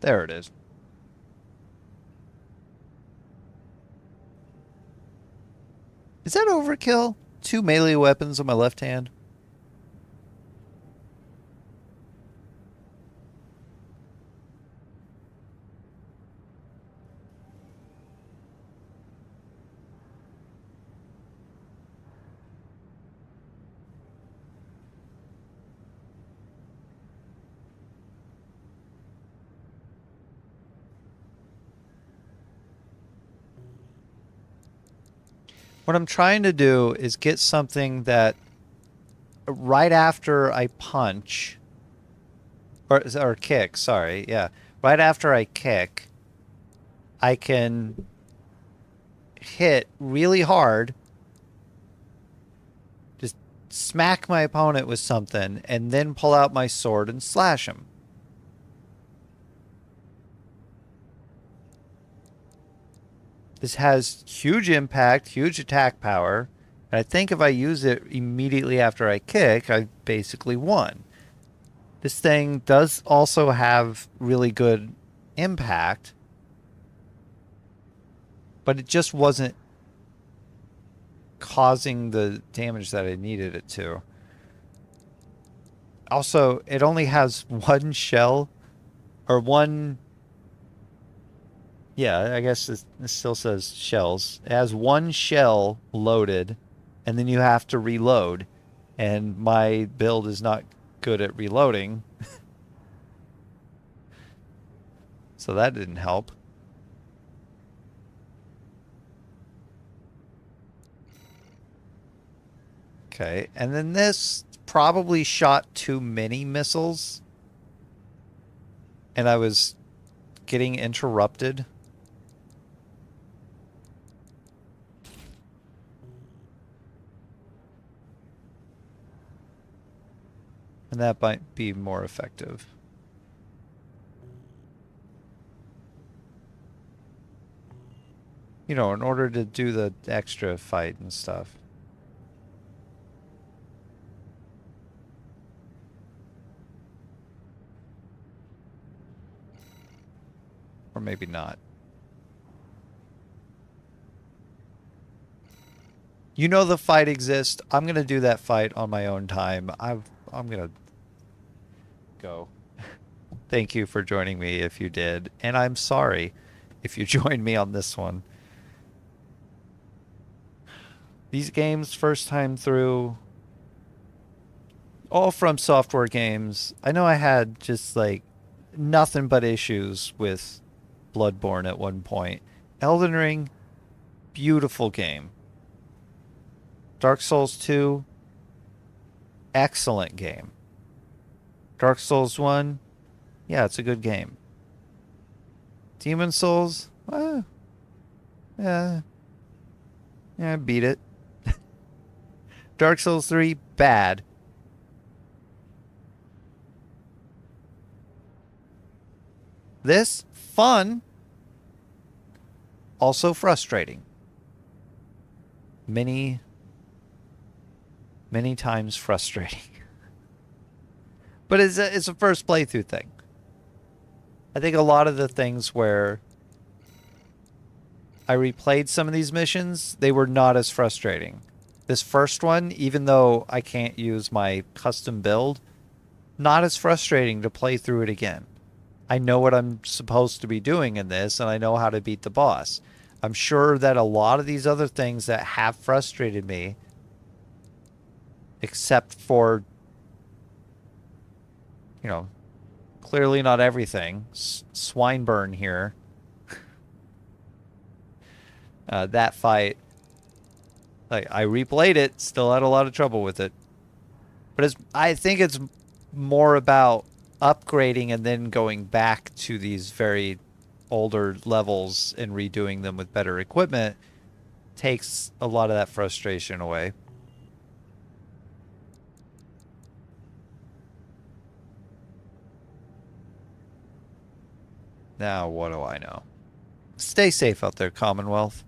There it is. Is that overkill? 2 melee weapons on my left hand? What I'm trying to do is get something that right after I punch, or kick, sorry, yeah. Right after I kick, I can hit really hard, just smack my opponent with something, and then pull out my sword and slash him. This has huge impact, huge attack power. And I think if I use it immediately after I kick, I basically won. This thing does also have really good impact, but it just wasn't causing the damage that I needed it to. Also, it only has one shell, or one... Yeah, I guess it still says shells. It has one shell loaded, and then you have to reload. And my build is not good at reloading. So that didn't help. Okay, and then this probably shot too many missiles. And I was getting interrupted. And that might be more effective. You know, in order to do the extra fight and stuff. Or maybe not. You know the fight exists. I'm going to do that fight on my own time. I'm going to go. Thank you for joining me if you did. And I'm sorry if you joined me on this one. These games, first time through, all From Software games. I know I had just like nothing but issues with Bloodborne at one point. Elden Ring, beautiful game. Dark Souls 2, excellent game. Dark Souls 1, yeah, it's a good game. Demon Souls, yeah, beat it. Dark Souls 3, bad. This, fun, also frustrating. Many times frustrating. But it's a first playthrough thing. I think a lot of the things where I replayed some of these missions, they were not as frustrating. This first one, even though I can't use my custom build, not as frustrating to play through it again. I know what I'm supposed to be doing in this, and I know how to beat the boss. I'm sure that a lot of these other things that have frustrated me, except for, you know, clearly not everything. Swineburn here. That fight, like, I replayed it, still had a lot of trouble with it. But I think it's more about upgrading and then going back to these very older levels and redoing them with better equipment takes a lot of that frustration away. Now, what do I know? Stay safe out there, Commonwealth.